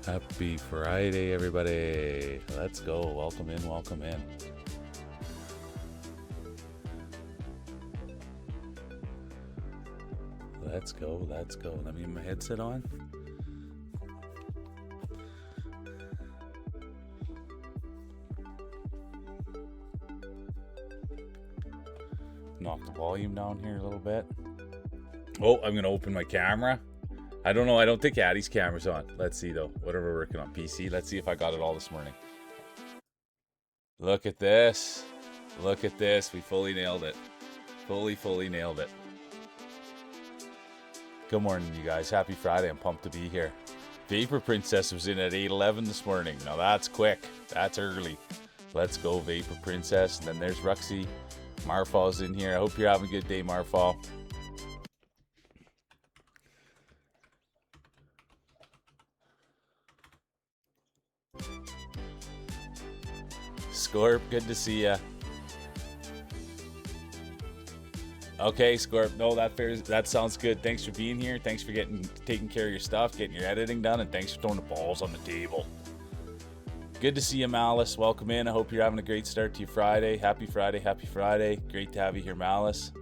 Happy Friday, everybody. Let's go. Welcome in, welcome in. Let's go, let's go. Let me get my headset on. Knock the volume down here a little bit. Oh, I'm going to open my camera. I don't know. I don't think Addie's camera's on. Let's see, though. Whatever we're working on. PC. Let's see if I got it all this morning. Look at this. Look at this. We fully nailed it. Fully nailed it. Good morning, you guys. Happy Friday. I'm pumped to be here. Vapor Princess was in at 8:11 this morning. Now that's quick. That's early. Let's go, Vapor Princess. And then there's Ruxy. Marfal's in here. I hope you're having a good day, Marfal. Scorp, good to see ya. Okay, Scorp. No, that sounds good. Thanks for being here. Thanks for taking care of your stuff, getting your editing done, and thanks for throwing the balls on the table. Good to see you, Malice. Welcome in. I hope you're having a great start to your Friday. Happy Friday, happy Friday. Great to have you here, Malice.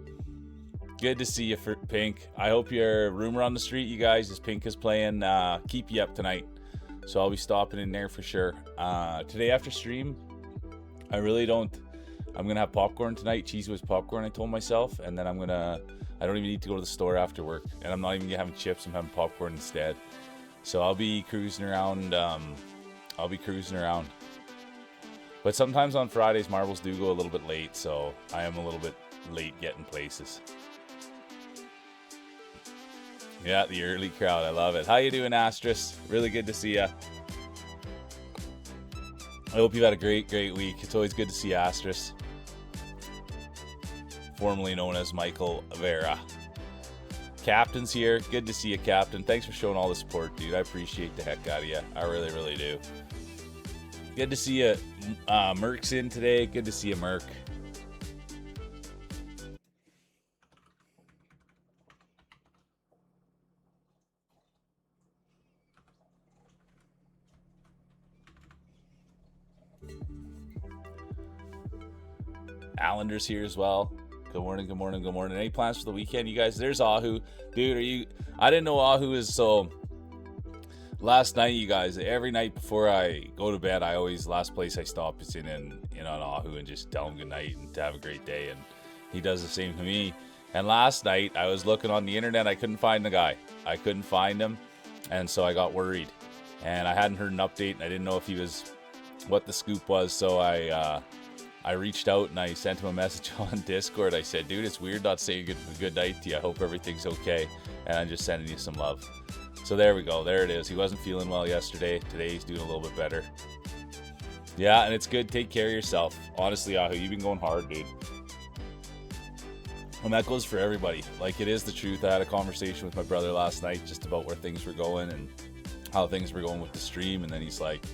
Good to see you, Pink. I hope your rumor on the street, you guys, is Pink is playing Keep You Up tonight. So I'll be stopping in there for sure. Today after stream, I really don't. I'm going to have popcorn tonight. Cheese Whiz popcorn, I told myself. And then I don't even need to go to the store after work. And I'm not even having chips. I'm having popcorn instead. So I'll be cruising around. But sometimes on Fridays, marbles do go a little bit late. So I am a little bit late getting places. Yeah, the early crowd. I love it. How you doing, Astris? Really good to see ya. I hope you've had a great week. It's always good to see Astris, formerly known as Michael Vera. Captain's here. Good to see you, Captain. Thanks for showing all the support, dude. I appreciate the heck out of you. I really do. Good to see you. Merc's in today. Good to see you, Merc. Allender's here as well. Good morning. Any plans for the weekend, you guys? There's Ahu. Dude, I didn't know Ahu is so... Last night, you guys, every night before I go to bed, last place I stop is in on Ahu and just tell him good night and to have a great day. And he does the same to me. And last night, I was looking on the internet. I couldn't find the guy. I couldn't find him. And so I got worried. And I hadn't heard an update. And I didn't know if he was... what the scoop was. So I reached out and I sent him a message on Discord. I said, dude, it's weird not saying good night to you. I hope everything's okay. And I'm just sending you some love. So there we go. There it is. He wasn't feeling well yesterday. Today he's doing a little bit better. Yeah, and it's good. Take care of yourself. Honestly, Ahu, you've been going hard, dude. And that goes for everybody. Like, it is the truth. I had a conversation with my brother last night just about where things were going and how things were going with the stream. And then he's like,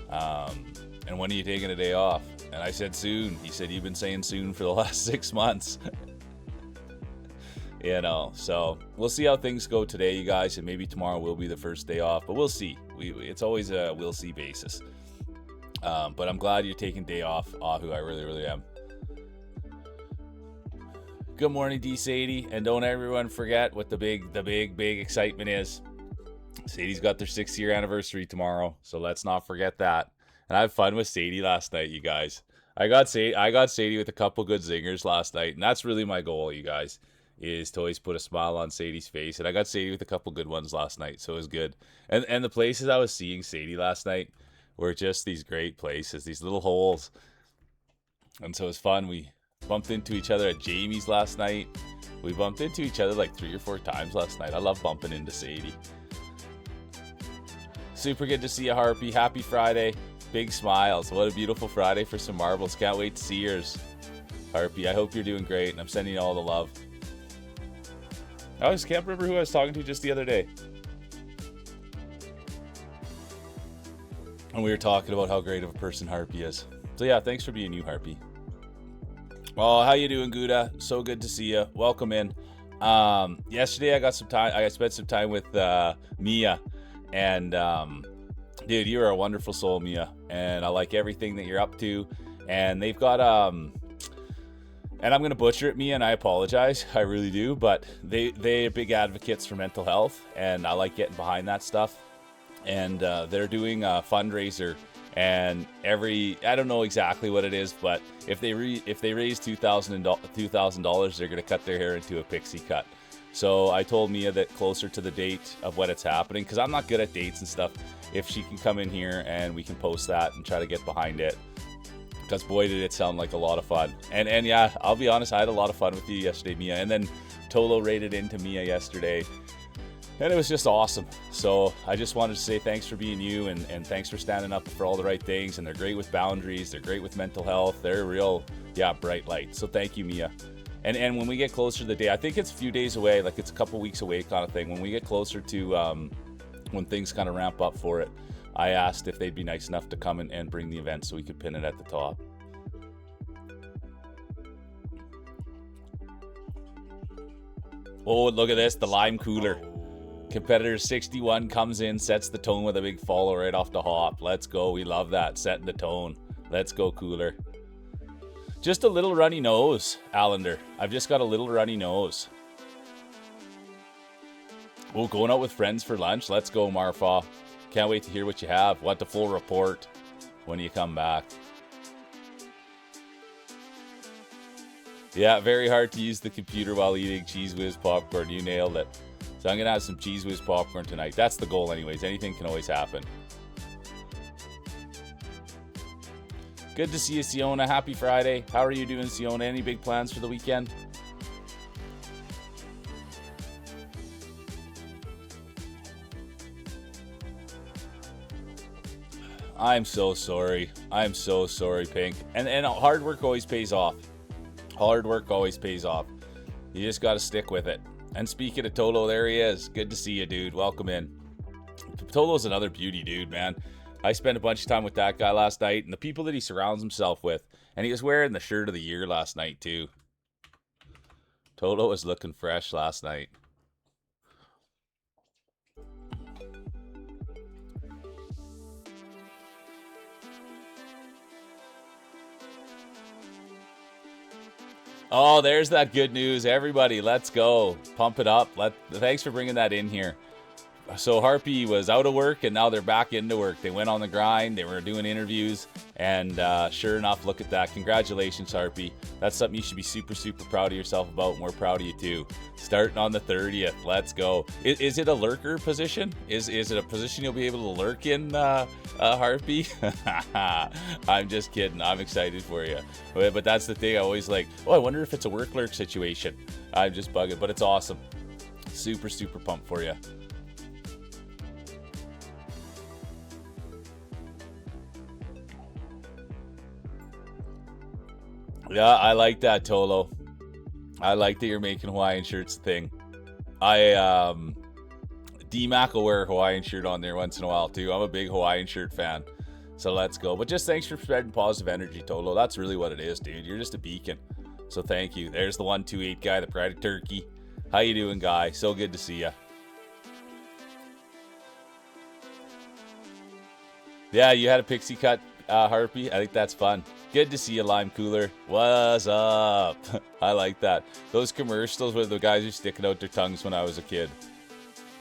and when are you taking a day off? And I said soon. He said, you've been saying soon for the last 6 months. So we'll see how things go today, you guys. And maybe tomorrow will be the first day off. But we'll see. It's always a we'll see basis. But I'm glad you're taking day off, Ahu. I really am. Good morning, D. Sadie. And don't everyone forget what the big excitement is. Sadie's got their 6-year anniversary tomorrow. So let's not forget that. And I had fun with Sadie last night, you guys. I got Sadie with a couple good zingers last night, and that's really my goal, you guys, is to always put a smile on Sadie's face. And I got Sadie with a couple good ones last night, so it was good. And the places I was seeing Sadie last night were just these great places, these little holes. And so it was fun. We bumped into each other at Jamie's last night. We bumped into each other like 3 or 4 times last night. I love bumping into Sadie. Super good to see you, Harpy. Happy Friday. Big smiles. What a beautiful Friday for some marbles. Can't wait to see yours, Harpy. I hope you're doing great, and I'm sending you all the love. I just can't remember who I was talking to just the other day. And we were talking about how great of a person Harpy is. So yeah, thanks for being you, Harpy. Well, how you doing, Gouda? So good to see you. Welcome in. Yesterday I spent some time with Mia, and Dude, you are a wonderful soul, Mia, and I like everything that you're up to. And they've got and I'm gonna butcher it, Mia, and I apologize, I really do, but they're big advocates for mental health, and I like getting behind that stuff. And they're doing a fundraiser, and I don't know exactly what it is, but if they raise $2,000, they're gonna cut their hair into a pixie cut. So I told Mia that closer to the date of when it's happening, because I'm not good at dates and stuff, if she can come in here and we can post that and try to get behind it, because boy did it sound like a lot of fun. And yeah, I'll be honest, I had a lot of fun with you yesterday, Mia. And then Tolo raided into Mia yesterday, and it was just awesome. So I just wanted to say thanks for being you, and thanks for standing up for all the right things. And they're great with boundaries, they're great with mental health, they're real, yeah, bright light. So thank you, Mia. And when we get closer to the day, I think it's a few days away, like it's a couple weeks away kind of thing. When we get closer to when things kind of ramp up for it, I asked if they'd be nice enough to come and bring the event so we could pin it at the top. Oh, look at this, the lime cooler. Competitor 61 comes in, sets the tone with a big follow right off the hop. Let's go, we love that, setting the tone. Let's go, cooler. Just a little runny nose, Allender. I've just got a little runny nose. Oh, going out with friends for lunch. Let's go, Marfa. Can't wait to hear what you have. Want the full report when you come back. Yeah, very hard to use the computer while eating Cheese Whiz popcorn. You nailed it. So I'm going to have some Cheese Whiz popcorn tonight. That's the goal anyways. Anything can always happen. Good to see you, Siona. Happy Friday. How are you doing, Siona? Any big plans for the weekend? I'm so sorry. I'm so sorry, Pink. And hard work always pays off. Hard work always pays off. You just got to stick with it. And speaking of Tolo, there he is. Good to see you, dude. Welcome in. Tolo's another beauty, dude, man. I spent a bunch of time with that guy last night, and the people that he surrounds himself with. And he was wearing the shirt of the year last night, too. Tolo was looking fresh last night. Oh, there's that good news. Everybody, let's go. Pump it up. Thanks for bringing that in here. So Harpy was out of work, and now they're back into work. They went on the grind. They were doing interviews, and sure enough, look at that. Congratulations, Harpy. That's something you should be super, super proud of yourself about, and we're proud of you too. Starting on the 30th. Let's go. Is it a lurker position? Is it a position you'll be able to lurk in, Harpy? I'm just kidding. I'm excited for you. But that's the thing. I always like, I wonder if it's a work lurk situation. I'm just bugging, but it's awesome. Super, super pumped for you. Yeah, I like that, Tolo. I like that you're making Hawaiian shirts a thing. D-Mac will wear a Hawaiian shirt on there once in a while, too. I'm a big Hawaiian shirt fan. So let's go. But just thanks for spreading positive energy, Tolo. That's really what it is, dude. You're just a beacon. So thank you. There's the 128 guy, the Pride of Turkey. How you doing, guy? So good to see you. Yeah, you had a pixie cut, Harpy. I think that's fun. Good to see you, Lime Cooler. What's up? I like that. Those commercials where the guys are sticking out their tongues when I was a kid.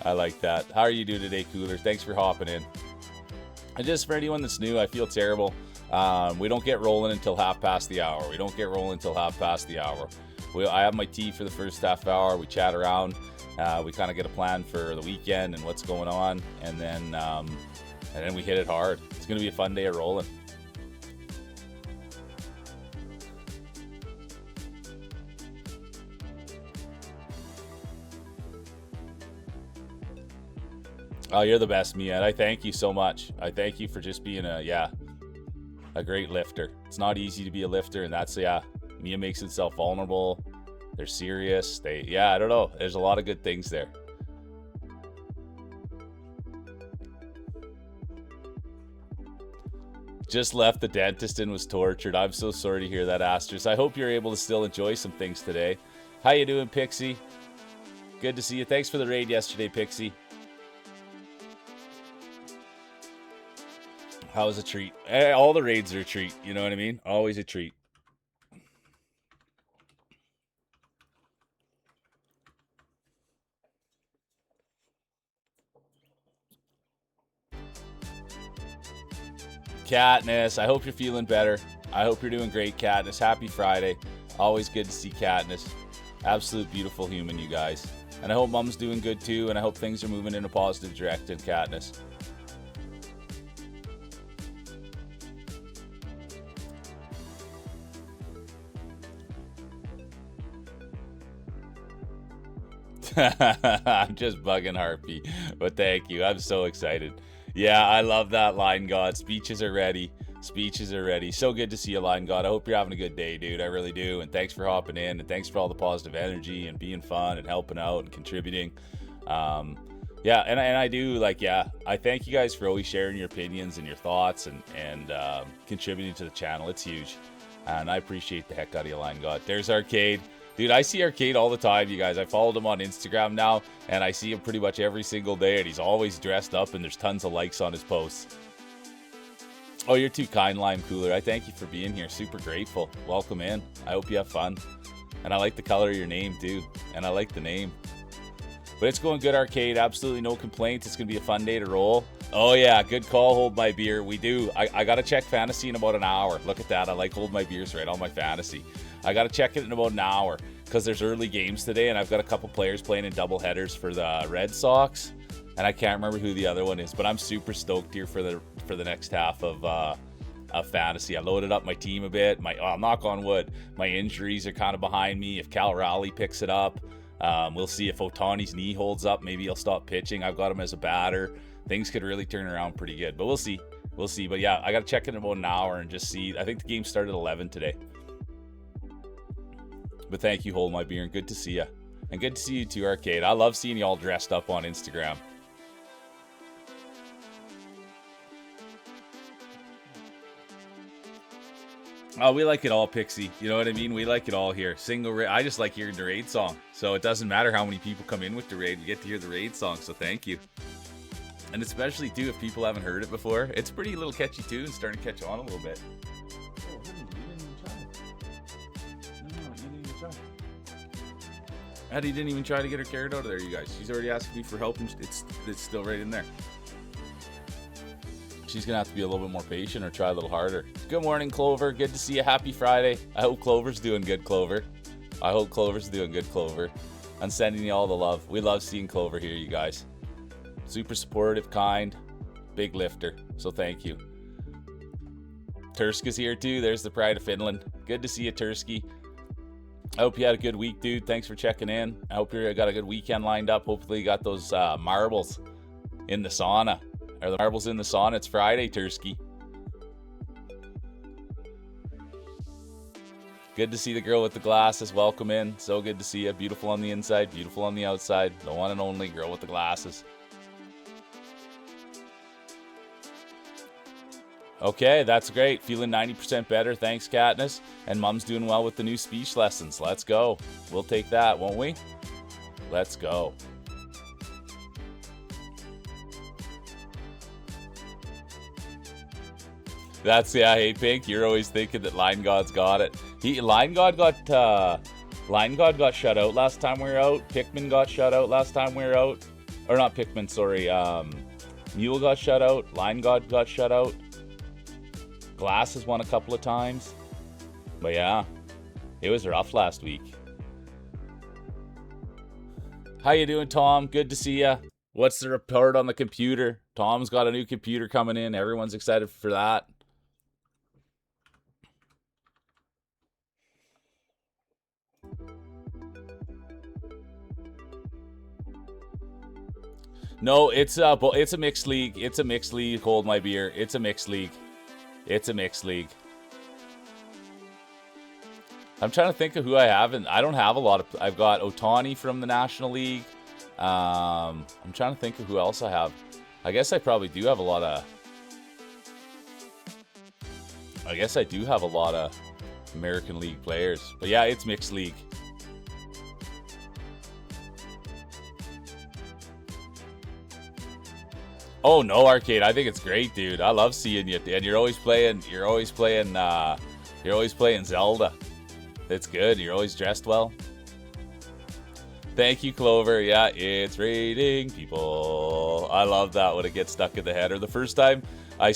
I like that. How are you doing today, Cooler? Thanks for hopping in. And just for anyone that's new, I feel terrible. We don't get rolling until hour. We don't get rolling until hour. I have my tea for the first half hour. We chat around. We kind of get a plan for the weekend and what's going on. And then we hit it hard. It's going to be a fun day of rolling. Oh, you're the best, Mia. I thank you so much. I thank you for just being a great lifter. It's not easy to be a lifter, and that's, Mia makes himself vulnerable. They're serious. I don't know. There's a lot of good things there. Just left the dentist and was tortured. I'm so sorry to hear that, Astros. I hope you're able to still enjoy some things today. How you doing, Pixie? Good to see you. Thanks for the raid yesterday, Pixie. How's a treat? All the raids are a treat. You know what I mean? Always a treat. Katniss, I hope you're feeling better. I hope you're doing great, Katniss. Happy Friday. Always good to see Katniss. Absolute beautiful human, you guys. And I hope Mom's doing good too, and I hope things are moving in a positive direction, Katniss. I'm just bugging Harpy, but thank you. I'm so excited. Yeah, I love that, Line God. Speeches are ready. Speeches are ready. So good to see you, Line God. I hope you're having a good day, dude. I really do. And thanks for hopping in, and thanks for all the positive energy and being fun and helping out and contributing. Yeah, and I do, like, yeah, I thank you guys for always sharing your opinions and your thoughts and contributing to the channel. It's huge. And I appreciate the heck out of you, Line God. There's Arcade. Dude, I see Arcade all the time, you guys. I followed him on Instagram now, and I see him pretty much every single day, and he's always dressed up, and there's tons of likes on his posts. Oh, you're too kind, Lime Cooler. I thank you for being here. Super grateful. Welcome in. I hope you have fun. And I like the color of your name, too. And I like the name. But it's going good, Arcade. Absolutely no complaints. It's going to be a fun day to roll. Oh, yeah. Good call, Hold My Beer. We do. I got to check Fantasy in about an hour. Look at that. I like Hold My Beers right on my Fantasy. I got to check it in about an hour because there's early games today, and I've got a couple players playing in double headers for the Red Sox, and I can't remember who the other one is, but I'm super stoked here for the next half of Fantasy. I loaded up my team a bit. Knock on wood, my injuries are kind of behind me. If Cal Raleigh picks it up, we'll see if Otani's knee holds up. Maybe he'll stop pitching. I've got him as a batter. Things could really turn around pretty good, but we'll see. We'll see. But yeah, I got to check in about an hour and just see. I think the game started at 11 today. But thank you, Hold My Beer, and good to see you. And good to see you too, Arcade. I love seeing you all dressed up on Instagram. Oh, we like it all, Pixie. You know what I mean? We like it all here. Single raid. I just like hearing the raid song. So it doesn't matter how many people come in with the raid. We get to hear the raid song, so thank you. And especially, too, if people haven't heard it before. It's a pretty little catchy tune. Starting to catch on a little bit. Addie didn't even try to get her carrot out of there, you guys. She's already asking me for help, and it's still right in there. She's going to have to be a little bit more patient or try a little harder. Good morning, Clover. Good to see you. Happy Friday. I hope Clover's doing good, Clover. I hope Clover's doing good, Clover. I'm sending you all the love. We love seeing Clover here, you guys. Super supportive, kind, big lifter. So thank you. Turska's here, too. There's the pride of Finland. Good to see you, Tursky. I hope you had a good week, dude. Thanks for checking in. I hope you got a good weekend lined up. Hopefully you got those marbles in the sauna. Are the marbles in the sauna? It's Friday, Tursky. Good to see the girl with the glasses. Welcome in. So good to see you. Beautiful on the inside, beautiful on the outside. The one and only girl with the glasses. Okay, that's great. Feeling 90% better. Thanks, Katniss. And Mom's doing well with the new speech lessons. Let's go. We'll take that, won't we? Let's go. That's, yeah, hey, Pink. You're always thinking that Line God's got it. Line God got shut out last time we were out. Pikmin got shut out last time we were out. Or not Pikmin, sorry. Mule got shut out. Line God got shut out. Glasses won a couple of times. But yeah, it was rough last week. How you doing, Tom? Good to see ya. What's the report on the computer? Tom's got a new computer coming in. Everyone's excited for that. No, it's a mixed league. It's a mixed league. Hold my beer. It's a mixed league. It's a mixed league. I'm trying to think of who I have, and I don't have a lot of. I've got Otani from the National League. I'm trying to think of who else I have. I guess I probably do have a lot of. I guess I do have a lot of American League players, but yeah, it's mixed league. Oh no, Arcade. I think it's great, dude. I love seeing you, and you're always playing. You're always playing Zelda. It's good. You're always dressed well. Thank you, Clover. Yeah, it's raining people. I love that when it gets stuck in the head. Or the first time I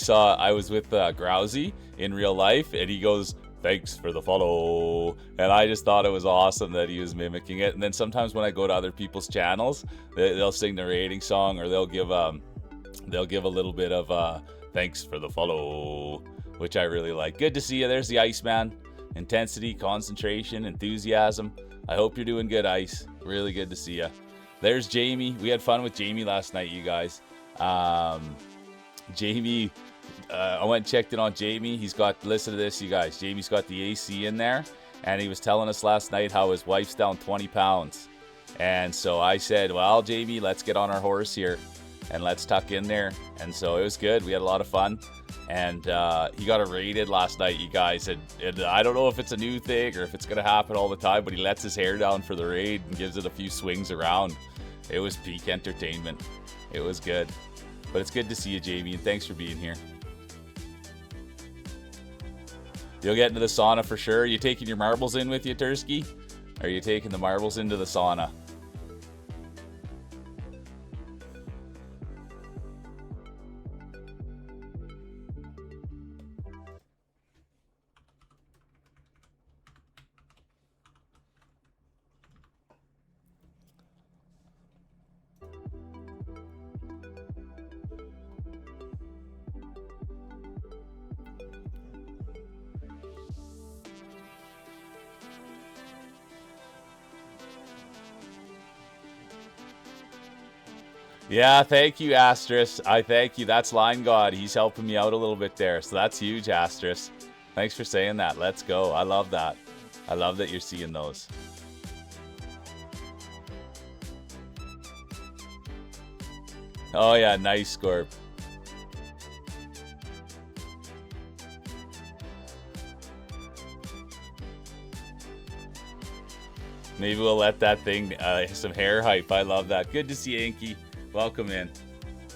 was with Grousey in real life, and he goes, "Thanks for the follow," and I just thought it was awesome that he was mimicking it. And then sometimes when I go to other people's channels, they'll sing the rating song, or they'll give a little bit of "Thanks for the follow," which I really like. Good to see you. There's the Iceman. Intensity, concentration, enthusiasm. I hope you're doing good, Ice. Really good to see you. There's Jamie. We had fun with Jamie last night, you guys. Jamie, I went and checked in on Jamie. He's got, listen to this, you guys. Jamie's got the AC in there, and he was telling us last night how his wife's down 20 pounds. And so I said, well, Jamie, let's get on our horse here, and let's tuck in there. And so it was good. We had a lot of fun. And he got it rated last night, you guys. And I don't know if it's a new thing or if it's going to happen all the time, but he lets his hair down for the raid and gives it a few swings around. It was peak entertainment. It was good. But it's good to see you, Jamie, and thanks for being here. You'll get into the sauna for sure. Are you taking your marbles in with you, Tursky? Are you taking the marbles into the sauna? Yeah, thank you, Astris. I thank you. That's Line God. He's helping me out a little bit there. So that's huge, Astris. Thanks for saying that. Let's go. I love that. I love that you're seeing those. Oh, yeah. Nice, Scorp. Maybe we'll let that thing, some hair hype. I love that. Good to see you, Inky. Welcome in.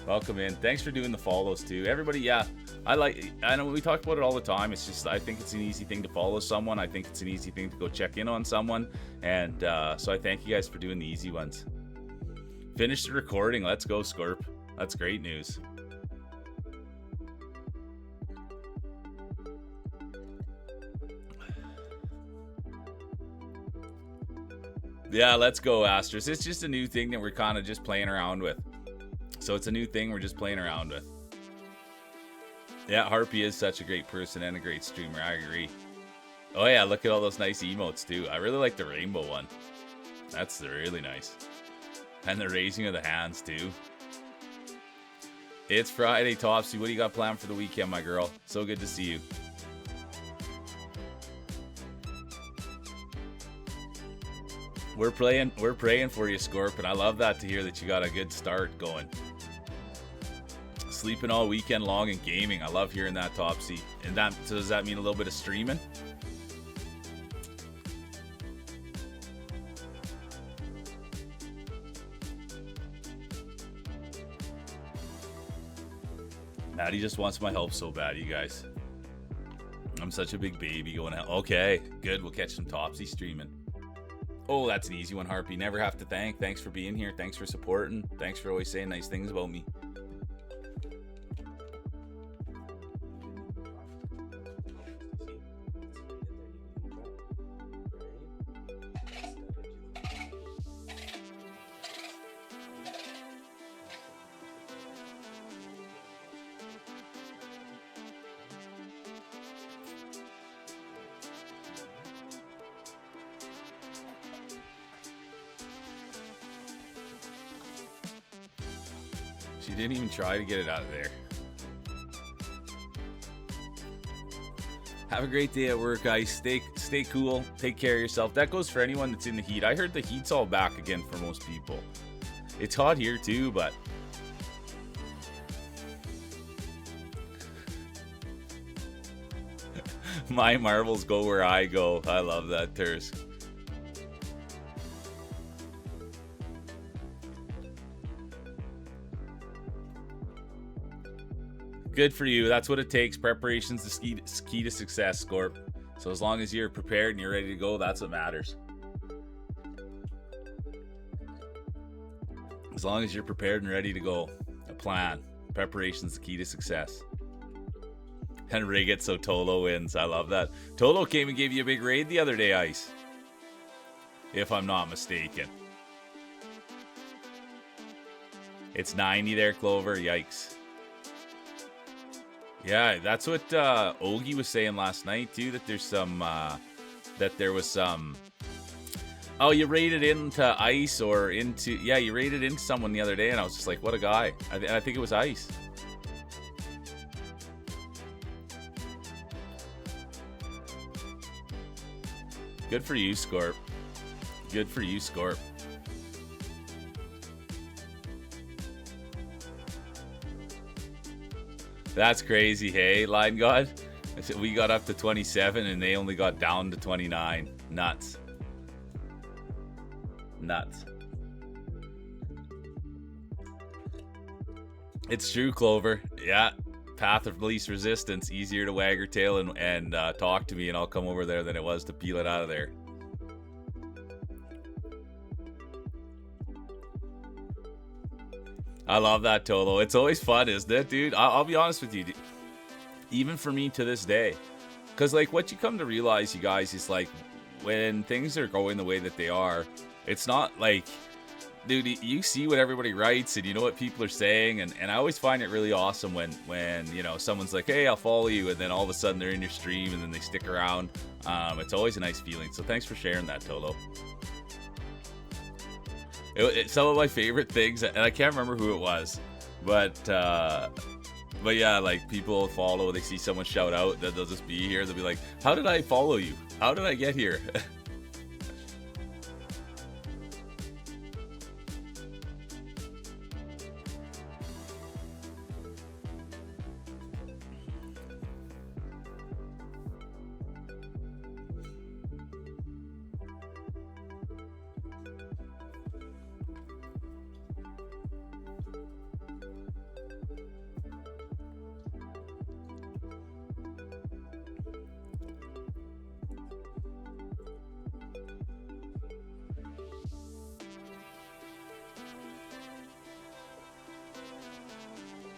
Welcome in. Thanks for doing the follows, too. Everybody, yeah. I know we talk about it all the time. It's just, I think it's an easy thing to follow someone. I think it's an easy thing to go check in on someone. And so I thank you guys for doing the easy ones. Finish the recording. Let's go, Scorp. That's great news. Yeah, let's go, Astros. It's just a new thing that we're kind of just playing around with. So it's a new thing we're just playing around with. Yeah, Harpy is such a great person and a great streamer. I agree. Oh, yeah, look at all those nice emotes, too. I really like the rainbow one. That's really nice. And the raising of the hands, too. It's Friday, Topsy. What do you got planned for the weekend, my girl? So good to see you. We're praying for you, Scorp, and I love that to hear that you got a good start going. Sleeping all weekend long and gaming. I love hearing that, Topsy. And that, so does that mean a little bit of streaming? Maddie just wants my help so bad, you guys. I'm such a big baby going out. Okay, good. We'll catch some Topsy streaming. Oh, that's an easy one, Harpy. Never have to thank. Thanks for being here. Thanks for supporting. Thanks for always saying nice things about me. She didn't even try to get it out of there. Have a great day at work, guys. Stay cool. Take care of yourself. That goes for anyone that's in the heat. I heard the heat's all back again for most people. It's hot here too, but my marbles go where I go. I love that, Tursk. good for you. That's what it takes. Preparation's the key to success, Scorp. So as long as you're prepared and you're ready to go, that's what matters. As long as you're prepared and ready to go. A plan. Preparation's the key to success. And rig it so Tolo wins. I love that. Tolo came and gave you a big raid the other day, Ice. If I'm not mistaken. It's 90 there, Clover. Yikes. Yeah, that's what Ogie was saying last night, too, that there's some... that there was some... Oh, you raided into Ice or into... Yeah, you raided into someone the other day, and I was just like, what a guy. I think it was Ice. Good for you, Scorp. Good for you, Scorp. That's crazy, hey, Line God? We got up to 27 and they only got down to 29. Nuts. Nuts. It's true, Clover. Yeah. Path of least resistance. Easier to wag her tail and talk to me and I'll come over there than it was to peel it out of there. I love that, Tolo. It's always fun, isn't it, dude? I'll be honest with you. Even for me to this day. Because, like, what you come to realize, you guys, is, like, when things are going the way that they are, it's not like, dude, you see what everybody writes and you know what people are saying. And I always find it really awesome when, you know, someone's like, hey, I'll follow you. And then all of a sudden they're in your stream and then they stick around. It's always a nice feeling. So thanks for sharing that, Tolo. Some of my favorite things, and I can't remember who it was, but yeah, like people follow, they see someone shout out, that they'll just be here, they'll be like, how did I follow you? How did I get here?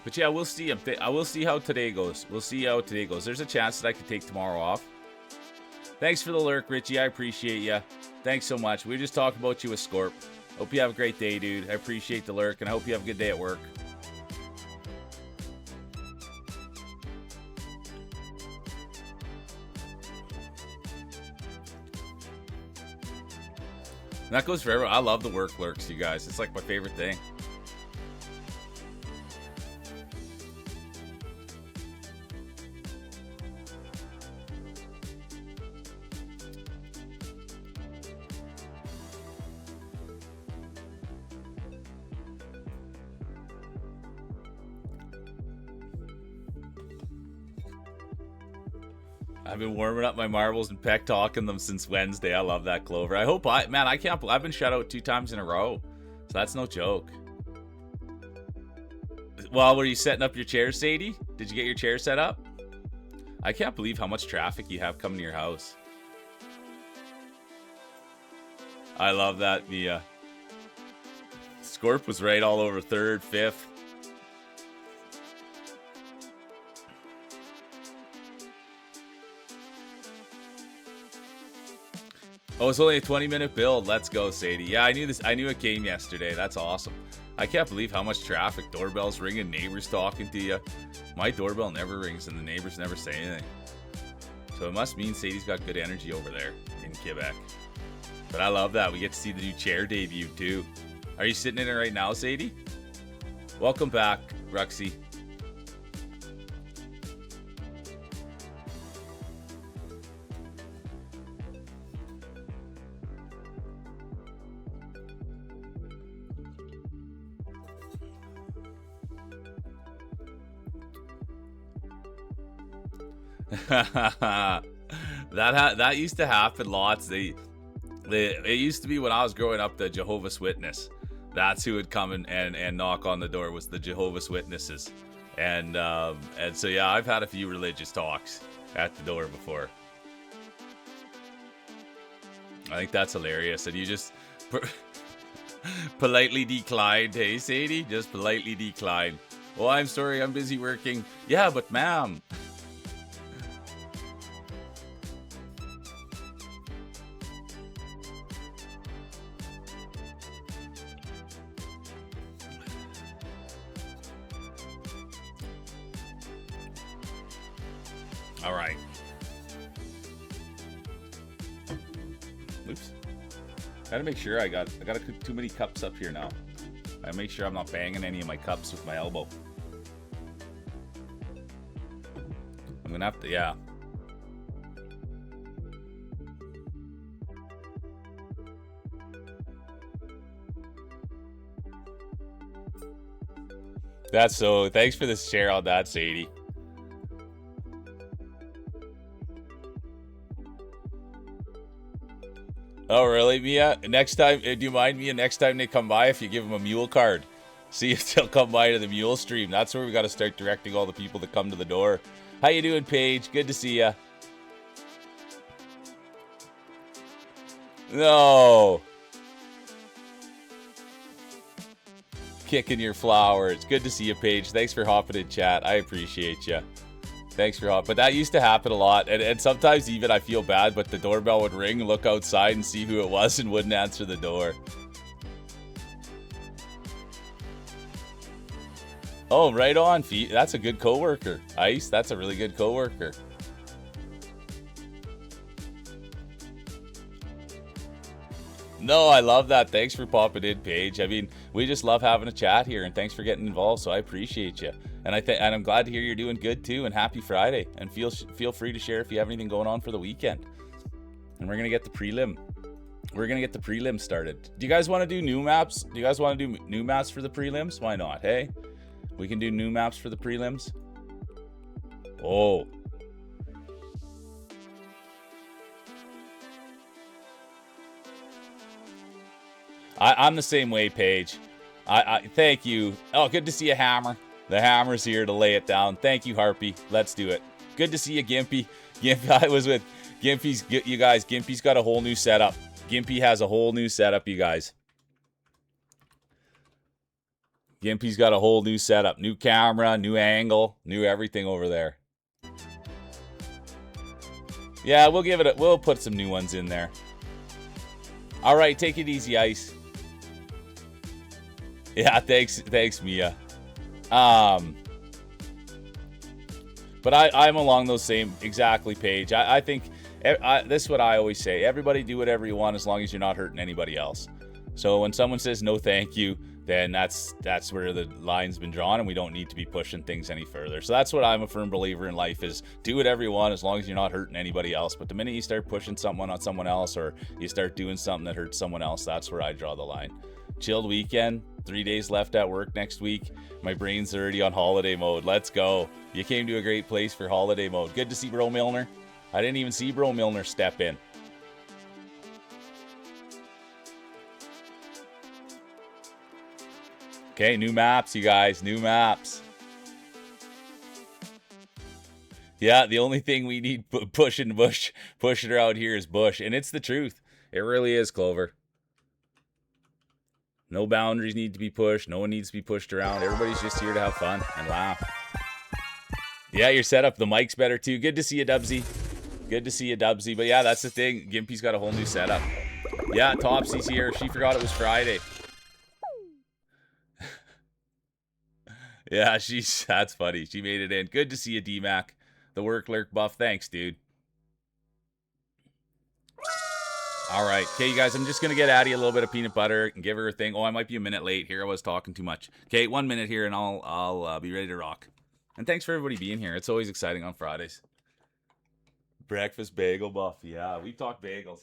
But yeah, we'll see. I will see how today goes. We'll see how today goes. There's a chance that I could take tomorrow off. Thanks for the lurk, Richie. I appreciate you. Thanks so much. We were just talking about you with Scorp. Hope you have a great day, dude. I appreciate the lurk, and I hope you have a good day at work. And that goes for everyone. I love the work lurks, you guys. It's like my favorite thing. I've been warming up my marbles and peck talking them since Wednesday. I love that, Clover. I hope I've been shut out 2 times in a row. So that's no joke. Well, were you setting up your chair, Sadie? Did you get your chair set up? I can't believe how much traffic you have coming to your house. I love that, Mia. Scorp was right all over 3rd, 5th. Oh, it's only a 20-minute build. Let's go, Sadie. Yeah, I knew this. I knew it came yesterday. That's awesome. I can't believe how much traffic. Doorbells ringing, neighbors talking to you. My doorbell never rings, and the neighbors never say anything. So it must mean Sadie's got good energy over there in Quebec. But I love that. We get to see the new chair debut, too. Are you sitting in it right now, Sadie? Welcome back, Ruxy. that used to happen lots. It used to be when I was growing up, the Jehovah's Witness. That's who would come and knock on the door, was the Jehovah's Witnesses. And so yeah, I've had a few religious talks at the door before. I think that's hilarious, and you just politely declined. Hey, Sadie, just politely declined. Oh, I'm sorry, I'm busy working. Yeah, but ma'am. All right. Oops. Gotta make sure I got too many cups up here now. I make sure I'm not banging any of my cups with my elbow. I'm gonna have to, yeah. That's so. Thanks for the share on that, Sadie. Oh, really, Mia? Next time, do you mind, Mia? Next time they come by, if you give them a mule card, see if they'll come by to the mule stream. That's where we got to start directing all the people that come to the door. How you doing, Paige? Good to see ya. No. Kicking your flowers. Good to see you, Paige. Thanks for hopping in chat. I appreciate you. Thanks for hopping. But that used to happen a lot. And sometimes even I feel bad, but the doorbell would ring, look outside and see who it was and wouldn't answer the door. Oh, right on. That's a good coworker. Ice, that's a really good coworker. No, I love that. Thanks for popping in, Paige. I mean, we just love having a chat here, and thanks for getting involved. So I appreciate you, and and I'm glad to hear you're doing good too. And happy Friday. And feel free to share if you have anything going on for the weekend. And we're gonna get the prelim. We're gonna get the prelim started. Do you guys want to do new maps? Do you guys want to do new maps for the prelims? Why not? Hey, we can do new maps for the prelims. Oh. I'm the same way, Paige. I thank you. Oh, good to see you, Hammer. The Hammer's here to lay it down. Thank you, Harpy. Let's do it. Good to see you, Gimpy. I was with Gimpy's. You guys, Gimpy's got a whole new setup. Gimpy has a whole new setup, you guys. Gimpy's got a whole new setup. New camera, new angle, new everything over there. Yeah, we'll give it we'll put some new ones in there. All right, take it easy, Ice. Yeah, thanks, Mia. But I'm along those same exactly, Paige. I think this is what I always say. Everybody do whatever you want as long as you're not hurting anybody else. So when someone says no thank you, then that's where the line's been drawn, and we don't need to be pushing things any further. So that's what I'm a firm believer in life is do whatever you want as long as you're not hurting anybody else. But the minute you start pushing someone on someone else or you start doing something that hurts someone else, that's where I draw the line. Chilled weekend, 3 days left at work next week. My brain's already on holiday mode. Let's go. You came to a great place for holiday mode. Good to see Bro Milner. I didn't even see Bro Milner step in. Okay, new maps, you guys. New maps. Yeah, the only thing we need pushing around here is Bush. And it's the truth. It really is, Clover. No boundaries need to be pushed. No one needs to be pushed around. Everybody's just here to have fun and laugh. Yeah, your setup. The mic's better too. Good to see you, Dubsy. Good to see you, Dubsy. But yeah, that's the thing. Gimpy's got a whole new setup. Yeah, Topsy's here. She forgot it was Friday. Yeah, that's funny. She made it in. Good to see you, D-Mac. The work lurk buff. Thanks, dude. All right. Okay, you guys, I'm just going to get Addie a little bit of peanut butter and give her a thing. Oh, I might be a minute late here. I was talking too much. Okay, 1 minute here, and I'll be ready to rock. And thanks for everybody being here. It's always exciting on Fridays. Breakfast bagel buff. Yeah, we talk bagels.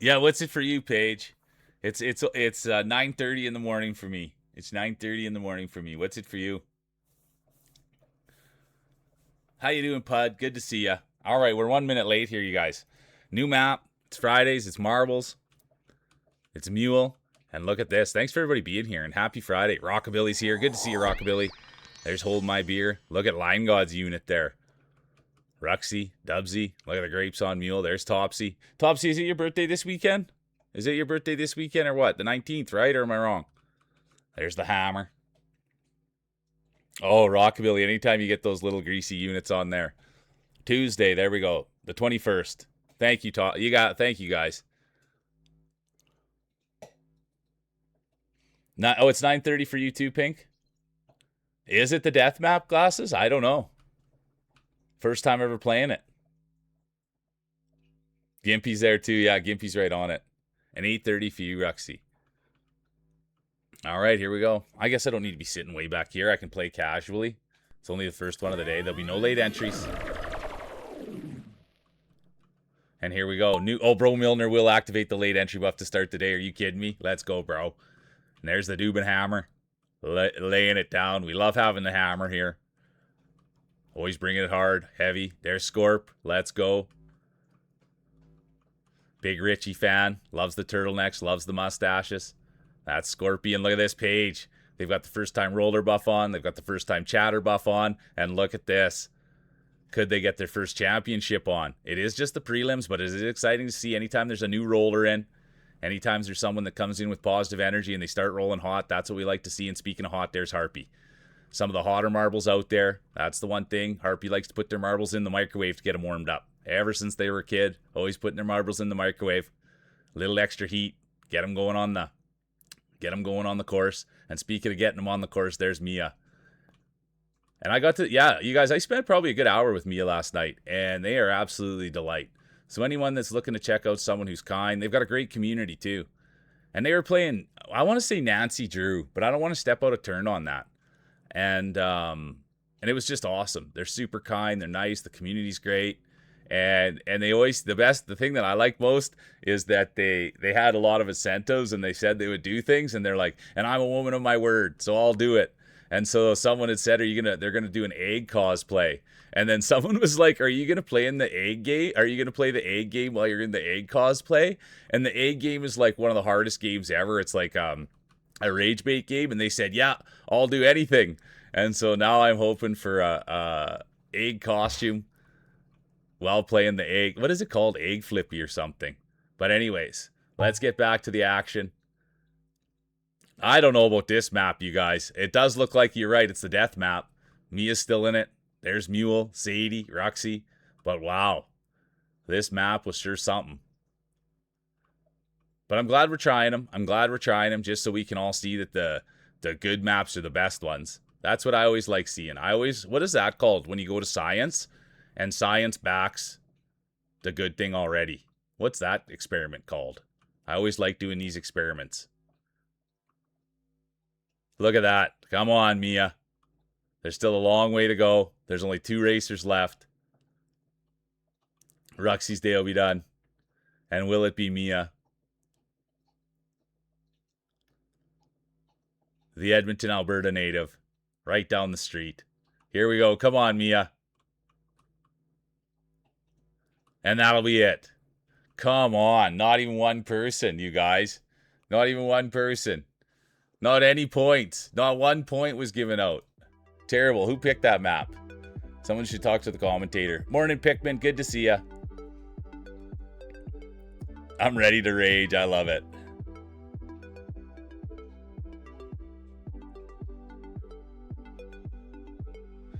Yeah, what's it for you, Paige? It's 9:30 in the morning for me. It's 9:30 in the morning for me. What's it for you? How you doing, Pud? Good to see you. All right, we're 1 minute late here, you guys. New map. It's Fridays. It's marbles. It's mule. And look at this. Thanks for everybody being here. And happy Friday. Rockabilly's here. Good to see you, Rockabilly. There's Hold My Beer. Look at Line God's unit there. Ruxy, Dubsy. Look at the grapes on mule. There's Topsy. Topsy, is it your birthday this weekend? Is it your birthday this weekend or what? The 19th, right? Or am I wrong? There's the hammer. Oh, Rockabilly. Anytime you get those little greasy units on there. Tuesday, there we go. The 21st. Thank you, thank you guys. It's 9:30 for you too, Pink? Is it the death map glasses? I don't know. First time ever playing it. Gimpy's there too. Yeah, Gimpy's right on it. And 8:30 for you, Ruxy. All right, here we go. I guess I don't need to be sitting way back here. I can play casually. It's only the first one of the day. There'll be no late entries. And here we go. Bro Milner will activate the late entry buff to start the day. Are you kidding me? Let's go, bro. And there's the Dubin hammer. Laying it down. We love having the hammer here. Always bringing it hard, heavy. There's Scorp. Let's go. Big Richie fan. Loves the turtlenecks. Loves the mustaches. That's Scorpion. Look at this page. They've got the first time roller buff on. They've got the first time chatter buff on. And look at this. Could they get their first championship on? It is just the prelims, but it is exciting to see anytime there's a new roller in. Anytime there's someone that comes in with positive energy and they start rolling hot, that's what we like to see. And speaking of hot, there's Harpy. Some of the hotter marbles out there. That's the one thing. Harpy likes to put their marbles in the microwave to get them warmed up. Ever since they were a kid, always putting their marbles in the microwave. A little extra heat. Get them going on the course. And speaking of getting them on the course, there's Mia. And you guys, I spent probably a good hour with Mia last night, and they are absolutely delight. So anyone that's looking to check out someone who's kind, they've got a great community too. And they were playing, I want to say Nancy Drew, but I don't want to step out of turn on that. And it was just awesome. They're super kind, they're nice, the community's great. And they always, the thing that I like most is that they had a lot of incentives, and they said they would do things, and they're like, and I'm a woman of my word, so I'll do it. And so someone had said, they're gonna do an egg cosplay. And then someone was like, are you gonna play in the egg game? Are you gonna play the egg game while you're in the egg cosplay? And the egg game is like one of the hardest games ever. It's like a rage bait game. And they said, yeah, I'll do anything. And so now I'm hoping for a egg costume while playing the egg. What is it called? Egg flippy or something. But anyways, let's get back to the action. I don't know about this map, you guys. It does look like you're right. It's the death map. Mia's still in it. There's Mule, Sadie, Roxy. But wow, this map was sure something. But I'm glad we're trying them. Just so we can all see that the good maps are the best ones. That's what I always like seeing. What is that called when you go to science and science backs the good thing already? What's that experiment called? I always like doing these experiments. Look at that. Come on, Mia. There's still a long way to go. There's only 2 racers left. Ruxy's day will be done. And will it be Mia? The Edmonton, Alberta native. Right down the street. Here we go. Come on, Mia. And that'll be it. Come on. Not even one person, you guys. Not even one person. Not any points. Not 1 point was given out. Terrible. Who picked that map? Someone should talk to the commentator. Morning, Pikmin. Good to see ya. I'm ready to rage. I love it.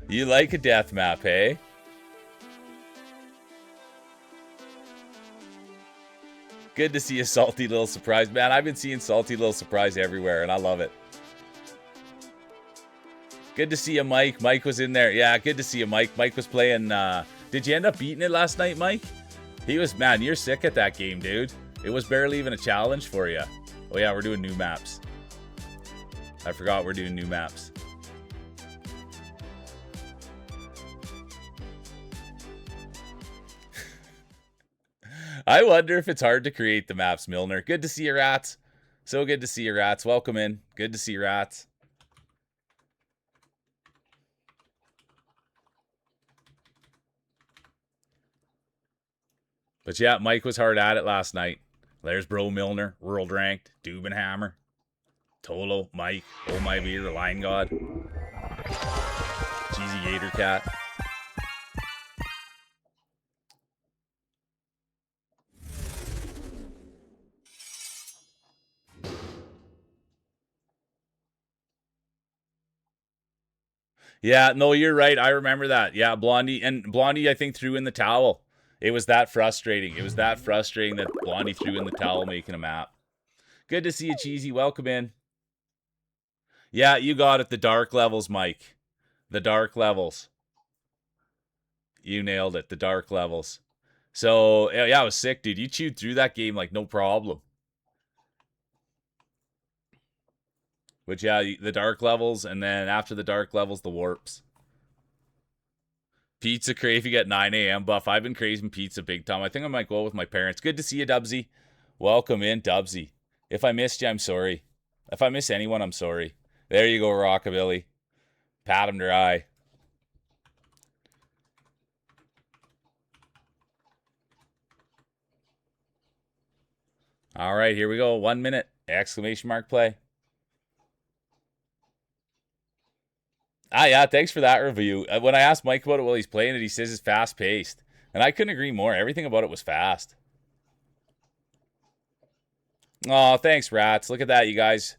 You like a death map, hey? Good to see a salty little surprise. Man, I've been seeing salty little surprise everywhere, and I love it. Good to see you, Mike. Mike was in there. Yeah, good to see you, Mike. Mike was playing, did you end up beating it last night, Mike? He was, man, you're sick at that game, dude. It was barely even a challenge for you. Oh yeah, we're doing new maps. I forgot we're doing new maps. I wonder if it's hard to create the maps, Milner. Good to see you, Rats. So good to see you, Rats. Welcome in. Good to see you, Rats. But yeah, Mike was hard at it last night. There's Bro Milner, world ranked, Dubenhammer, Tolo, Mike, Oh My Beer, Line God, Cheesy Gator Cat. Yeah, no, you're right. I remember that. Yeah, Blondie, I think, threw in the towel. It was that frustrating. It was that frustrating that Blondie threw in the towel making a map. Good to see you, Cheesy. Welcome in. Yeah, you got it. The dark levels, Mike. The dark levels. You nailed it. The dark levels. So, yeah, I was sick, dude. You chewed through that game like no problem. But yeah, the dark levels, and then after the dark levels, the warps. Pizza craving at 9 a.m. buff. I've been craving pizza big time. I think I might go out with my parents. Good to see you, Dubsy. Welcome in, Dubsy. If I missed you, I'm sorry. If I miss anyone, I'm sorry. There you go, Rockabilly. Pat him dry. All right, here we go. 1 minute. Exclamation mark play. Yeah, thanks for that review. When I asked Mike about it while he's playing it, he says it's fast paced. And I couldn't agree more. Everything about it was fast. Oh, thanks, Rats. Look at that, you guys.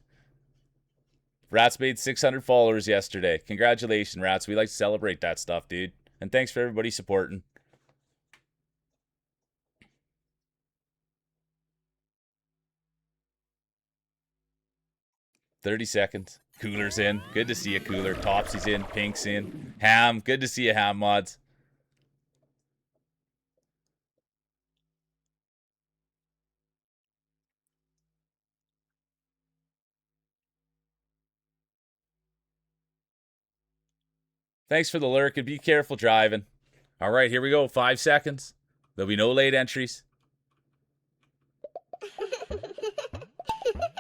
Rats made 600 followers yesterday. Congratulations, Rats. We like to celebrate that stuff, dude. And thanks for everybody supporting. $30 seconds. Cooler's in. Good to see you, Cooler. Topsy's in. Pink's in. Ham. Good to see you, Ham Mods. Thanks for the lurk, and be careful driving. All right, here we go. 5 seconds. There'll be no late entries.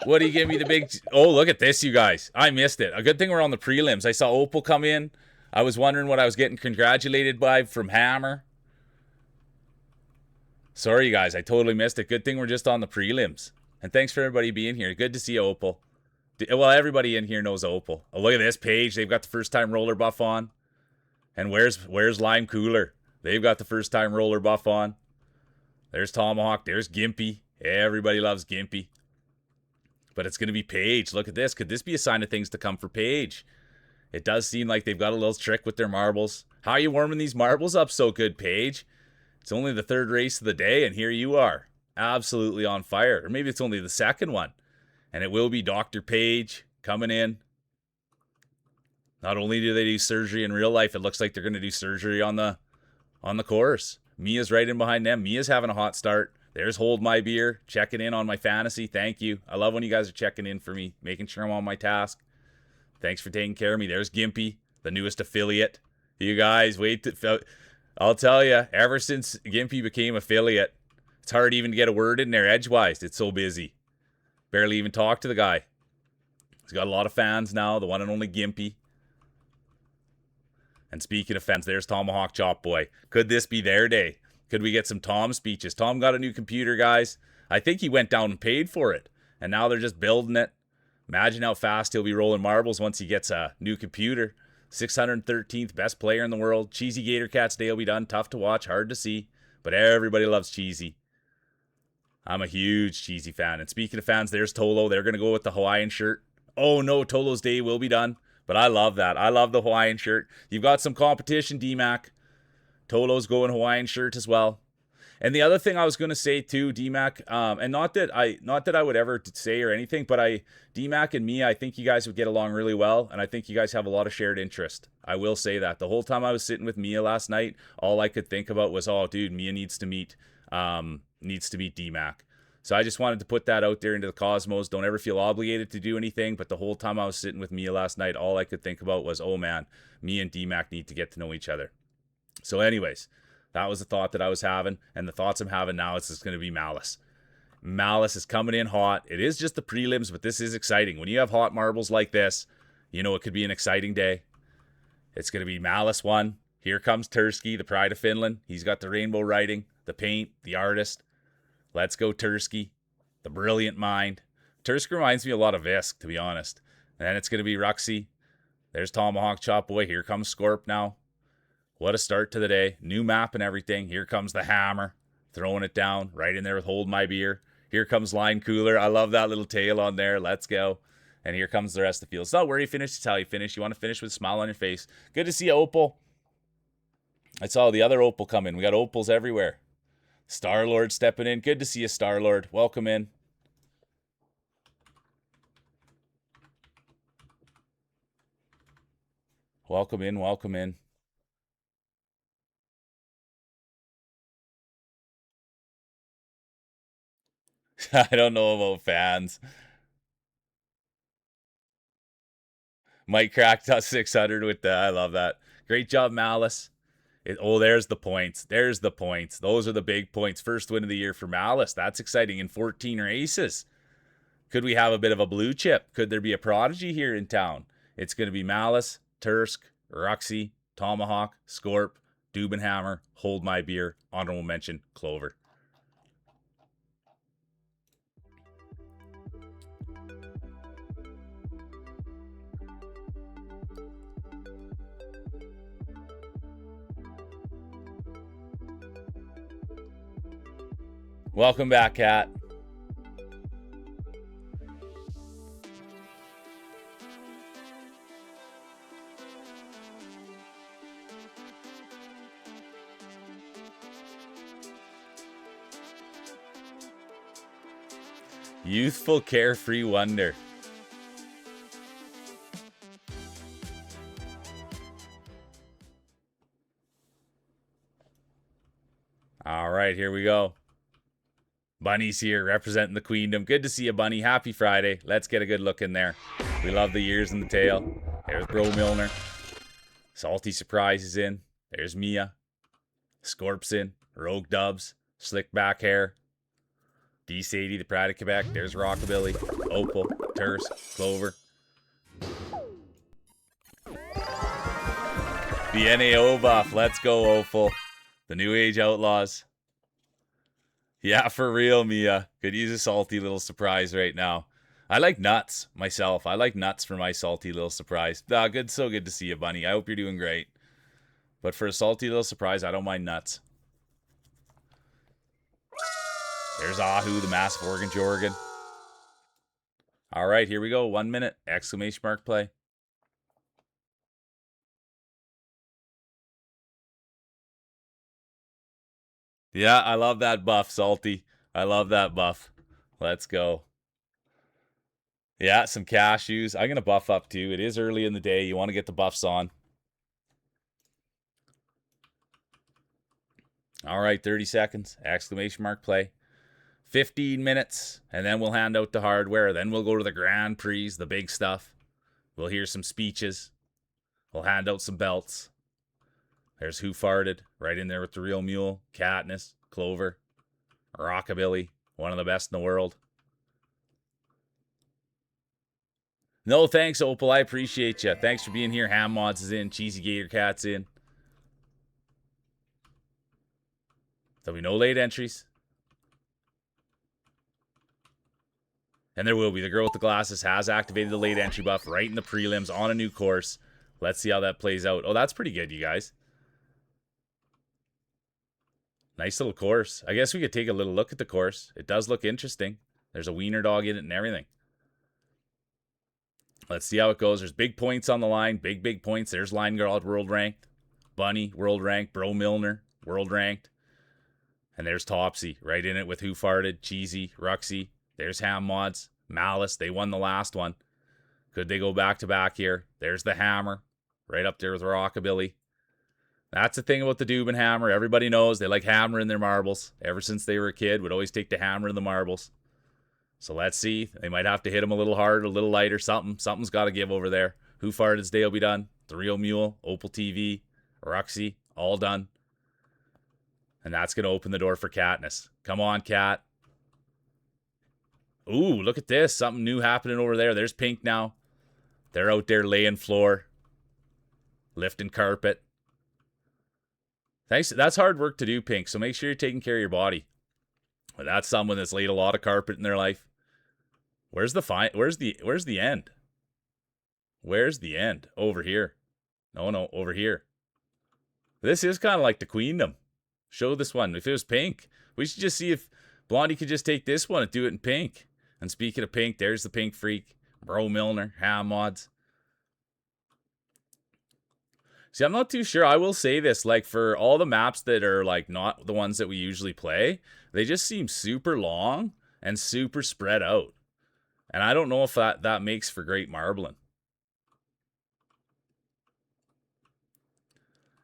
What do you give me the big... Oh, look at this, you guys. I missed it. A good thing we're on the prelims. I saw Opal come in. I was wondering what I was getting congratulated by from Hammer. Sorry, you guys. I totally missed it. Good thing we're just on the prelims. And thanks for everybody being here. Good to see you, Opal. Well, everybody in here knows Opal. Oh, look at this page. They've got the first-time roller buff on. And where's Lime Cooler? They've got the first-time roller buff on. There's Tomahawk. There's Gimpy. Everybody loves Gimpy. But it's going to be Paige. Look at this. Could this be a sign of things to come for Paige? It does seem like they've got a little trick with their marbles. How are you warming these marbles up so good, Paige? It's only the third race of the day, and here you are. Absolutely on fire. Or maybe it's only the second one. And it will be Dr. Paige coming in. Not only do they do surgery in real life, it looks like they're going to do surgery on the course. Mia's right in behind them. Mia's having a hot start. There's Hold My Beer, checking in on my fantasy. Thank you. I love when you guys are checking in for me, making sure I'm on my task. Thanks for taking care of me. There's Gimpy, the newest affiliate. You guys, I'll tell you, ever since Gimpy became affiliate, it's hard even to get a word in there edgewise. It's so busy. Barely even talk to the guy. He's got a lot of fans now, the one and only Gimpy. And speaking of fans, there's Tomahawk Chop Boy. Could this be their day? Could we get some Tom speeches? Tom got a new computer, guys. I think he went down and paid for it. And now they're just building it. Imagine how fast he'll be rolling marbles once he gets a new computer. 613th best player in the world. Cheesy Gator Cat's day will be done. Tough to watch, hard to see. But everybody loves Cheesy. I'm a huge Cheesy fan. And speaking of fans, there's Tolo. They're going to go with the Hawaiian shirt. Oh no, Tolo's day will be done. But I love that. I love the Hawaiian shirt. You've got some competition, DMAC. Tolo's going Hawaiian shirt as well. And the other thing I was going to say too, DMAC, and not that I would ever say or anything, but DMAC and me, I think you guys would get along really well, and I think you guys have a lot of shared interest. I will say that. The whole time I was sitting with Mia last night, all I could think about was, oh, dude, Mia needs to meet DMAC. So I just wanted to put that out there into the cosmos. Don't ever feel obligated to do anything, but the whole time I was sitting with Mia last night, all I could think about was, oh man, me and DMAC need to get to know each other. So anyways, That was the thought that I was having, and the thoughts I'm having now is it's going to be Malice. Malice is coming in hot. It is just the prelims, but this is exciting. When you have hot marbles like this, you know it could be an exciting day. It's going to be Malice 1. Here comes Tursky, the pride of Finland. He's got the rainbow writing, the paint, the artist. Let's go Tursky, the brilliant mind. Tursky reminds me a lot of Visk, to be honest. And then it's going to be Ruxy. There's Tomahawk Chop Boy. Here comes Scorp now. What a start to the day. New map and everything. Here comes the hammer. Throwing it down right in there with Hold My Beer. Here comes Line Cooler. I love that little tail on there. Let's go. And here comes the rest of the field. It's not where you finish, it's how you finish. You want to finish with a smile on your face. Good to see you, Opal. I saw the other Opal come in. We got Opals everywhere. Star-Lord stepping in. Good to see you, Star-Lord. Welcome in. Welcome in, welcome in. I don't know about fans. Mike cracked us 600 with that. I love that. Great job, Malice. There's the points. There's the points. Those are the big points. First win of the year for Malice. That's exciting. In 14 races. Could we have a bit of a blue chip? Could there be a prodigy here in town? It's going to be Malice, Tursk, Ruxy, Tomahawk, Scorp, Dubenhammer, Hold My Beer, honorable mention, Clover. Welcome back, Kat. Youthful carefree wonder. All right, here we go. Bunny's here representing the queendom. Good to see you, Bunny. Happy Friday. Let's get a good look in there. We love the ears and the tail. There's Bro Milner. Salty Surprise is in. There's Mia. Scorp's in. Rogue Dubs. Slick back hair. D-Sadie, the pride of Quebec. There's Rockabilly. Opal. Terse. Clover. The NAO buff. Let's go, Opal. The New Age Outlaws. Yeah, for real, Mia. Could use a salty little surprise right now. I like nuts myself. I like nuts for my salty little surprise. Good, so good to see you, Bunny. I hope you're doing great. But for a salty little surprise, I don't mind nuts. There's Ahu, the massive organ Jorgen. All right, here we go. 1 minute. Exclamation mark play. Yeah, I love that buff, Salty. I love that buff. Let's go. Yeah, some cashews. I'm going to buff up too. It is early in the day. You want to get the buffs on. All right, 30 seconds. Exclamation mark play. 15 minutes. And then we'll hand out the hardware. Then we'll go to the Grand Prix, the big stuff. We'll hear some speeches. We'll hand out some belts. There's Who Farted, right in there with the Real Mule, Katniss, Clover, Rockabilly, one of the best in the world. No, thanks, Opal. I appreciate you. Thanks for being here. Ham Mods is in. Cheesy Gator Cat's in. There'll be no late entries. And there will be. The girl with the glasses has activated the late entry buff right in the prelims on a new course. Let's see how that plays out. Oh, that's pretty good, you guys. Nice little course. I guess we could take a little look at the course. It does look interesting. There's a wiener dog in it and everything. Let's see how it goes. There's big points on the line. Big points. There's Line Girl, world ranked. Bunny, world ranked. Bro Milner, world ranked. And there's Topsy, right in it with Who Farted, Cheesy, Ruxy. There's Ham Mods, Malice. They won the last one. Could they go back to back here? There's the Hammer, right up there with Rockabilly. That's the thing about the Dubenhammer. Everybody knows they like hammering their marbles. Ever since they were a kid, would always take the hammer and the marbles. So let's see. They might have to hit them a little harder, a little lighter, something. Something's got to give over there. Who Farted's day will be done. The Real Mule, Opal TV, Ruxy, all done. And that's going to open the door for Katniss. Come on, Kat. Ooh, look at this. Something new happening over there. There's Pink now. They're out there laying floor. Lifting carpet. Thanks. That's hard work to do, Pink. So make sure you're taking care of your body. But that's someone that's laid a lot of carpet in their life. Where's the end? Where's the end? Over here. No, over here. This is kind of like the Queendom. Show this one. If it was pink, we should just see if Blondie could just take this one and do it in pink. And speaking of pink, there's the pink freak. Bro Milner, ham mods. See, I'm not too sure. I will say this, like, for all the maps that are, like, not the ones that we usually play, they just seem super long and super spread out. And I don't know if that makes for great marbling.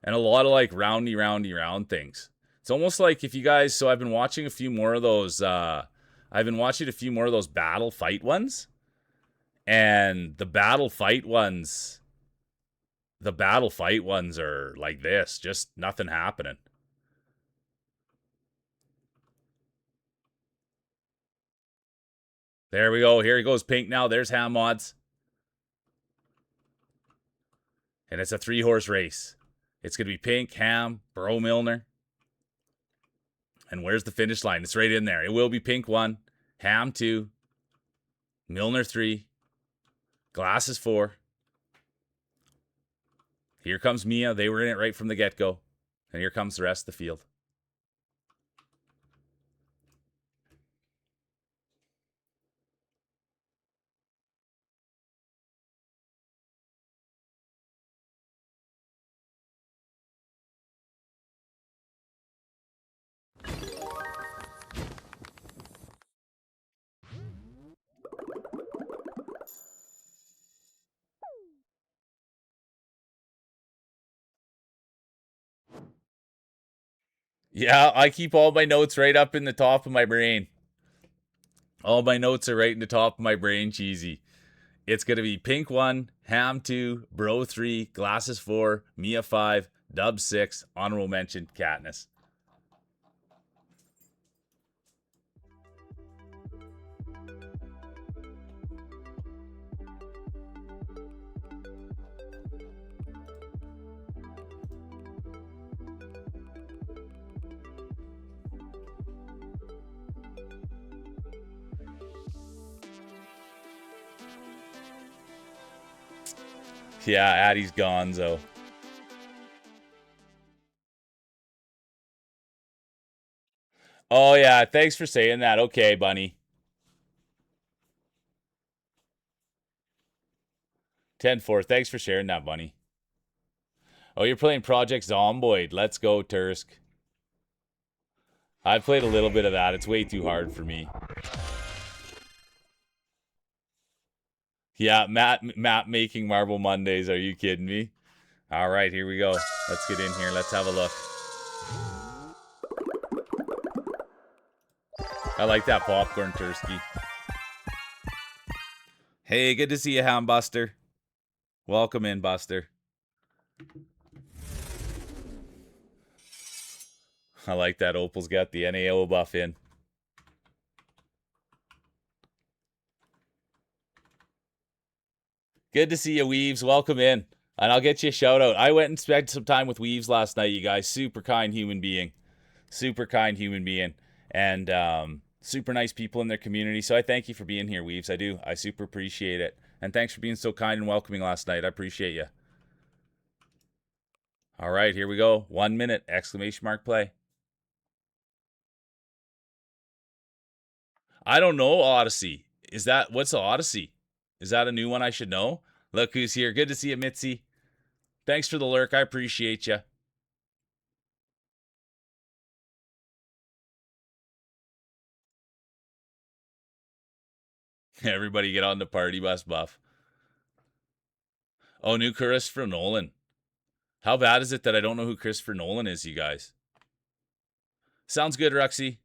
And a lot of, like, round things. It's almost like if you guys... So I've been watching a few more of those... I've been watching a few more of those battle fight ones. And the battle fight ones... The battle fight ones are like this. Just nothing happening. There we go. Here he goes, Pink now. There's ham mods. And it's a 3-horse race. It's going to be Pink, Ham, Bro Milner. And where's the finish line? It's right in there. It will be Pink 1, Ham 2, Milner 3, Glasses 4. Here comes Mia. They were in it right from the get-go. And here comes the rest of the field. Yeah, I keep all my notes right up in the top of my brain. All my notes are right in the top of my brain, cheesy. It's going to be Pink 1, Ham 2, Bro 3, Glasses 4, Mia 5, Dub 6, honorable mention, Katniss. Yeah, Addie's gonzo. Oh, yeah, thanks for saying that. Okay, Bunny. 10-4. Thanks for sharing that, Bunny. Oh, you're playing Project Zomboid. Let's go, Tursk. I've played a little bit of that. It's way too hard for me. Yeah, map making Marble Mondays. Are you kidding me? All right, here we go. Let's get in here. Let's have a look. I like that popcorn, Tursky. Hey, good to see you, Hound Buster. Welcome in, Buster. I like that Opal's got the NAO buff in. Good to see you, Weaves. Welcome in. And I'll get you a shout out. I went and spent some time with Weaves last night, you guys. Super kind human being. Super kind human being. And super nice people in their community. So I thank you for being here, Weaves. I do. I super appreciate it. And thanks for being so kind and welcoming last night. I appreciate you. All right, here we go. 1 minute, exclamation mark play. I don't know Odyssey. What's Odyssey? Is that a new one I should know? Look who's here. Good to see you, Mitzi. Thanks for the lurk. I appreciate you. Everybody get on the party bus buff. Oh, new Christopher Nolan. How bad is it that I don't know who Christopher Nolan is, you guys? Sounds good, Ruxy.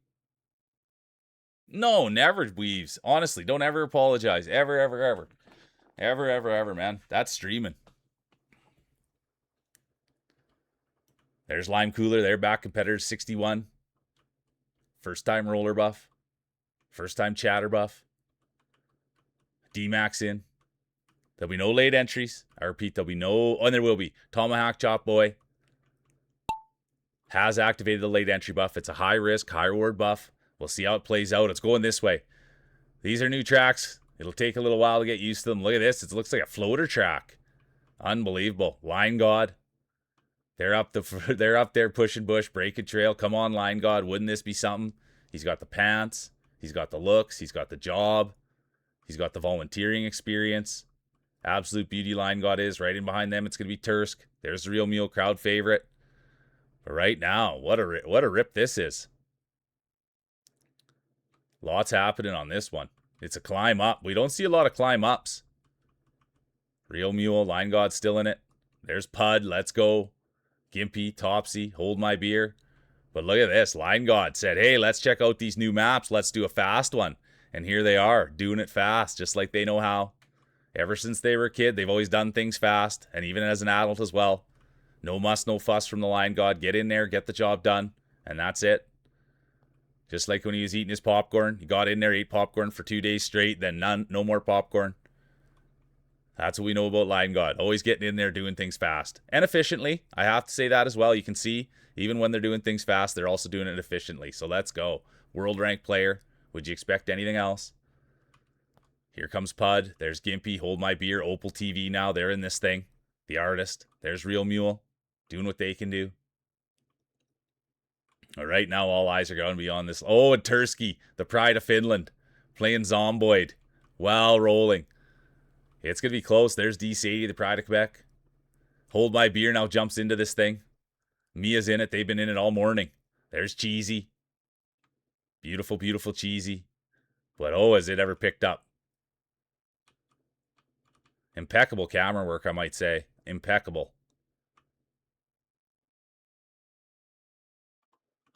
No, never, Weaves. Honestly, don't ever apologize. Ever, ever, ever. Ever, ever, ever, man. That's streaming. There's Lime Cooler. They're back competitors 61. First time roller buff. First time chatter buff. D-Max in. There'll be no late entries. I repeat, there'll be no... Oh, and there will be. Tomahawk Chop Boy has activated the late entry buff. It's a high risk, high reward buff. We'll see how it plays out. It's going this way. These are new tracks. It'll take a little while to get used to them. Look at this. It looks like a floater track. Unbelievable. Line God. They're up there pushing bush, breaking trail. Come on, Line God. Wouldn't this be something? He's got the pants. He's got the looks. He's got the job. He's got the volunteering experience. Absolute beauty, Line God is. Right in behind them, it's going to be Tursk. There's the Real Mule crowd favorite. But right now, what a rip this is. Lots happening on this one. It's a climb up. We don't see a lot of climb ups. Real Mule, Line God still in it. There's Pud, let's go. Gimpy, Topsy, Hold My Beer. But look at this. Line God said, hey, let's check out these new maps. Let's do a fast one. And here they are, doing it fast, just like they know how. Ever since they were a kid, they've always done things fast, and even as an adult as well. No muss, no fuss from the Line God. Get in there, get the job done, and that's it. Just like when he was eating his popcorn. He got in there, ate popcorn for 2 days straight, then no more popcorn. That's what we know about Line God. Always getting in there, doing things fast. And efficiently. I have to say that as well. You can see, even when they're doing things fast, they're also doing it efficiently. So let's go. World ranked player. Would you expect anything else? Here comes Pud. There's Gimpy. Hold My Beer. Opal TV now. They're in this thing. The artist. There's Real Mule. Doing what they can do. All right, now all eyes are going to be on this. Oh, and Tursky, the pride of Finland, playing Zomboid. Well, rolling. It's going to be close. There's D. Sadie, the pride of Quebec. Hold My Beer now jumps into this thing. Mia's in it. They've been in it all morning. There's Cheesy. Beautiful, beautiful Cheesy. But oh, has it ever picked up. Impeccable camera work, I might say. Impeccable.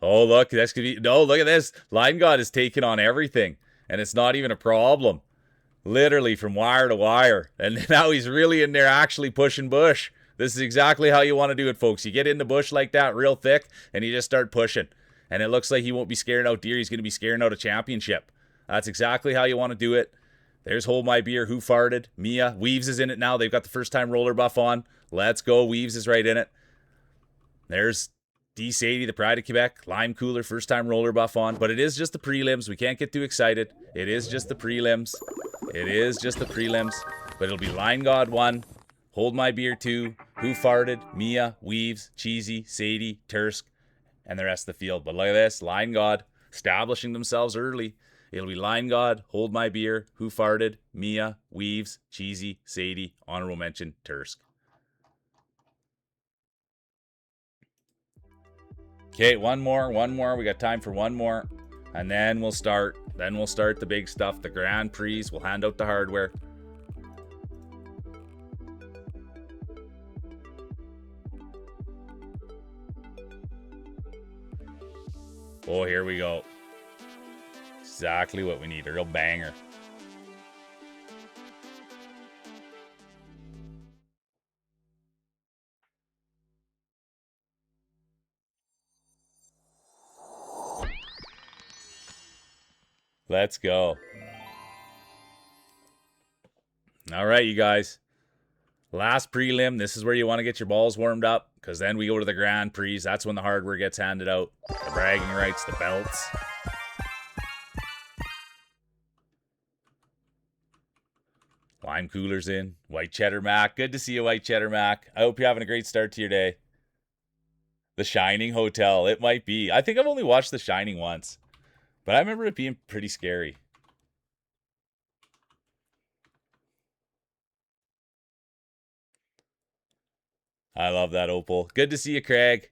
Oh, look, that's gonna be... No, look at this. Line God is taking on everything, and it's not even a problem. Literally from wire to wire. And now he's really in there actually pushing bush. This is exactly how you want to do it, folks. You get in the bush like that real thick, and you just start pushing. And it looks like he won't be scaring out deer. He's going to be scaring out a championship. That's exactly how you want to do it. There's Hold My Beer. Who farted? Mia. Weaves is in it now. They've got the first time roller buff on. Let's go. Weaves is right in it. There's D. Sadie, the pride of Quebec. Lime Cooler, first time roller buff on. But it is just the prelims. We can't get too excited. It is just the prelims. It is just the prelims. But it'll be Line God 1. Hold My Beer 2. Who farted? Mia, Weaves, Cheesy, Sadie, Tursk, and the rest of the field. But look at this. Line God establishing themselves early. It'll be Line God, Hold My Beer, Who Farted, Mia, Weaves, Cheesy, Sadie, honorable mention, Tursk. Okay, one more. We got time for one more. And then we'll start. Then we'll start the big stuff, the Grand Prix. We'll hand out the hardware. Oh, here we go. Exactly what we need. A real banger. Let's go. All right, you guys. Last prelim. This is where you want to get your balls warmed up, because then we go to the Grand Prix. That's when the hardware gets handed out. The bragging rights, the belts. Lime Cooler's in. White Cheddar Mac. Good to see you, White Cheddar Mac. I hope you're having a great start to your day. The Shining Hotel. It might be. I think I've only watched The Shining once, but I remember it being pretty scary. I love that, Opal. Good to see you, Craig.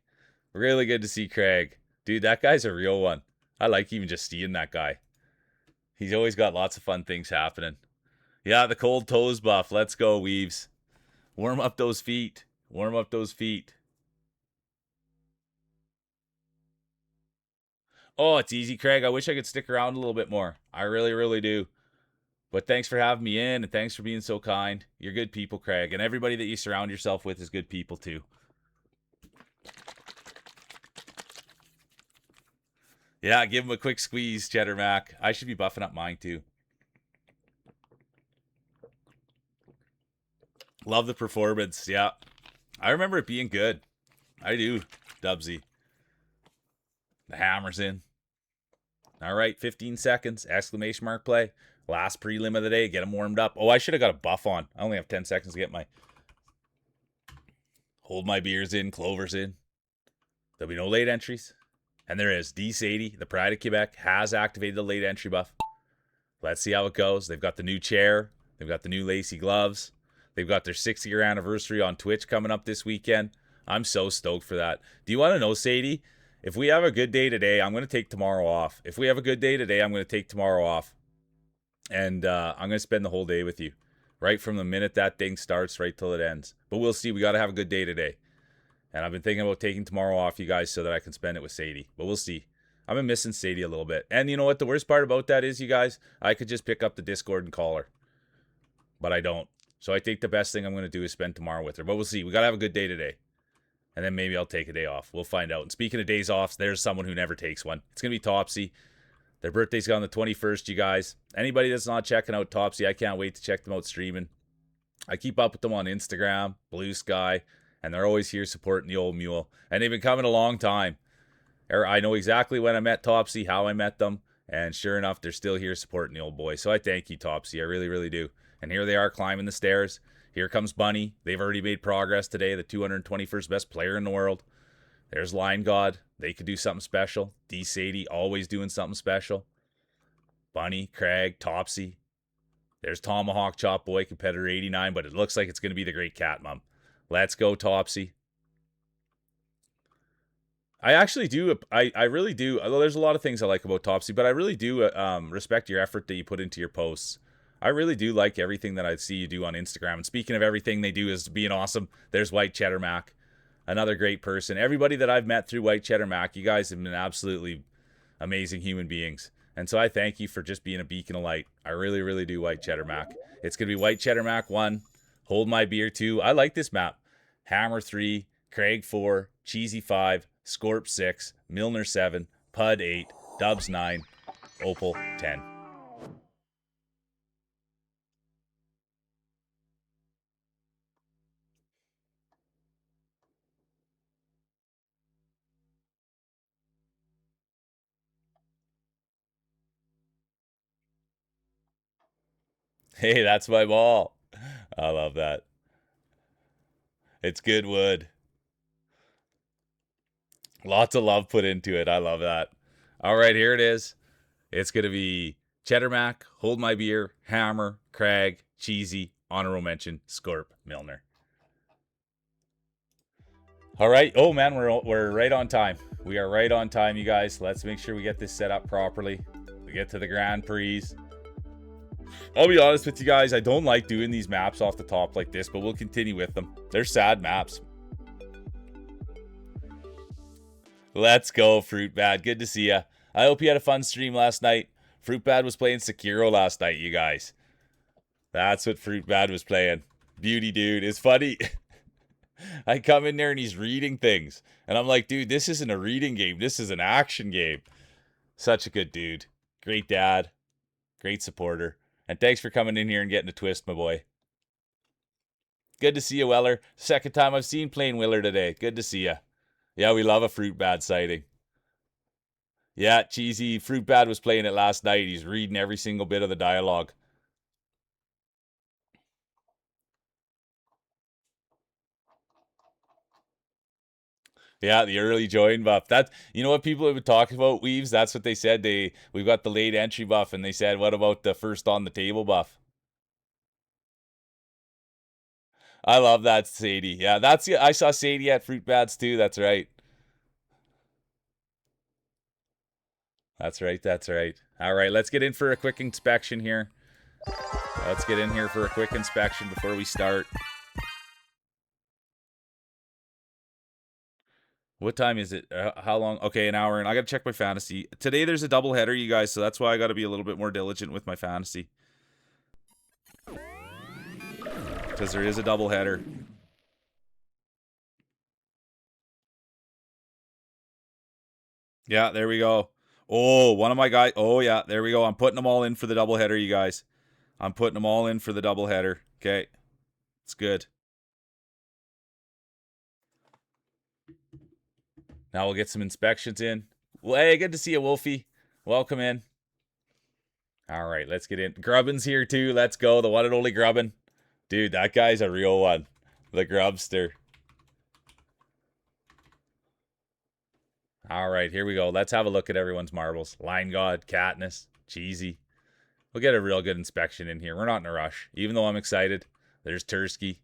Really good to see Craig. Dude, that guy's a real one. I like even just seeing that guy. He's always got lots of fun things happening. Yeah, the cold toes buff. Let's go, Weaves. Warm up those feet. Warm up those feet. Oh, it's easy, Craig. I wish I could stick around a little bit more. I really, really do. But thanks for having me in, and thanks for being so kind. You're good people, Craig. And everybody that you surround yourself with is good people, too. Yeah, give him a quick squeeze, Cheddar Mac. I should be buffing up mine too. Love the performance. Yeah. I remember it being good. I do, Dubsy. The hammer's in. All right, 15 seconds. Exclamation mark play. Last prelim of the day. Get him warmed up. Oh, I should have got a buff on. I only have 10 seconds to get my... Hold my beers in. Clovers in. There'll be no late entries. And there is. D80, the Pride of Quebec, has activated the late entry buff. Let's see how it goes. They've got the new chair. They've got the new lacy gloves. They've got their 6-year anniversary on Twitch coming up this weekend. I'm so stoked for that. Do you want to know, Sadie? If we have a good day today, I'm going to take tomorrow off. If we have a good day today, I'm going to take tomorrow off. And I'm going to spend the whole day with you. Right from the minute that thing starts right till it ends. But we'll see. We got to have a good day today. And I've been thinking about taking tomorrow off, you guys, so that I can spend it with Sadie. But we'll see. I've been missing Sadie a little bit. And you know what the worst part about that is, you guys? I could just pick up the Discord and call her. But I don't. So I think the best thing I'm going to do is spend tomorrow with her. But we'll see. We got to have a good day today. And then maybe I'll take a day off. We'll find out. And speaking of days off, there's someone who never takes one. It's going to be Topsy. Their birthday's on the 21st, you guys. Anybody that's not checking out Topsy, I can't wait to check them out streaming. I keep up with them on Instagram, Blue Sky, and they're always here supporting the old mule. And they've been coming a long time. I know exactly when I met Topsy, how I met them, and sure enough, they're still here supporting the old boy. So I thank you, Topsy. I really, really do. And here they are climbing the stairs. Here comes Bunny. They've already made progress today, the 221st best player in the world. There's Line God. They could do something special. D. Sadie always doing something special. Bunny, Craig, Topsy. There's Tomahawk Chop Boy, competitor 89, but it looks like it's going to be the Great Cat Mom. Let's go, Topsy. I actually do. I really do. Although there's a lot of things I like about Topsy, but I really do respect your effort that you put into your posts. I really do like everything that I see you do on Instagram. And speaking of everything they do is being awesome, there's White Cheddar Mac. Another great person. Everybody that I've met through White Cheddar Mac, you guys have been absolutely amazing human beings. And so I thank you for just being a beacon of light. I really, really do, White Cheddar Mac. It's going to be White Cheddar Mac 1, Hold My Beer 2. I like this map. Hammer 3, Craig 4, Cheesy 5, Scorp 6, Milner 7, Pud 8, Dubs 9, Opal 10. Hey, that's my ball. I love that. It's good wood. Lots of love put into it. I love that. All right, here it is. It's going to be Cheddar Mac, Hold My Beer, Hammer, Crag, Cheesy, honorable mention, Scorp, Milner. All right. Oh, man, we're right on time. We are right on time, you guys. Let's make sure we get this set up properly. We get to the Grand Prix. I'll be honest with you guys. I don't like doing these maps off the top like this, but we'll continue with them. They're sad maps. Let's go, Fruit Bad. Good to see ya. I hope you had a fun stream last night. Fruit Bad was playing Sekiro last night, you guys. That's what Fruit Bad was playing. Beauty dude. It's funny. I come in there and he's reading things. And I'm like, dude, this isn't a reading game. This is an action game. Such a good dude. Great dad. Great supporter. And thanks for coming in here and getting a twist, my boy. Good to see you, Weller. Second time I've seen Plain Willer today. Good to see you. Yeah, we love a Fruit Bad sighting. Yeah, Cheesy. Fruit Bad was playing it last night. He's reading every single bit of the dialogue. Yeah, the early join buff. That, you know what people have been talking about, Weaves? That's what they said. We've got the late entry buff, and they said, what about the first on the table buff? I love that, Sadie. Yeah, I saw Sadie at Fruit Bats too. That's right. That's right. That's right. All right, let's get in for a quick inspection here. Let's get in here for a quick inspection before we start. What time is it? How long? Okay, an hour, and I got to check my fantasy. Today there's a double header, you guys, so that's why I got to be a little bit more diligent with my fantasy. Because there is a double header. Yeah, there we go. Oh, one of my guys. Oh, yeah. There we go. I'm putting them all in for the doubleheader, you guys. I'm putting them all in for the doubleheader. Okay. It's good. Now we'll get some inspections in. Well, hey, good to see you, Wolfie. Welcome in. All right, let's get in. Grubbin's here too. Let's go. The one and only Grubbin. Dude, that guy's a real one. The Grubster. All right, here we go. Let's have a look at everyone's marbles. Line God, Katniss, Cheesy. We'll get a real good inspection in here. We're not in a rush. Even though I'm excited. There's Tursky.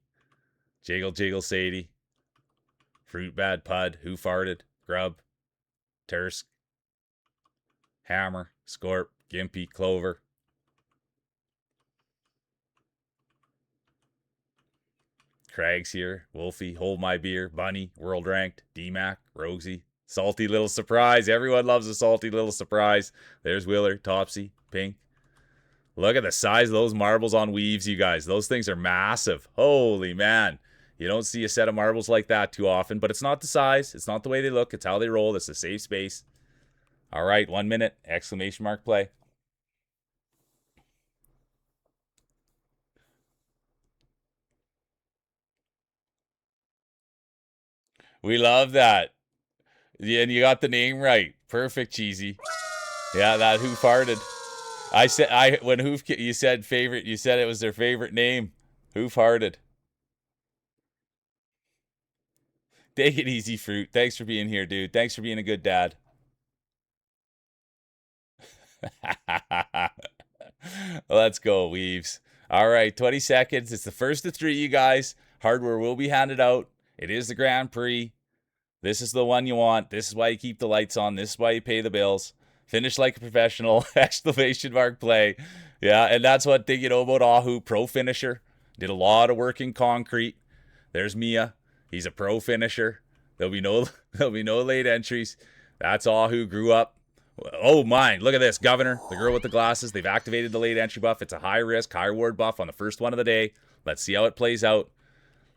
Jiggle Jiggle Sadie. Fruit Bad Pud. Who Farted. Grub. Tursk. Hammer. Scorp. Gimpy. Clover. Craig's here. Wolfie. Hold My Beer. Bunny. World Ranked. D-Mac. Rosie. Salty Little Surprise. Everyone loves a salty little surprise. There's Willer. Topsy. Pink. Look at the size of those marbles on weaves, you guys. Those things are massive. Holy man. You don't see a set of marbles like that too often, but it's not the size. It's not the way they look. It's how they roll. It's a safe space. All right, 1 minute. Exclamation mark play. We love that. Yeah, and you got the name right. Perfect, Cheesy. Yeah, that Who Farted. When Hoof, you said favorite, you said it was their favorite name. Who Farted. Take it easy, Fruit. Thanks for being here, dude. Thanks for being a good dad. Let's go, Weaves. All right, 20 seconds. It's the first of 3, you guys. Hardware will be handed out. It is the Grand Prix. This is the one you want. This is why you keep the lights on. This is why you pay the bills. Finish like a professional. Exclamation mark play. Yeah, and that's one thing you know about Ahu. Pro finisher. Did a lot of work in concrete. There's Mia. He's a pro finisher. There'll be no late entries. That's Ahu. Grew up. Oh, mine. Look at this. Governor, the girl with the glasses. They've activated the late entry buff. It's a high risk, high reward buff on the first one of the day. Let's see how it plays out.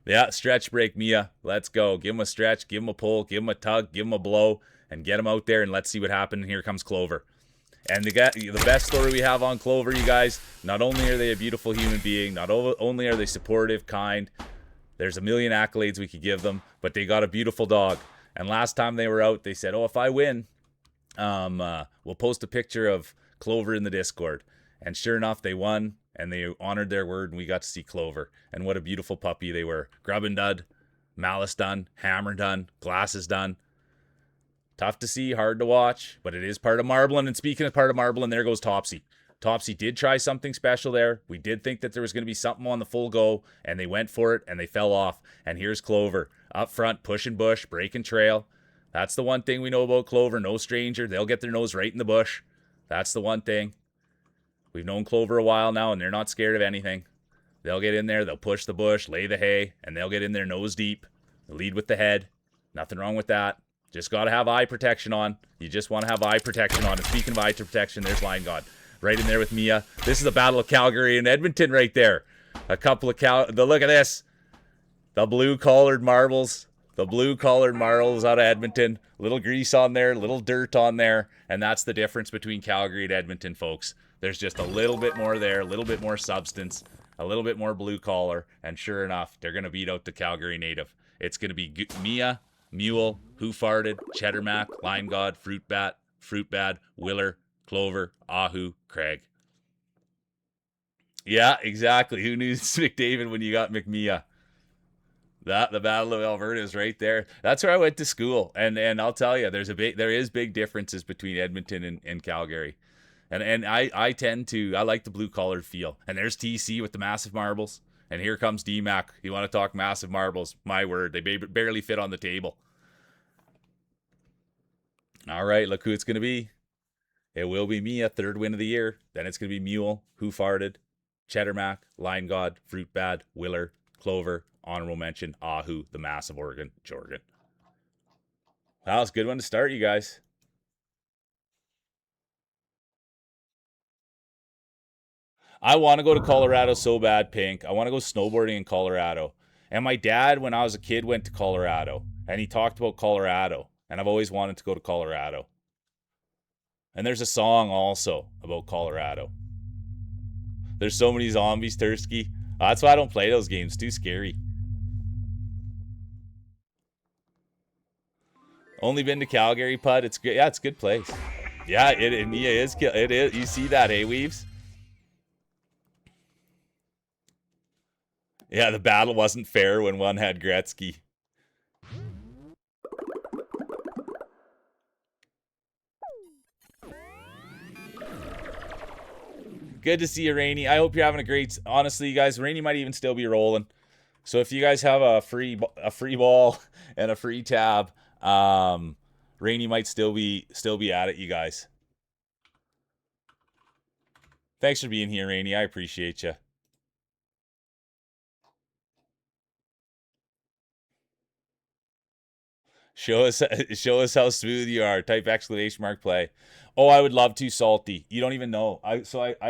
Yeah, stretch break, Mia. Let's go. Give him a stretch, give him a pull, give him a tug, give him a blow, and get him out there, and let's see what happens. Here comes Clover. And the best story we have on Clover, you guys, not only are they a beautiful human being, not only are they supportive, kind, there's a million accolades we could give them, but they got a beautiful dog. And last time they were out, they said, oh, if I win, we'll post a picture of Clover in the Discord. And sure enough, they won, and they honored their word, and we got to see Clover. And what a beautiful puppy they were. Grubbin done, Malice done, Hammer done, Glasses done. Tough to see, hard to watch, but it is part of Marbling. And speaking of part of Marbling, there goes Topsy. Topsy did try something special there. We did think that there was going to be something on the full go, and they went for it, and they fell off. And here's Clover, up front, pushing bush, breaking trail. That's the one thing we know about Clover. No stranger. They'll get their nose right in the bush. That's the one thing. We've known Clover a while now, and they're not scared of anything. They'll get in there, they'll push the bush, lay the hay, and they'll get in there nose deep. Lead with the head. Nothing wrong with that. Just got to have eye protection on. You just want to have eye protection on. And speaking of eye protection, there's Line God. Right in there with Mia. This is the Battle of Calgary and Edmonton right there. A couple of look at this. The blue-collared marbles. The blue-collared marbles out of Edmonton. Little grease on there, little dirt on there. And that's the difference between Calgary and Edmonton, folks. There's just a little bit more there, a little bit more substance, a little bit more blue collar, and sure enough, they're going to beat out the Calgary native. It's going to be Mia, Mule, Who Farted, Cheddar Mac, Line God, Fruit Bad, Willer, Clover, Ahu, Craig. Yeah, exactly. Who knew McDavid when you got McMia? The Battle of Alberta is right there. That's where I went to school, and I'll tell you, there is big differences between Edmonton and Calgary. And I like the blue collar feel. And there's TC with the massive marbles. And here comes D-Mac. You want to talk massive marbles? My word, they barely fit on the table. All right, look who it's going to be. It will be Mia, 3rd win of the year. Then it's going to be Mule, Who Farted, Cheddar Mac, Line God, Fruit Bad, Willer, Clover, honorable mention, Ahu, the massive Jorgen. That was a good one to start, you guys. I want to go to Colorado so bad, Pink. I want to go snowboarding in Colorado. And my dad, when I was a kid, went to Colorado. And he talked about Colorado. And I've always wanted to go to Colorado. And there's a song also about Colorado. There's so many zombies, Tursky. That's why I don't play those games. Too scary. Only been to Calgary, Pud. It's good. Yeah, it's a good place. Yeah, it is. It is. You see that, hey, Weaves? Yeah, the battle wasn't fair when one had Gretzky. Good to see you, Rainey. I hope you're having a great. Honestly, you guys, Rainey might even still be rolling. So if you guys have a free ball and a free tab, Rainey might still be at it, you guys. Thanks for being here, Rainey. I appreciate you. Show us how smooth you are. Type exclamation mark play. Oh, I would love to, Salty. You don't even know. I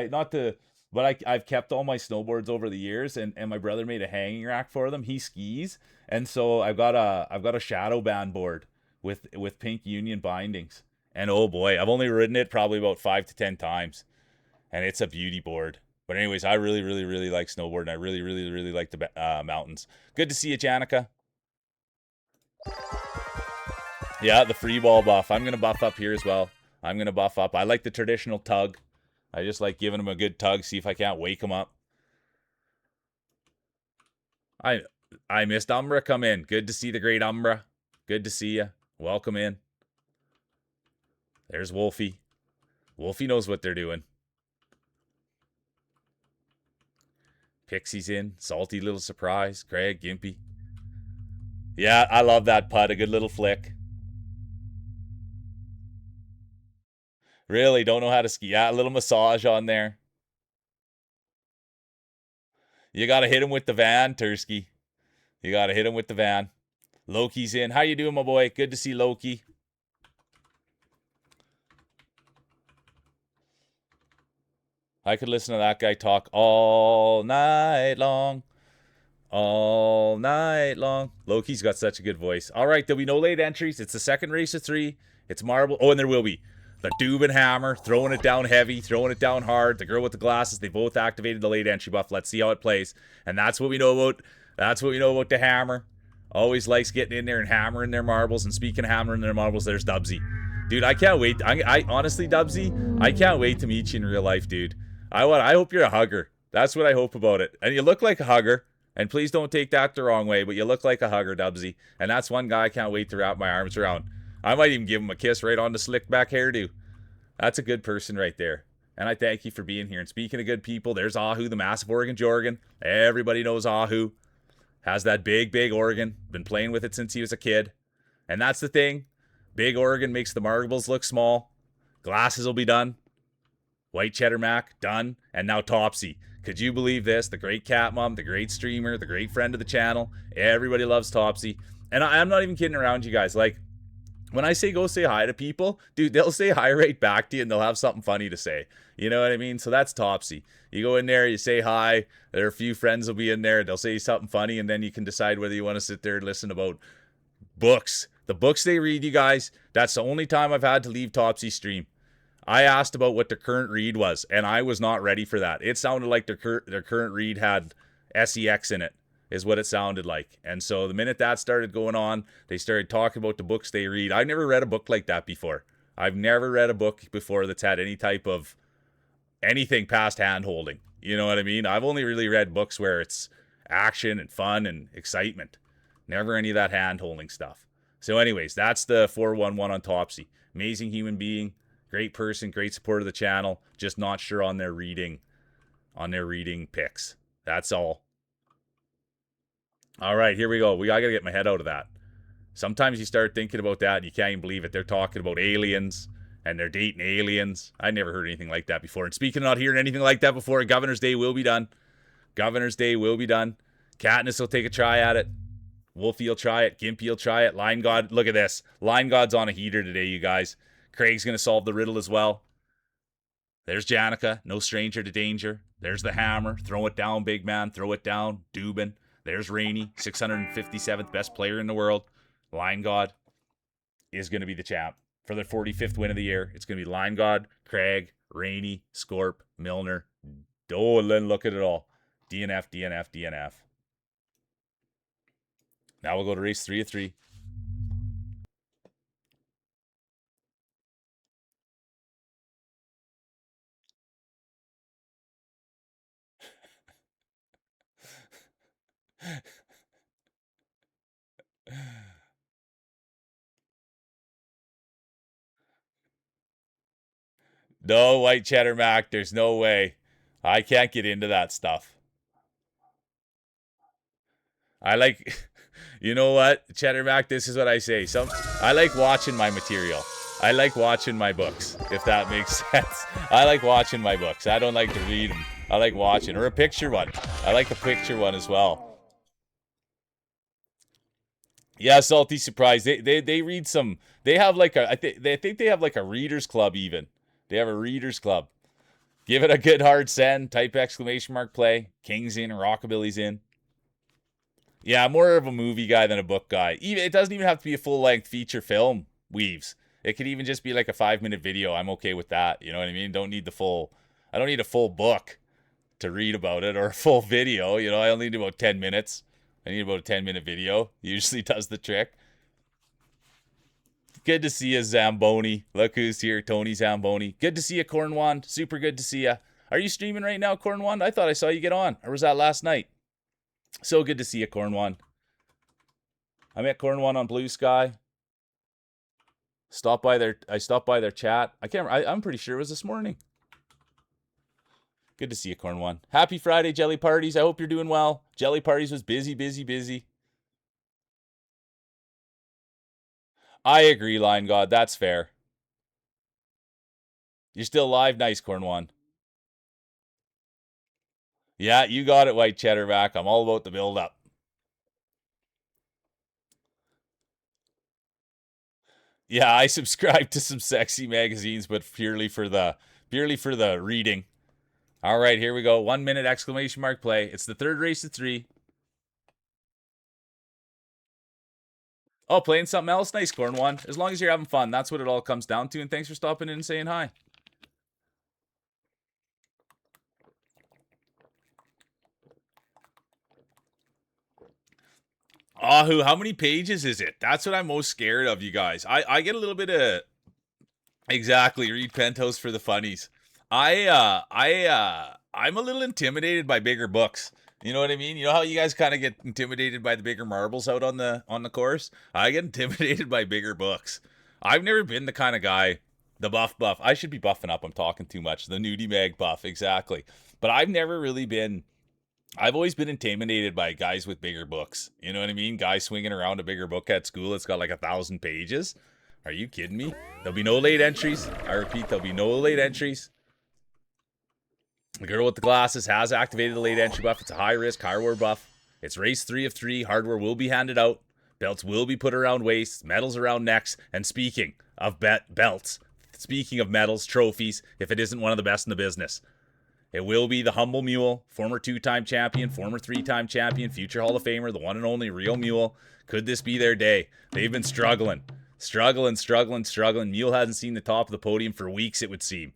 not to, but I've kept all my snowboards over the years, and my brother made a hanging rack for them. He skis, and so I've got a shadow band board with pink Union bindings. And oh boy, I've only ridden it probably about 5 to 10 times, and it's a beauty board. But anyways, I really, really, really like snowboarding. I really, really, really like the mountains. Good to see you, Janica. Yeah, the free ball buff. I'm going to buff up here as well. I'm going to buff up. I like the traditional tug. I just like giving him a good tug, see if I can't wake him up. I missed Umbra come in. Good to see the great Umbra. Good to see you. Welcome in. There's Wolfie. Wolfie knows what they're doing. Pixie's in. Salty little surprise. Craig, Gimpy. Yeah, I love that putt. A good little flick. Really, don't know how to ski. Yeah, a little massage on there. You got to hit him with the van, Tursky. You got to hit him with the van. Loki's in. How you doing, my boy? Good to see Loki. I could listen to that guy talk all night long. All night long. Loki's got such a good voice. All right, there'll be no late entries. It's the second race of 3. It's marble. Oh, and there will be. The Dubin Hammer, throwing it down heavy, throwing it down hard. The girl with the glasses, they both activated the late entry buff. Let's see how it plays. And that's what we know about. That's what we know about the Hammer. Always likes getting in there and hammering their marbles. And speaking of hammering their marbles, there's Dubsy. Dude, I can't wait. I honestly, Dubsy, I can't wait to meet you in real life, dude. I hope you're a hugger. That's what I hope about it. And you look like a hugger. And please don't take that the wrong way, but you look like a hugger, Dubsy. And that's one guy I can't wait to wrap my arms around. I might even give him a kiss right on the slick back hairdo. That's a good person right there. And I thank you for being here. And speaking of good people, there's Ahu, the massive Oregon Jorgen. Everybody knows Ahu. Has that big, big organ. Been playing with it since he was a kid. And that's the thing. Big organ makes the marbles look small. Glasses will be done. White Cheddar Mac, done. And now Topsy. Could you believe this? The great cat mom, the great streamer, the great friend of the channel. Everybody loves Topsy. And I'm not even kidding around, you guys. Like, when I say go say hi to people, dude, they'll say hi right back to you and they'll have something funny to say. You know what I mean? So that's Topsy. You go in there, you say hi. There are a few friends will be in there. They'll say something funny, and then you can decide whether you want to sit there and listen about books. The books they read, you guys, that's the only time I've had to leave Topsy's stream. I asked about what their current read was, and I was not ready for that. It sounded like their current read had SEX in it, is what it sounded like. And so the minute that started going on, they started talking about the books they read. I've never read a book like that before. I've never read a book before that's had any type of anything past hand-holding. You know what I mean? I've only really read books where it's action and fun and excitement. Never any of that hand-holding stuff. So anyways, that's the 411 on Topsy. Amazing human being. Great person, great supporter of the channel. Just not sure on their reading picks. That's all. All right, here we go. I gotta get my head out of that. Sometimes you start thinking about that and you can't even believe it. They're talking about aliens and they're dating aliens. I never heard anything like that before. And speaking of not hearing anything like that before, Governor's Day will be done. Governor's Day will be done. Katniss will take a try at it. Wolfie will try it. Gimpy will try it. Line God, look at this. Line God's on a heater today, you guys. Craig's going to solve the riddle as well. There's Janica, no stranger to danger. There's the hammer. Throw it down, big man. Throw it down. Dubin. There's Rainey, 657th best player in the world. Line God is going to be the champ. for their 45th win of the year. It's going to be Line God, Craig, Rainey, Scorp, Milner. Dolan, look at it all. DNF, DNF, DNF. Now we'll go to race 3 of 3. No, White Cheddar Mac, there's no way. I can't get into that stuff. I like, you know what, Cheddar Mac, this is what I say. I like watching my material. I like watching my books, if that makes sense. I like watching my books. I don't like to read them. I like watching. Or a picture one. I like the picture one as well. Yeah, Salty Surprise. They read some. They have like a. I think they have like a readers club even. They have a readers club. Give it a good hard send. Type exclamation mark play. King's in. Rockabilly's in. Yeah, I'm more of a movie guy than a book guy. Even it doesn't even have to be a full length feature film. Weaves. It could even just be like a 5-minute video. I'm okay with that. You know what I mean? Don't need the full. I don't need a full book to read about it or a full video. You know, I only need about 10 minutes. I need about a 10-minute video. Usually does the trick. Good to see you, Zamboni. Look who's here, Tony Zamboni. Good to see you, Cornwand. Super good to see you. Are you streaming right now, Cornwand? I thought I saw you get on. Or was that last night? So good to see you, Cornwand. I met Cornwand on Blue Sky. I stopped by their chat. I'm pretty sure it was this morning. Good to see you, Cornwand. Happy Friday, Jelly Parties. I hope you're doing well. Jelly Parties was busy, busy, busy. I agree, Line God. That's fair. You're still live. Nice, Cornwand. Yeah, you got it, White Cheddar Back. I'm all about the build up. Yeah, I subscribe to some sexy magazines, but purely for the reading. All right, here we go. 1 minute exclamation mark play. It's the third race of 3. Oh, playing something else? Nice, Cornwand. As long as you're having fun, that's what it all comes down to. And thanks for stopping in and saying hi. Ahu, how many pages is it? That's what I'm most scared of, you guys. I get a little bit of exactly read Penthouse for the funnies. I'm a little intimidated by bigger books. You know what I mean? You know how you guys kind of get intimidated by the bigger marbles out on the course? I get intimidated by bigger books. I've never been the kind of guy, the buff. I should be buffing up. I'm talking too much. The nudie mag buff, exactly. But I've never really been. I've always been intimidated by guys with bigger books. You know what I mean? Guys swinging around a bigger book at school. It's got like 1,000 pages. Are you kidding me? There'll be no late entries. I repeat, there'll be no late entries. The girl with the glasses has activated the late entry buff. It's a high-risk hardware buff. It's race 3 of 3. Hardware will be handed out. Belts will be put around waists. Medals around necks. And speaking of belts, speaking of medals, trophies, if it isn't one of the best in the business, it will be the Humble Mule, former 2-time champion, former 3-time champion, future Hall of Famer, the one and only Real Mule. Could this be their day? They've been struggling. Mule hasn't seen the top of the podium for weeks, it would seem.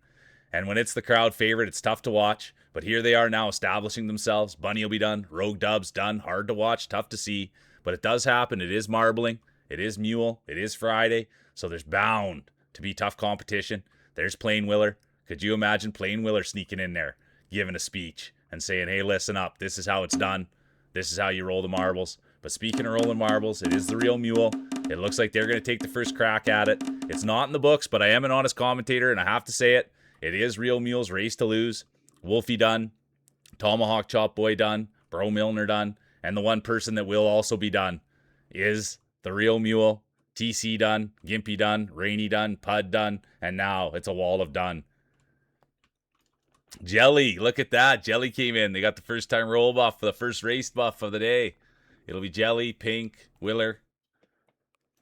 And when it's the crowd favorite, it's tough to watch. But here they are now establishing themselves. Bunny will be done. Rogue Dub's done. Hard to watch. Tough to see. But it does happen. It is marbling. It is Mule. It is Friday. So there's bound to be tough competition. There's Plain Willer. Could you imagine Plain Willer sneaking in there, giving a speech and saying, hey, listen up. This is how it's done. This is how you roll the marbles. But speaking of rolling marbles, it is the Real Mule. It looks like they're going to take the first crack at it. It's not in the books, but I am an honest commentator, and I have to say it. It is Real Mule's race to lose. Wolfie done. Tomahawk Chop Boy done. Bro Milner done. And the one person that will also be done is the Real Mule. TC done. Gimpy done. Rainey done. Pud done. And now it's a wall of done. Jelly, look at that. Jelly came in. They got the first time roll buff for the first race buff of the day. It'll be Jelly, Pink, Willer.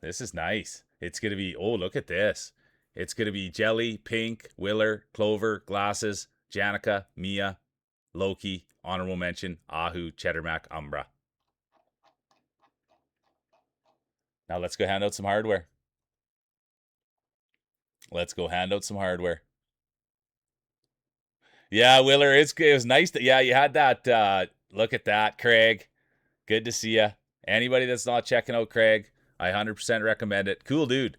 This is nice. It's going to be, oh, look at this. It's going to be Jelly, Pink, Willer, Clover, Glasses, Janica, Mia, Loki, honorable mention, Ahu, Cheddarmac, Umbra. Now let's go hand out some hardware. Let's go hand out some hardware. Yeah, Willer, it was nice that, yeah, you had that. Look at that, Craig. Good to see you. Anybody that's not checking out Craig, I 100% recommend it. Cool dude.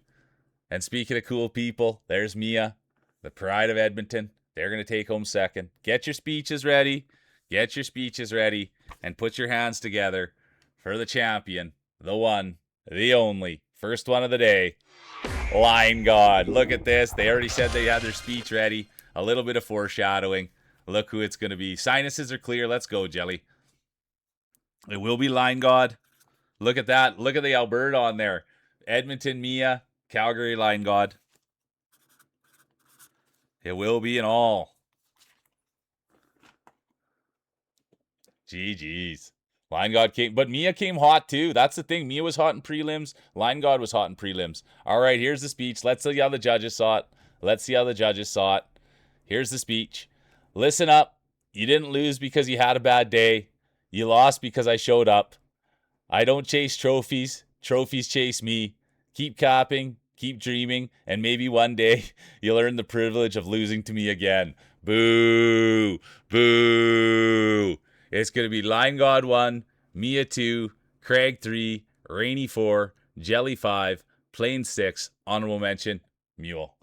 And speaking of cool people, there's Mia, the pride of Edmonton. They're going to take home second. Get your speeches ready. Get your speeches ready. And put your hands together for the champion, the one, the only, first one of the day, Line God. Look at this. They already said they had their speech ready. A little bit of foreshadowing. Look who it's going to be. Sinuses are clear. Let's go, Jelly. It will be Line God. Look at that. Look at the Alberta on there. Edmonton, Mia, Calgary, Line God. It will be an all. GG's. Line God came, but Mia came hot too. That's the thing. Mia was hot in prelims. Line God was hot in prelims. All right, here's the speech. Let's see how the judges saw it. Let's see how the judges saw it. Here's the speech. Listen up. You didn't lose because you had a bad day. You lost because I showed up. I don't chase trophies. Trophies chase me. Keep capping, keep dreaming, and maybe one day you'll earn the privilege of losing to me again. Boo! Boo! It's going to be Line God 1, Mia 2, Craig 3, Rainy 4, Jelly 5, Plain 6, honorable mention, Mule.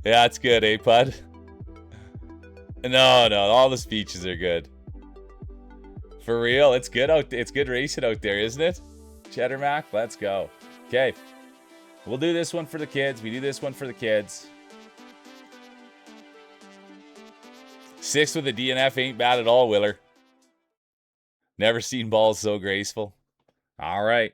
Yeah, it's good, eh, Pud? No, all the speeches are good. For real, it's good out. It's good racing out there, isn't it? Cheddar Mac, let's go. Okay, we'll do this one for the kids. We do this one for the kids. 6 with a DNF ain't bad at all, Willer. Never seen balls so graceful. All right.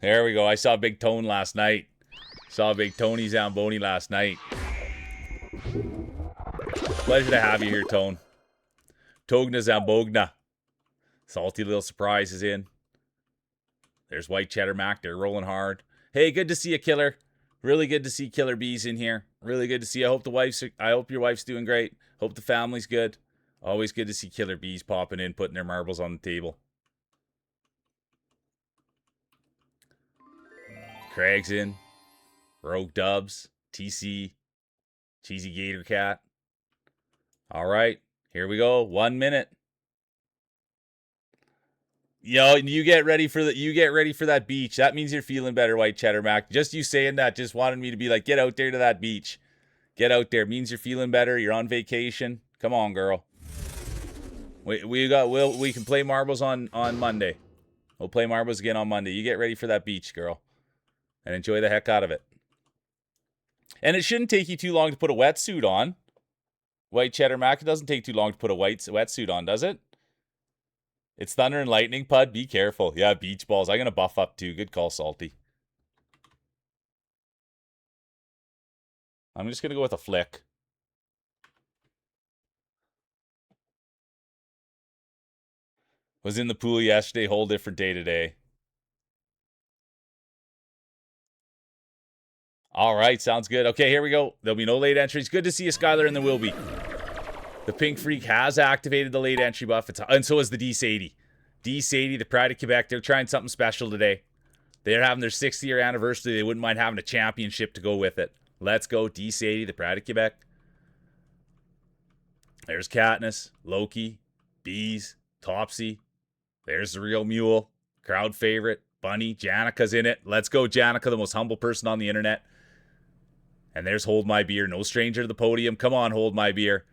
There we go. I saw Big Tone last night. Saw Big Tony Zamboni last night. Pleasure to have you here, Tone. Togna Zambogna. Salty little surprise is in. There's White Cheddar Mac. They're rolling hard. Hey, good to see you, Killer. Really good to see Killer Bees in here. Really good to see you. I hope your wife's doing great. Hope the family's good. Always good to see Killer Bees popping in, putting their marbles on the table. Craig's in. Rogue Dubs. TC. Cheesy Gator Cat. All right. Here we go. 1 minute. Yo, you get ready for that beach. That means you're feeling better, White Cheddar Mac. Just you saying that just wanted me to be like, get out there to that beach. Get out there. It means you're feeling better. You're on vacation. Come on, girl. We can play marbles on Monday. We'll play marbles again on Monday. You get ready for that beach, girl. And enjoy the heck out of it. And it shouldn't take you too long to put a wetsuit on. White Cheddar Mac, it doesn't take too long to put a wetsuit on, does it? It's thunder and lightning, Pud. Be careful. Yeah, beach balls. I'm going to buff up too. Good call, Salty. I'm just going to go with a flick. Was in the pool yesterday. Whole different day today. All right, sounds good. Okay, here we go. There'll be no late entries. Good to see you, Skylar, and there will be. The Pink Freak has activated the late entry buff, and so is the D-Sadie. D-Sadie, the Pride of Quebec, they're trying something special today. They're having their 6th-year anniversary. They wouldn't mind having a championship to go with it. Let's go, D-Sadie, the Pride of Quebec. There's Katniss, Loki, Bees, Topsy. There's the real Mule, crowd favorite, Bunny. Janica's in it. Let's go, Janica, the most humble person on the internet. And there's Hold My Beer, no stranger to the podium. Come on, Hold My Beer.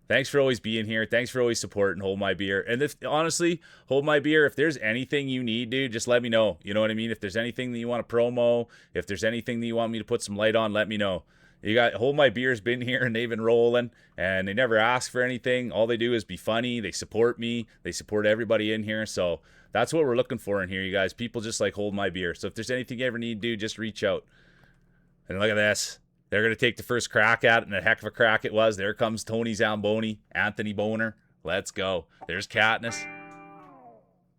Thanks for always being here. Thanks for always supporting Hold My Beer. And if honestly, Hold My Beer, if there's anything you need, dude, just let me know. You know what I mean? If there's anything that you want to promo, if there's anything that you want me to put some light on, let me know. You got Hold My Beer's been here and they've been rolling and they never ask for anything. All they do is be funny. They support me. They support everybody in here. So that's what we're looking for in here, you guys. People just like Hold My Beer. So if there's anything you ever need, dude, just reach out. And look at this. They're going to take the first crack at it, and a heck of a crack it was. There comes Tony Zamboni, Anthony Boner. Let's go. There's Katniss.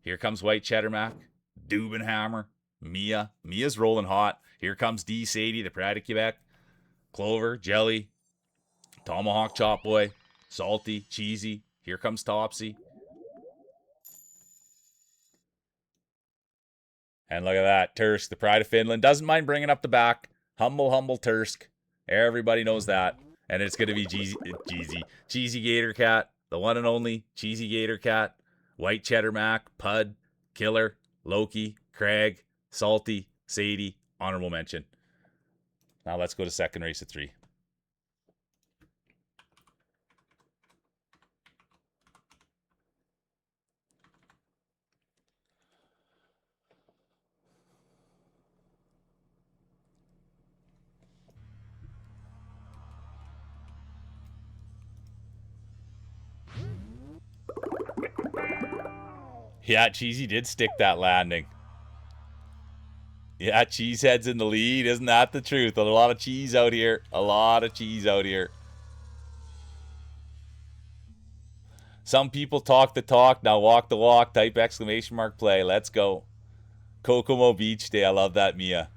Here comes White Cheddar Mac. Dubenhammer. Mia. Mia's rolling hot. Here comes D. Sadie, the Pride of Quebec. Clover. Jelly. Tomahawk Chop Boy. Salty. Cheesy. Here comes Topsy. And look at that. Tursk, the Pride of Finland. Doesn't mind bringing up the back. Humble Tursk. Everybody knows that. And it's going to be Cheesy Gator Cat. The one and only Cheesy Gator Cat. White Cheddar Mac. Pud. Killer. Loki. Craig. Salty. Sadie. Honorable mention. Now let's go to second race at 3. Yeah, Cheesy did stick that landing. Yeah, Cheesehead's in the lead. Isn't that the truth? A lot of cheese out here. A lot of cheese out here. Some people talk the talk, now walk the walk. Type exclamation mark play. Let's go. Kokomo Beach Day. I love that, Mia.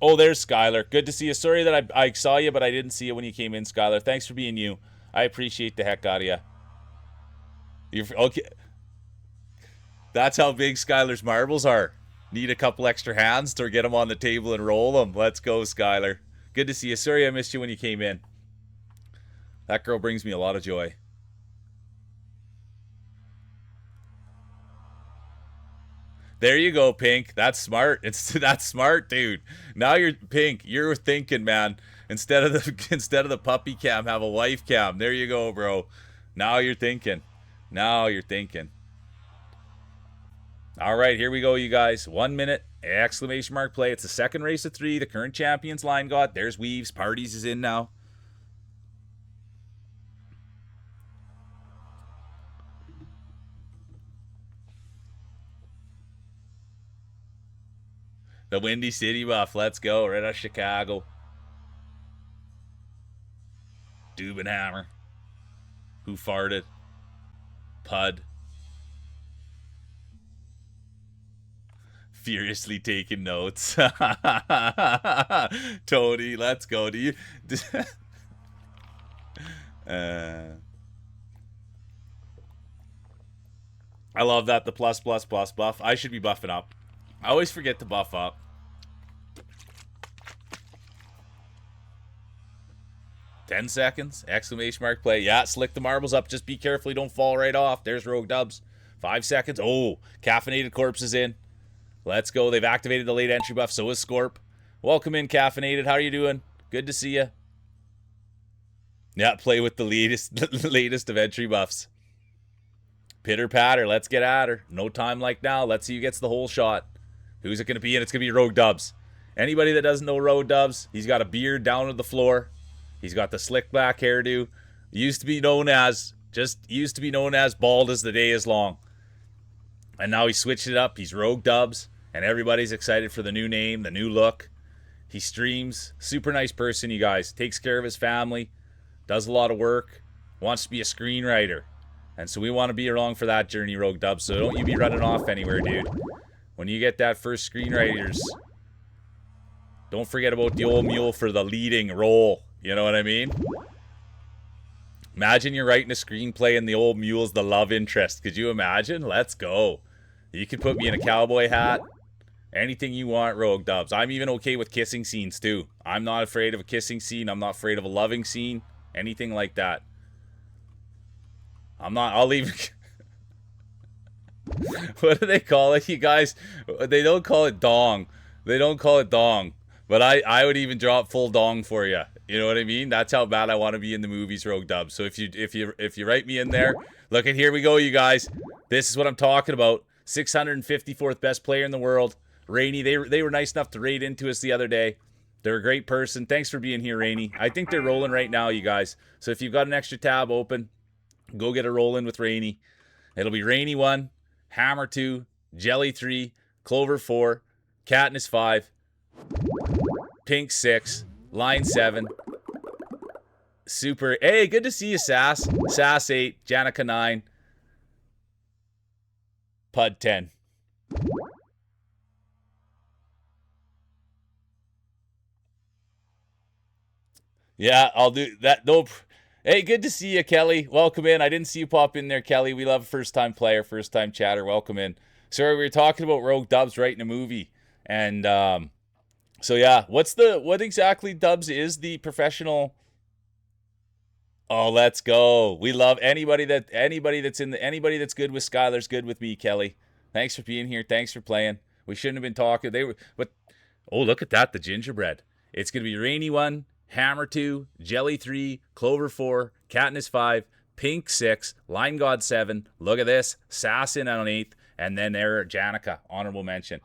Oh, there's Skylar. Good to see you. Sorry that I saw you, but I didn't see you when you came in, Skylar. Thanks for being you. I appreciate the heck out of you. You're okay. That's how big Skylar's marbles are. Need a couple extra hands to get them on the table and roll them. Let's go, Skylar. Good to see you. Sorry I missed you when you came in. That girl brings me a lot of joy. There you go, Pink. That's smart. That's smart, dude. Now you're Pink. You're thinking, man. Instead of the puppy cam, have a wife cam. There you go, bro. Now you're thinking. Now you're thinking. All right, here we go, you guys. 1 minute, exclamation mark play. It's the second race of 3. The current champions line got. There's Weaves. Parties is in now. The Windy City buff. Let's go. Right out of Chicago. Dubenhammer. Who farted? Pud. Furiously taking notes. Tony, let's go. Do you... I love that. The plus buff. I should be buffing up. I always forget to buff up. $10 seconds. Exclamation mark play. Yeah, slick the marbles up. Just be careful you don't fall right off. There's Rogue Dubs. 5 seconds. Oh, Caffeinated Corpse is in. Let's go. They've activated the late entry buff. So is Scorp. Welcome in, Caffeinated. How are you doing? Good to see you. Yeah, play with the latest of entry buffs. Pitter patter. Let's get at her. No time like now. Let's see who gets the whole shot. Who's it going to be? And it's going to be Rogue Dubs. Anybody that doesn't know Rogue Dubs, he's got a beard down to the floor. He's got the slick back hairdo. Used to be known as bald as the day is long. And now he switched it up. He's Rogue Dubs. And everybody's excited for the new name, the new look. He streams. Super nice person, you guys. Takes care of his family. Does a lot of work. Wants to be a screenwriter. And so we want to be along for that journey, Rogue Dubs. So don't you be running off anywhere, dude. When you get that first screenwriters, don't forget about the old mule for the leading role. You know what I mean? Imagine you're writing a screenplay and the old mule's the love interest. Could you imagine? Let's go. You could put me in a cowboy hat. Anything you want, Rogue Dubs. I'm even okay with kissing scenes, too. I'm not afraid of a kissing scene. I'm not afraid of a loving scene. Anything like that. I'll even... What do they call it, you guys? They don't call it dong. They don't call it dong. But I would even drop full dong for you. You know what I mean? That's how bad I want to be in the movies, Rogue Dubs. So if you write me in there, look at here we go, you guys. This is what I'm talking about. 654th best player in the world. Rainey, they were nice enough to raid into us the other day. They're a great person. Thanks for being here, Rainey. I think they're rolling right now, you guys. So if you've got an extra tab open, go get a roll in with Rainey. It'll be Rainey 1, Hammer 2, Jelly 3, Clover 4, Katniss 5, Pink 6, Line 7, Super. Hey, good to see you, Sass. Sass 8, Janica 9, Pud 10. Yeah, I'll do that. Nope. Hey, good to see you, Kelly. Welcome in. I didn't see you pop in there, Kelly. We love first time player, first time chatter. Welcome in. Sorry, we were talking about Rogue Dubs writing a movie, and so yeah, what exactly Dubs is the professional? Oh, let's go. We love anybody that's good with Skylar's good with me, Kelly. Thanks for being here. Thanks for playing. We shouldn't have been talking. They were, but oh, look at that, the gingerbread. It's gonna be Rainy 1, Hammer 2, Jelly 3, Clover 4, Katniss 5, Pink 6, Line God 7. Look at this, Assassin on 8th, and then there Janica, honorable mention.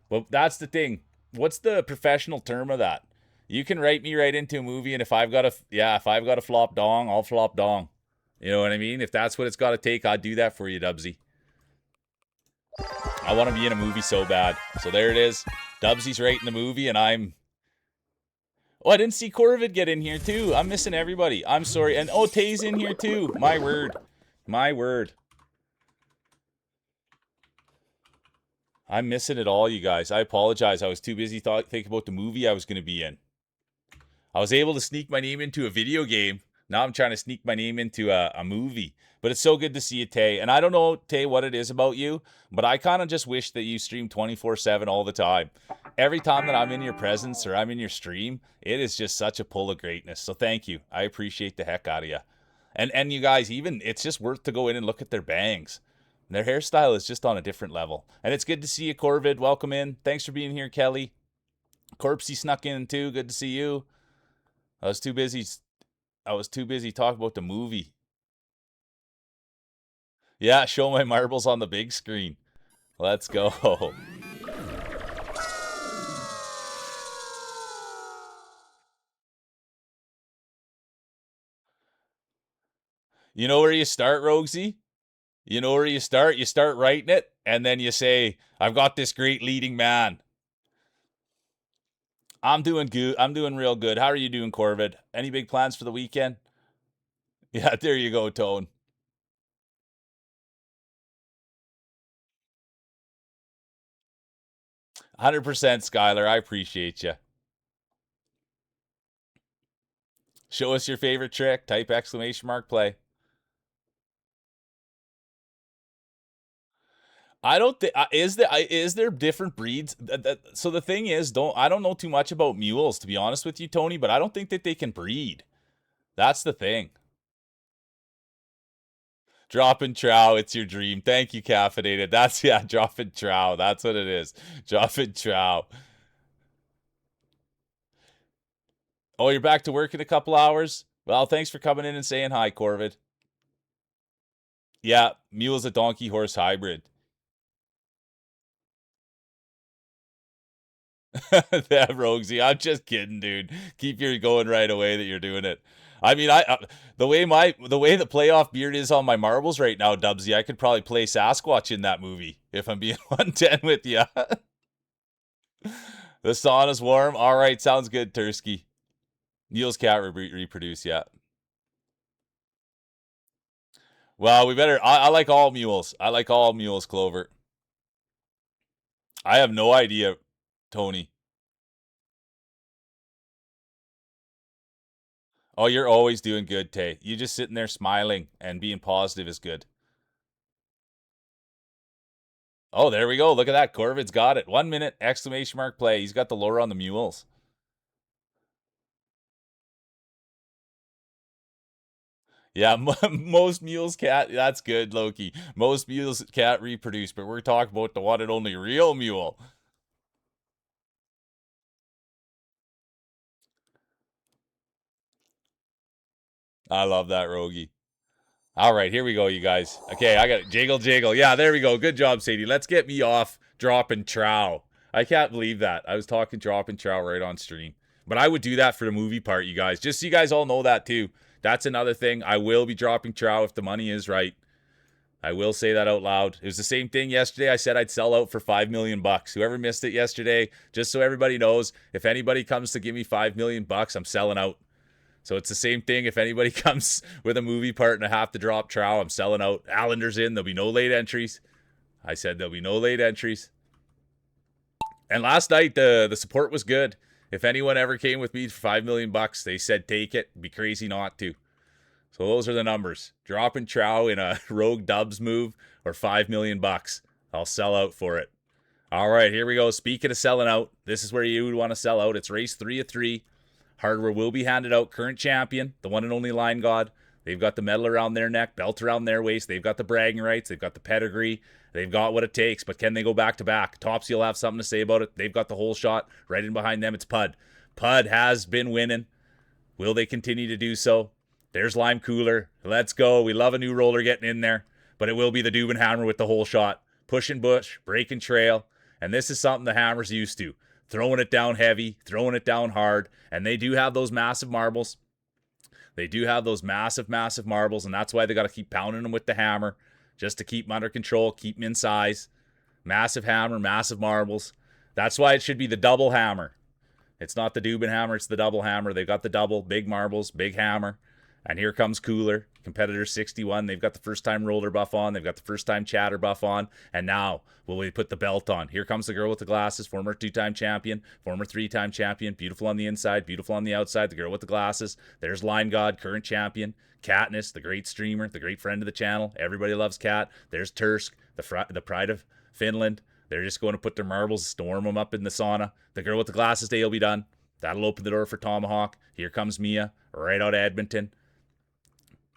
Well, that's the thing. What's the professional term of that? You can write me right into a movie, and if I've got a flop dong, I'll flop dong. You know what I mean? If that's what it's got to take, I'd do that for you, Dubsy. I want to be in a movie so bad. So there it is. Dubsy's writing the movie, and I'm. Oh, I didn't see Corvid get in here too. I'm missing everybody. I'm sorry. And oh, Tay's in here too. My word. My word. I'm missing it all, you guys. I apologize. I was too busy thinking about the movie I was going to be in. I was able to sneak my name into a video game. Now I'm trying to sneak my name into a movie. But it's so good to see you, Tay. And I don't know, Tay, what it is about you, but I kind of just wish that you stream 24/7 all the time. Every time that I'm in your presence or I'm in your stream, it is just such a pull of greatness. So thank you. I appreciate the heck out of you. And you guys, even it's just worth to go in and look at their bangs. Their hairstyle is just on a different level. And it's good to see you, Corvid. Welcome in. Thanks for being here, Kelly. Corpsey snuck in too. Good to see you. I was too busy. I was too busy talking about the movie. Yeah, show my marbles on the big screen. Let's go. You know where you start, Roguesy? You know where you start? You start writing it, and then you say, I've got this great leading man. I'm doing good. I'm doing real good. How are you doing, Corvid? Any big plans for the weekend? Yeah, there you go, Tone. 100% Skylar. I appreciate you. Show us your favorite trick. Type exclamation mark play. I don't think is there different breeds. So the thing is, I don't know too much about mules to be honest with you, Tony. But I don't think that they can breed. That's the thing. Dropping trow, it's your dream. Thank you, caffeinated. That's yeah, dropping trow. That's what it is. Dropping trow. Oh, you're back to work in a couple hours. Well, thanks for coming in and saying hi, Corvid. Yeah, mule's a donkey horse hybrid. Yeah, Roguesy, I'm just kidding, dude. Keep your going right away that you're doing it. I mean, the way the playoff beard is on my marbles right now, Dubsy, I could probably play Sasquatch in that movie if I'm being 110 with you. The sauna's warm. All right, sounds good, Tursky. Neil's cat reproduce, yeah. Well, we better. I like all mules. I like all mules, Clover. I have no idea, Tony. Oh, you're always doing good, Tay. You just sitting there smiling and being positive is good. Oh, there we go. Look at that. Corvid's got it. 1 minute, exclamation mark play. He's got the lore on the mules. Yeah, most mules cat. That's good, Loki. Most mules cat reproduce, but we're talking about the one and only real mule. I love that, Rogie. All right, here we go, you guys. Okay, I got it. Jiggle, jiggle. Yeah, there we go. Good job, Sadie. Let's get me off dropping trow. I can't believe that. I was talking dropping trow right on stream. But I would do that for the movie part, you guys. Just so you guys all know that, too. That's another thing. I will be dropping trow if the money is right. I will say that out loud. It was the same thing yesterday. I said I'd sell out for 5 million bucks. Whoever missed it yesterday, just so everybody knows, if anybody comes to give me 5 million bucks, I'm selling out. So it's the same thing. If anybody comes with a movie part and I have to drop Trow, I'm selling out. Allender's in. There'll be no late entries. I said there'll be no late entries. And last night the support was good. If anyone ever came with me for $5 million, they said take it. It'd be crazy not to. So those are the numbers. Dropping Trow in a Rogue Dubs move or $5 million. I'll sell out for it. All right, here we go. Speaking of selling out, this is where you would want to sell out. It's race 3 of 3. Hardware will be handed out. Current champion, the one and only Line God. They've got the medal around their neck, belt around their waist. They've got the bragging rights. They've got the pedigree. They've got what it takes. But can they go back to back? Topsy will have something to say about it. They've got the whole shot. Right in behind them, it's Pud. Pud has been winning. Will they continue to do so? There's Lime Cooler. Let's go. We love a new roller getting in there. But it will be the Dubin Hammer with the whole shot. Pushing bush, breaking trail. And this is something the Hammer's used to. Throwing it down heavy, throwing it down hard. And they do have those massive marbles. They do have those massive, massive marbles. And that's why they got to keep pounding them with the hammer. Just to keep them under control, keep them in size. Massive hammer, massive marbles. That's why it should be the double hammer. It's not the Dubin Hammer, it's the double hammer. They've got the double, big marbles, big hammer. And here comes Cooler, competitor 61. They've got the first-time roller buff on. They've got the first-time chatter buff on. And now, will we put the belt on? Here comes the girl with the glasses, former 2-time champion, former 3-time champion. Beautiful on the inside, beautiful on the outside. The girl with the glasses. There's Line God, current champion. Katniss, the great streamer, the great friend of the channel. Everybody loves Kat. There's Tursk, the pride of Finland. They're just going to put their marbles, storm them up in the sauna. The girl with the glasses day will be done. That'll open the door for Tomahawk. Here comes Mia, right out of Edmonton.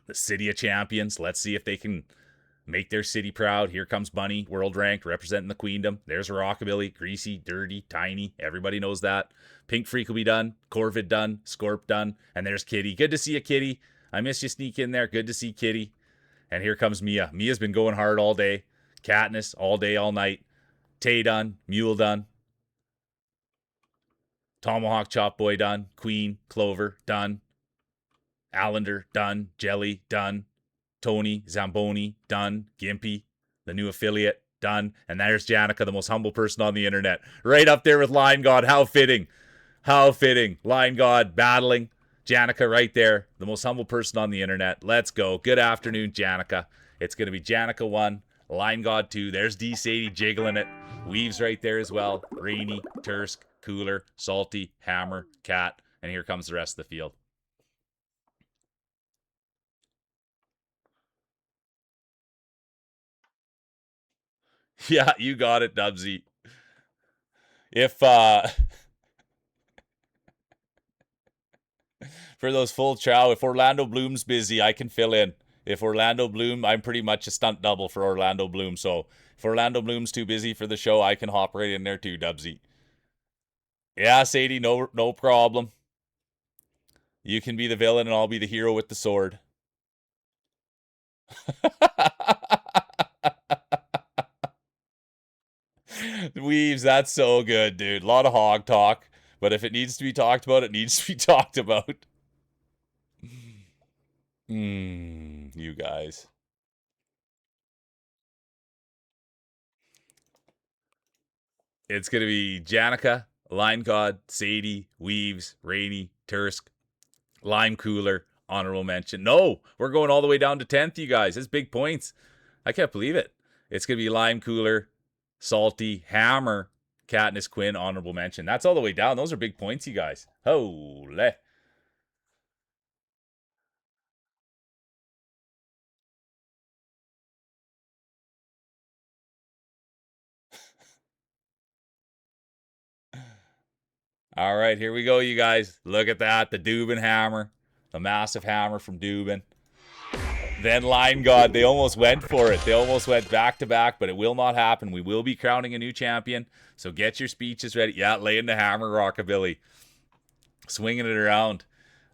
The City of Champions. Let's see if they can make their city proud. Here comes Bunny, world ranked, representing the Queendom. There's Rockabilly, greasy, dirty, tiny. Everybody knows that. Pink Freak will be done. Corvid done. Scorp done. And there's Kitty. Good to see you, Kitty. I miss you sneak in there. Good to see Kitty. And here comes Mia. Mia's been going hard all day. Katniss, all day, all night. Tay done. Mule done. Tomahawk Chop Boy done. Queen, Clover done. Allender, done. Jelly, done. Tony, Zamboni, done. Gimpy, the new affiliate, done. And there's Janica, the most humble person on the internet. Right up there with Line God. How fitting. How fitting. Line God battling. Janica right there, the most humble person on the internet. Let's go. Good afternoon, Janica. It's going to be Janica 1, Line God 2. There's D Sadie jiggling it. Weaves right there as well. Rainy, Tursk, Cooler, Salty, Hammer, Cat. And here comes the rest of the field. Yeah, you got it, Dubsy. If for those full chow, if Orlando Bloom's busy, I can fill in. If Orlando Bloom, I'm pretty much a stunt double for Orlando Bloom. So if Orlando Bloom's too busy for the show, I can hop right in there too, Dubsy. Yeah, Sadie, no problem. You can be the villain and I'll be the hero with the sword. Weaves, that's so good, dude. A lot of hog talk. But if it needs to be talked about, it needs to be talked about. You guys. It's going to be Janica, Line God, Sadie, Weaves, Rainy, Tursk, Lime Cooler, honorable mention. No, we're going all the way down to 10th, you guys. It's big points. I can't believe it. It's going to be Lime Cooler, Salty, Hammer, Katniss Quinn, honorable mention. That's all the way down. Those are big points, you guys. Holy. All right, here we go, you guys. Look at that. The Dubin hammer. The massive hammer from Dubin. Then Line God. They almost went for it. They almost went back to back, but it will not happen. We will be crowning a new champion. So get your speeches ready. Yeah, laying the hammer, Rockabilly. Swinging it around.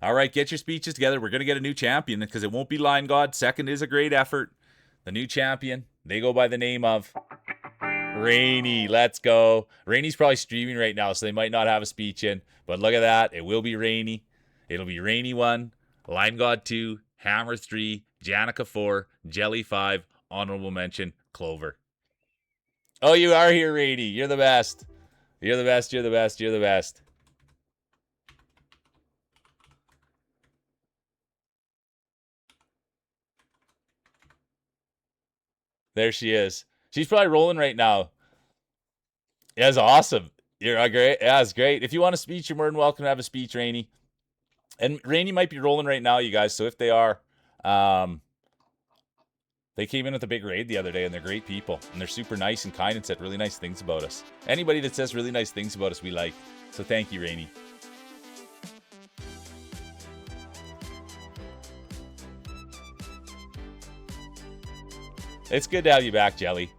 All right, get your speeches together. We're going to get a new champion because it won't be Line God. Second is a great effort. The new champion. They go by the name of Rainy. Let's go. Rainy's probably streaming right now, so they might not have a speech in. But look at that. It will be Rainy. It'll be Rainy 1, Line God 2, Hammer 3, Janica 4, Jelly 5, honorable mention, Clover. Oh, you are here, Rainy. You're the best. You're the best. You're the best. You're the best. There she is. She's probably rolling right now. Yeah, that's awesome. You're great. Yeah, it's great. If you want a speech, you're more than welcome to have a speech, Rainey. And Rainey might be rolling right now, you guys. So if they are, they came in with a big raid the other day, and they're great people, and they're super nice and kind, and said really nice things about us. Anybody that says really nice things about us, we like. So thank you, Rainey. It's good to have you back, Jelly.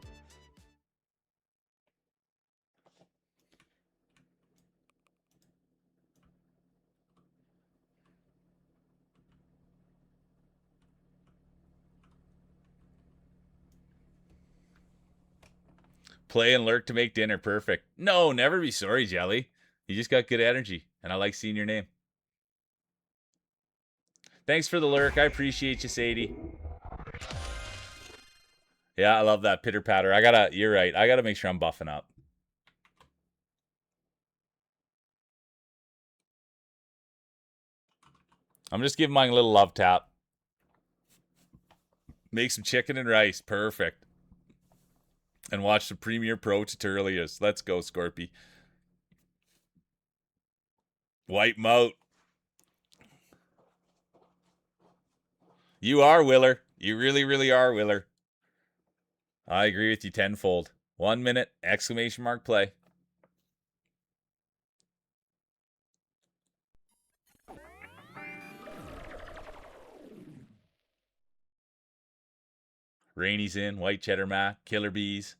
Play and lurk to make dinner. Perfect. No, never be sorry, Jelly. You just got good energy, and I like seeing your name. Thanks for the lurk. I appreciate you, Sadie. Yeah, I love that pitter patter. You're right. I gotta make sure I'm buffing up. I'm just giving mine a little love tap. Make some chicken and rice. Perfect. And watch the Premier Pro tutorials. Let's go, Scorpy. Wipe 'em out. You are, Willer. You really, really are, Willer. I agree with you tenfold. 1 minute, exclamation mark, play. Rainey's in, white cheddar mac, killer bees.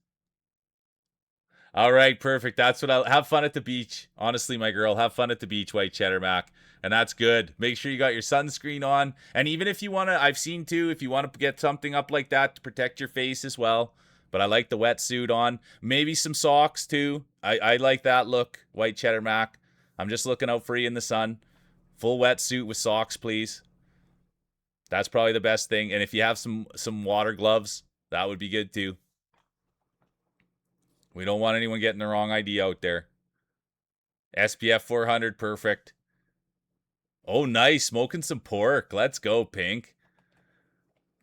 All right, perfect. That's what I'll have fun at the beach. Honestly, my girl, have fun at the beach, white cheddar mac. And that's good. Make sure you got your sunscreen on. And even if you want to, I've seen too, if you want to get something up like that to protect your face as well. But I like the wetsuit on. Maybe some socks too. I like that look, white cheddar mac. I'm just looking out for you in the sun. Full wetsuit with socks, please. That's probably the best thing. And if you have some water gloves, that would be good too. We don't want anyone getting the wrong idea out there. SPF 400, perfect. Oh, nice. Smoking some pork. Let's go, Pink.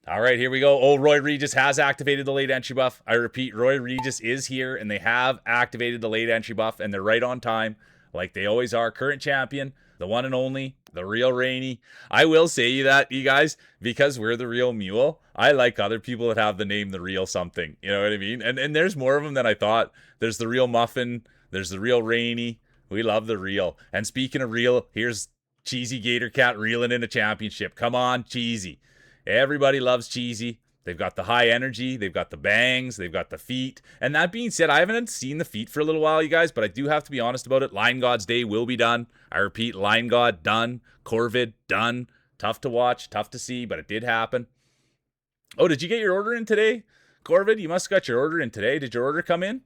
All right, here we go. Oh, Roy Regis has activated the late entry buff. I repeat, Roy Regis is here, and they have activated the late entry buff, and they're right on time, like they always are. Current champion, the one and only, the real Rainy. I will say that, you guys, because we're the real mule, I like other people that have the name the real something. You know what I mean? And there's more of them than I thought. There's the real Muffin. There's the real Rainy. We love the real. And speaking of real, here's Cheesy Gator Cat reeling in a championship. Come on, Cheesy. Everybody loves Cheesy. They've got the high energy. They've got the bangs. They've got the feet. And that being said, I haven't seen the feet for a little while, you guys, but I do have to be honest about it. Lion God's Day will be done. I repeat, Lion God done. Corvid done. Tough to watch, tough to see, but it did happen. Oh, did you get your order in today, Corvid? You must have got your order in today. Did your order come in?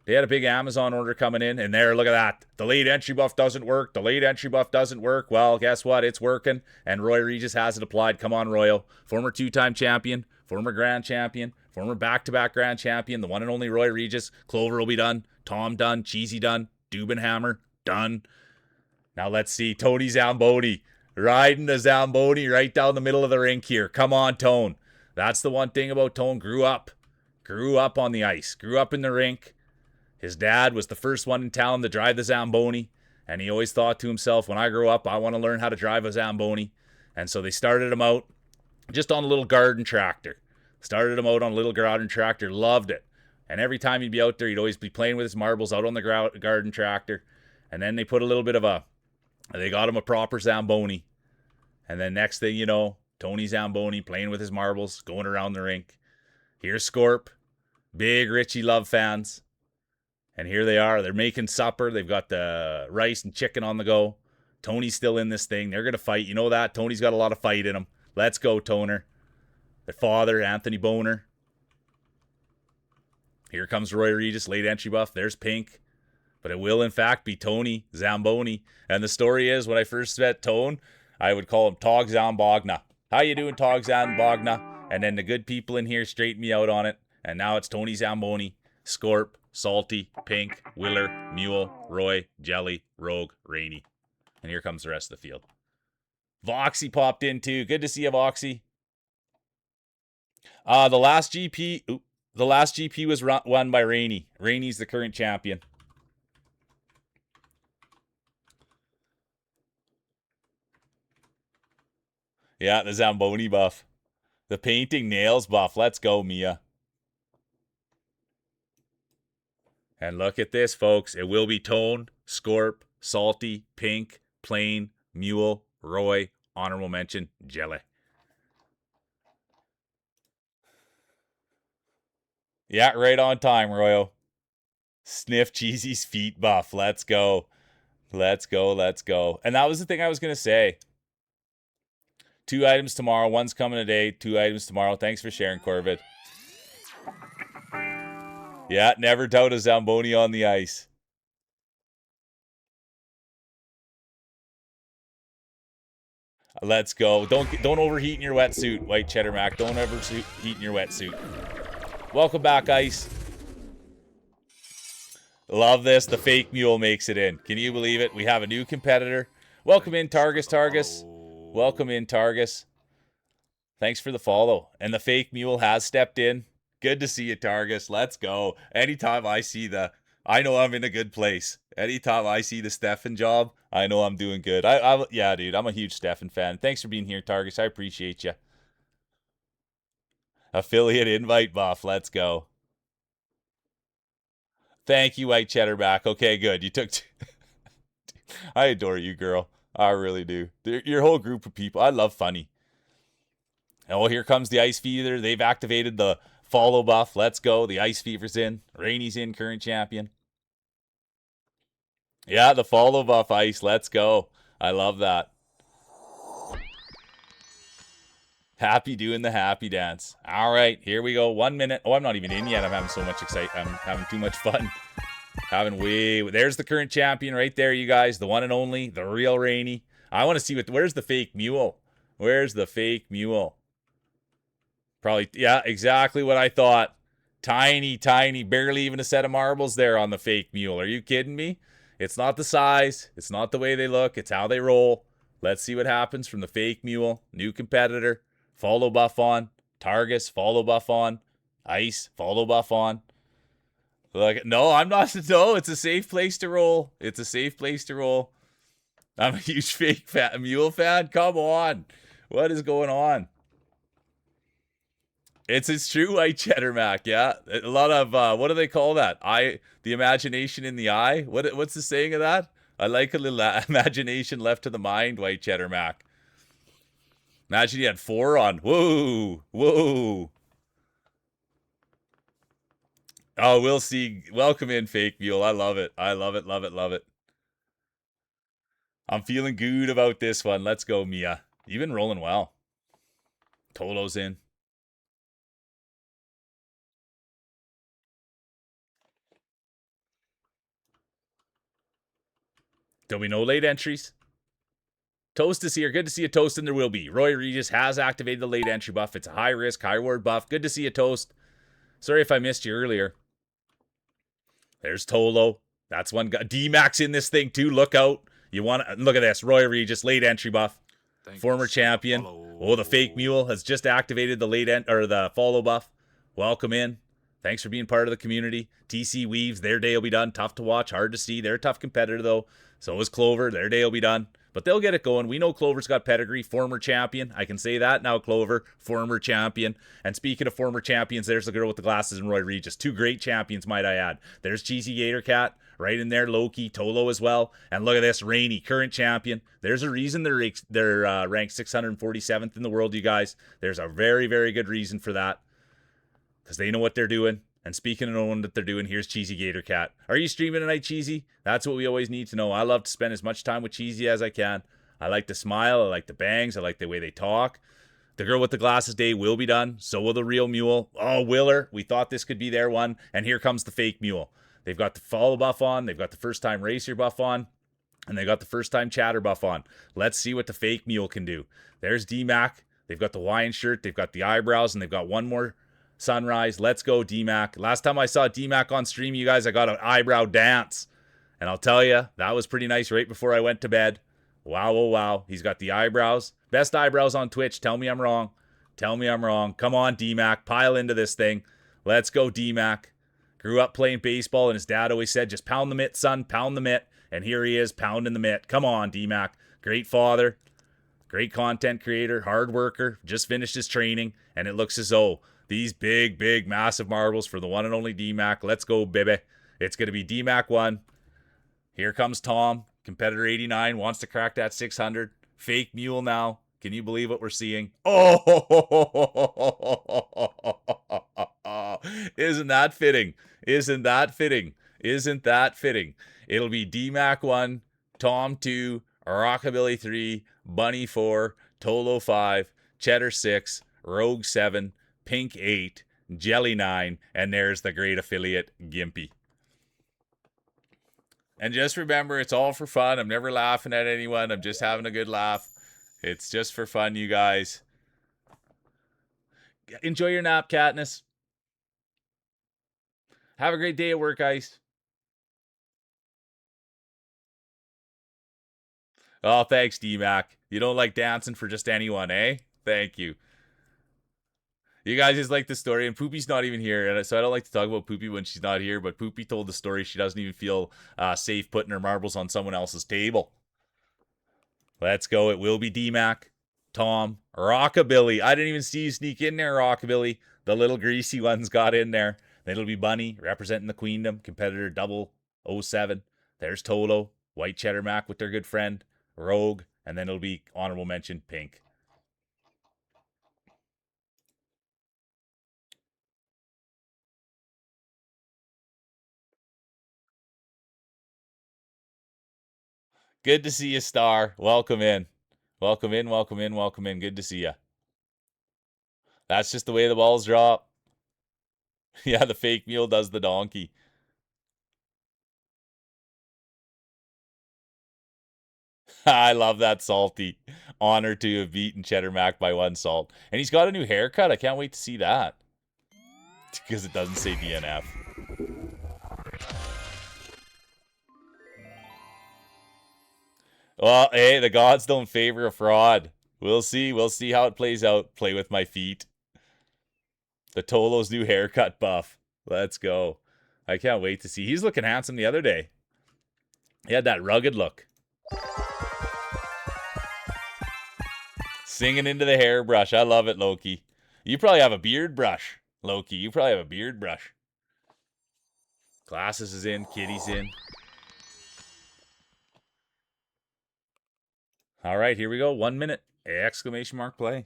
They had a big Amazon order coming in, and there, look at that. The late entry buff doesn't work. The late entry buff doesn't work. Well, guess what? It's working, and Roy Regis has it applied. Come on, Royo. Former two-time champion, former grand champion, former back-to-back grand champion, the one and only Roy Regis. Clover will be done. Tom done. Cheesy done. Dubenhammer done. Now let's see. Tony Zamboni. Riding the Zamboni right down the middle of the rink here. Come on, Tone. That's the one thing about Tone. Grew up on the ice. Grew up in the rink. His dad was the first one in town to drive the Zamboni, and he always thought to himself, when I grow up, I want to learn how to drive a Zamboni. And so they started him out just on a little garden tractor. Loved it. And every time he'd be out there, he'd always be playing with his marbles out on the garden tractor. And then they put a little bit of they got him a proper Zamboni. And then next thing you know, Tony Zamboni playing with his marbles, going around the rink. Here's Scorp, big Richie Love fans. And here they are. They're making supper. They've got the rice and chicken on the go. Tony's still in this thing. They're going to fight. You know that? Tony's got a lot of fight in him. Let's go, Toner. Their father, Anthony Boner. Here comes Roy Regis, late entry buff. There's Pink. But it will, in fact, be Tony Zamboni. And the story is, when I first met Tone, I would call him Tog Zambogna. How you doing, Tog Zambogna? And then the good people in here straightened me out on it. And now it's Tony Zamboni, Scorp, Salty, Pink, Willer, Mule, Roy, Jelly, Rogue, Rainy. And here comes the rest of the field. Voxy popped in too. Good to see you, Voxy. The last GP, the last GP was won by Rainey. Rainey's the current champion. Yeah, the Zamboni buff. The painting nails buff. Let's go, Mia. And look at this, folks. It will be Tone, Scorp, Salty, Pink, Plain, Mule, Roy, honorable mention, Jelly. Yeah, right on time, Royo. Sniff Cheesy's feet buff. Let's go. Let's go. Let's go. And that was the thing I was going to say. 2 items tomorrow. One's coming today. 2 items tomorrow. Thanks for sharing, Corbett. Yeah, never doubt a Zamboni on the ice. Let's go. Don't overheat in your wetsuit, White Cheddar Mac. Don't ever heat in your wetsuit. Welcome back, Ice. Love this. The fake mule makes it in. Can you believe it? We have a new competitor. Welcome in, Targus. Welcome in, Targus. Thanks for the follow. And the fake mule has stepped in. Good to see you, Targus. Let's go. Anytime I see I know I'm in a good place. Anytime I see the Stefan job, I know I'm doing good. Yeah, dude, I'm a huge Stefan fan. Thanks for being here, Targus. I appreciate you. Affiliate invite buff. Let's go. Thank you, White Cheddar Back. Okay, good. You took... I adore you, girl. I really do. Your whole group of people. I love funny. Oh, here comes the Ice Fever. They've activated the follow buff. Let's go. The Ice Fever's in. Rainey's in, current champion. Yeah, the follow buff, Ice. Let's go. I love that. Happy doing the happy dance. All right, here we go. 1 minute. Oh, I'm not even in yet. I'm having so much excitement. I'm having too much fun. There's the current champion right there, you guys. The one and only, the real Rainey. I want to see where's the fake mule? Where's the fake mule? Probably, yeah, exactly what I thought. Tiny, barely even a set of marbles there on the fake mule. Are you kidding me? It's not the size. It's not the way they look. It's how they roll. Let's see what happens from the fake mule. New competitor. Follow buff on. Targus, follow buff on. Ice, follow buff on. No, I'm not. No, it's a safe place to roll. It's a safe place to roll. I'm a huge fake mule fan. Come on. What is going on? It's true, White Cheddar Mac. Yeah, a lot of what do they call that? The imagination in the eye. What's the saying of that? I like a little imagination left to the mind, White Cheddar Mac. Imagine you had 4 on. Whoa. Oh, we'll see. Welcome in, fake mule. I love it. Love it. I'm feeling good about this one. Let's go, Mia. You've been rolling well. Tolo's in. There'll be no late entries. Toast is here. Good to see a Toast, and there will be. Roy Regis has activated the late entry buff. It's a high risk, high reward buff. Good to see a Toast. Sorry if I missed you earlier. There's Tolo. That's one guy. D-Max in this thing too. Look out. You want to look at this. Roy Regis, late entry buff. Former champion. Oh, the fake mule has just activated the the follow buff. Welcome in. Thanks for being part of the community. TC Weaves, their day will be done. Tough to watch, hard to see. They're a tough competitor though. So is Clover. Their day will be done. But they'll get it going. We know Clover's got pedigree. Former champion. I can say that now, Clover. Former champion. And speaking of former champions, there's the girl with the glasses and Roy Regis. 2 great champions, might I add. There's Cheesy Gator Cat. Right in there, Loki, Tolo as well. And look at this, Rainey, current champion. There's a reason they're ranked 647th in the world, you guys. There's a very, very good reason for that. Because they know what they're doing. And speaking of knowing what they're doing, here's Cheesy Gator Cat. Are you streaming tonight, Cheesy? That's what we always need to know. I love to spend as much time with Cheesy as I can. I like the smile. I like the bangs. I like the way they talk. The girl with the glasses day will be done. So will the real mule. Oh, Willer. We thought this could be their one. And here comes the fake mule. They've got the follow buff on. They've got the first time racer buff on. And they got the first time chatter buff on. Let's see what the fake mule can do. There's D-Mac. They've got the Hawaiian shirt. They've got the eyebrows. And they've got one more sunrise. Let's go, D-Mac. Last time I saw D-Mac on stream, you guys, I got an eyebrow dance. And I'll tell you, that was pretty nice right before I went to bed. Wow, oh wow. He's got the eyebrows. Best eyebrows on Twitch. Tell me I'm wrong. Tell me I'm wrong. Come on, D-Mac. Pile into this thing. Let's go, D-Mac. Grew up playing baseball, and his dad always said, just pound the mitt, son. Pound the mitt. And here he is, pounding the mitt. Come on, D-Mac. Great father. Great content creator. Hard worker. Just finished his training. And it looks as though these big, big, massive marbles for the one and only D-Mac. Let's go, baby. It's going to be D-Mac 1. Here comes Tom. Competitor 89 wants to crack that 600. Fake mule now. Can you believe what we're seeing? Oh, isn't that fitting? Isn't that fitting? Isn't that fitting? It'll be D-Mac 1, Tom 2, Rockabilly 3, Bunny 4, Tolo 5, Cheddar 6, Rogue 7, Pink 8, Jelly 9, and there's the great affiliate, Gimpy. And just remember, it's all for fun. I'm never laughing at anyone. I'm just having a good laugh. It's just for fun, you guys. Enjoy your nap, Katniss. Have a great day at work, Ice. Oh, thanks, D-Mac. You don't like dancing for just anyone, eh? Thank you. You guys just like the story, and Poopy's not even here, and so I don't like to talk about Poopy when she's not here, but Poopy told the story. She doesn't even feel safe putting her marbles on someone else's table. Let's go. It will be D-Mac, Tom, Rockabilly. I didn't even see you sneak in there, Rockabilly. The little greasy ones got in there. Then it'll be Bunny, representing the Queendom, competitor 007. There's Tolo, White Cheddar Mac with their good friend, Rogue, and then it'll be honorable mention, Pink. Good to see you, Star. Welcome in. Welcome in, welcome in, welcome in. Good to see you. That's just the way the balls drop. Yeah, the fake mule does the donkey. I love that, Salty. Honor to have beaten Cheddar Mac by 1 salt. And he's got a new haircut. I can't wait to see that. Because it doesn't say DNF. Well, hey, the gods don't favor a fraud. We'll see. We'll see how it plays out. Play with my feet. The Tolo's new haircut buff. Let's go. I can't wait to see. He's looking handsome the other day. He had that rugged look. Singing into the hairbrush. I love it, Loki. You probably have a beard brush, Loki. You probably have a beard brush. Glasses is in. Kitty's in. All right, here we go. 1 minute. Exclamation mark play.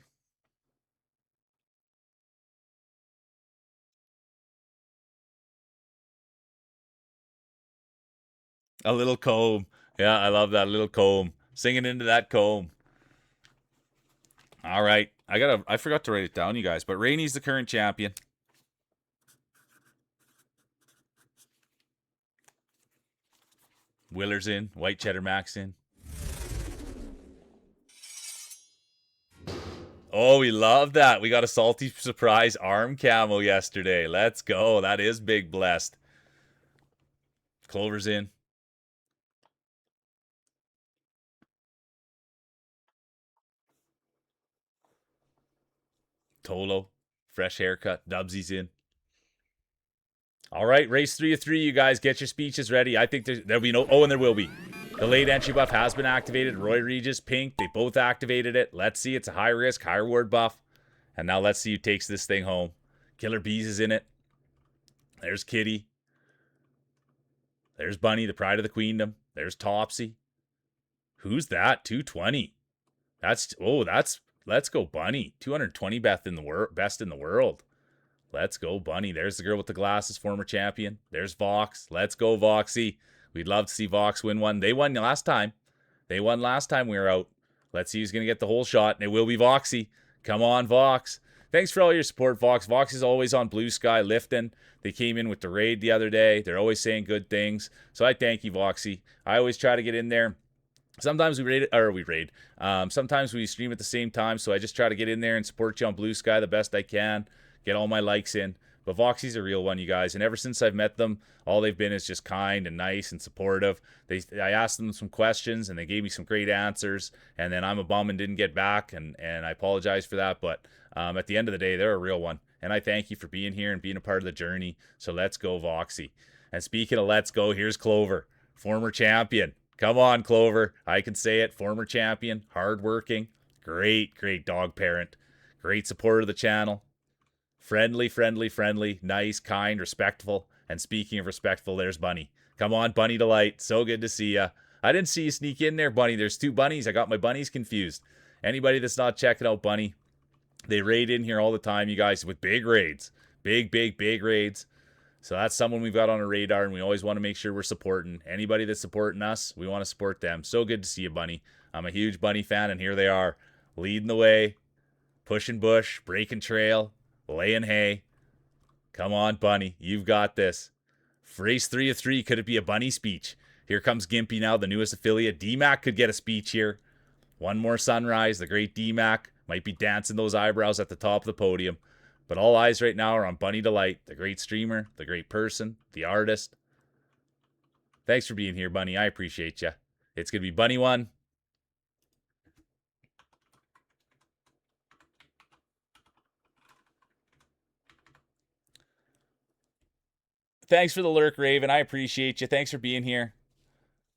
A little comb. Yeah, I love that little comb. Singing into that comb. All right. I forgot to write it down, you guys, but Rainy's the current champion. Willer's in. White Cheddar Mac's in. Oh, we love that. We got a salty surprise arm camo yesterday. Let's go. That is big blessed. Clover's in. Tolo. Fresh haircut. Dubsy's in. All right, race 3 of 3, you guys. Get your speeches ready. I think there'll be no... Oh, and there will be. The late entry buff has been activated. Roy Regis, Pink, they both activated it. Let's see. It's a high risk, high reward buff. And now let's see who takes this thing home. Killer Bees is in it. There's Kitty. There's Bunny, the pride of the queendom. There's Topsy. Who's that? 220. Let's go Bunny. 220 best in the world. Let's go Bunny. There's the girl with the glasses, former champion. There's Vox. Let's go Voxy. We'd love to see Vox win one. They won last time. We were out. Let's see who's going to get the whole shot. And it will be Voxy. Come on, Vox. Thanks for all your support, Vox. Vox is always on Blue Sky lifting. They came in with the raid the other day. They're always saying good things. So I thank you, Voxy. I always try to get in there. Sometimes we raid. Sometimes we stream at the same time. So I just try to get in there and support you on Blue Sky the best I can. Get all my likes in. But Voxy's a real one, you guys. And ever since I've met them, all they've been is just kind and nice and supportive. I asked them some questions, and they gave me some great answers. And then I'm a bum and didn't get back, and I apologize for that. But at the end of the day, they're a real one. And I thank you for being here and being a part of the journey. So let's go, Voxy. And speaking of let's go, here's Clover, former champion. Come on, Clover. I can say it. Former champion, hardworking, great dog parent, great supporter of the channel. Friendly, nice, kind, respectful. And speaking of respectful, there's Bunny. Come on, Bunny Delight. So good to see ya. I didn't see you sneak in there, Bunny. There's 2 bunnies. I got my bunnies confused. Anybody that's not checking out Bunny, they raid in here all the time, you guys, with big raids. Big raids. So that's someone we've got on our radar, and we always want to make sure we're supporting. Anybody that's supporting us, we want to support them. So good to see you, Bunny. I'm a huge Bunny fan, and here they are, leading the way, pushing bush, breaking trail, laying hay. Come on, Bunny. You've got this. Race 3 of 3. Could it be a Bunny speech? Here comes Gimpy now, the newest affiliate. D-Mac could get a speech here. One more sunrise. The great D-Mac might be dancing those eyebrows at the top of the podium. But all eyes right now are on Bunny Delight, the great streamer, the great person, the artist. Thanks for being here, Bunny. I appreciate you. It's going to be Bunny 1. Thanks for the lurk, Raven. I appreciate you. Thanks for being here.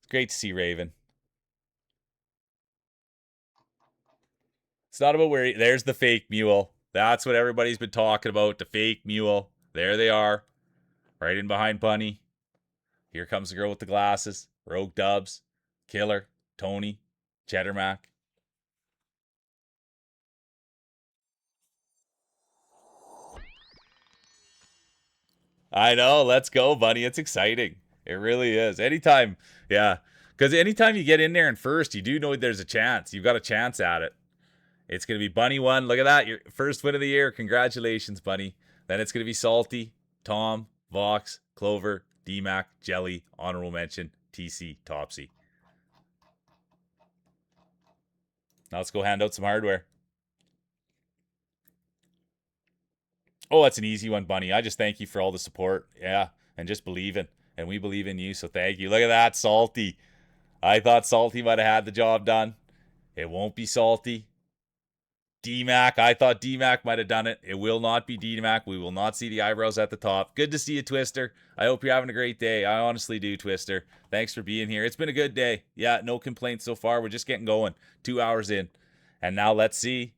It's great to see Raven. It's not about where... There's the fake mule. That's what everybody's been talking about, the fake mule. There they are. Right in behind Bunny. Here comes the girl with the glasses. Rogue Dubs. Killer. Tony. Cheddar Mac. I know. Let's go, Bunny. It's exciting. It really is. Anytime. Yeah. Because anytime you get in there in first, you do know there's a chance. You've got a chance at it. It's going to be Bunny 1. Look at that. Your first win of the year. Congratulations, Bunny. Then it's going to be Salty, Tom, Vox, Clover, D-Mac, Jelly, honorable mention, TC, Topsy. Now let's go hand out some hardware. Oh, that's an easy one, Bunny. I just thank you for all the support. Yeah, and just believing. And we believe in you, so thank you. Look at that, Salty. I thought Salty might have had the job done. It won't be Salty. D-Mac, I thought D-Mac might have done it. It will not be D-Mac. We will not see the eyebrows at the top. Good to see you, Twister. I hope you're having a great day. I honestly do, Twister. Thanks for being here. It's been a good day. Yeah, no complaints so far. We're just getting going. 2 hours in. And now let's see.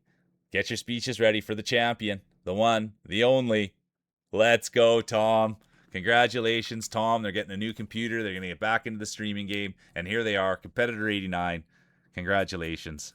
Get your speeches ready for the champion. The one, the only. Let's go, Tom. Congratulations, Tom. They're getting a new computer. They're going to get back into the streaming game. And here they are, Competitor 89. Congratulations.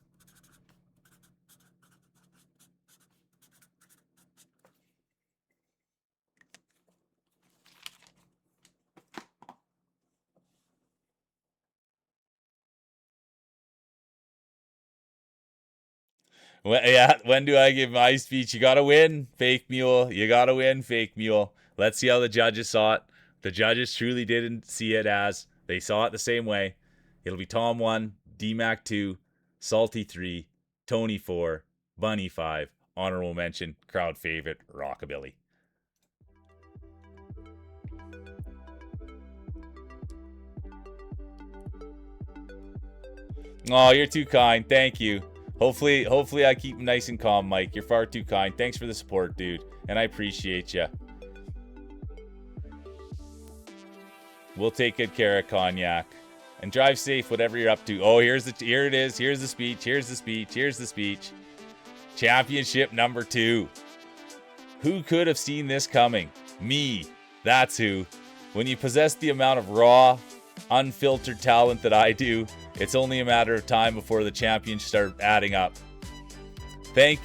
When do I give my speech? You gotta win, fake mule. You gotta win, fake mule. Let's see how the judges saw it. The judges truly didn't see it as. They saw it the same way. It'll be Tom 1, D-Mac 2, Salty 3, Tony 4, Bunny 5, honorable mention, crowd favorite, Rockabilly. Oh, you're too kind. Thank you. Hopefully I keep nice and calm, Mike. You're far too kind. Thanks for the support, dude. And I appreciate you. We'll take good care of Cognac. And drive safe, whatever you're up to. Oh, here it is. Here's the speech. Here's the speech. Here's the speech. Championship number 2. Who could have seen this coming? Me. That's who. When you possess the amount of raw, unfiltered talent that I do, it's only a matter of time before the champions start adding up. Thank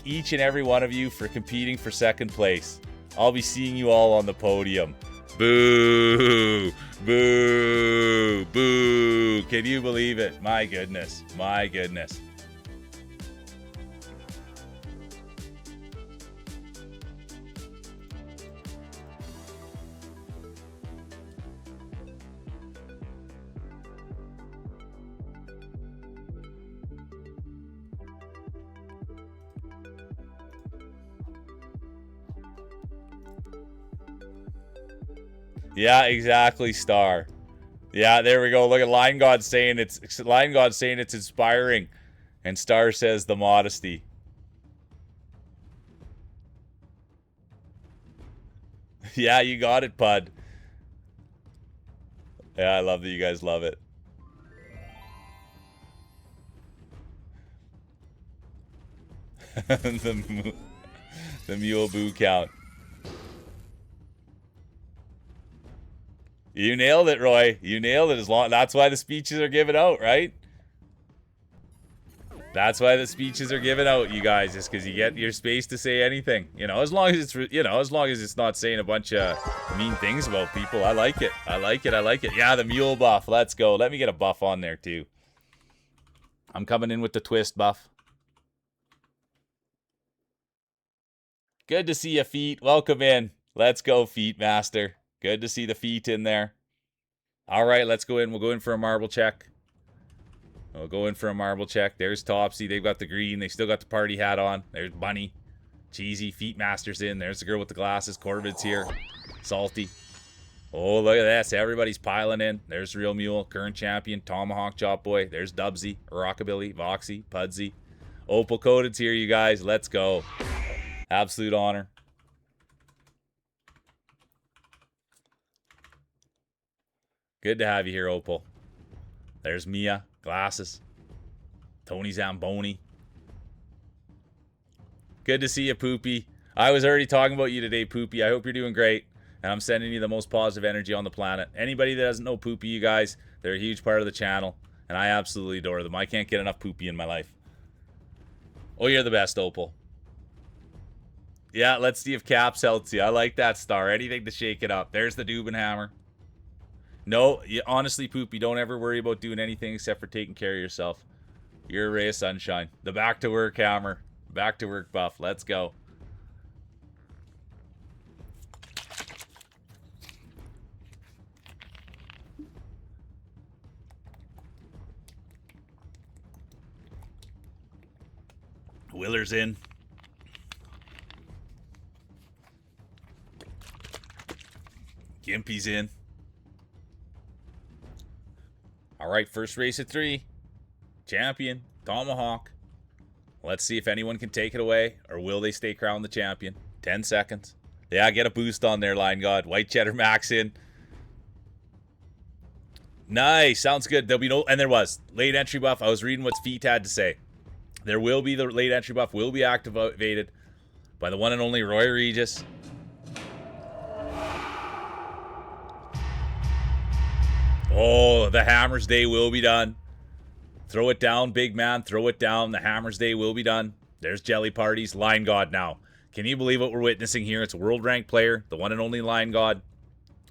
each and every one of you for competing for second place. I'll be seeing you all on the podium. Boo! Boo! Boo! Can you believe it? My goodness. My goodness. Yeah, exactly, Star. Yeah, there we go. Look at Lion God saying it's inspiring. And Star says the modesty. Yeah, you got it, bud. Yeah, I love that you guys love it. the, the mule boo count. You nailed it, Roy. You nailed it. That's why the speeches are given out, right? That's why the speeches are given out, you guys, just because you get your space to say anything. You know, as long as it's not saying a bunch of mean things about people. I like it. I like it. I like it. Yeah, the mule buff. Let's go. Let me get a buff on there too. I'm coming in with the twist buff. Good to see you, Feet. Welcome in. Let's go, Feet Master. Good to see the feet in there. All right, let's go in. We'll go in for a marble check. We'll go in for a marble check. There's Topsy. They've got the green. They still got the party hat on. There's Bunny. Cheesy. Feet Master's in. There's the girl with the glasses. Corvid's here. Salty. Oh, look at this. Everybody's piling in. There's Real Mule. Current champion. Tomahawk Chop Boy. There's Dubsy. Rockabilly. Voxy. Pudsy. Opal Coded's here, you guys. Let's go. Absolute honor. Good to have you here, Opal. There's Mia. Glasses. Tony Zamboni. Good to see you, Poopy. I was already talking about you today, Poopy. I hope you're doing great. And I'm sending you the most positive energy on the planet. Anybody that doesn't know Poopy, you guys, they're a huge part of the channel. And I absolutely adore them. I can't get enough Poopy in my life. Oh, you're the best, Opal. Yeah, let's see if Caps helps you. I like that, Star. Anything to shake it up. There's the Dubenhammer. No, honestly, Poopy, don't ever worry about doing anything except for taking care of yourself. You're a ray of sunshine. The back to work hammer. Back to work buff. Let's go. Willer's in. Gimpy's in. All right, first race at 3. Champion, Tomahawk. Let's see if anyone can take it away, or will they stay crowned the champion? 10 seconds. Yeah, get a boost on there, Line God. White Cheddar Max in. Nice, sounds good. There'll be no, and there was late entry buff. I was reading what Feet had to say. There will be the late entry buff will be activated by the one and only Roy Regis. Oh, the Hammer's Day will be done. Throw it down, big man. Throw it down. The Hammer's Day will be done. There's Jelly Parties. Line God now. Can you believe what we're witnessing here? It's a world ranked player, the one and only Line God,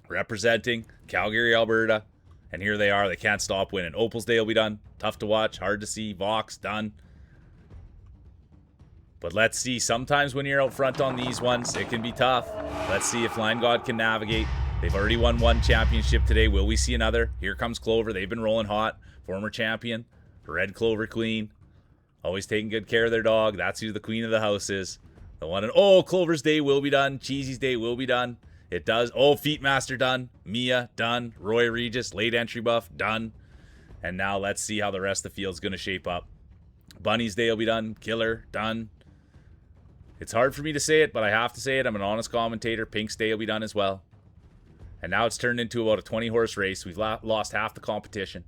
representing Calgary, Alberta. And here they are. They can't stop winning. Opal's Day will be done. Tough to watch. Hard to see. Vox, done. But let's see. Sometimes when you're out front on these ones, it can be tough. Let's see if Line God can navigate. They've already won one championship today. Will we see another? Here comes Clover. They've been rolling hot. Former champion. Red Clover Queen. Always taking good care of their dog. That's who the queen of the house is. The one and... Oh, Clover's Day will be done. Cheesy's Day will be done. It does. Oh, Feet Master done. Mia done. Roy Regis, late entry buff, done. And now let's see how the rest of the field's going to shape up. Bunny's Day will be done. Killer, done. It's hard for me to say it, but I have to say it. I'm an honest commentator. Pink's Day will be done as well. And now it's turned into about a 20-horse race. We've lost half the competition.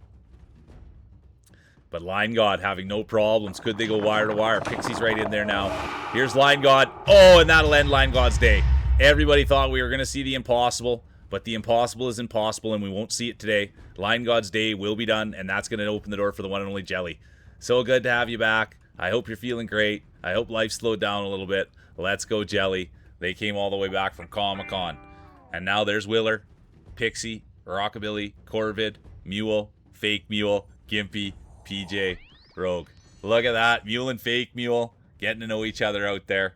But Line God having no problems. Could they go wire to wire? Pixie's right in there now. Here's Line God. Oh, and that'll end Line God's day. Everybody thought we were going to see the impossible, but the impossible is impossible, and we won't see it today. Line God's day will be done, and that's going to open the door for the one and only Jelly. So good to have you back. I hope you're feeling great. I hope life slowed down a little bit. Let's go, Jelly. They came all the way back from Comic-Con. And now there's Willer, Pixie, Rockabilly, Corvid, Mule, Fake Mule, Gimpy, PJ, Rogue. Look at that. Mule and Fake Mule getting to know each other out there.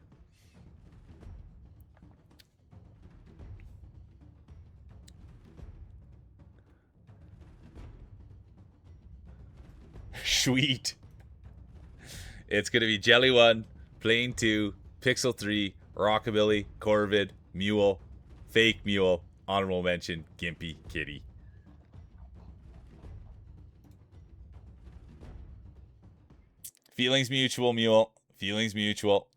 Sweet. It's going to be Jelly 1, Plane 2, Pixel 3, Rockabilly, Corvid, Mule, Fake Mule, Honorable mention, Gimpy Kitty. Feelings mutual, Mule. Feelings mutual.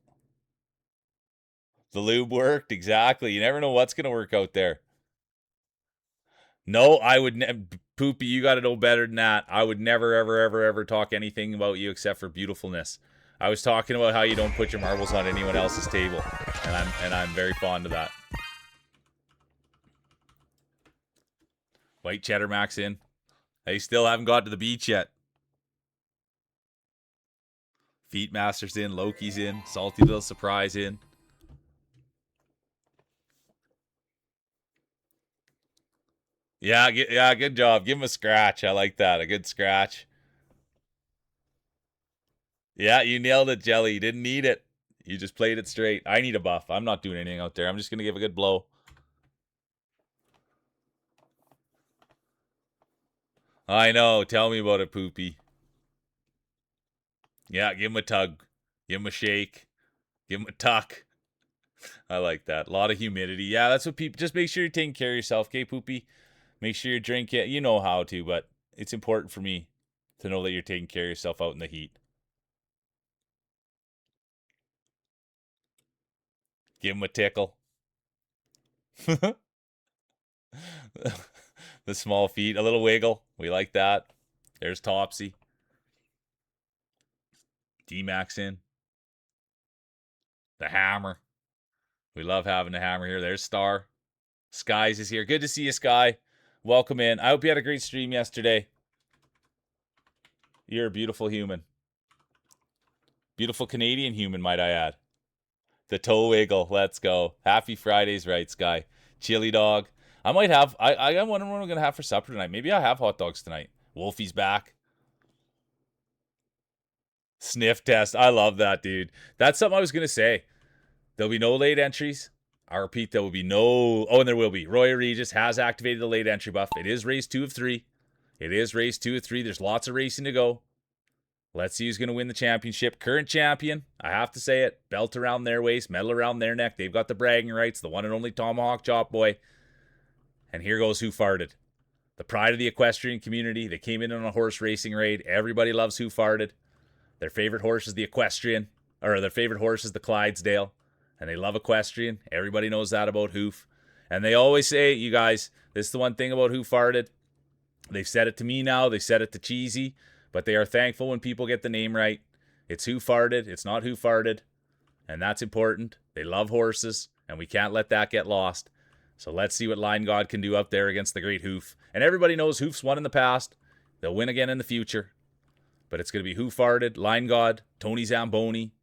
The lube worked, exactly. You never know what's going to work out there. No, I would Poopy, you got to know better than that. I would never, ever, ever, ever talk anything about you except for beautifulness. I was talking about how you don't put your marbles on anyone else's table, and I'm very fond of that. White cheddar Max in. They still haven't got to the beach yet. Feet Masters in, Loki's in, Salty Little Surprise in. Yeah, good job. Give him a scratch. I like that. A good scratch. Yeah, you nailed it, Jelly. You didn't need it. You just played it straight. I need a buff. I'm not doing anything out there. I'm just going to give a good blow. I know. Tell me about it, Poopy. Yeah, give him a tug. Give him a shake. Give him a tuck. I like that. A lot of humidity. Yeah, that's what people... Just make sure you're taking care of yourself, okay, Poopy? Make sure you drink it. You know how to, but it's important for me to know that you're taking care of yourself out in the heat. Give him a tickle. The small feet. A little wiggle. We like that. There's Topsy. D-Max in. The hammer. We love having the hammer here. There's Star. Skies is here. Good to see you, Sky. Welcome in. I hope you had a great stream yesterday. You're a beautiful human. Beautiful Canadian human, might I add. The toe wiggle. Let's go. Happy Fridays, right, Sky? Chili dog. I might have. I wonder what I'm gonna have for supper tonight. Maybe I'll have hot dogs tonight. Wolfie's back. Sniff test. I love that, dude. That's something I was gonna say. There'll be no late entries. I repeat, there will be no... Oh, and there will be. Roy Regis has activated the late entry buff. It is race 2 of 3. It is race 2 of 3. There's lots of racing to go. Let's see who's going to win the championship. Current champion, I have to say it. Belt around their waist, medal around their neck. They've got the bragging rights. The one and only Tomahawk Chop Boy. And here goes Who Farted. The pride of the equestrian community. They came in on a horse racing raid. Everybody loves Who Farted. Their favorite horse is the equestrian. Or their favorite horse is the Clydesdale. And they love equestrian. Everybody knows that about Hoof. And they always say, you guys, this is the one thing about Who Farted. They've said it to me now. They said it to Cheesy. But they are thankful when people get the name right. It's Who Farted. It's not Who Farted. And that's important. They love horses. And we can't let that get lost. So let's see what Line God can do up there against the great Hoof. And everybody knows Hoof's won in the past. They'll win again in the future. But it's going to be Who Farted, Line God, Tony Zamboni.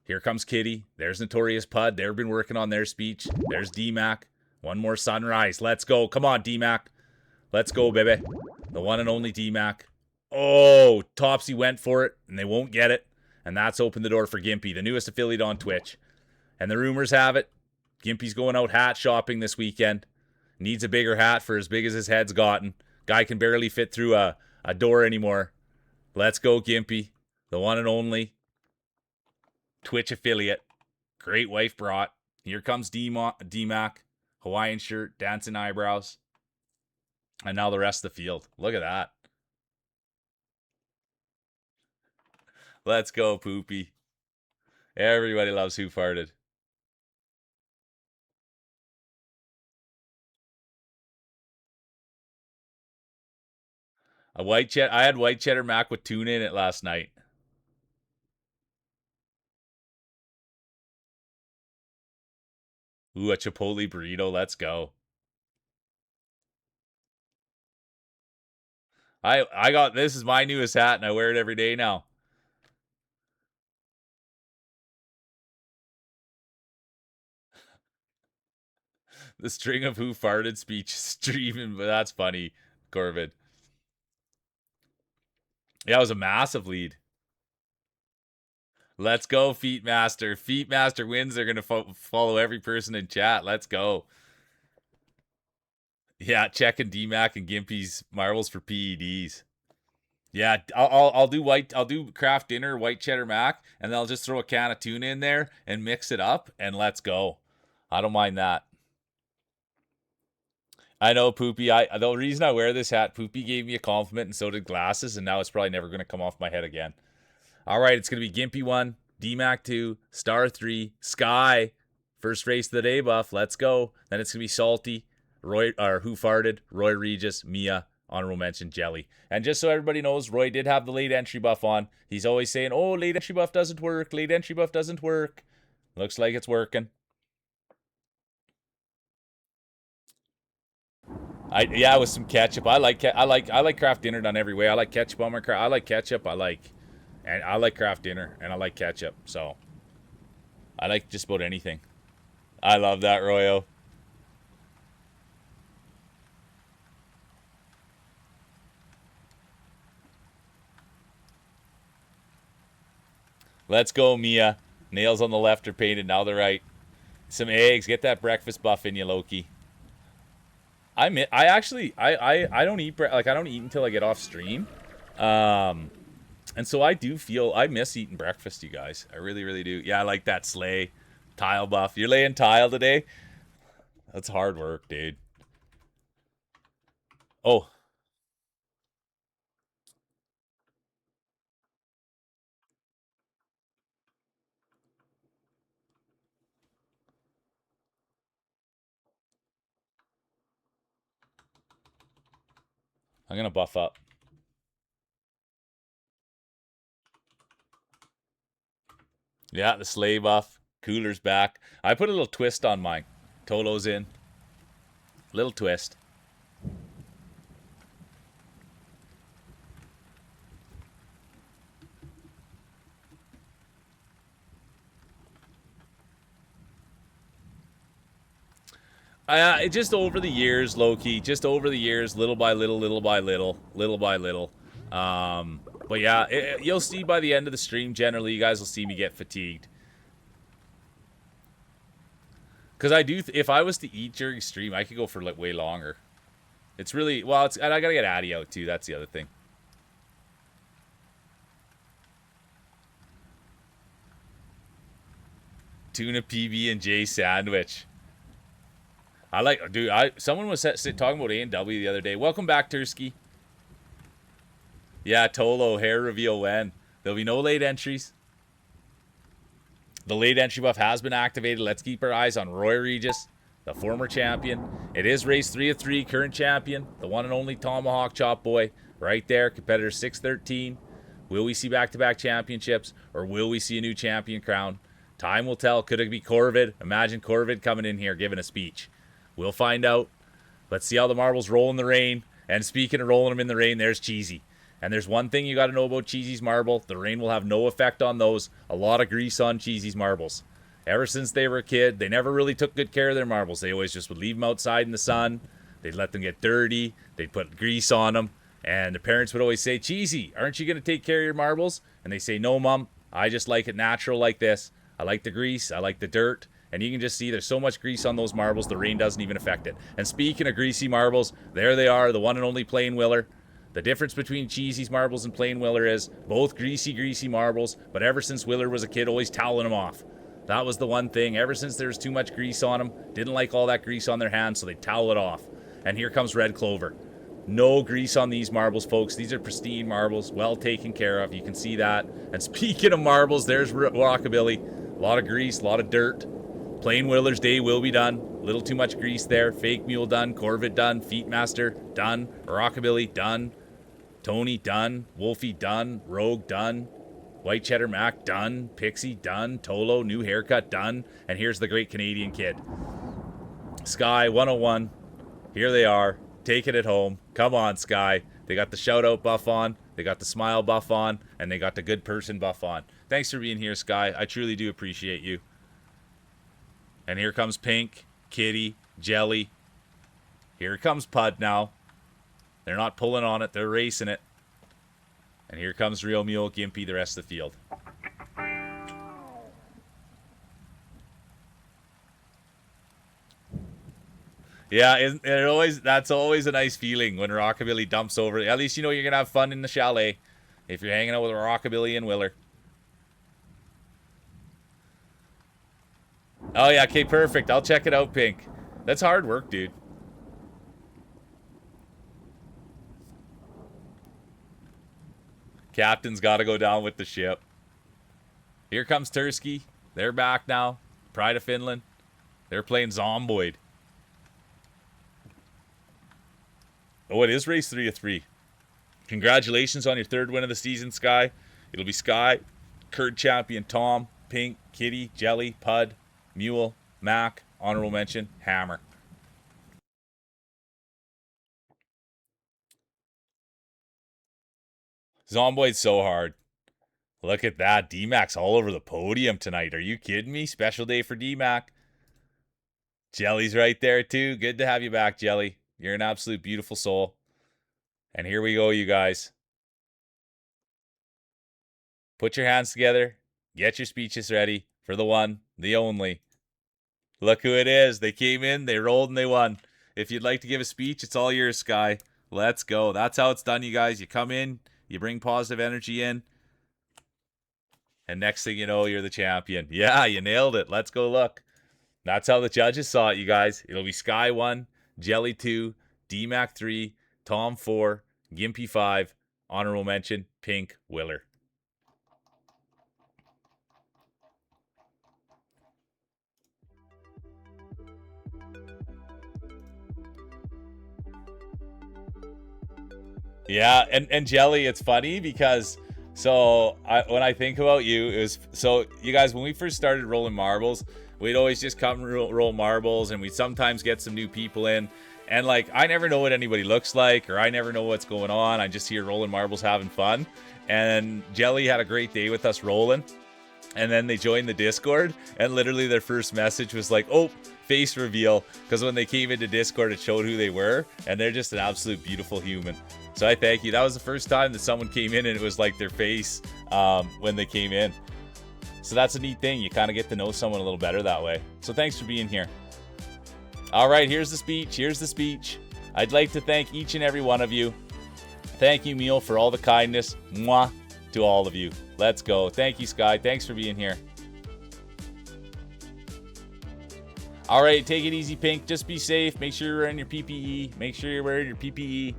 Here comes Kitty. There's Notorious Pud. They've been working on their speech. There's D-Mac. One more sunrise. Let's go. Come on, D-Mac. Let's go, baby. The one and only D-Mac. Oh, Topsy went for it, and they won't get it. And that's opened the door for Gimpy, the newest affiliate on Twitch. And the rumors have it, Gimpy's going out hat shopping this weekend. Needs a bigger hat for as big as his head's gotten. Guy can barely fit through a door anymore. Let's go, Gimpy. The one and only Twitch affiliate. Great wife brought. Here comes D-Mac. Hawaiian shirt, dancing eyebrows. And now the rest of the field. Look at that. Let's go, Poopy. Everybody loves Who Farted. I had white cheddar mac with tuna in it last night. Ooh, a Chipotle burrito. Let's go. I got... This is my newest hat, and I wear it every day now. The string of Who Farted speech streaming, but that's funny, Corbin. Yeah, it was a massive lead. Let's go, Feet Master. Feet Master wins. They're going to follow every person in chat. Let's go. Yeah, checking D-Mac and Gimpy's marbles for PEDs. Yeah, I'll do craft dinner, white cheddar mac, and then I'll just throw a can of tuna in there and mix it up, and let's go. I don't mind that. I know, Poopy. The reason I wear this hat, Poopy gave me a compliment, and so did glasses, and now it's probably never going to come off my head again. All right, it's going to be Gimpy 1, DMAC 2, Star 3, Sky. First race of the day buff. Let's go. Then it's going to be Salty, Roy, or Who Farted, Roy Regis, Mia, honorable mention, Jelly. And just so everybody knows, Roy did have the late entry buff on. He's always saying, oh, late entry buff doesn't work. Late entry buff doesn't work. Looks like it's working. Yeah, with some ketchup. I like Kraft dinner done every way. I like ketchup on my I like ketchup. I like Kraft dinner, and I like ketchup. So I like just about anything. I love that, Royo. Let's go, Mia. Nails on the left are painted, now the right. Some eggs. Get that breakfast buff in you, Loki. I don't eat I don't eat until I get off stream. And so I do feel I miss eating breakfast, you guys. I really, really do. Yeah, I like that sleigh tile buff. You're laying tile today? That's hard work, dude. Oh. I'm going to buff up. Yeah, the sleigh buff. Cooler's back. I put a little twist on mine. Tolo's in. Little twist. Just over the years, low-key. Just over the years, little by little, little by little, little by little. But yeah, you'll see by the end of the stream, generally, you guys will see me get fatigued. Because I do, if I was to eat during stream, I could go for like way longer. It's really, well, and I gotta get Addy out too, that's the other thing. Tuna PB&J sandwich. I like, dude, someone was talking about A&W the other day. Welcome back, Tursky. Yeah, Tolo, hair reveal when. There'll be no late entries. The late entry buff has been activated. Let's keep our eyes on Roy Regis, the former champion. It is race 3 of 3, current champion, the one and only Tomahawk Chop Boy. Right there, competitor 613. Will we see back-to-back championships, or will we see a new champion crown? Time will tell. Could it be Corvid? Imagine Corvid coming in here giving a speech. We'll find out. Let's see how the marbles roll in the rain. And speaking of rolling them in the rain, there's Cheesy. And there's one thing you got to know about Cheesy's marble. The rain will have no effect on those. A lot of grease on Cheesy's marbles. Ever since they were a kid, they never really took good care of their marbles. They always just would leave them outside in the sun. They'd let them get dirty. They'd put grease on them. And the parents would always say, Cheesy, aren't you going to take care of your marbles? And they say, no, Mom. I just like it natural like this. I like the grease. I like the dirt. And you can just see there's so much grease on those marbles, the rain doesn't even affect it. And speaking of greasy marbles, there they are, the one and only Plain Willer. The difference between Cheesy's marbles and Plain Willer is both greasy marbles, but ever since Willer was a kid, always toweling them off. That was the one thing. Ever since there was too much grease on them, didn't like all that grease on their hands, so they towel it off. And here comes Red Clover. No grease on these marbles, folks. These are pristine marbles, well taken care of. You can see that. And speaking of marbles, there's Rockabilly. A lot of grease, a lot of dirt. Plain Willer's day will be done. Little too much grease there. Fake Mule done. Corvid done. Feetmaster done. Rockabilly done. Tony done. Wolfie done. Rogue done. White Cheddar Mac done. Pixie done. Tolo, new haircut done. And here's the great Canadian kid. Sky 101. Here they are. Taking it home. Come on, Sky. They got the shout out buff on. They got the smile buff on. And they got the good person buff on. Thanks for being here, Sky. I truly do appreciate you. And here comes Pink, Kitty, Jelly. Here comes Pud now. They're not pulling on it. They're racing it. And here comes Real Mule, Gimpy, the rest of the field. Yeah, that's always a nice feeling when Rockabilly dumps over. At least you know you're going to have fun in the chalet if you're hanging out with Rockabilly and Willer. Oh, yeah, okay, perfect. I'll check it out, Pink. That's hard work, dude. Captain's got to go down with the ship. Here comes Tursky. They're back now. Pride of Finland. They're playing Zomboid. Oh, it is race 3 of 3. Congratulations on your 3rd win of the season, Sky. It'll be Sky, Kurt Champion, Tom, Pink, Kitty, Jelly, Pud, Mule, Mac, honorable mention, Hammer. Zomboid's so hard. Look at that. D-Mac's all over the podium tonight. Are you kidding me? Special day for D-Mac. Jelly's right there, too. Good to have you back, Jelly. You're an absolute beautiful soul. And here we go, you guys. Put your hands together. Get your speeches ready for the one, the only. Look who it is. They came in, they rolled, and they won. If you'd like to give a speech, it's all yours, Sky. Let's go. That's how it's done, you guys. You come in, you bring positive energy in, and next thing you know, you're the champion. Yeah, you nailed it. Let's go look. That's how the judges saw it, you guys. It'll be Sky 1, Jelly 2, D-Mac 3, Tom 4, Gimpy 5, honorable mention, Pink, Willer. Yeah, and Jelly, it's funny because when I think about you, it was so you guys, when we first started rolling marbles, we'd always just come roll marbles, and we'd sometimes get some new people in. And like, I never know what anybody looks like, or I never know what's going on. I'm just here rolling marbles, having fun. And Jelly had a great day with us rolling. And then they joined the Discord, and literally their first message was like, oh, face reveal. Because when they came into Discord, it showed who they were, and they're just an absolute beautiful human. So I thank you. That was the first time that someone came in and it was like their face when they came in. So that's a neat thing. You kind of get to know someone a little better that way. So thanks for being here. All right, here's the speech. Here's the speech. I'd like to thank each and every one of you. Thank you, Meal, for all the kindness. Mwah, to all of you. Let's go. Thank you, Sky. Thanks for being here. All right, take it easy, Pink. Just be safe. Make sure you're wearing your PPE. Make sure you're wearing your PPE.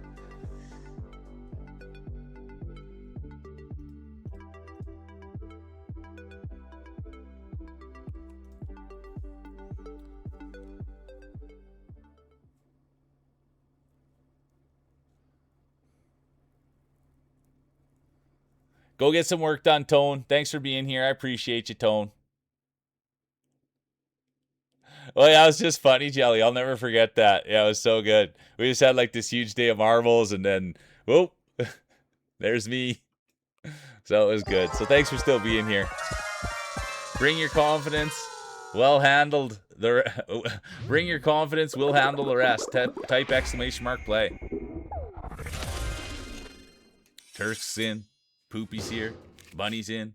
Go get some work done, Tone. Thanks for being here. I appreciate you, Tone. Oh, yeah, it was just funny, Jelly. I'll never forget that. Yeah, it was so good. We just had like this huge day of marbles, and then, whoop, there's me. So it was good. So thanks for still being here. Bring your confidence. Well handled. Bring your confidence. We'll handle the rest. Type exclamation mark play. Tursk's in. Poopy's here. Bunny's in.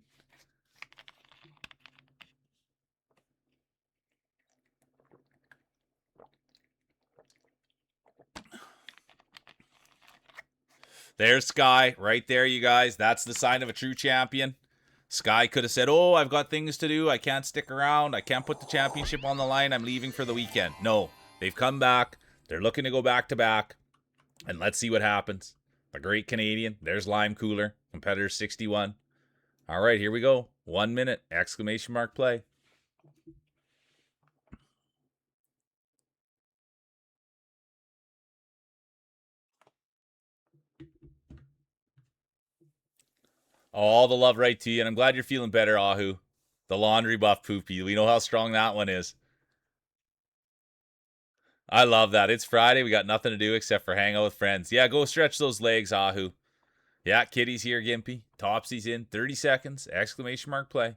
There's Sky right there, you guys. That's the sign of a true champion. Sky could have said, oh, I've got things to do. I can't stick around. I can't put the championship on the line. I'm leaving for the weekend. No, they've come back. They're looking to go back to back. And let's see what happens. A great Canadian. There's Lime Cooler. Competitor 61. All right, here we go. 1 minute. Exclamation mark play. All the love right to you, and I'm glad you're feeling better, Ahu. The laundry buff Poopy. We know how strong that one is. I love that. It's Friday. We got nothing to do except for hang out with friends. Yeah, go stretch those legs, Ahu. Yeah, Kitty's here, Gimpy. Topsy's in. 30 seconds. Exclamation mark play.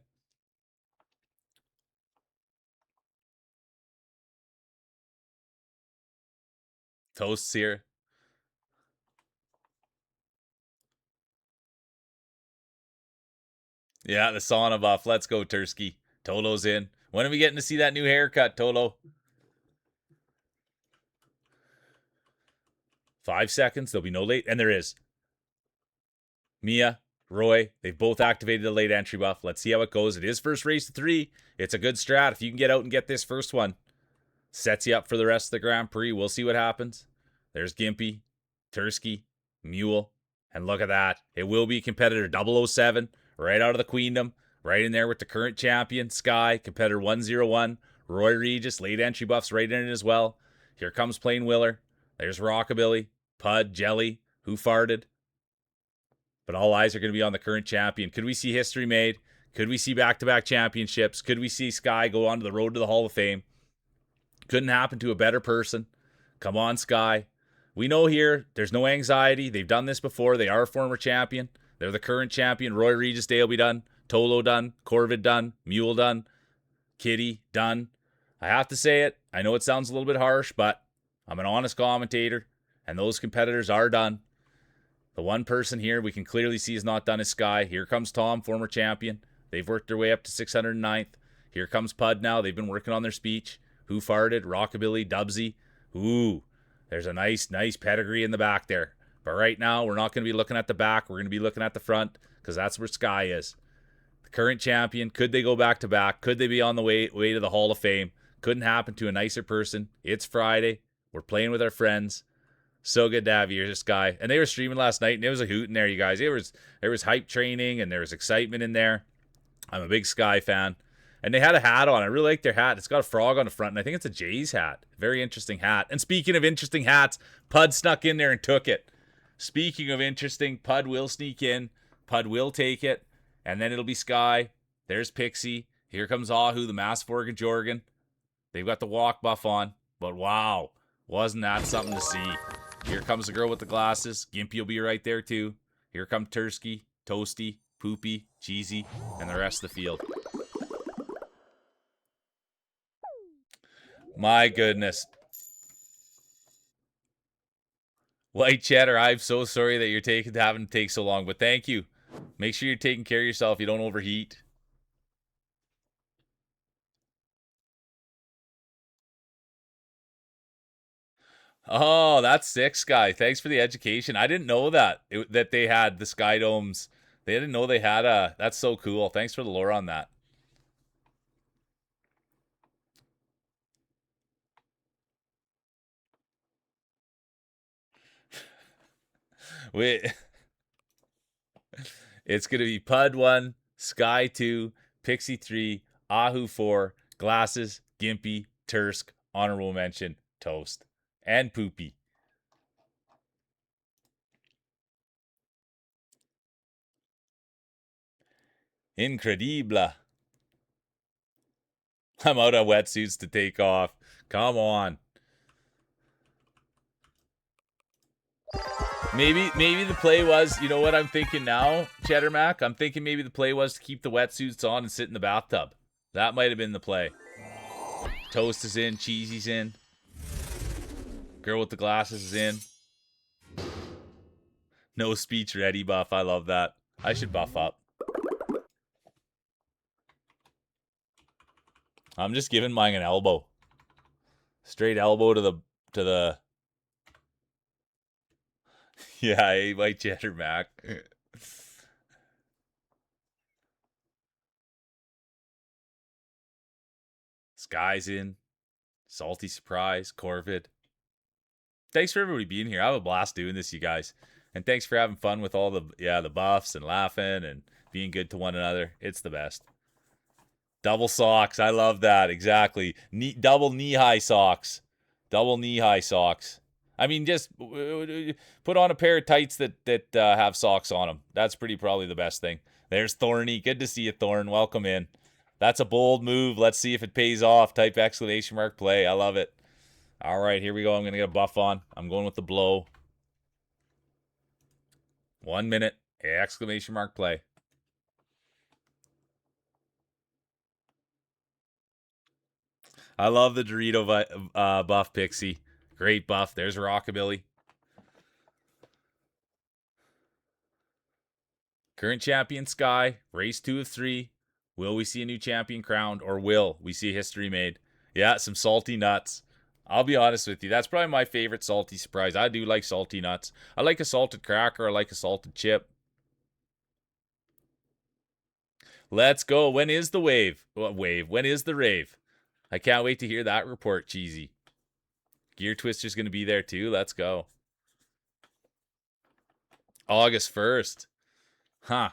Toast's here. Yeah, the sauna buff. Let's go, Tursky. Tolo's in. When are we getting to see that new haircut, Tolo? 5 seconds. There'll be no late. And there is. Mia, Roy, they've both activated the late entry buff. Let's see how it goes. It is first race to 3. It's a good strat. If you can get out and get this first one, sets you up for the rest of the Grand Prix. We'll see what happens. There's Gimpy, Tursky, Mule, And look at that. It will be competitor 007 right out of the Queendom. Right in there with the current champion, Sky. Competitor 101. Roy Regis, late entry buffs right in it as well. Here comes Plain Willer. There's Rockabilly. Pud, Jelly. Who farted? But all eyes are going to be on the current champion. Could we see history made? Could we see back-to-back championships? Could we see Sky go onto the road to the Hall of Fame? Couldn't happen to a better person. Come on, Sky. We know here there's no anxiety. They've done this before. They are a former champion. They're the current champion. Roy Regis Day will be done. Tolo done. Corvid done. Mule done. Kitty done. I have to say it. I know it sounds a little bit harsh, but I'm an honest commentator, and those competitors are done. The one person here we can clearly see is not done is Sky. Here comes Tom, former champion. They've worked their way up to 609th. Here comes Pud now. They've been working on their speech. Who farted? Rockabilly, Dubsy. Ooh, there's a nice pedigree in the back there. But right now, we're not going to be looking at the back. We're going to be looking at the front because that's where Sky is. The current champion. Could they go back to back? Could they be on the way to the Hall of Fame? Couldn't happen to a nicer person. It's Friday. We're playing with our friends. So good to have you here, Sky. And they were streaming last night, and it was a hoot in there, you guys. There was hype training, and there was excitement in there. I'm a big Sky fan. And they had a hat on. I really like their hat. It's got a frog on the front, and I think it's a Jays hat. Very interesting hat. And speaking of interesting hats, Pud snuck in there and took it. Speaking of interesting, Pud will sneak in. Pud will take it. And then it'll be Sky. There's Pixie. Here comes Ahu, the Mass Forga Jorgen. They've got the walk buff on. But wow, wasn't that something to see. Here comes the girl with the glasses. Gimpy will be right there too. Here come Tursky, Toasty, Poopy, Cheesy, and the rest of the field. My goodness. White Cheddar, I'm so sorry that you're having to take so long, but thank you. Make sure you're taking care of yourself. You don't overheat. Oh, that's sick, Sky. Thanks for the education. I didn't know that that they had the Sky Domes. They didn't know they had a. That's so cool. Thanks for the lore on that. Wait, it's gonna be Pud 1, Sky 2, Pixie 3, Ahu 4, Glasses, Gimpy, Tursk, honorable mention, Toast, and Poopy. Incredible. I'm out of wetsuits to take off. Come on. Maybe the play was, you know what I'm thinking now, Cheddar Mac? I'm thinking maybe the play was to keep the wetsuits on and sit in the bathtub. That might have been the play. Toast is in, Cheesy's in. Girl with the glasses is in. No speech ready buff. I love that. I should buff up. I'm just giving mine an elbow. Straight elbow to the Yeah, I ate my Cheddar Mac. Sky's in. Salty Surprise. Corvid. Thanks for everybody being here. I have a blast doing this, you guys. And thanks for having fun with all the buffs and laughing and being good to one another. It's the best. Double socks. I love that. Exactly. Double knee-high socks. Double knee-high socks. I mean, just put on a pair of tights that have socks on them. That's probably the best thing. There's Thorny. Good to see you, Thorn. Welcome in. That's a bold move. Let's see if it pays off. Type exclamation mark play. I love it. All right, here we go. I'm going to get a buff on. I'm going with the blow. 1 minute. Exclamation mark play. I love the Dorito buff, Pixie. Great buff. There's Rockabilly. Current champion Sky. Race 2 of 3. Will we see a new champion crowned, or will we see history made? Yeah, some salty nuts. I'll be honest with you. That's probably my favorite salty surprise. I do like salty nuts. I like a salted cracker. I like a salted chip. Let's go. When is the wave? What wave? When is the rave? I can't wait to hear that report, Cheesy. Gear Twister's going to be there too. Let's go. August 1st. Huh.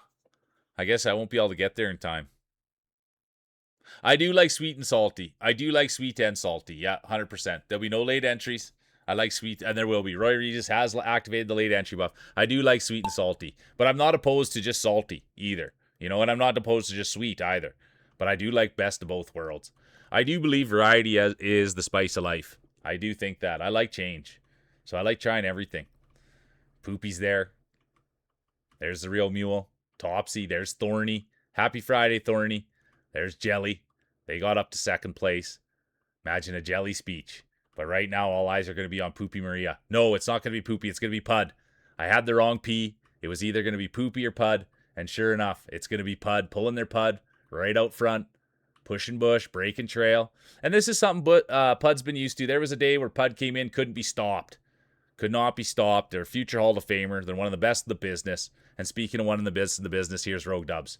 I guess I won't be able to get there in time. I do like sweet and salty. I do like sweet and salty. Yeah, 100%. There'll be no late entries. I like sweet, and there will be. Roy Regis has activated the late entry buff. I do like sweet and salty, but I'm not opposed to just salty either. You know, and I'm not opposed to just sweet either. But I do like best of both worlds. I do believe variety is the spice of life. I do think that. I like change. So I like trying everything. Poopy's there. There's the real mule. Topsy. There's Thorny. Happy Friday, Thorny. There's Jelly. They got up to second place. Imagine a Jelly speech. But right now, all eyes are going to be on Poopy Maria. No, it's not going to be Poopy. It's going to be Pud. I had the wrong P. It was either going to be Poopy or Pud. And sure enough, it's going to be Pud. Pulling their Pud right out front. Pushing bush, breaking trail. And this is something Pud's been used to. There was a day where Pud came in, couldn't be stopped. Could not be stopped. They're a future Hall of Famer. They're one of the best in the business. And speaking of one of the best in the business, here's Rogue Dubs.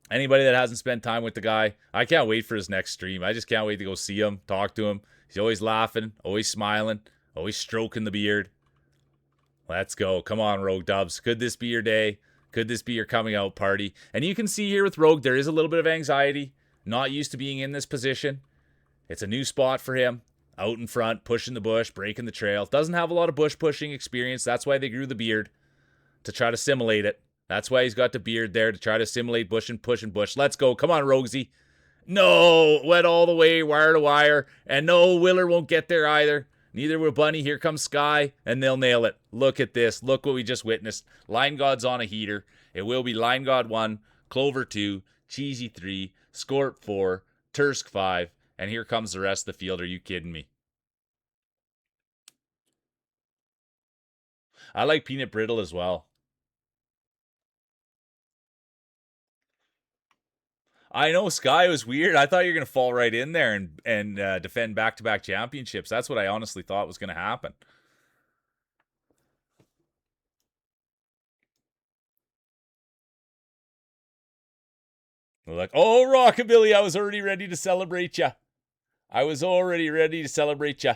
Anybody that hasn't spent time with the guy, I can't wait for his next stream. I just can't wait to go see him, talk to him. He's always laughing, always smiling, always stroking the beard. Let's go. Come on, Rogue Dubs. Could this be your day? Could this be your coming out party? And you can see here with Rogue, there is a little bit of anxiety. Not used to being in this position. It's a new spot for him. Out in front, pushing the bush, breaking the trail. Doesn't have a lot of bush pushing experience. That's why they grew the beard, to try to simulate it. That's why he's got the beard there, to try to simulate bush and push and bush. Let's go. Come on, Roguesy. No, went all the way wire to wire. And no, Willer won't get there either. Neither will Bunny. Here comes Sky, and they'll nail it. Look at this. Look what we just witnessed. Line God's on a heater. It will be Line God 1, Clover 2, Cheesy 3, Scorp 4, Tursk 5, and here comes the rest of the field. Are you kidding me? I like Peanut Brittle as well. I know Sky was weird. I thought you were going to fall right in there and defend back-to-back championships. That's what I honestly thought was going to happen. Like, oh, Rockabilly, I was already ready to celebrate ya. I was already ready to celebrate ya.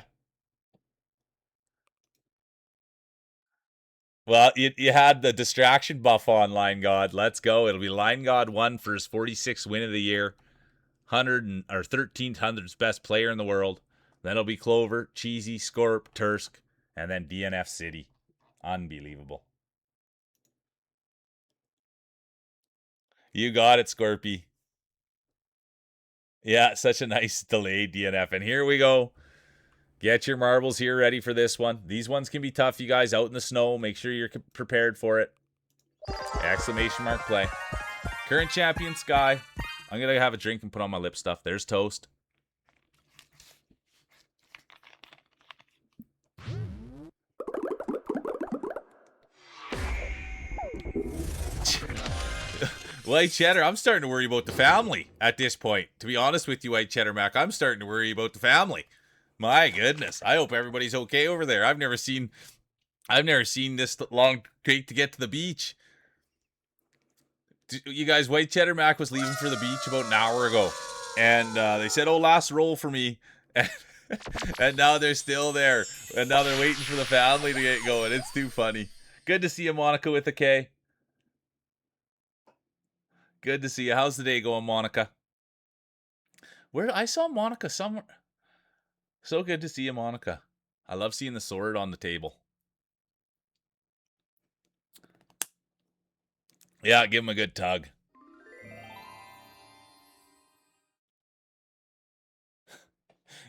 Well, you had the distraction buff on Line God. Let's go. It'll be Line God 1 for his 46th win of the year. 1300th best player in the world. Then it'll be Clover, Cheesy, Scorp, Tursk, and then DNF City. Unbelievable. You got it, Scorpy. Yeah, such a nice delayed DNF. And here we go. Get your marbles here ready for this one. These ones can be tough, you guys. Out in the snow. Make sure you're prepared for it. Exclamation mark play. Current champion, Sky. I'm going to have a drink and put on my lip stuff. There's toast. White Cheddar, I'm starting to worry about the family at this point. To be honest with you, White Cheddar Mac, I'm starting to worry about the family. My goodness. I hope everybody's okay over there. I've never seen this long take to get to the beach. You guys, White Cheddar Mac was leaving for the beach about an hour ago. And they said, oh, last roll for me. And now they're still there. And now they're waiting for the family to get going. It's too funny. Good to see you, Monica, with a K. Good to see you. How's the day going, Monica? Where I saw Monica somewhere. So good to see you, Monica. I love seeing the sword on the table. Yeah, give him a good tug.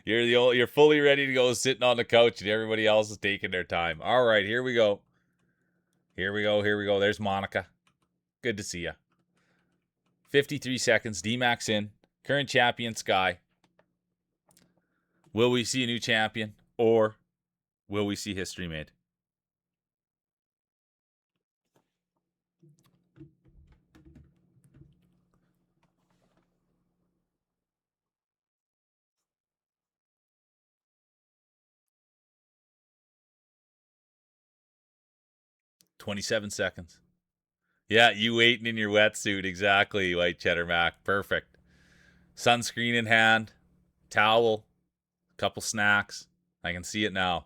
You're fully ready to go, sitting on the couch, and everybody else is taking their time. All right, here we go. Here we go. There's Monica. Good to see you. 53 seconds. D-Max in. Current champion, Sky. Will we see a new champion, or will we see history made? $27 seconds. Yeah, you waiting in your wetsuit. Exactly, White Cheddar Mac. Perfect. Sunscreen in hand. Towel. Couple snacks. I can see it now.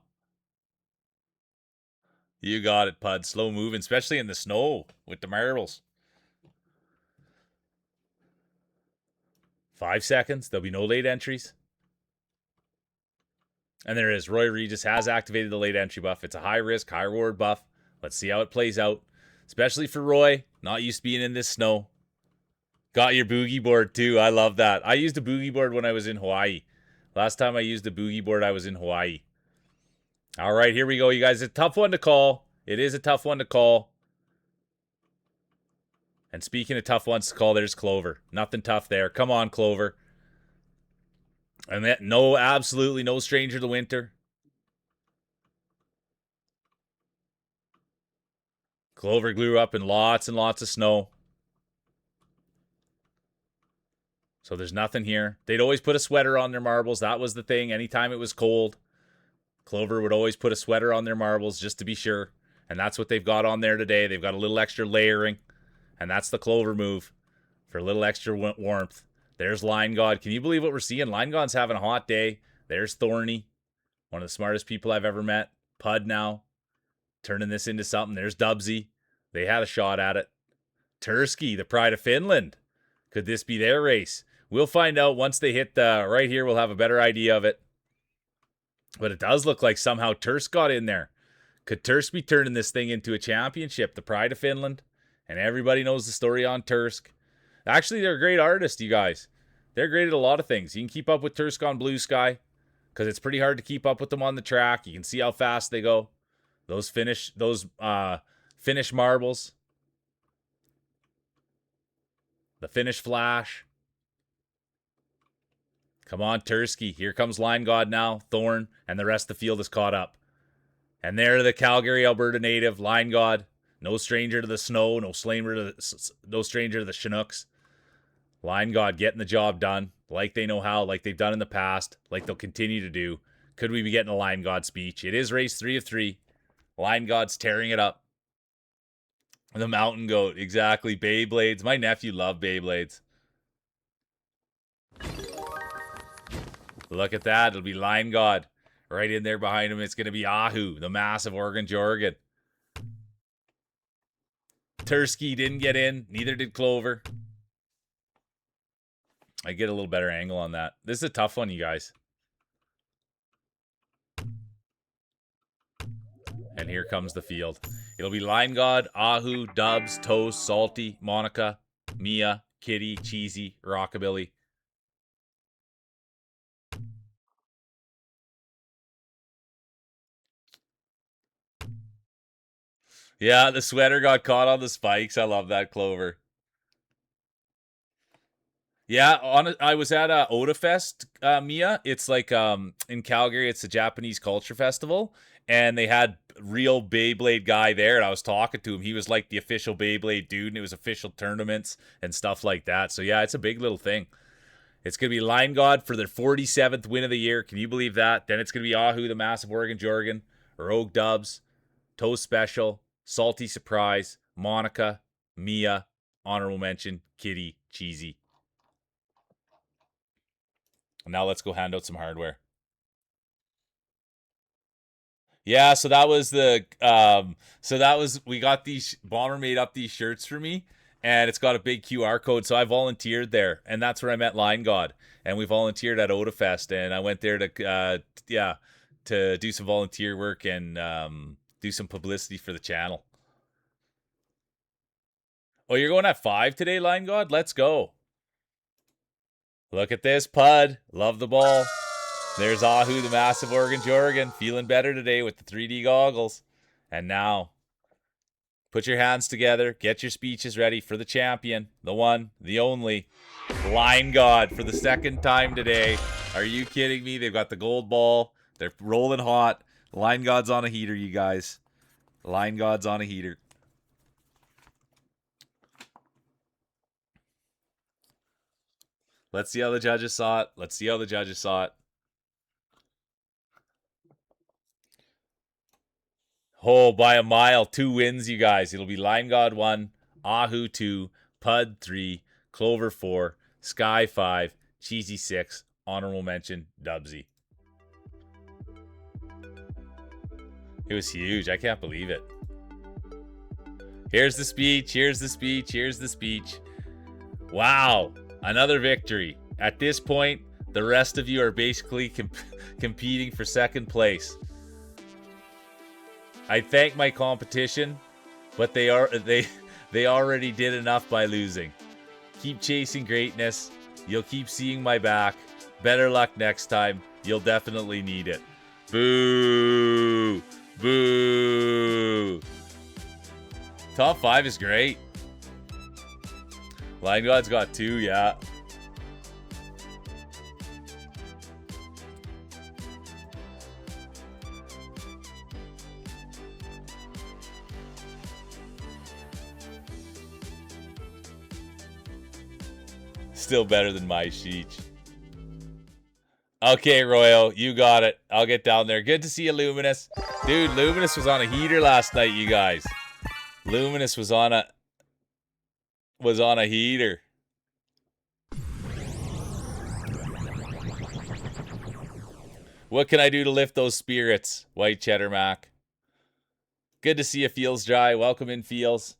You got it, Pud. Slow moving, especially in the snow with the marbles. 5 seconds. There'll be no late entries. And there is. Roy Regis has activated the late entry buff. It's a high risk, high reward buff. Let's see how it plays out. Especially for Roy, not used to being in this snow. Got your boogie board too. I love that. I used a boogie board when I was in Hawaii. Last time I used a boogie board, I was in Hawaii. All right, here we go, you guys. It's a tough one to call. It is a tough one to call. And speaking of tough ones to call, there's Clover. Nothing tough there. Come on, Clover. And that, no, absolutely no stranger to winter. Clover grew up in lots and lots of snow. So there's nothing here. They'd always put a sweater on their marbles. That was the thing. Anytime it was cold, Clover would always put a sweater on their marbles just to be sure. And that's what they've got on there today. They've got a little extra layering. And that's the Clover move for a little extra warmth. There's Line God. Can you believe what we're seeing? Line God's having a hot day. There's Thorny, one of the smartest people I've ever met. Pud now, turning this into something. There's Dubsy. They had a shot at it. Tursky, the pride of Finland. Could this be their race? We'll find out once they hit the right here. We'll have a better idea of it. But it does look like somehow Tursk got in there. Could Tursk be turning this thing into a championship? The pride of Finland. And everybody knows the story on Tursk. Actually, they're a great artist, you guys. They're great at a lot of things. You can keep up with Tursk on Blue Sky because it's pretty hard to keep up with them on the track. You can see how fast they go. Those Finnish marbles. The Finnish Flash. Come on, Tursky. Here comes Line God now. Thorn and the rest of the field is caught up. And there the Calgary, Alberta native, Line God. No stranger to the snow. No stranger to the Chinooks. Line God getting the job done like they know how, like they've done in the past, like they'll continue to do. Could we be getting a Line God speech? It is race 3 of 3. Line God's tearing it up. The Mountain Goat, exactly. Beyblades. My nephew loved Beyblades. Look at that. It'll be Line God. Right in there behind him, it's going to be Ahu, the massive Oregon Jorgen. Tursky didn't get in. Neither did Clover. I get a little better angle on that. This is a tough one, you guys. And here comes the field. It'll be Line God, Ahu, Dubs, Toast, Salty, Monica, Mia, Kitty, Cheesy, Rockabilly. Yeah, the sweater got caught on the spikes. I love that, Clover. Yeah, I was at Oda Fest, Mia. It's like in Calgary, it's a Japanese culture festival, and they had real Beyblade guy there, and I was talking to him. He was like the official Beyblade dude, and it was official tournaments and stuff like that. So yeah, it's a big little thing. It's going to be Line God for their 47th win of the year. Can you believe that? Then it's going to be Ahu, the massive Oregon Jorgen, Rogue Dubs, Toast Special, Salty Surprise, Monica, Mia, honorable mention, Kitty, Cheesy. Now let's go hand out some hardware. Yeah, so that was we got these, Bomber made up these shirts for me, and it's got a big QR code, so I volunteered there, and that's where I met Line God, and we volunteered at Odafest, and I went there to do some volunteer work and do some publicity for the channel. Oh, you're going at 5 today, Line God? Let's go. Look at this, Pud. Love the ball. There's Ahu, the massive Oregon Jorgen, feeling better today with the 3D goggles. And now, put your hands together, get your speeches ready for the champion, the one, the only, Line God for the second time today. Are you kidding me? They've got the gold ball. They're rolling hot. Line God's on a heater, you guys. Line God's on a heater. Let's see how the judges saw it. Oh, by a mile. 2 wins, you guys. It'll be Line God 1, Ahu 2, Pud 3, Clover 4, Sky 5, Cheesy 6, honorable mention, Dubsy. It was huge. I can't believe it. Here's the speech. Here's the speech. Here's the speech. Wow. Another victory. At this point, the rest of you are basically competing for second place. I thank my competition, but they already did enough by losing. Keep chasing greatness. You'll keep seeing my back. Better luck next time. You'll definitely need it. Boo! Boo! Top 5 is great. Line God's got 2, yeah. Still better than my sheet. Okay, Royal, you got it. I'll get down there. Good to see you, Luminous. Dude, Luminous was on a heater last night, you guys. Luminous was on a heater. What can I do to lift those spirits? White Cheddar Mac. Good to see you, Feels Dry. Welcome in, Feels.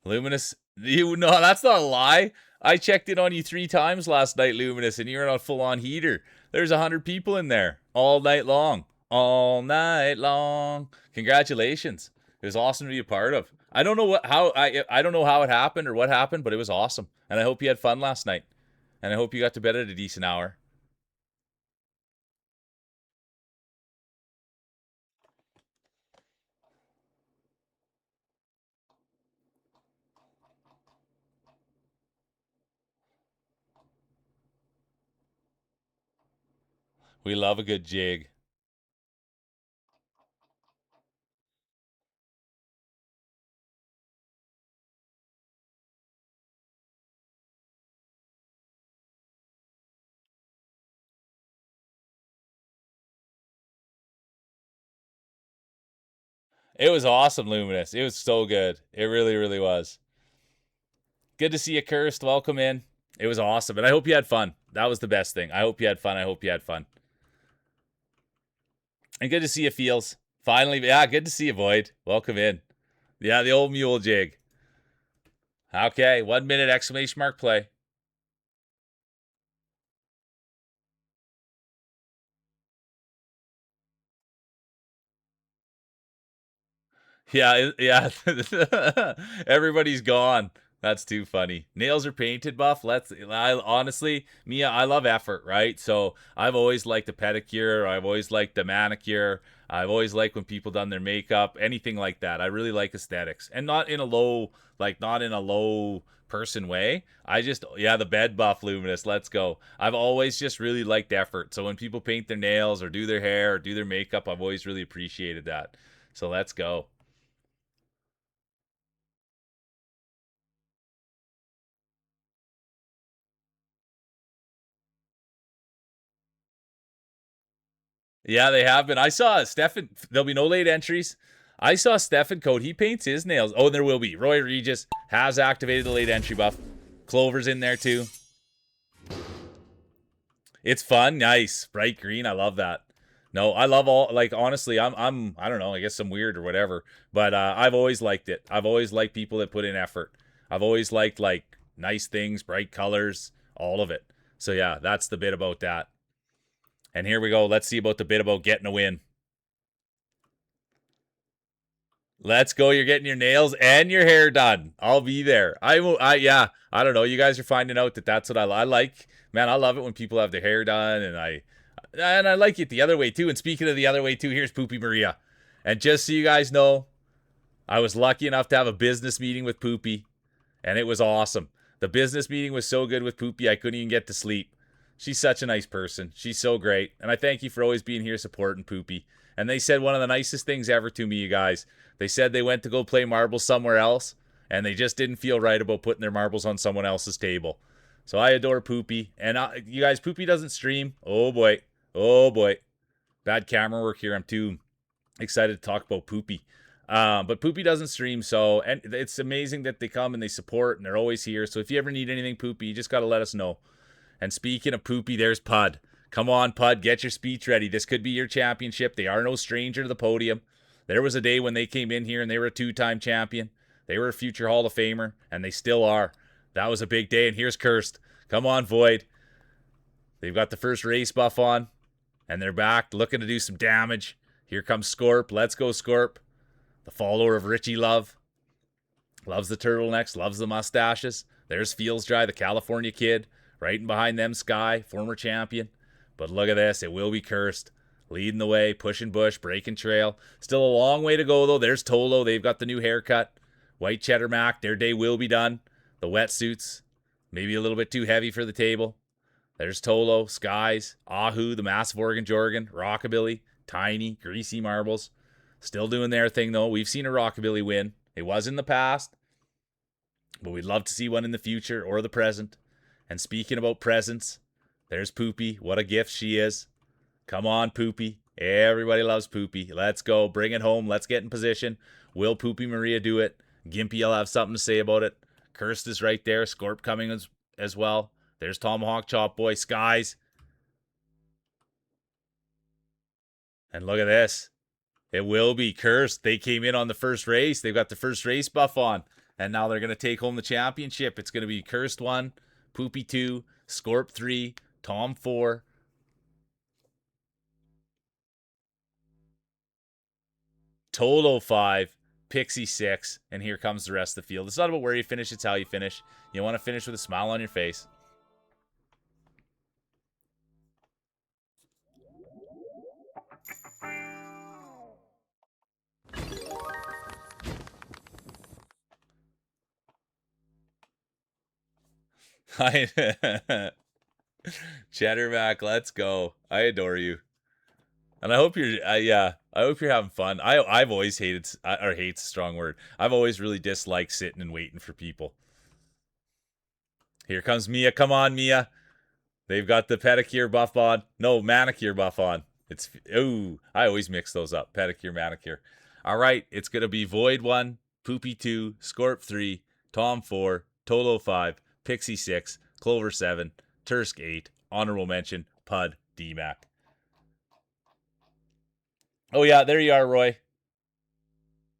Luminous, no, that's not a lie. I checked in on you 3 times last night, Luminous, and you're on a full-on heater. There's 100 people in there all night long. All night long. Congratulations. It was awesome to be a part of. I don't know I don't know how it happened or what happened, but it was awesome. And I hope you had fun last night. And I hope you got to bed at a decent hour. We love a good jig. It was awesome, Luminous. It was so good. It really, really was. Good to see you, Cursed. Welcome in. It was awesome. And I hope you had fun. That was the best thing. I hope you had fun. I hope you had fun. And good to see you, Feels. Finally, yeah, good to see you, Void. Welcome in. Yeah, the old mule jig. Okay, 1 minute exclamation mark play. Yeah, yeah. Everybody's gone. That's too funny. Nails are painted, Buff. Honestly, Mia, I love effort, right? So I've always liked the pedicure. I've always liked the manicure. I've always liked when people done their makeup, anything like that. I really like aesthetics, and not in a low person way. The bed buff, Luminous. Let's go. I've always just really liked effort. So when people paint their nails or do their hair or do their makeup, I've always really appreciated that. So let's go. Yeah, they have been. I saw Stefan. There'll be no late entries. I saw Stefan Code. He paints his nails. Oh, there will be. Roy Regis has activated the late entry buff. Clover's in there too. It's fun. Nice. Bright green. I love that. No, I love all, like, honestly, I don't know, I guess I'm weird or whatever, but I've always liked it. I've always liked people that put in effort. I've always liked, like, nice things, bright colors, all of it. So yeah, that's the bit about that. And here we go. Let's see about the bit about getting a win. Let's go. You're getting your nails and your hair done. I'll be there. Yeah, I don't know. You guys are finding out that that's what I like. Man, I love it when people have their hair done, and I like it the other way too. And speaking of the other way too, here's Poopy Maria. And just so you guys know, I was lucky enough to have a business meeting with Poopy, and it was awesome. The business meeting was so good with Poopy, I couldn't even get to sleep. She's such a nice person. She's so great. And I thank you for always being here supporting Poopy. And they said one of the nicest things ever to me, you guys. They said they went to go play marbles somewhere else, and they just didn't feel right about putting their marbles on someone else's table. So I adore Poopy. And you guys, Poopy doesn't stream. Oh boy. Oh boy. Bad camera work here. I'm too excited to talk about Poopy. But Poopy doesn't stream, so and it's amazing that they come and they support and they're always here. So if you ever need anything, Poopy, you just got to let us know. And speaking of Poopy, there's Pud. Come on, Pud, get your speech ready. This could be your championship. They are no stranger to the podium. There was a day when they came in here and they were a 2-time champion. They were a future Hall of Famer, and they still are. That was a big day, and here's Cursed. Come on, Void. They've got the first race buff on, and they're back looking to do some damage. Here comes Scorp. Let's go, Scorp. The follower of Richie Love. Loves the turtlenecks, loves the mustaches. There's Feels Dry, the California kid. Right in behind them, Sky, former champion. But look at this. It will be Cursed. Leading the way, pushing bush, breaking trail. Still a long way to go, though. There's Tolo. They've got the new haircut. White Cheddar Mac. Their day will be done. The wetsuits. Maybe a little bit too heavy for the table. There's Tolo, Skies, Ahu, the massive Oregon Jorgen, Rockabilly, Tiny, Greasy Marbles. Still doing their thing, though. We've seen a Rockabilly win. It was in the past, but we'd love to see one in the future or the present. And speaking about presents, there's Poopy. What a gift she is. Come on, Poopy. Everybody loves Poopy. Let's go. Bring it home. Let's get in position. Will Poopy Maria do it? Gimpy will have something to say about it. Cursed is right there. Scorp coming as well. There's Tomahawk Chop Boy. Skies. And look at this. It will be Cursed. They came in on the first race. They've got the first race buff on. And now they're going to take home the championship. It's going to be Cursed 1, Poopy 2, Scorp 3, Tom 4. Tolo 5, Pixie 6, and here comes the rest of the field. It's not about where you finish, it's how you finish. You want to finish with a smile on your face. Chatterback, let's go. I adore you. And I hope you're, I hope you're having fun. I've always hated, or hate's a strong word. I've always really disliked sitting and waiting for people. Here comes Mia. Come on, Mia. They've got the pedicure buff on. No, manicure buff on. It's, ooh, I always mix those up. Pedicure, manicure. All right, it's going to be Void 1, Poopy 2, Scorp 3, Tom 4, Tolo 5, Pixie 6, Clover 7, Tursk 8, honorable mention, Pud, D-Mac. Oh, yeah, there you are, Roy.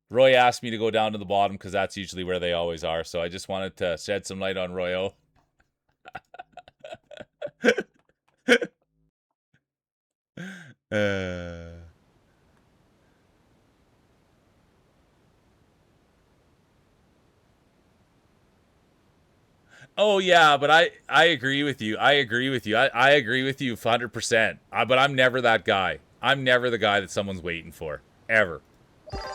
Roy asked me to go down to the bottom because that's usually where they always are. So I just wanted to shed some light on Royo. Oh yeah, but I agree with you. I agree with you. I agree with you 100%. But I'm never that guy. I'm never the guy that someone's waiting for. Ever.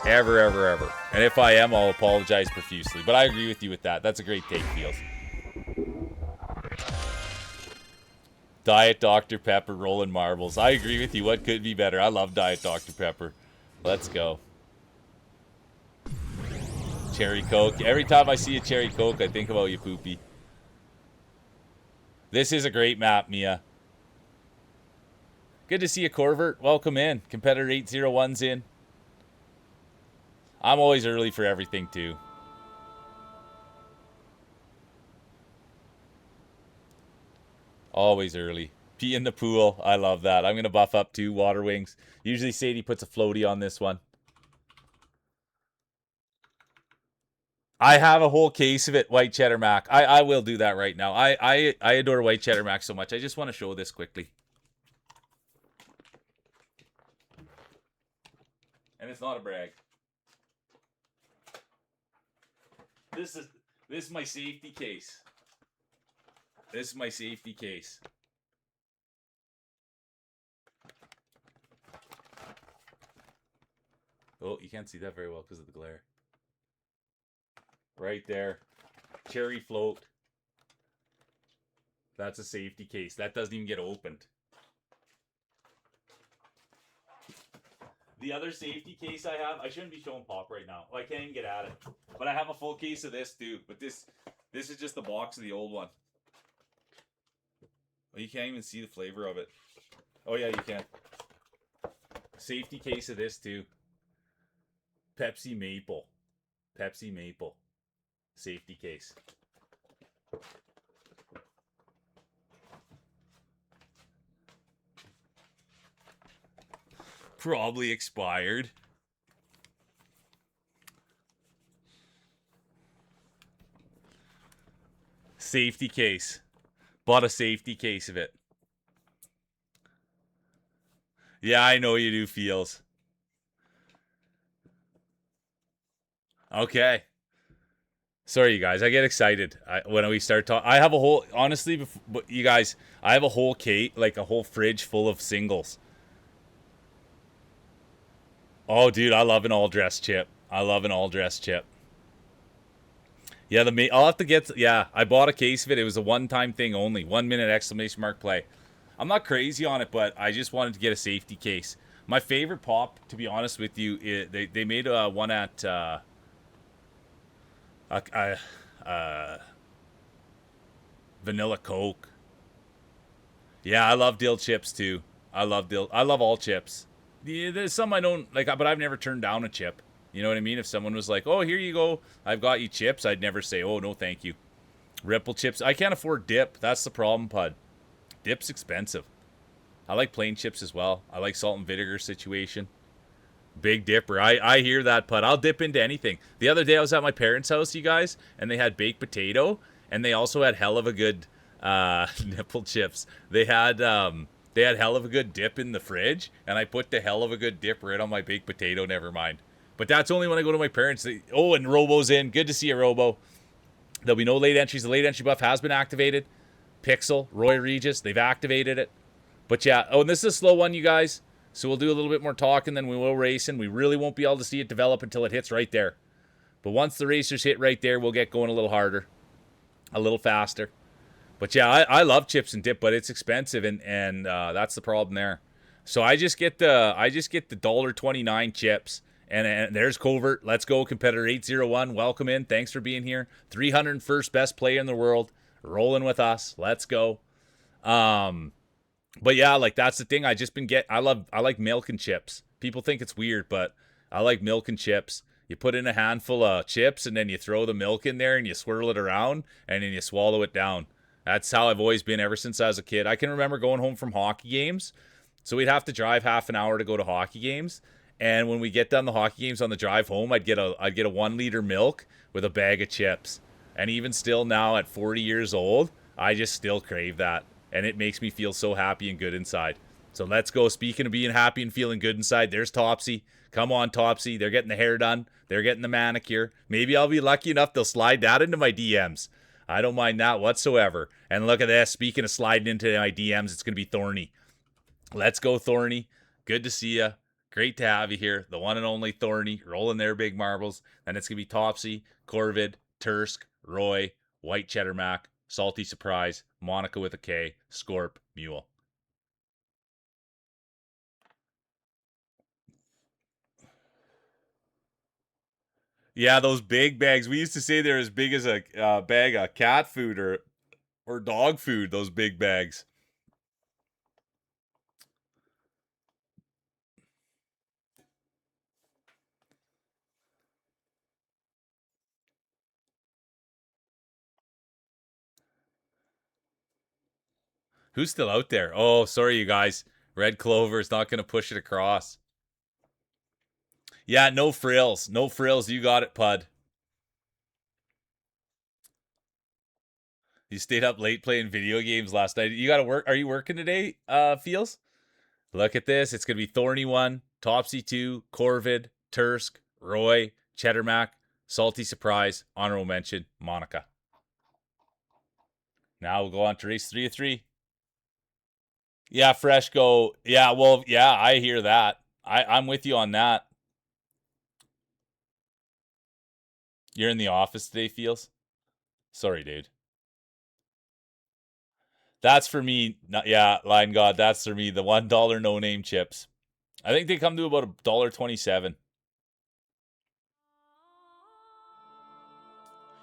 Ever, ever, ever. And if I am, I'll apologize profusely. But I agree with you with that. That's a great take, Feels. Diet Dr. Pepper, rolling marbles. I agree with you. What could be better? I love Diet Dr. Pepper. Let's go. Cherry Coke. Every time I see a Cherry Coke, I think about you, Poopy. This is a great map, Mia. Good to see you, Corvert. Welcome in. Competitor 801's in. I'm always early for everything, too. Always early. Pee in the pool. I love that. I'm going to buff up, too. Water Wings. Usually Sadie puts a floaty on this one. I have a whole case of it, White Cheddar Mac. I will do that right now. I adore White Cheddar Mac so much. I just want to show this quickly. And it's not a brag. This is my safety case. This is my safety case. Oh, you can't see that very well because of the glare. Right there. Cherry float. That's a safety case. That doesn't even get opened. The other safety case I have, I shouldn't be showing pop right now. Oh, I can't even get at it. But I have a full case of this too. But this is just the box of the old one. Oh, you can't even see the flavor of it. Oh yeah, you can. Safety case of this too. Pepsi Maple. Pepsi Maple. Safety case. Probably expired. Safety case. Bought a safety case of it. Yeah, I know you do, Feels. Okay. Sorry, you guys. I get excited when we start talking. I have a whole, honestly, you guys, I have a whole cake, like a whole fridge full of singles. Oh, dude, I love an all dressed chip. I love an all dressed chip. Yeah, I'll have to get. Yeah, I bought a case of it. It was a one-time thing only. 1 minute exclamation mark play. I'm not crazy on it, but I just wanted to get a safety case. My favorite pop, to be honest with you, they made one at Vanilla Coke. Yeah, I love dill chips too. I love dill. I love all chips. Yeah, there's some I don't like, but I've never turned down a chip. You know what I mean? If someone was like, "Oh, here you go, I've got you chips," I'd never say, "Oh, no, thank you." Ripple chips. I can't afford dip. That's the problem, Pud. Dip's expensive. I like plain chips as well. I like salt and vinegar situation. Big dipper. I hear that, Pud. I'll dip into anything. The other day I was at my parents' house, you guys, and they had baked potato, and they also had hell of a good nipple chips. They had hell of a good dip in the fridge, and I put the hell of a good dip right on my baked potato. Never mind. But that's only when I go to my parents. Oh, and Robo's in. Good to see you, Robo. There'll be no late entries. The late entry buff has been activated. Pixel, Roy Regis, they've activated it. But yeah, oh, and this is a slow one, you guys. So we'll do a little bit more talking, then we will race, and we really won't be able to see it develop until it hits right there. But once the racers hit right there, we'll get going a little harder, a little faster. But yeah, I love chips and dip, but it's expensive, and that's the problem there. So I just get the $1.29 chips. And there's Covert. Let's go, competitor 801. Welcome in. Thanks for being here. 301st best player in the world. Rolling with us. Let's go. But yeah, like that's the thing. I like milk and chips. People think it's weird, but I like milk and chips. You put in a handful of chips and then you throw the milk in there and you swirl it around and then you swallow it down. That's how I've always been ever since I was a kid. I can remember going home from hockey games. So we'd have to drive half an hour to go to hockey games. And when we get done the hockey games on the drive home, I'd get a 1 liter milk with a bag of chips. And even still now at 40 years old, I just still crave that. And it makes me feel so happy and good inside. So let's go. Speaking of being happy and feeling good inside, there's Topsy. Come on, Topsy. They're getting the hair done. They're getting the manicure. Maybe I'll be lucky enough they'll slide that into my DMs. I don't mind that whatsoever. And look at this. Speaking of sliding into my DMs, it's going to be Thorny. Let's go, Thorny. Good to see you. Great to have you here. The one and only Thorny, rolling their big marbles. And it's going to be Topsy, Corvid, Tursk, Roy, White Cheddar Mac, Salty Surprise, Monica with a K, Scorp, Mule. Yeah, those big bags. We used to say they're as big as a bag of cat food or dog food, those big bags. Who's still out there? Oh, sorry, you guys. Red Clover is not going to push it across. Yeah, no frills. No frills. You got it, Pud. You stayed up late playing video games last night. You got to work. Are you working today, Feels? Look at this. It's going to be Thorny 1, Topsy 2, Corvid, Tursk, Roy, Cheddar Mac, Salty Surprise, Honorable Mention, Monica. Now we'll go on to race 3 of 3. Yeah, Fresh go. Yeah, well, yeah, I hear that. I'm with you on that. You're in the office today, Feels? Sorry, dude. That's for me. Yeah, Line God, that's for me. The $1 no name chips. I think they come to about $1.27.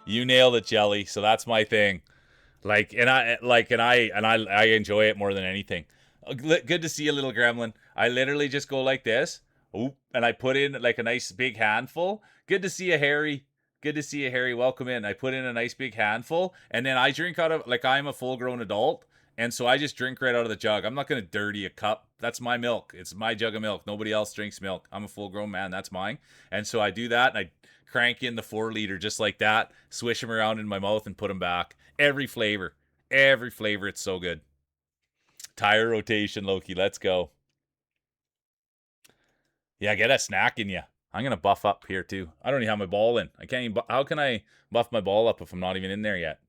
You nailed it, Jelly. So that's my thing. I enjoy it more than anything. Good to see you, little gremlin. I literally just go like this, Oop, and I put in like a nice big handful. Good to see you, Harry. Good to see you, Harry. Welcome in. I put in a nice big handful, and then I drink out of, like, I'm a full grown adult, and so I just drink right out of the jug. I'm not going to dirty a cup. That's my milk. It's my jug of milk. Nobody else drinks milk. I'm a full grown man. That's mine. And so I do that, and I crank in the 4 liter just like that, swish them around in my mouth, and put them back. Every flavor. Every flavor. It's so good. Tire rotation, Loki. Let's go. Yeah, get a snack in you. I'm gonna buff up here too. I don't even have my ball in. I can't even. How can I buff my ball up if I'm not even in there yet?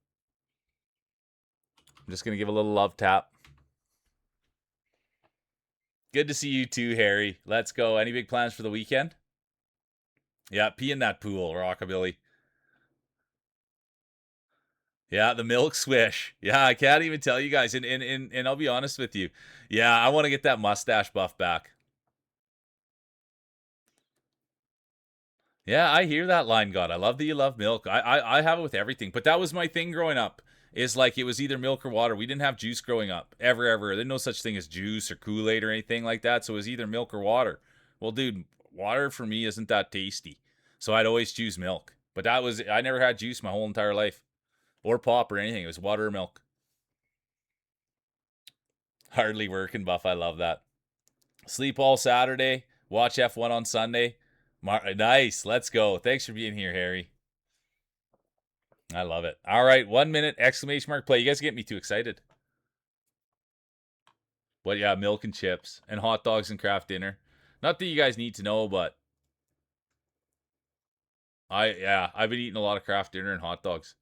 I'm just gonna give a little love tap. Good to see you too, Harry. Let's go. Any big plans for the weekend? Yeah, pee in that pool, Rockabilly. Yeah, the milk swish. Yeah, I can't even tell you guys. And I'll be honest with you. Yeah, I want to get that mustache buff back. Yeah, I hear that line, God. I love that you love milk. I have it with everything. But that was my thing growing up. Is like it was either milk or water. We didn't have juice growing up. Ever. There's no such thing as juice or Kool-Aid or anything like that. So it was either milk or water. Well, dude, water for me isn't that tasty. So I'd always choose milk. But I never had juice my whole entire life. Or pop or anything. It was water or milk. Hardly working, Buff. I love that. Sleep all Saturday. Watch F1 on Sunday. Nice. Let's go. Thanks for being here, Harry. I love it. All right, 1 minute, exclamation mark, play. You guys get me too excited. But yeah, milk and chips and hot dogs and craft dinner. Not that you guys need to know, but I've been eating a lot of craft dinner and hot dogs.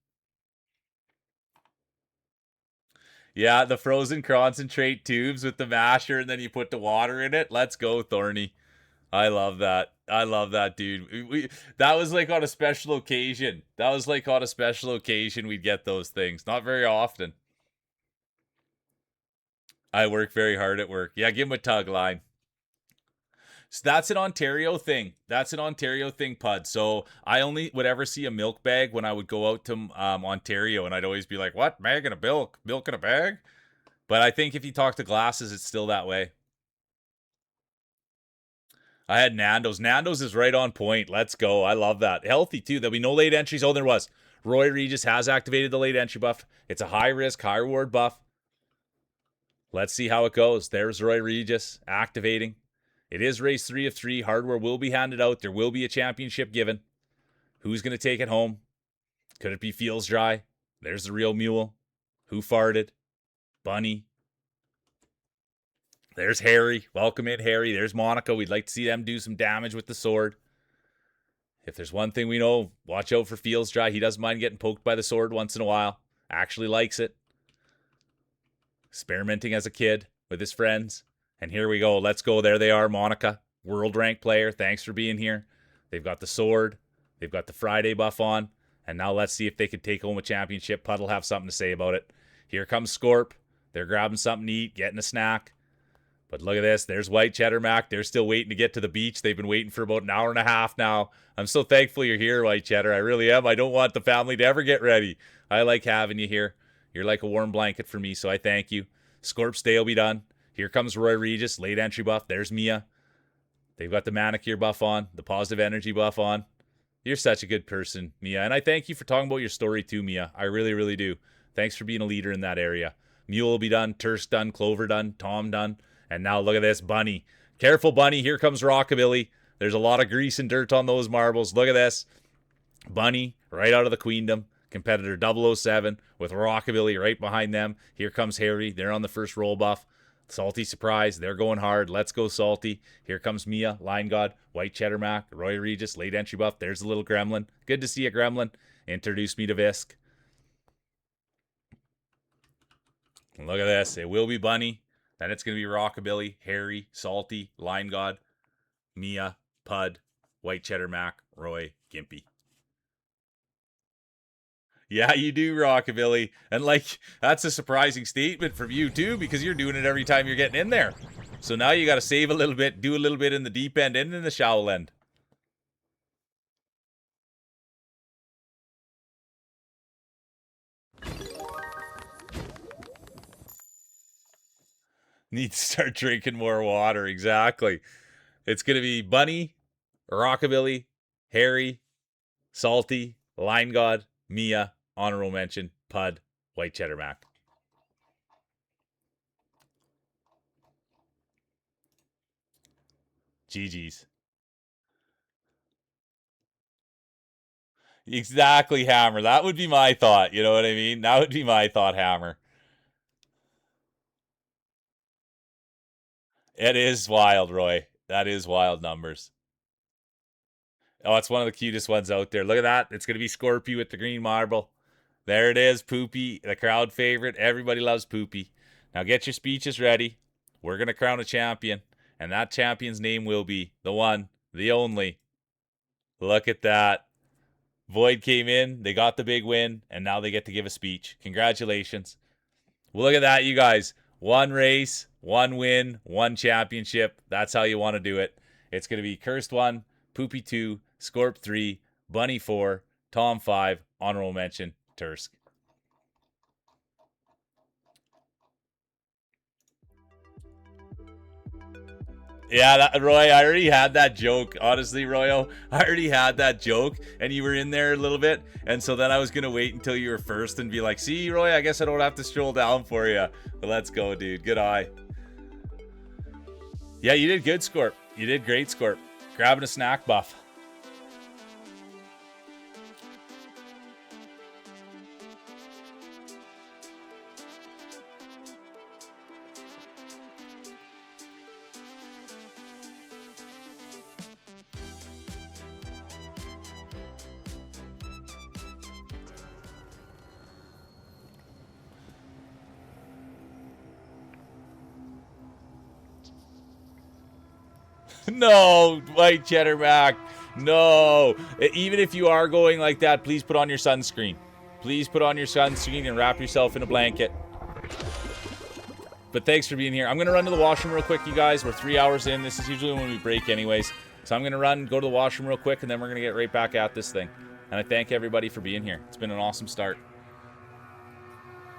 Yeah, the frozen concentrate tubes with the masher, and then you put the water in it. Let's go, Thorny. I love that. I love that, dude. That was like on a special occasion. We'd get those things. Not very often. I work very hard at work. Yeah, give him a tug line. So that's an Ontario thing. Pud. So I only would ever see a milk bag when I would go out to Ontario, and I'd always be like, "What? Bag in a milk? Milk in a bag?" But I think if you talk to glasses, it's still that way. I had Nando's. Nando's is right on point. Let's go. I love that. Healthy too. There'll be no late entries. Oh, there was. Roy Regis has activated the late entry buff. It's a high risk, high reward buff. Let's see how it goes. There's Roy Regis activating. It is race 3 of 3. Hardware will be handed out. There will be a championship given. Who's going to take it home? Could it be Feels Dry? There's the real mule. Who farted? Bunny. There's Harry. Welcome in, Harry. There's Monica. We'd like to see them do some damage with the sword. If there's one thing we know, watch out for Feels Dry. He doesn't mind getting poked by the sword once in a while. Actually likes it. Experimenting as a kid with his friends. And here we go. Let's go. There they are, Monica. World rank player. Thanks for being here. They've got the sword. They've got the Friday buff on. And now let's see if they can take home a championship. Pudd'll have something to say about it. Here comes Scorp. They're grabbing something to eat, getting a snack. But look at this. There's White Cheddar Mac. They're still waiting to get to the beach. They've been waiting for about an hour and a half now. I'm so thankful you're here, White Cheddar. I really am. I don't want the family to ever get ready. I like having you here. You're like a warm blanket for me, so I thank you. Scorp's day will be done. Here comes Roy Regis, late entry buff. There's Mia. They've got the manicure buff on, the positive energy buff on. You're such a good person, Mia. And I thank you for talking about your story too, Mia. I really, really do. Thanks for being a leader in that area. Mule will be done, Terse done, Clover done, Tom done. And now look at this, Bunny. Careful, Bunny. Here comes Rockabilly. There's a lot of grease and dirt on those marbles. Look at this. Bunny, right out of the Queendom. Competitor 007 with Rockabilly right behind them. Here comes Harry. They're on the first roll buff. Salty Surprise. They're going hard. Let's go, Salty. Here comes Mia, Line God, White Cheddar Mac, Roy Regis, late entry buff. There's the little gremlin. Good to see you, gremlin. Introduce me to Visk. Look at this. It will be Bunny. Then it's going to be Rockabilly, Harry, Salty, Line God, Mia, Pud, White Cheddar Mac, Roy, Gimpy. Yeah, you do, Rockabilly. And, like, that's a surprising statement from you, too, because you're doing it every time you're getting in there. So now you got to save a little bit, do a little bit in the deep end and in the shallow end. Need to start drinking more water, exactly. It's going to be Bunny, Rockabilly, Harry, Salty, Line God, Mia, honorable mention, Pud, White Cheddar Mac. GG's. Exactly, Hammer. That would be my thought. You know what I mean? That would be my thought, Hammer. It is wild, Roy. That is wild numbers. Oh, it's one of the cutest ones out there. Look at that. It's going to be Scorpy with the green marble. There it is, Poopy, the crowd favorite. Everybody loves Poopy. Now get your speeches ready. We're going to crown a champion, and that champion's name will be the one, the only. Look at that. Void came in, they got the big win, and now they get to give a speech. Congratulations. Well, look at that, you guys. One race, one win, one championship. That's how you want to do it. It's going to be Cursed 1, Poopy 2, Scorp 3, Bunny 4, Tom 5, honorable mention, Tursk. Yeah, Roy, I already had that joke. Honestly, Royo, I already had that joke, and you were in there a little bit, and so then I was gonna wait until you were first and be like, "See, Roy, I guess I don't have to stroll down for you." But let's go, dude. Good eye. Yeah, you did good, Scorp. You did great, Scorp. Grabbing a snack buff. No, White Cheddar Mac. No. Even if you are going like that, please put on your sunscreen. Please put on your sunscreen and wrap yourself in a blanket. But thanks for being here. I'm going to run to the washroom real quick, you guys. We're 3 hours in. This is usually when we break anyways. So I'm going to run, go to the washroom real quick, and then we're going to get right back at this thing. And I thank everybody for being here. It's been an awesome start.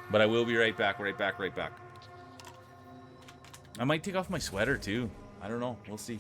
But I will be right back, right back, right back. I might take off my sweater, too. I don't know. We'll see.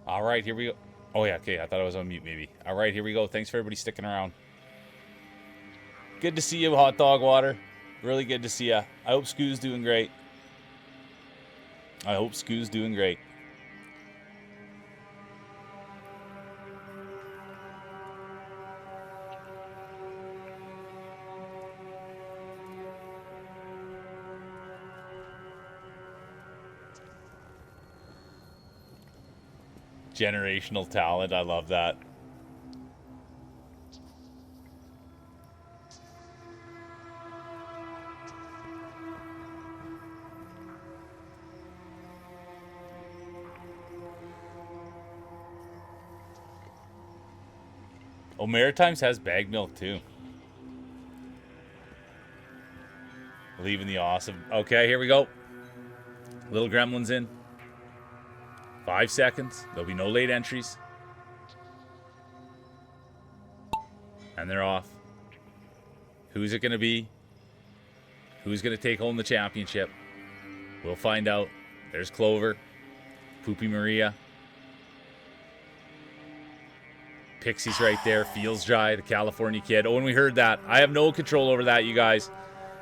All right, here we go. Oh, yeah, okay. I thought I was on mute, maybe. All right, here we go. Thanks for everybody sticking around. Good to see you, Hot Dog Water. Really good to see you. I hope Scoo's doing great. I hope Scoo's doing great. Generational talent. I love that. Oh, Maritimes has bag milk too. Leaving the awesome. Okay, here we go. Little gremlins in. 5 seconds. There'll be no late entries. And they're off. Who's it going to be? Who's going to take home the championship? We'll find out. There's Clover. Poopy Maria. Pixie's right there. Feels Dry, the California Kid. Oh, and we heard that. I have no control over that, you guys.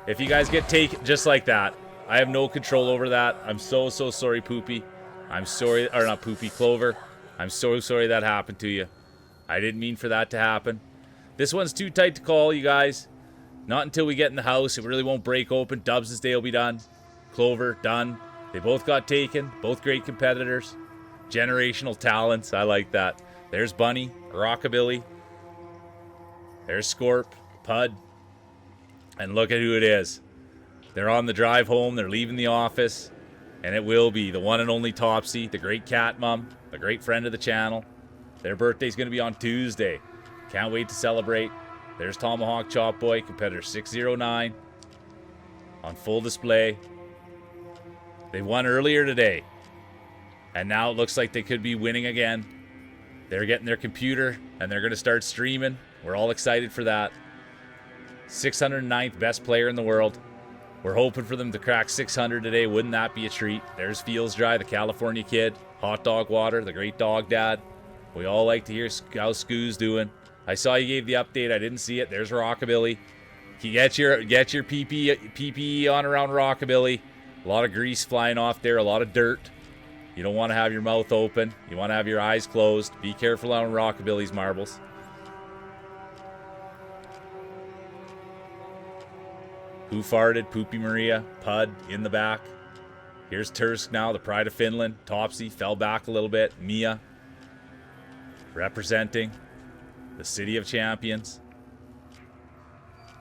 If you guys get taken just like that, I have no control over that. I'm so sorry, Poopy. I'm sorry, or not Poopy, Clover. I'm so sorry that happened to you. I didn't mean for that to happen. This one's too tight to call, you guys. Not until we get in the house. It really won't break open. Dubs' day will be done. Clover, done. They both got taken. Both great competitors. Generational talents. I like that. There's Bunny, Rockabilly. There's Scorp, Pud. And look at who it is. They're on the drive home. They're leaving the office. And it will be the one and only Topsy, the great cat mom, the great friend of the channel. Their birthday's going to be on Tuesday. Can't wait to celebrate. There's Tomahawk Chop Boy, competitor 609. On full display. They won earlier today. And now it looks like they could be winning again. They're getting their computer, and they're going to start streaming. We're all excited for that. 609th best player in the world. We're hoping for them to crack 600 today. Wouldn't that be a treat? There's Feels Dry, the California Kid. Hot Dog Water, the great dog dad. We all like to hear how Scoo's doing. I saw you gave the update. I didn't see it. There's Rockabilly. You get your PPE on around Rockabilly. A lot of grease flying off there. A lot of dirt. You don't want to have your mouth open. You want to have your eyes closed. Be careful on Rockabilly's marbles. Who farted? Poopy Maria. Pud in the back. Here's Tursk now, the pride of Finland. Topsy fell back a little bit. Mia representing the City of Champions.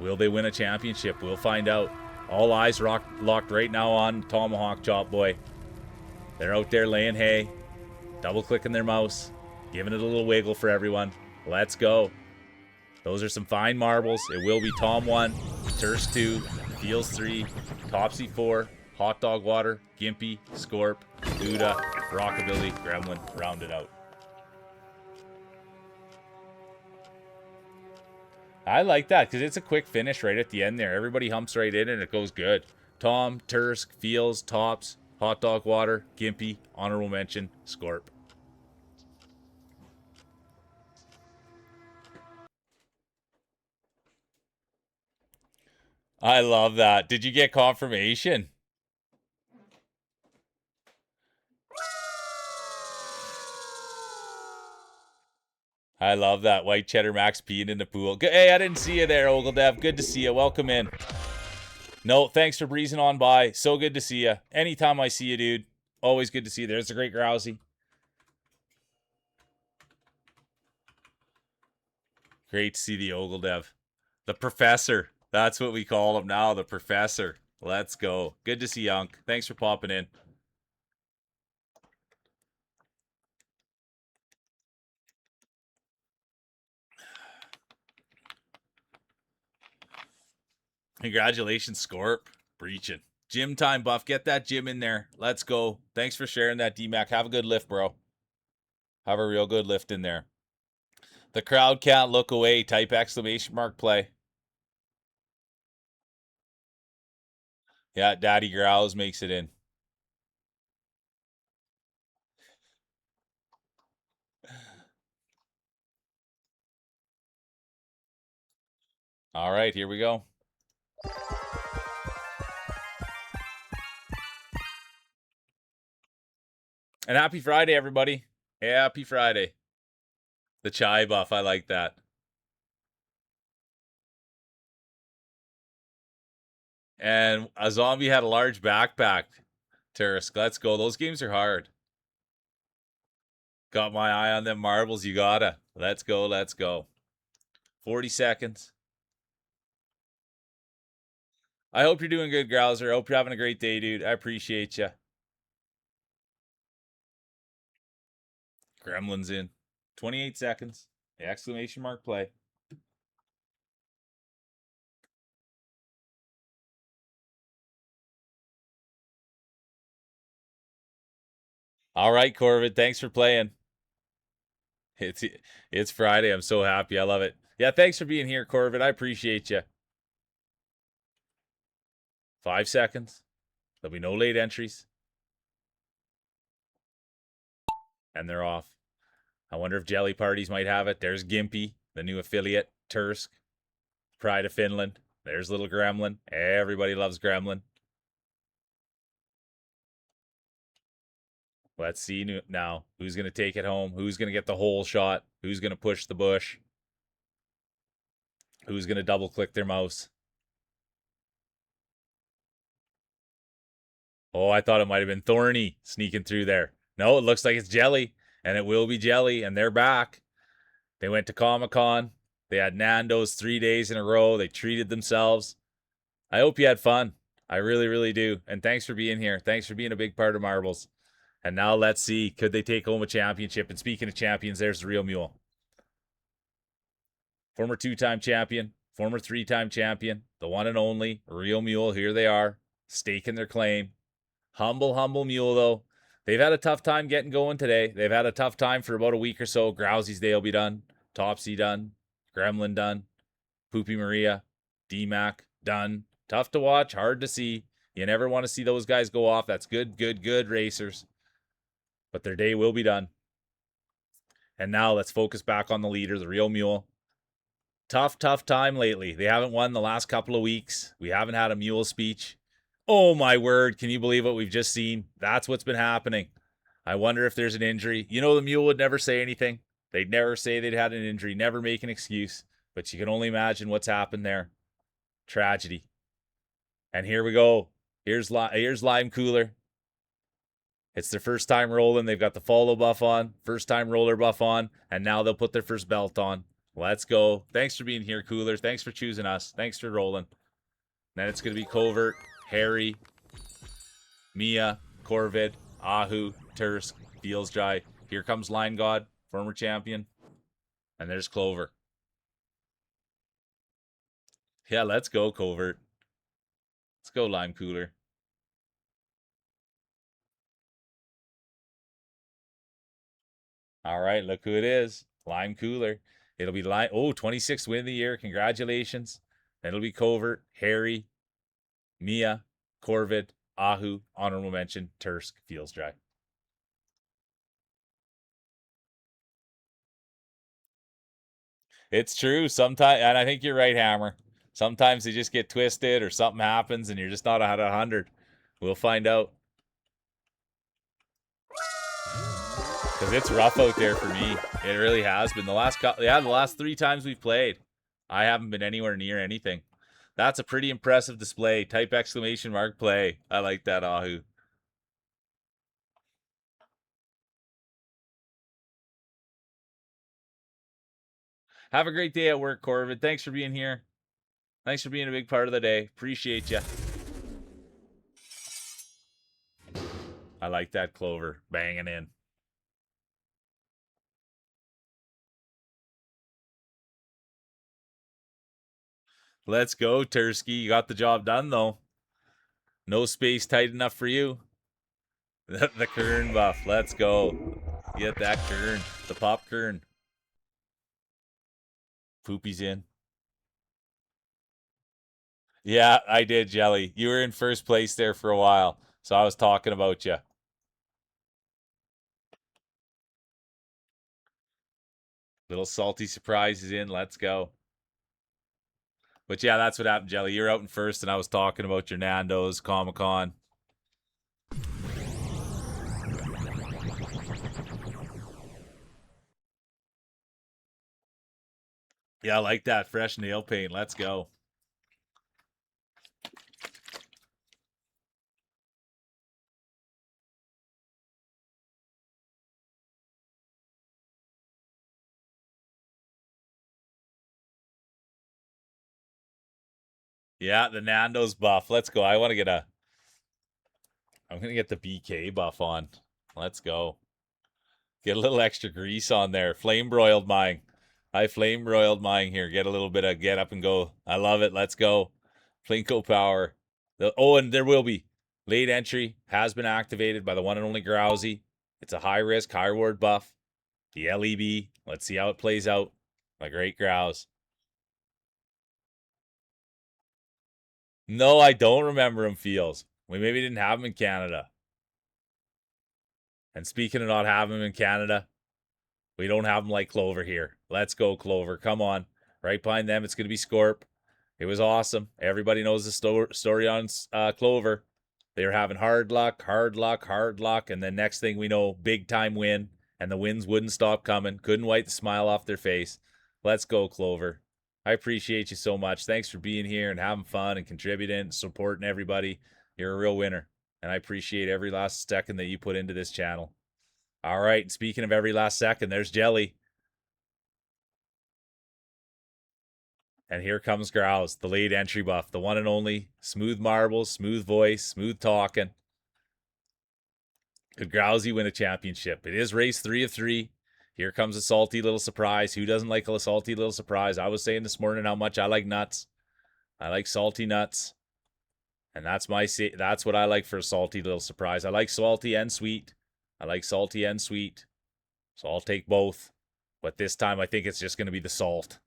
Will they win a championship? We'll find out. All eyes locked right now on Tomahawk Chop Boy. They're out there laying hay, double-clicking their mouse, giving it a little wiggle for everyone. Let's go. Those are some fine marbles. It will be Tom 1, Tursk 2, Feels 3, Topsy 4, Hot Dog Water, Gimpy, Scorp, Buddha, Rockabilly, Gremlin, rounded out. I like that because it's a quick finish right at the end there. Everybody humps right in and it goes good. Tom, Tursk, Feels, Tops, Hot Dog Water, Gimpy, honorable mention, Scorp. I love that. Did you get confirmation? I love that. White Cheddar Max peeing in the pool. Hey, I didn't see you there, Ogledev. Good to see you. Welcome in. No, thanks for breezing on by. So good to see you. Anytime I see you, dude. Always good to see you. There's a great Grousey. Great to see the Ogildev. The Professor. That's what we call him now, the Professor. Let's go. Good to see you, Unc. Thanks for popping in. Congratulations, Scorp. Breaching. Gym time, Buff. Get that gym in there. Let's go. Thanks for sharing that, D-Mac. Have a good lift, bro. Have a real good lift in there. The crowd can't look away. Type exclamation mark play. Yeah, Daddy Growls makes it in. All right, here we go. And happy Friday, everybody. Happy Friday. The chai buff, I like that. And a zombie had a large backpack. Tursk, let's go. Those games are hard. Got my eye on them marbles. You gotta. Let's go. Let's go. 40 seconds. I hope you're doing good, Growler. I hope you're having a great day, dude. I appreciate you. Gremlin's in. 28 seconds. Exclamation mark play. All right, Corvid. Thanks for playing. It's Friday. I'm so happy. I love it. Yeah, thanks for being here, Corvid. I appreciate you. 5 seconds. There'll be no late entries. And they're off. I wonder if Jelly Parties might have it. There's Gimpy, the new affiliate. Tursk. Pride of Finland. There's little Gremlin. Everybody loves Gremlin. Let's see now. Who's going to take it home? Who's going to get the whole shot? Who's going to push the bush? Who's going to double click their mouse? Oh, I thought it might have been Thorny sneaking through there. No, it looks like it's Jelly, and it will be Jelly, and they're back. They went to Comic-Con. They had Nando's 3 days in a row. They treated themselves. I hope you had fun. I really, really do. And thanks for being here. Thanks for being a big part of Marbles. And now let's see, could they take home a championship? And speaking of champions, there's the real mule. Former 2-time champion, former 3-time champion, the one and only real mule. Here they are, staking their claim. Humble, humble mule, though. They've had a tough time getting going today. They've had a tough time for about a week or so. Grousey's Day will be done. Topsy done. Gremlin done. Poopy Maria. D-Mac done. Tough to watch, hard to see. You never want to see those guys go off. That's good, good, good racers. But their day will be done. And now let's focus back on the leader, the real mule. Tough, tough time lately. They haven't won the last couple of weeks. We haven't had a mule speech. Oh my word, can you believe what we've just seen? That's what's been happening. I wonder if there's an injury. You know, the mule would never say anything. They'd never say they'd had an injury, never make an excuse. But you can only imagine what's happened there. Tragedy. And here we go. Here's Lime Cooler. It's their first time rolling. They've got the follow buff on, first time roller buff on, and now they'll put their first belt on. Let's go. Thanks for being here, Cooler. Thanks for choosing us. Thanks for rolling. Then it's going to be Covert, Harry, Mia, Corvid, Ahu, Tursk, Feels Dry. Here comes Line God, former champion. And there's Clover. Yeah, let's go, Covert. Let's go, Lime Cooler. All right, look who it is. Lime Cooler. It'll be Lime. Oh, 26th win of the year. Congratulations. Then it'll be Covert, Harry, Mia, Corvid, Ahu, honorable mention, Tursk, Feels Dry. It's true. Sometimes, and I think you're right, Hammer. Sometimes they just get twisted or something happens and you're just not at 100. We'll find out. Because it's rough out there for me. It really has been. The last 3 times we've played, I haven't been anywhere near anything. That's a pretty impressive display. Type exclamation mark play. I like that, Ahu. Have a great day at work, Corvid. Thanks for being here. Thanks for being a big part of the day. Appreciate you. I like that Clover banging in. Let's go, Tursky. You got the job done, though. No space tight enough for you. The Kern buff. Let's go. Get that Kern. The pop Kern. Poopy's in. Yeah, I did, Jelly. You were in first place there for a while, so I was talking about you. Little salty surprise is in. Let's go. But yeah, that's what happened, Jelly. You're out in first, and I was talking about your Nando's Comic Con. Yeah, I like that fresh nail paint. Let's go. Yeah, the Nando's buff. Let's go. I want to get a. I'm gonna get the BK buff on. Let's go. Get a little extra grease on there. Flame broiled mine. I flame broiled mine here. Get a little bit of get up and go. I love it. Let's go. Plinko power. And there will be late entry has been activated by the one and only Grousey. It's a high risk, high reward buff. The LEB. Let's see how it plays out. My great Grouse. No, I don't remember him, Feels. We maybe didn't have him in Canada. And speaking of not having him in Canada, we don't have him like Clover here. Let's go, Clover. Come on. Right behind them, it's going to be Scorp. It was awesome. Everybody knows the story on Clover. They were having hard luck, and then next thing we know, big time win, and the wins wouldn't stop coming. Couldn't wipe the smile off their face. Let's go, Clover. I appreciate you so much. Thanks for being here and having fun and contributing, supporting everybody. You're a real winner, and I appreciate every last second that you put into this channel. All right, speaking of every last second, there's Jelly. And here comes Grouse, the late entry buff, the one and only. Smooth marbles, smooth voice, smooth talking. Could Grousey win a championship? It is race 3 of 3. Here comes a salty little surprise. Who doesn't like a salty little surprise? I was saying this morning how much I like nuts. I like salty nuts. And that's what I like for a salty little surprise. I like salty and sweet. I like salty and sweet. So I'll take both. But this time I think it's just going to be the salt.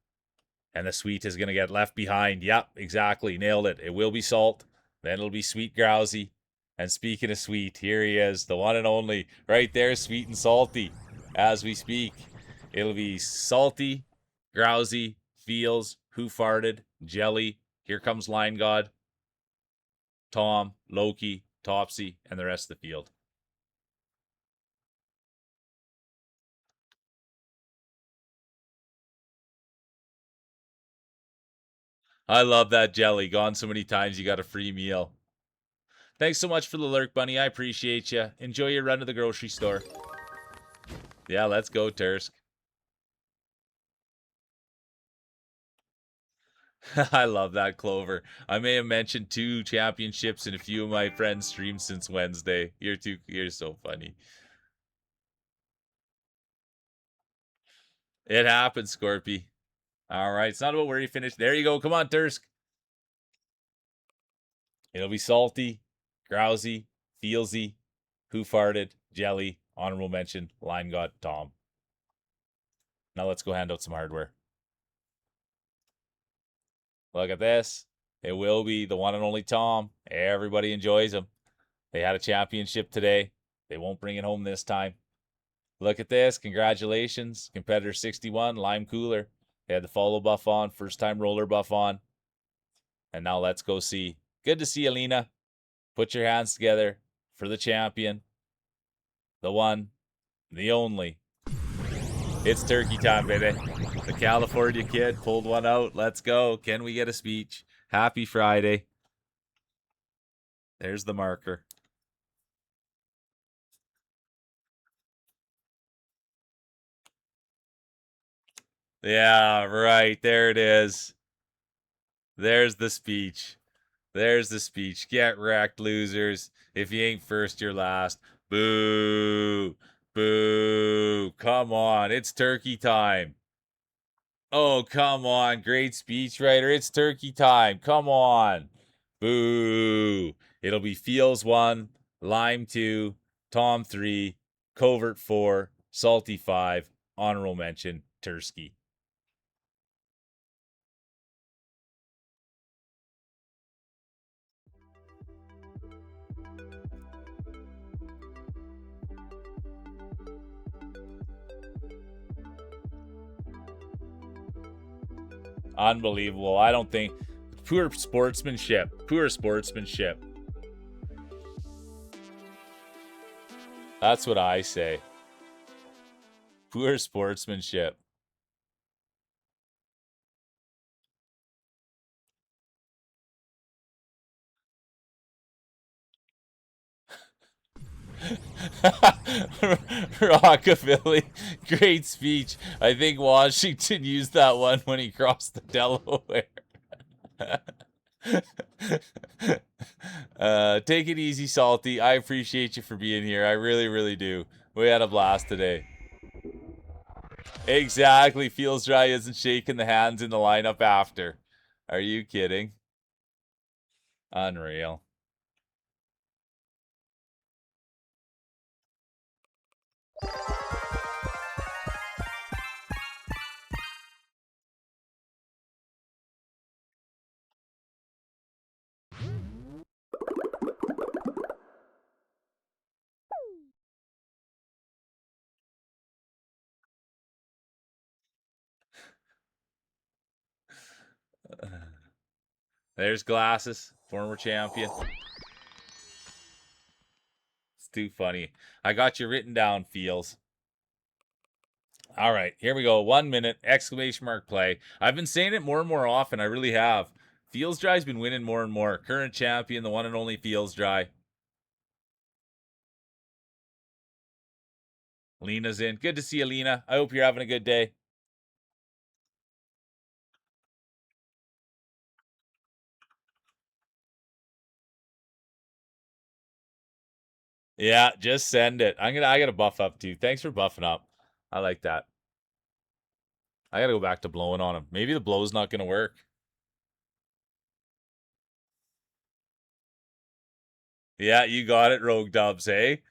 And the sweet is going to get left behind. Yep, exactly. Nailed it. It will be salt. Then it'll be sweet Grousey. And speaking of sweet, here he is. The one and only. Right there, sweet and salty. As we speak. It'll be salty, Grousey, Feels, Who Farted, Jelly. Here comes Line God. Tom, Loki, Topsy, and the rest of the field. I love that, Jelly. Gone so many times, you got a free meal. Thanks so much for the lurk, Bunny. I appreciate you. Enjoy your run to the grocery store. Yeah, let's go, Tursk. I love that, Clover. I may have mentioned 2 championships in a few of my friends' streams since Wednesday. You're so funny. It happened, Scorpy. All right, it's not about where you finished. There you go. Come on, Tursk. It'll be salty, Grousey, Feelsy, Who Farted, Jelly, honorable mention, Line God, Tom. Now let's go hand out some hardware. Look at this. It will be the one and only Tom. Everybody enjoys him. They had a championship today. They won't bring it home this time. Look at this. Congratulations. Competitor 61, Lime Cooler. They had the follow buff on, first time roller buff on. And now let's go see. Good to see Alina. Put your hands together for the champion. The one, the only. It's turkey time, baby. The California kid pulled one out. Let's go. Can we get a speech? Happy Friday. There's the marker. Yeah, right. There it is. There's the speech. There's the speech. Get wrecked, losers. If you ain't first, you're last. Boo. Boo. Come on. It's turkey time. Oh, come on. Great speechwriter. It's turkey time. Come on. Boo. It'll be Feels 1, Lime 2, Tom 3, Covert 4, Salty 5, honorable mention, Tursky. Unbelievable. I don't think. Poor sportsmanship. Poor sportsmanship. That's what I say. Poor sportsmanship. Rockabilly. Great speech. I think Washington used that one when he crossed the Delaware. Take it easy, Salty. I appreciate you for being here. I really, really do. We had a blast today. Exactly. Feels dry isn't shaking the hands in the lineup after. Are you kidding? Unreal. There's Glasses, former champion. It's too funny. I got you written down, Feels. All right, here we go. 1 minute, exclamation mark play. I've been saying it more and more often. I really have. Feels Dry's been winning more and more. Current champion, the one and only Feels Dry. Lena's in. Good to see you, Lena. I hope you're having a good day. Yeah, just send it. I gotta buff up too. Thanks for buffing up. I like that. I gotta go back to blowing on him. Maybe the blow's not gonna work. Yeah, you got it, Rogue Dubs, hey?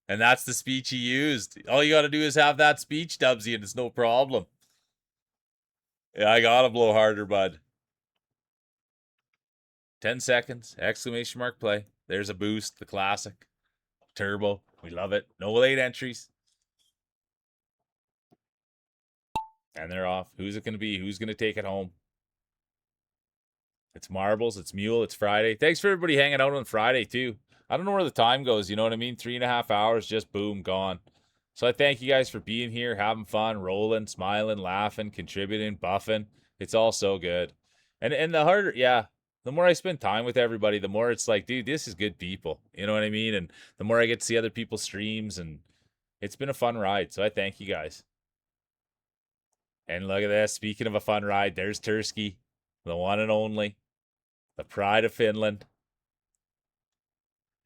And that's the speech he used. All you gotta do is have that speech, Dubsy, and it's no problem. Yeah, I gotta blow harder, bud. 10 seconds, exclamation mark play. There's a boost, the classic. Turbo. We love it. No late entries. And they're off. Who's it going to be? Who's going to take it home? It's Marbles. It's Mule. It's Friday. Thanks for everybody hanging out on Friday, too. I don't know where the time goes. You know what I mean? 3.5 hours, just boom, gone. So I thank you guys for being here, having fun, rolling, smiling, laughing, contributing, buffing. It's all so good. And the harder, yeah, the more I spend time with everybody, the more it's like, dude, this is good people. You know what I mean? And the more I get to see other people's streams, and it's been a fun ride. So I thank you guys. And look at this. Speaking of a fun ride, there's Tursky, the one and only, the pride of Finland.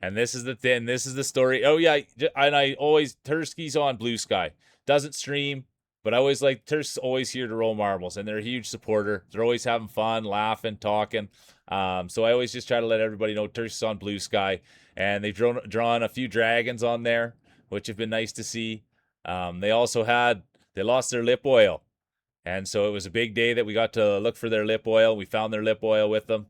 And this is the thing. This is the story. Oh yeah, and I always Tursky's on Blue Sky. Doesn't stream, but I always like Tursk's always here to roll marbles, and they're a huge supporter. They're always having fun, laughing, talking. So I always just try to let everybody know Tursk's on Blue Sky, and they've drawn a few dragons on there, which have been nice to see. They lost their lip oil, and so it was a big day that we got to look for their lip oil. We found their lip oil with them.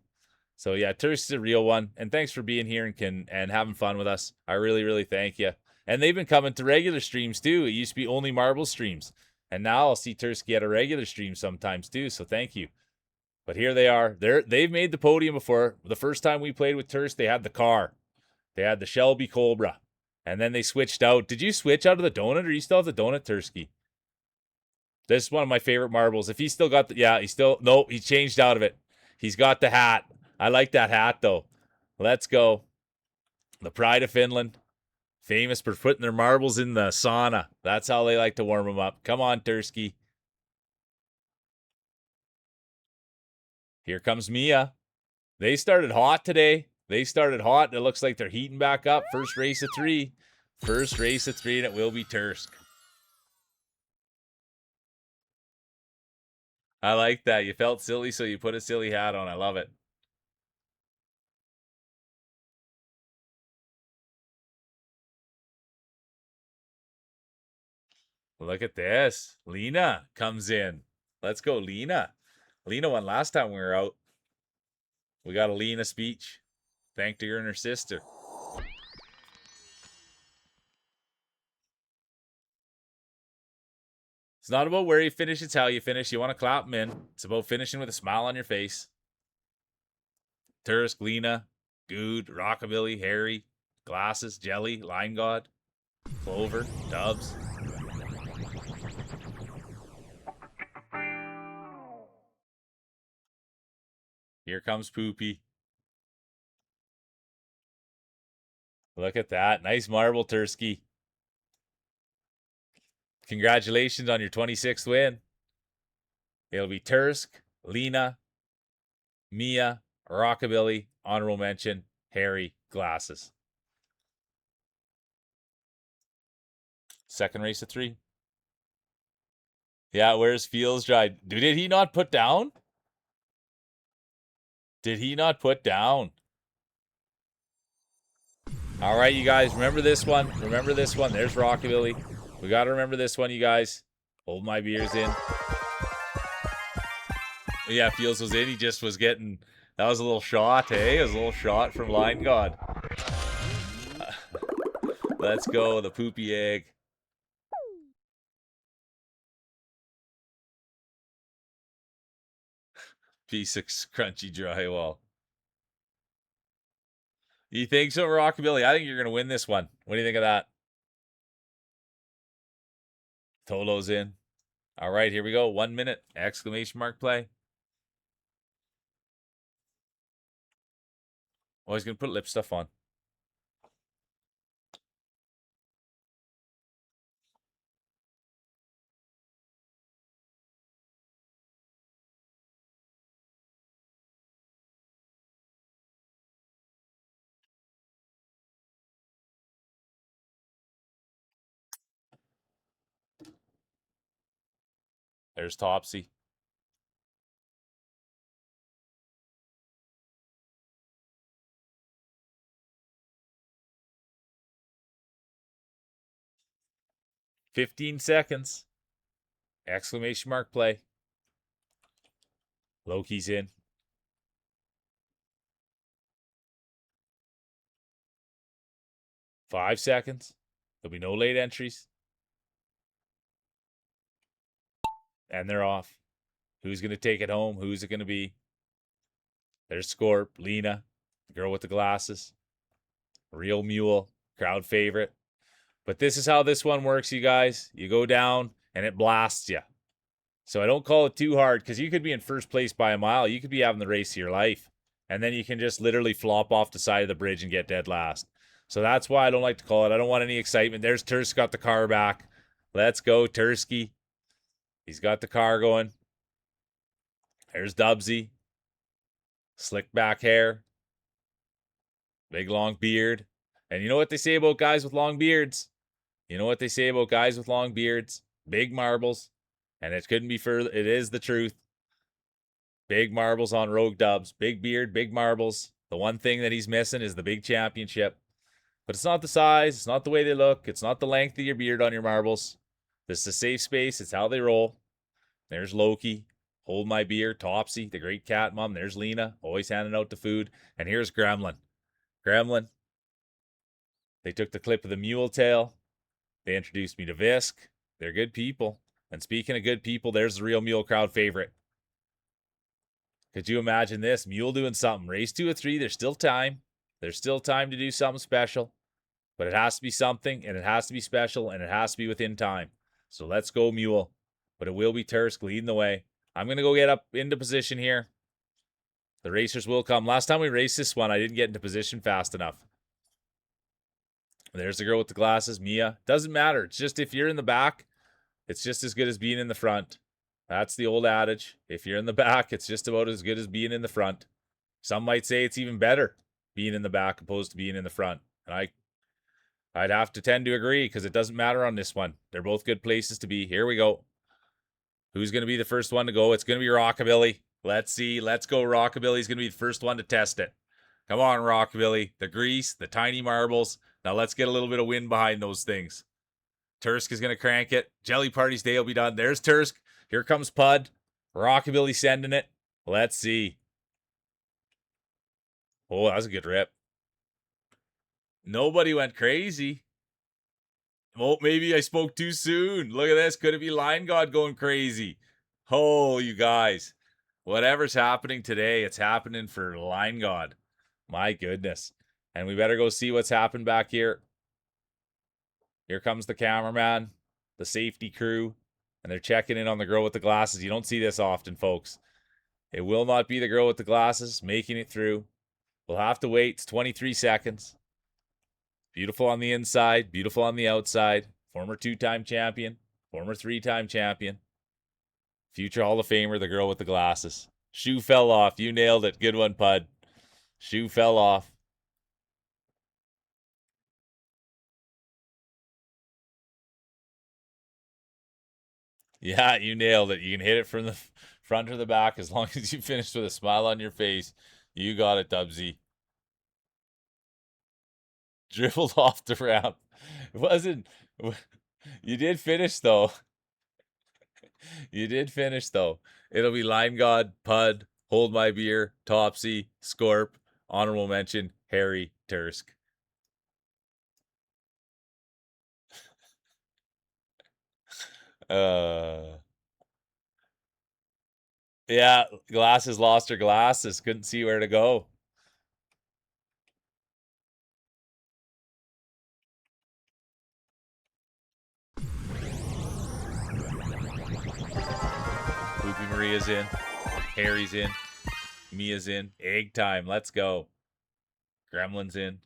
So yeah, Turk's a real one, and thanks for being here and having fun with us. I really, really thank you. And they've been coming to regular streams too. It used to be only marble streams, and now I'll see Tursky at a regular stream sometimes too. So thank you. But here they are. They've made the podium before. The first time we played with Tursk, they had the car. They had the Shelby Cobra, and then they switched out. Did you switch out of the donut, or you still have the donut, Tursky? This is one of my favorite marbles. If he still got the, yeah, he changed out of it. He's got the hat. I like that hat though. Let's go. The pride of Finland. Famous for putting their marbles in the sauna. That's how they like to warm them up. Come on, Tursky. Here comes Mia. They started hot today. They started hot. It looks like they're heating back up. First race of 3. First race of 3, and it will be Tursk. I like that. You felt silly, so you put a silly hat on. I love it. Look at this. Lena comes in. Let's go, Lena. Lena won last time we were out. We got a Lena speech. Thanked her and her sister. It's not about where you finish, it's how you finish. You want to clap them in. It's about finishing with a smile on your face. Tursk, Lena, Good, Rockabilly, Harry, Glasses, Jelly, Line God, Clover, Dubs. Here comes Poopy. Look at that. Nice marble, Tursky. Congratulations on your 26th win. It'll be Tursk, Lena, Mia, Rockabilly, honorable mention, Harry, Glasses. Second race of 3. Yeah, where's Fields Dry? Did he not put down? Did he not put down? All right, you guys, remember this one. Remember this one. There's Rockabilly. We got to remember this one, you guys. Hold my beers in. Yeah, Fields was in. He just was getting... That was a little shot, hey? It was a little shot from Line God. Let's go, the poopy egg. Piece of crunchy drywall. You think so, Rockabilly? I think you're going to win this one. What do you think of that? Tolo's in. All right, here we go. 1 minute. Exclamation mark play. Oh, he's going to put lip stuff on. There's Topsy. $15 seconds. Exclamation mark play. Loki's in. 5 seconds. There'll be no late entries. And they're off. Who's going to take it home? Who's it going to be? There's Scorp, Lena, the girl with the glasses. Real mule, crowd favorite. But this is how this one works, you guys. You go down and it blasts you. So I don't call it too hard because you could be in first place by a mile. You could be having the race of your life. And then you can just literally flop off the side of the bridge and get dead last. So that's why I don't like to call it. I don't want any excitement. There's Tursk got the car back. Let's go, Tursky. He's got the car going. There's Dubsy. Slick back hair. Big long beard. And you know what they say about guys with long beards? You know what they say about guys with long beards? Big marbles. And it couldn't be further. It is the truth. Big marbles on Rogue Dubs. Big beard, big marbles. The one thing that he's missing is the big championship. But it's not the size. It's not the way they look. It's not the length of your beard on your marbles. This is a safe space. It's how they roll. There's Loki. Hold my beer. Topsy, the great cat mom. There's Lena. Always handing out the food. And here's Gremlin. Gremlin. They took the clip of the mule tail. They introduced me to Visk. They're good people. And speaking of good people, there's the real mule crowd favorite. Could you imagine this? Mule doing something. Race 2 or 3. There's still time. There's still time to do something special. But it has to be something, and it has to be special, and it has to be within time. So let's go, Mule. But it will be Tursk leading the way. I'm going to go get up into position here. The racers will come. Last time we raced this one, I didn't get into position fast enough. There's the girl with the glasses, Mia. Doesn't matter. It's just if you're in the back, it's just as good as being in the front. That's the old adage. If you're in the back, it's just about as good as being in the front. Some might say it's even better being in the back opposed to being in the front. And I'd have to tend to agree because it doesn't matter on this one. They're both good places to be. Here we go. Who's going to be the first one to go? It's going to be Rockabilly. Let's see. Let's go. Rockabilly's going to be the first one to test it. Come on, Rockabilly. The grease, the tiny marbles. Now let's get a little bit of wind behind those things. Tursk is going to crank it. Jelly Party's day will be done. There's Tursk. Here comes Pud. Rockabilly sending it. Let's see. Oh, that was a good rip. Nobody went crazy. Oh, maybe I spoke too soon. Look at this. Could it be Line God going crazy? Oh, you guys. Whatever's happening today, it's happening for Line God. My goodness. And we better go see what's happened back here. Here comes the cameraman, the safety crew, and they're checking in on the girl with the glasses. You don't see this often, folks. It will not be the girl with the glasses making it through. We'll have to wait. It's 23 seconds. Beautiful on the inside, beautiful on the outside. Former 2-time champion, former 3-time champion. Future Hall of Famer, the girl with the glasses. Shoe fell off. You nailed it. Good one, Pud. Shoe fell off. Yeah, you nailed it. You can hit it from the front or the back as long as you finish with a smile on your face. You got it, Dubsy. Dribbled off the ramp. It wasn't. You did finish, though. You did finish, though. It'll be Line God, Pud, Hold My Beer, Topsy, Scorp, honorable mention, Harry, Tursk. Yeah, Glasses lost her glasses. Couldn't see where to go. Poopy Maria's in. Harry's in. Mia's in. Egg time. Let's go. Gremlin's in.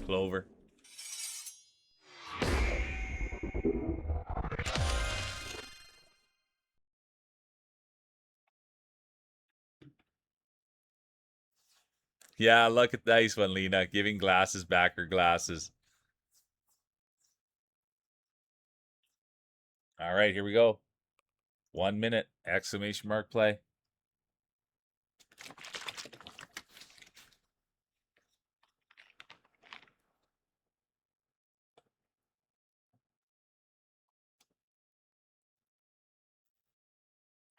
Clover. Yeah, look at the nice one, Lena. Giving glasses back her glasses. All right, here we go. 1 minute. Exclamation mark play.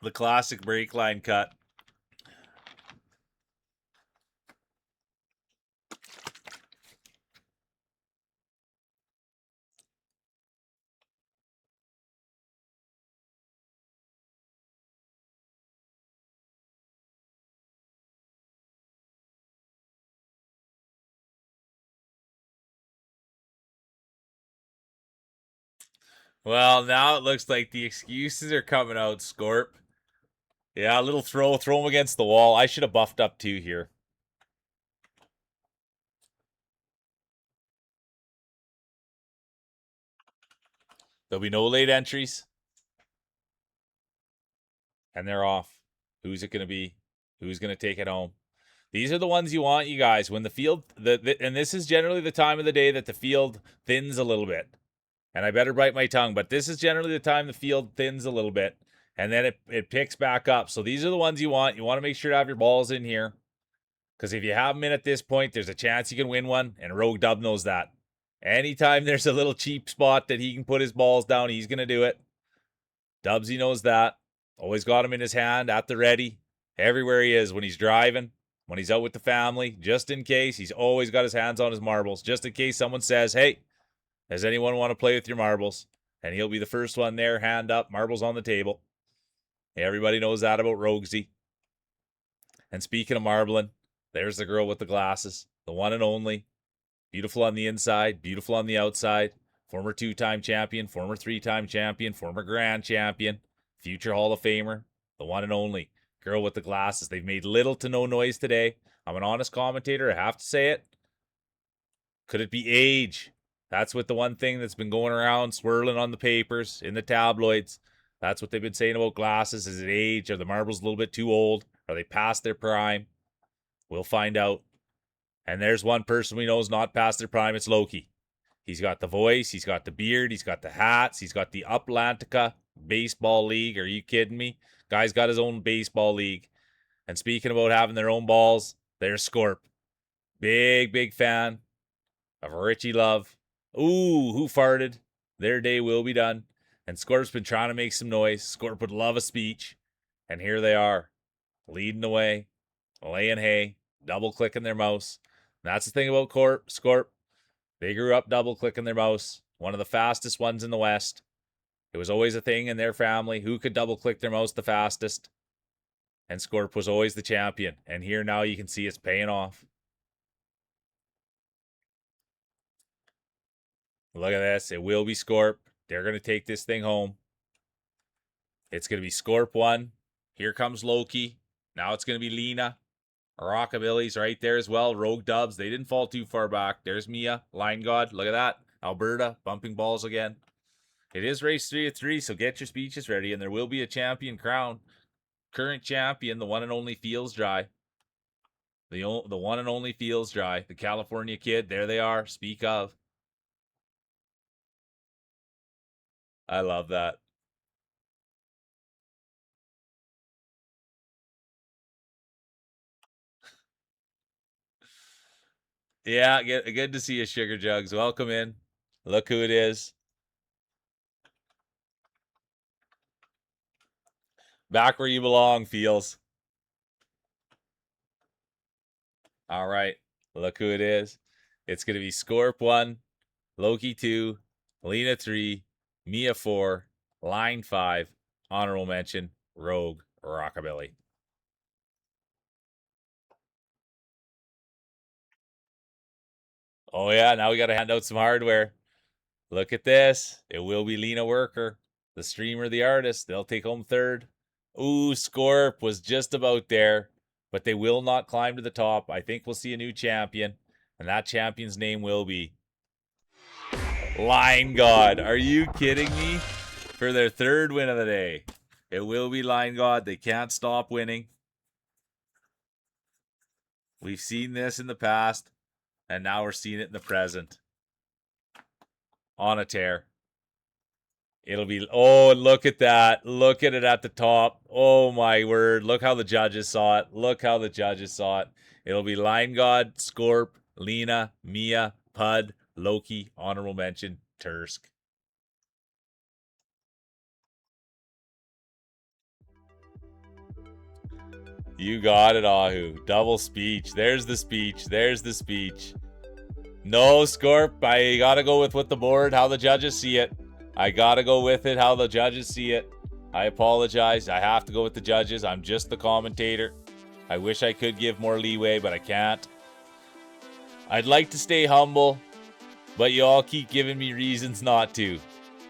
The classic break line cut. Well, now it looks like the excuses are coming out, Scorp. Yeah, a little throw him against the wall. I should have buffed up too here. There'll be no late entries. And they're off. Who's it going to be? Who's going to take it home? These are the ones you want, you guys. When the field, and this is generally the time of the day that the field thins a little bit. And I better bite my tongue, but this is generally the time the field thins a little bit. And then it picks back up. So these are the ones you want. You want to make sure to have your balls in here. Because if you have them in at this point, there's a chance you can win one. And Rogue Dub knows that. Anytime there's a little cheap spot that he can put his balls down, he's going to do it. Dubsy knows that. Always got him in his hand at the ready. Everywhere he is, when he's driving, when he's out with the family, just in case. He's always got his hands on his marbles, just in case someone says, hey, does anyone want to play with your marbles? And he'll be the first one there, hand up, marbles on the table. Everybody knows that about Roguesy. And speaking of marbling, there's the girl with the glasses, the one and only. Beautiful on the inside, beautiful on the outside. Former 2-time champion, former 3-time champion, former grand champion, future Hall of Famer, the one and only girl with the glasses. They've made little to no noise today. I'm an honest commentator. I have to say it. Could it be age? That's what the one thing that's been going around, swirling on the papers, in the tabloids. That's what they've been saying about glasses. Is it age? Are the marbles a little bit too old? Are they past their prime? We'll find out. And there's one person we know is not past their prime. It's Loki. He's got the voice. He's got the beard. He's got the hats. He's got the Uplantica Baseball League. Are you kidding me? Guy's got his own baseball league. And speaking about having their own balls, there's Scorp. Big fan of Richie Love. Ooh, who farted? Their day will be done. And Scorp's been trying to make some noise. Scorp would love a speech. And here they are, leading the way, laying hay, double-clicking their mouse. And that's the thing about Scorp. They grew up double-clicking their mouse. One of the fastest ones in the West. It was always a thing in their family. Who could double-click their mouse the fastest? And Scorp was always the champion. And here now you can see it's paying off. Look at this. It will be Scorp. They're going to take this thing home. It's going to be Scorp 1. Here comes Loki. Now it's going to be Lena. Rockabilly's right there as well. Rogue Dubs. They didn't fall too far back. There's Mia. Line God. Look at that. Alberta. Bumping balls again. It is race 3 of 3, so get your speeches ready. And there will be a champion crown. Current champion, the one and only Feels Dry. The one and only Feels Dry. The California kid. There they are. Speak of. I love that. Yeah, good to see you, Sugar Jugs. Welcome in. Look who it is. Back where you belong, Feels. All right. Look who it is. It's going to be Scorp 1, Loki 2, Lena 3, Mia 4, Line 5, honorable mention, Rogue Rockabilly. Oh, yeah. Now we got to hand out some hardware. Look at this. It will be Lena Worker, the streamer, the artist. They'll take home 3rd. Ooh, Scorp was just about there, but they will not climb to the top. I think we'll see a new champion, and that champion's name will be Line God. Are you kidding me? For their 3rd win of the day. It will be Line God. They can't stop winning. We've seen this in the past, and now we're seeing it in the present. On a tear. It'll be, oh, look at that. Look at it at the top. Oh, my word. Look how the judges saw it. Look how the judges saw it. It'll be Line God, Scorp, Lena, Mia, Pud, Loki, honorable mention, Tursk. You got it, Ahu. Double speech. There's the speech. There's the speech. No, Scorp. I gotta go with what the board, how the judges see it. I gotta go with it, how the judges see it. I apologize. I have to go with the judges. I'm just the commentator. I wish I could give more leeway, but I can't. I'd like to stay humble, but you all keep giving me reasons not to.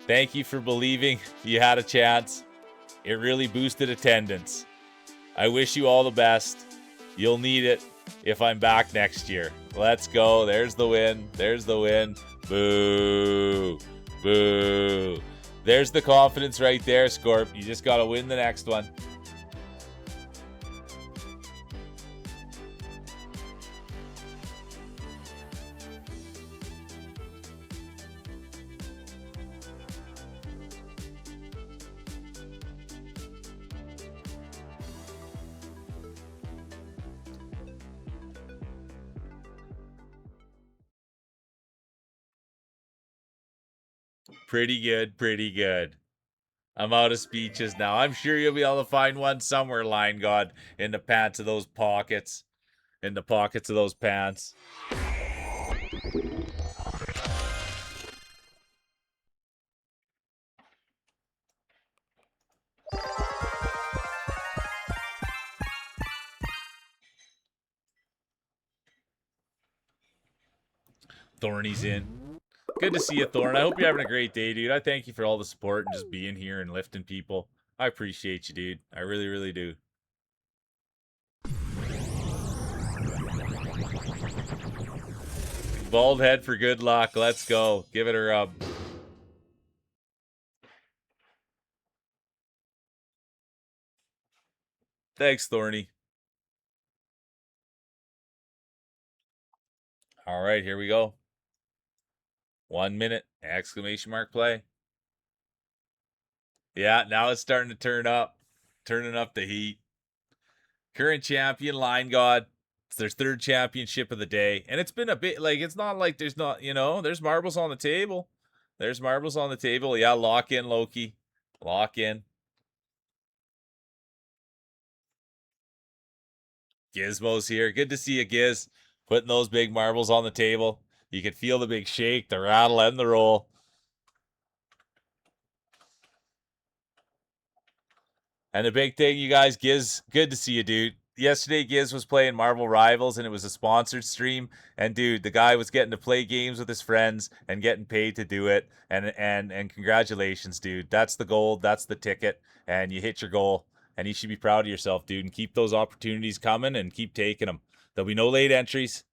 Thank you for believing you had a chance. It really boosted attendance. I wish you all the best. You'll need it if I'm back next year. Let's go. There's the win. There's the win. Boo. Boo. There's the confidence right there, Scorp. You just got to win the next one. Pretty good, pretty good. I'm out of speeches now. I'm sure you'll be able to find one somewhere, Line God, in the pants of those pockets. In the pockets of those pants. Thorny's in. Good to see you, Thorn. I hope you're having a great day, dude. I thank you for all the support and just being here and lifting people. I appreciate you, dude. I really, really do. Bald head for good luck. Let's go. Give it a rub. Thanks, Thorny. All right, here we go. 1 minute, exclamation mark play. Yeah, now it's starting to turn up. Turning up the heat. Current champion, Line God. It's their third championship of the day. And it's been a bit like, it's not like there's not, there's marbles on the table. There's marbles on the table. Yeah, lock in, Loki. Lock in. Gizmo's here. Good to see you, Giz. Putting those big marbles on the table. You can feel the big shake, the rattle, and the roll. And the big thing, you guys, Giz, good to see you, dude. Yesterday, Giz was playing Marvel Rivals, and it was a sponsored stream. And dude, the guy was getting to play games with his friends and getting paid to do it. And congratulations, dude. That's the gold. That's the ticket. And you hit your goal. And you should be proud of yourself, dude. And keep those opportunities coming and keep taking them. There'll be no late entries.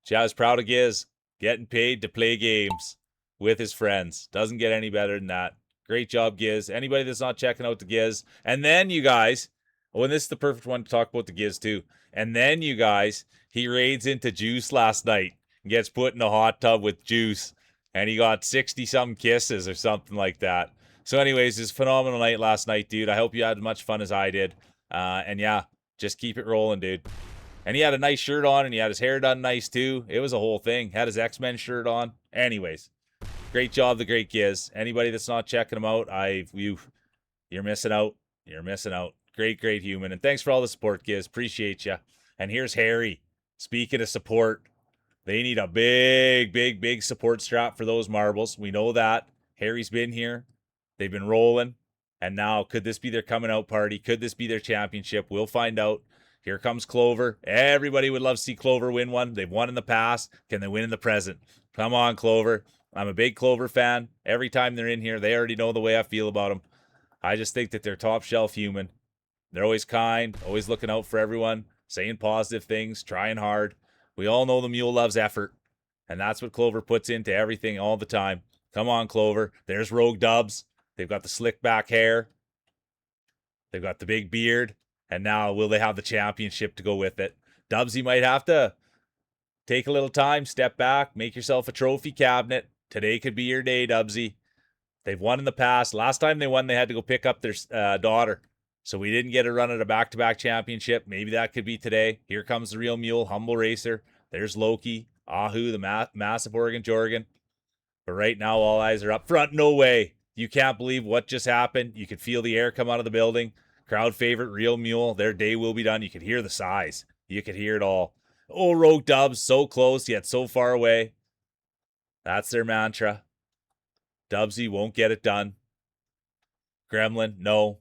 Chaz proud of Giz, getting paid to play games with his friends. Doesn't get any better than that. Great job, Giz. Anybody that's not checking out the Giz. And then you guys, and this is the perfect one to talk about the Giz too. And then you guys, he raids into Juice last night and gets put in a hot tub with Juice. And he got 60-some kisses or something like that. So anyways, it's a phenomenal night last night, dude. I hope you had as much fun as I did. And yeah, just keep it rolling, dude. And he had a nice shirt on, and he had his hair done nice too. It was a whole thing. Had his X-Men shirt on. Anyways, great job, the great Giz. Anybody that's not checking him out, you're missing out. You're missing out. Great, great human. And thanks for all the support, Giz. Appreciate you. And here's Harry. Speaking of support, they need a big, big, big support strap for those marbles. We know that. Harry's been here. They've been rolling. And now, could this be their coming out party? Could this be their championship? We'll find out. Here comes Clover. Everybody would love to see Clover win one. They've won in the past. Can they win in the present? Come on, Clover. I'm a big Clover fan. Every time they're in here, they already know the way I feel about them. I just think that they're top shelf human. They're always kind, always looking out for everyone, saying positive things, trying hard. We all know the mule loves effort, and that's what Clover puts into everything all the time. Come on, Clover. There's Rogue Dubs. They've got the slick back hair. They've got the big beard. And now, will they have the championship to go with it? Dubsy might have to take a little time, step back, make yourself a trophy cabinet. Today could be your day, Dubsy. They've won in the past. Last time they won, they had to go pick up their daughter. So we didn't get a run at a back-to-back championship. Maybe that could be today. Here comes the real mule, Humble Racer. There's Loki, Ahu, the massive Oregon Jorgen. But right now, all eyes are up front. No way. You can't believe what just happened. You could feel the air come out of the building. Crowd favorite, Real Mule. Their day will be done. You could hear the sighs. You could hear it all. Oh, Rogue Dubs, so close, yet so far away. That's their mantra. Dubsy won't get it done. Gremlin, no.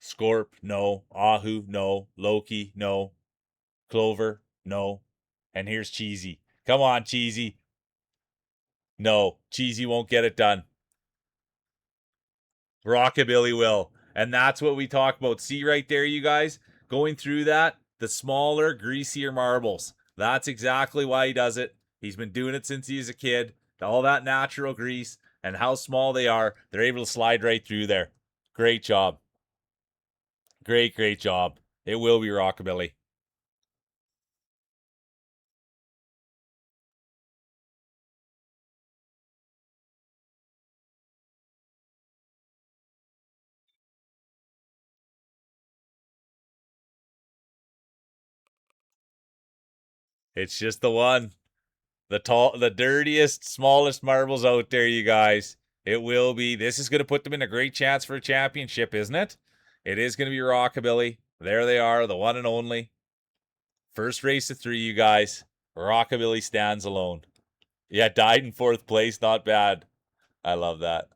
Scorp, no. Ahu, no. Loki, no. Clover, no. And here's Cheesy. Come on, Cheesy. No, Cheesy won't get it done. Rockabilly will. And that's what we talk about. See right there, you guys? Going through that, the smaller, greasier marbles. That's exactly why he does it. He's been doing it since he was a kid. All that natural grease and how small they are, they're able to slide right through there. Great job. Great, great job. It will be Rockabilly. It's just the one. The dirtiest, smallest marbles out there, you guys. It will be. This is going to put them in a great chance for a championship, isn't it? It is going to be Rockabilly. There they are, the one and only. First race of 3, you guys. Rockabilly stands alone. Yeah, died in 4th place. Not bad. I love that.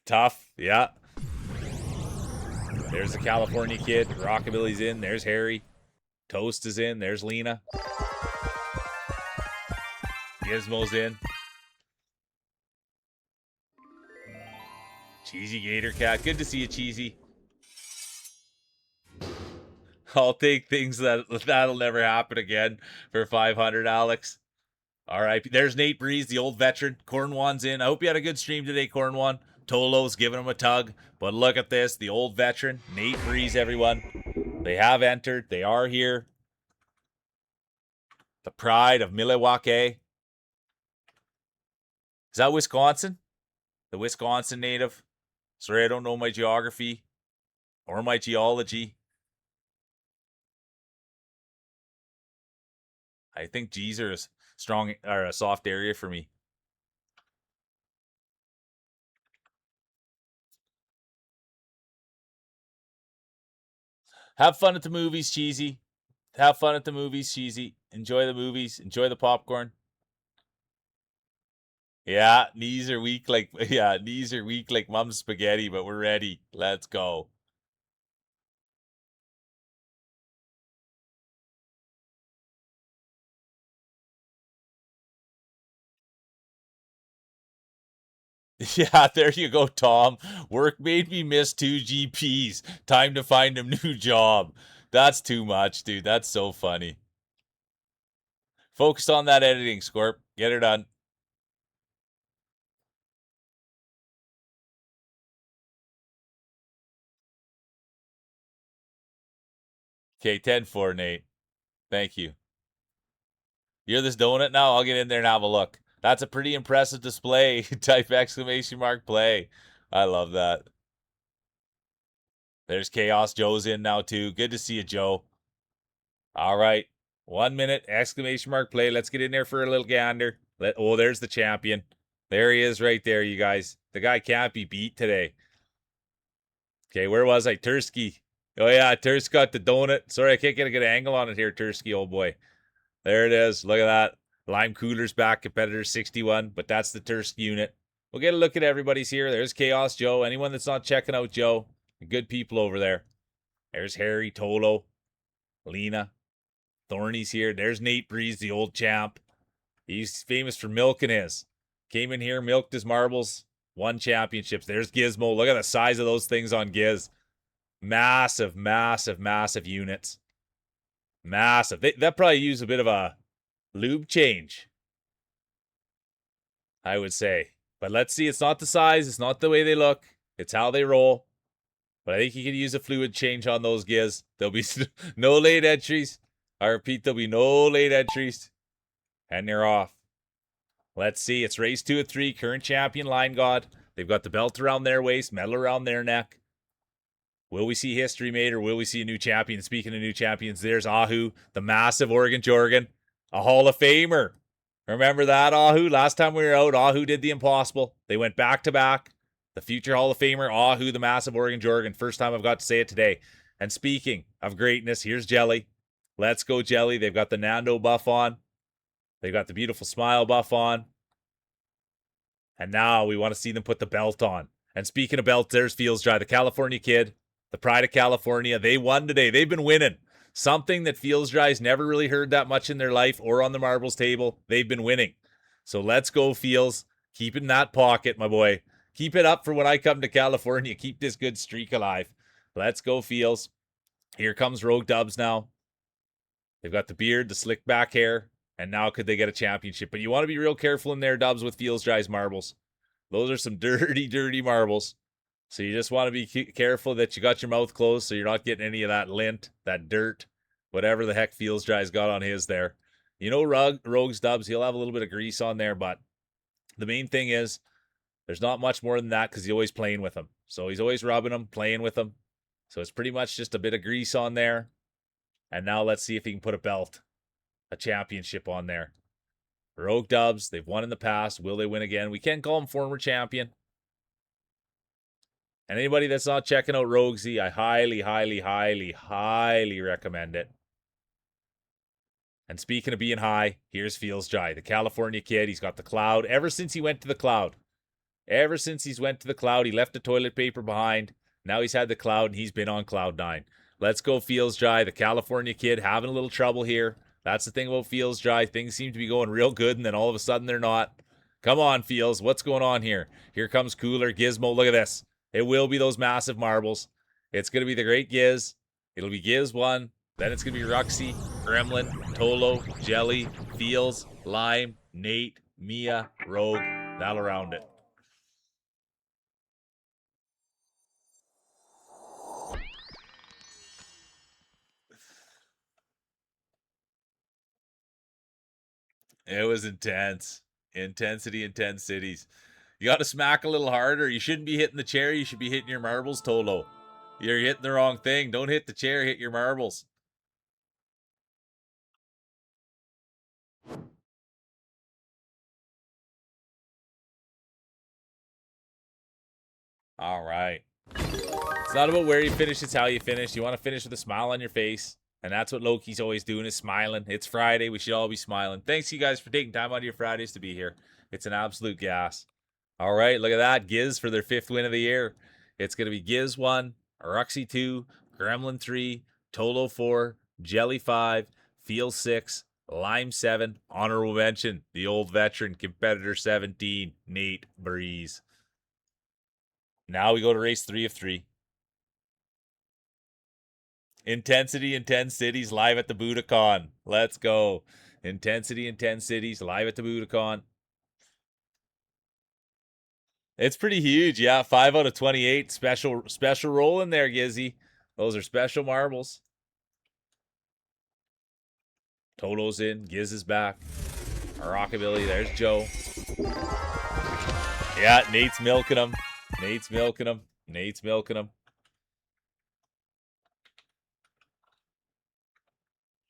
Tough. Yeah. There's the California kid. Rockabilly's in. There's Harry. Toast is in. There's Lena. Gizmo's in. Cheesy Gator Cat. Good to see you, Cheesy. I'll take things that'll never happen again for 500, Alex. All right, there's Nate Breeze, the old veteran. Cornwan's in. I hope you had a good stream today, Cornwan. Tolo's giving him a tug. But look at this, the old veteran, Nate Breeze, everyone. They have entered. They are here. The pride of Milwaukee. Is that Wisconsin? The Wisconsin native? Sorry, I don't know my geography or my geology. I think G's are a strong or a soft area for me. Have fun at the movies, Cheesy. Have fun at the movies, Cheesy. Enjoy the movies. Enjoy the popcorn. Yeah, knees are weak like mom's spaghetti, but we're ready. Let's go. Yeah, there you go, Tom. Work made me miss 2 GPs. Time to find a new job. That's too much, dude. That's so funny. Focus on that editing, Scorp. Get her done. Okay, 10-4, Nate. Thank you. You're this donut now? I'll get in there and have a look. That's a pretty impressive display. Type exclamation mark play. I love that. There's Chaos. Joe's in now, too. Good to see you, Joe. All right. 1 minute, exclamation mark play. Let's get in there for a little gander. Oh, there's the champion. There he is right there, you guys. The guy can't be beat today. Okay, where was I? Tursky. Oh, yeah, Tursky got the donut. Sorry, I can't get a good angle on it here, Tursky, old boy. There it is. Look at that. Lime Cooler's back, competitor 61, but that's the Tursky unit. We'll get a look at everybody's here. There's Chaos Joe. Anyone that's not checking out Joe, good people over there. There's Harry, Tolo, Lena. Thorny's here. There's Nate Breeze, the old champ. He's famous for milking his. Came in here, milked his marbles, won championships. There's Gizmo. Look at the size of those things on Giz. Massive, massive, massive units. Massive. That probably use a bit of a lube change, I would say. But let's see. It's not the size. It's not the way they look. It's how they roll. But I think you can use a fluid change on those Giz. There'll be no late entries. I repeat, there'll be no late entries. And they're off. Let's see. It's race 2 of 3. Current champion, Line God. They've got the belt around their waist, medal around their neck. Will we see history made or will we see a new champion? Speaking of new champions, there's Ahu, the massive Oregon Jorgen, a Hall of Famer. Remember that, Ahu? Last time we were out, Ahu did the impossible. They went back to back. The future Hall of Famer, Ahu, the massive Oregon Jorgen. First time I've got to say it today. And speaking of greatness, here's Jelly. Let's go, Jelly. They've got the Nando buff on. They've got the beautiful smile buff on. And now we want to see them put the belt on. And speaking of belts, there's Feels Dry, the California kid, the pride of California. They won today. They've been winning. Something that Feels Dry's never really heard that much in their life or on the marbles table. They've been winning. So let's go, Feels. Keep it in that pocket, my boy. Keep it up for when I come to California. Keep this good streak alive. Let's go, Feels. Here comes Rogue Dubs now. They've got the beard, the slick back hair, and now could they get a championship? But you want to be real careful in there, Dubs, with Feels Dry's marbles. Those are some dirty, dirty marbles. So you just want to be careful that you got your mouth closed so you're not getting any of that lint, that dirt, whatever the heck Feels Dry's got on his there. You know, Rogue's Dubs, he'll have a little bit of grease on there, but the main thing is there's not much more than that because he's always playing with them. So he's always rubbing them, playing with them. So it's pretty much just a bit of grease on there. And now let's see if he can put a belt, a championship on there. Rogue Dubs, they've won in the past. Will they win again? We can call him former champion. And anybody that's not checking out Roguesy, I highly, highly, highly, highly recommend it. And speaking of being high, here's Feels Dry, the California kid. He's got the cloud ever since he went to the cloud. Ever since he's went to the cloud, he left the toilet paper behind. Now he's had the cloud and he's been on cloud 9. Let's go, Feels Dry, the California kid, having a little trouble here. That's the thing about Feels Dry. Things seem to be going real good, and then all of a sudden they're not. Come on, Feels. What's going on here? Here comes Cooler, Gizmo. Look at this. It will be those massive marbles. It's going to be the great Giz. It'll be Giz 1. Then it's going to be Ruxy, Gremlin, Tolo, Jelly, Feels, Lime, Nate, Mia, Rogue. That'll round it. It was intense. Intensity, intense cities. You got to smack a little harder. You shouldn't be hitting the chair. You should be hitting your marbles, Tolo. You're hitting the wrong thing. Don't hit the chair. Hit your marbles. All right. It's not about where you finish, it's how you finish. You want to finish with a smile on your face. And that's what Loki's always doing, is smiling. It's Friday. We should all be smiling. Thanks, you guys, for taking time out of your Fridays to be here. It's an absolute gas. All right, look at that. Giz for their 5th win of the year. It's going to be Giz 1, Aruxy 2, Gremlin 3, Tolo 4, Jelly 5, Feel 6, Lime 7, honorable mention, the old veteran, competitor 17, Nate Breeze. Now we go to race 3 of 3. Intensity, Intense Cities, live at the Budokan. Let's go. Intensity, Intense Cities, live at the Budokan. It's pretty huge, yeah. 5 out of 28. Special roll in there, Gizzy. Those are special marbles. Toto's in. Giz is back. Rockabilly. There's Joe. Yeah, Nate's milking him. Nate's milking him. Nate's milking him.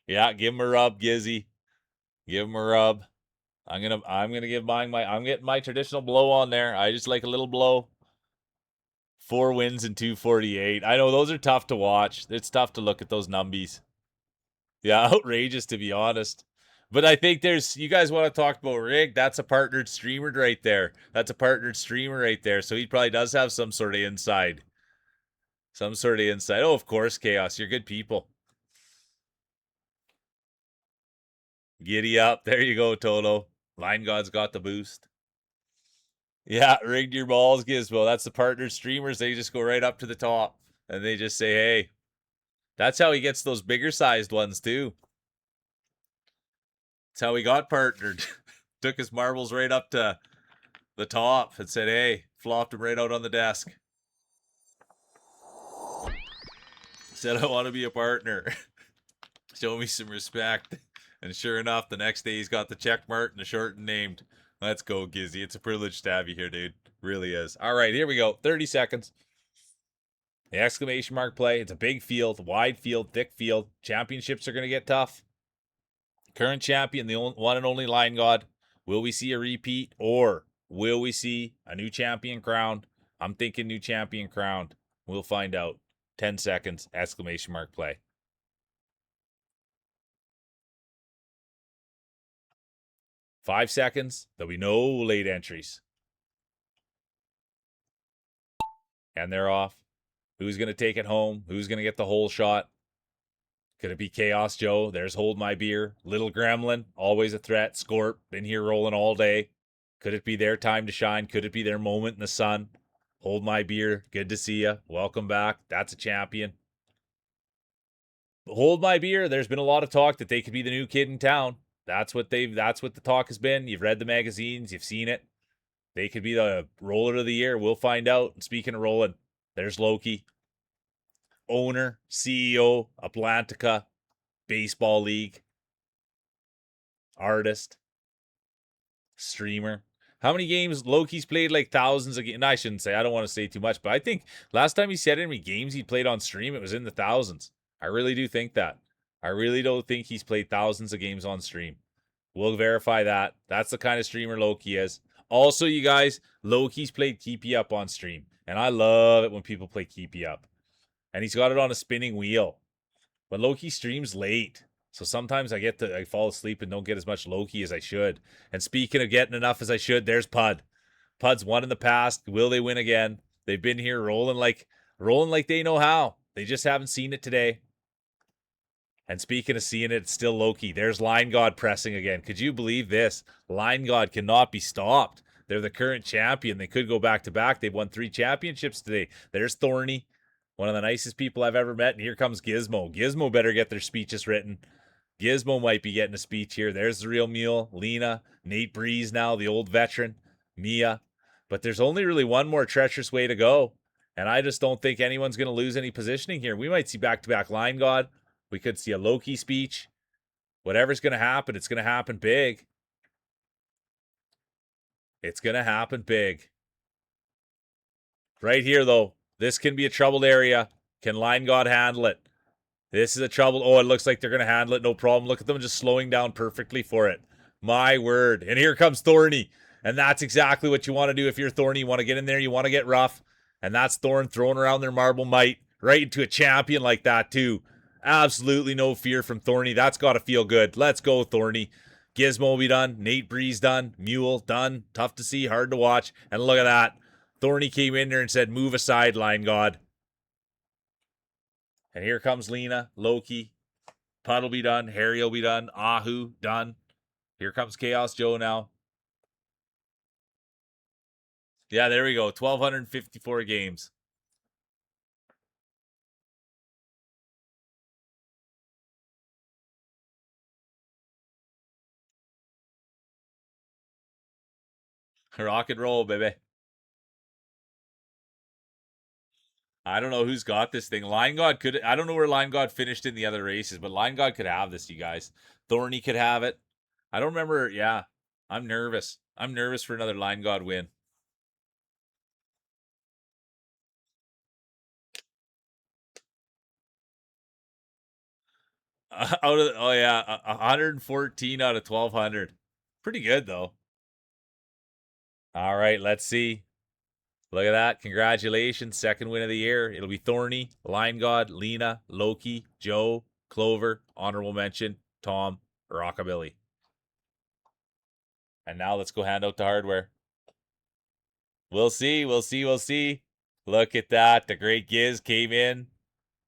Yeah, give him a rub, Gizzy. Give him a rub. I'm gonna give mine I'm getting my traditional blow on there. I just like a little blow. 4 wins and 248. I know those are tough to watch. It's tough to look at those numbies. Yeah, outrageous to be honest. But I think you guys want to talk about Rig. That's a partnered streamer right there. That's a partnered streamer right there. So he probably does have some sort of inside. Some sort of insight. Oh, of course, Chaos. You're good people. Giddy up. There you go, Toto. Line God's got the boost. Yeah, rigged your balls, Gizmo. That's the partner streamers. They just go right up to the top. And they just say, hey. That's how he gets those bigger sized ones, too. That's how he got partnered. Took his marbles right up to the top and said, hey. Flopped him right out on the desk. Said, I want to be a partner. Show me some respect. And sure enough, the next day he's got the check mark and the shortened named. Let's go, Gizzy. It's a privilege to have you here, dude. Really is. All right, here we go. 30 seconds. The exclamation mark play. It's a big field, wide field, thick field. Championships are going to get tough. Current champion, the one and only Lion God. Will we see a repeat, or will we see a new champion crowned? I'm thinking new champion crowned. We'll find out. 10 seconds. Exclamation mark play. 5 seconds. There'll be no late entries. And they're off. Who's going to take it home? Who's going to get the whole shot? Could it be Chaos Joe? There's Hold My Beer. Little Gremlin, always a threat. Scorp, been here rolling all day. Could it be their time to shine? Could it be their moment in the sun? Hold My Beer, good to see you. Welcome back. That's a champion. Hold My Beer, there's been a lot of talk that they could be the new kid in town. That's what the talk has been. You've read the magazines, you've seen it. They could be the roller of the year. We'll find out. And speaking of rolling, there's Loki. Owner, CEO, Atlantica, Baseball League, artist, streamer. How many games Loki's played? Like thousands of games. No, I shouldn't say. I don't want to say too much, but I think last time he said how many games he played on stream, it was in the thousands. I really do think that. I really don't think he's played thousands of games on stream. We'll verify that. That's the kind of streamer Loki is. Also, you guys, Loki's played Keepy Up on stream. And I love it when people play Keepy Up. And he's got it on a spinning wheel. But Loki streams late. So sometimes I fall asleep and don't get as much Loki as I should. And speaking of getting enough as I should, there's Pud. Pud's won in the past. Will they win again? They've been here rolling like they know how. They just haven't seen it today. And speaking of seeing it, it's still Loki. There's Line God pressing again. Could you believe this? Line God cannot be stopped. They're the current champion. They could go back to back. They've won 3 championships today. There's Thorny. One of the nicest people I've ever met. And here comes Gizmo. Gizmo better get their speeches written. Gizmo might be getting a speech here. There's the real Mule. Lena. Nate Breeze now, the old veteran. Mia. But there's only really one more treacherous way to go. And I just don't think anyone's going to lose any positioning here. We might see back-to-back Line God. We could see a Loki speech. Whatever's going to happen, it's going to happen big. It's going to happen big. Right here, though. This can be a troubled area. Can Line God handle it? This is a trouble. Oh, it looks like they're going to handle it. No problem. Look at them just slowing down perfectly for it. My word. And here comes Thorny. And that's exactly what you want to do if you're Thorny. You want to get in there. You want to get rough. And that's Thorn throwing around their marble might right into a champion like that, too. Absolutely no fear from Thorny. That's got to feel good. Let's go, Thorny. Gizmo will be done. Nate Breeze done. Mule done. Tough to see. Hard to watch. And look at that. Thorny came in there and said, move aside, Line God. And here comes Lena, Loki. Putt will be done. Harry will be done. Ahu, done. Here comes Chaos Joe now. Yeah, there we go. 1,254 games. Rock and roll, baby. I don't know who's got this thing. Line God could. I don't know where Line God finished in the other races, but Line God could have this, you guys. Thorny could have it. I don't remember. Yeah, I'm nervous. I'm nervous for another Line God win. Out of oh yeah, 114 out of 1,200. Pretty good though. All right, let's see. Look at that. Congratulations. Second win of the year. It'll be Thorny, Line God, Lena, Loki, Joe, Clover, honorable mention, Tom, Rockabilly. And now let's go hand out the hardware. We'll see. We'll see. We'll see. Look at that. The great Giz came in.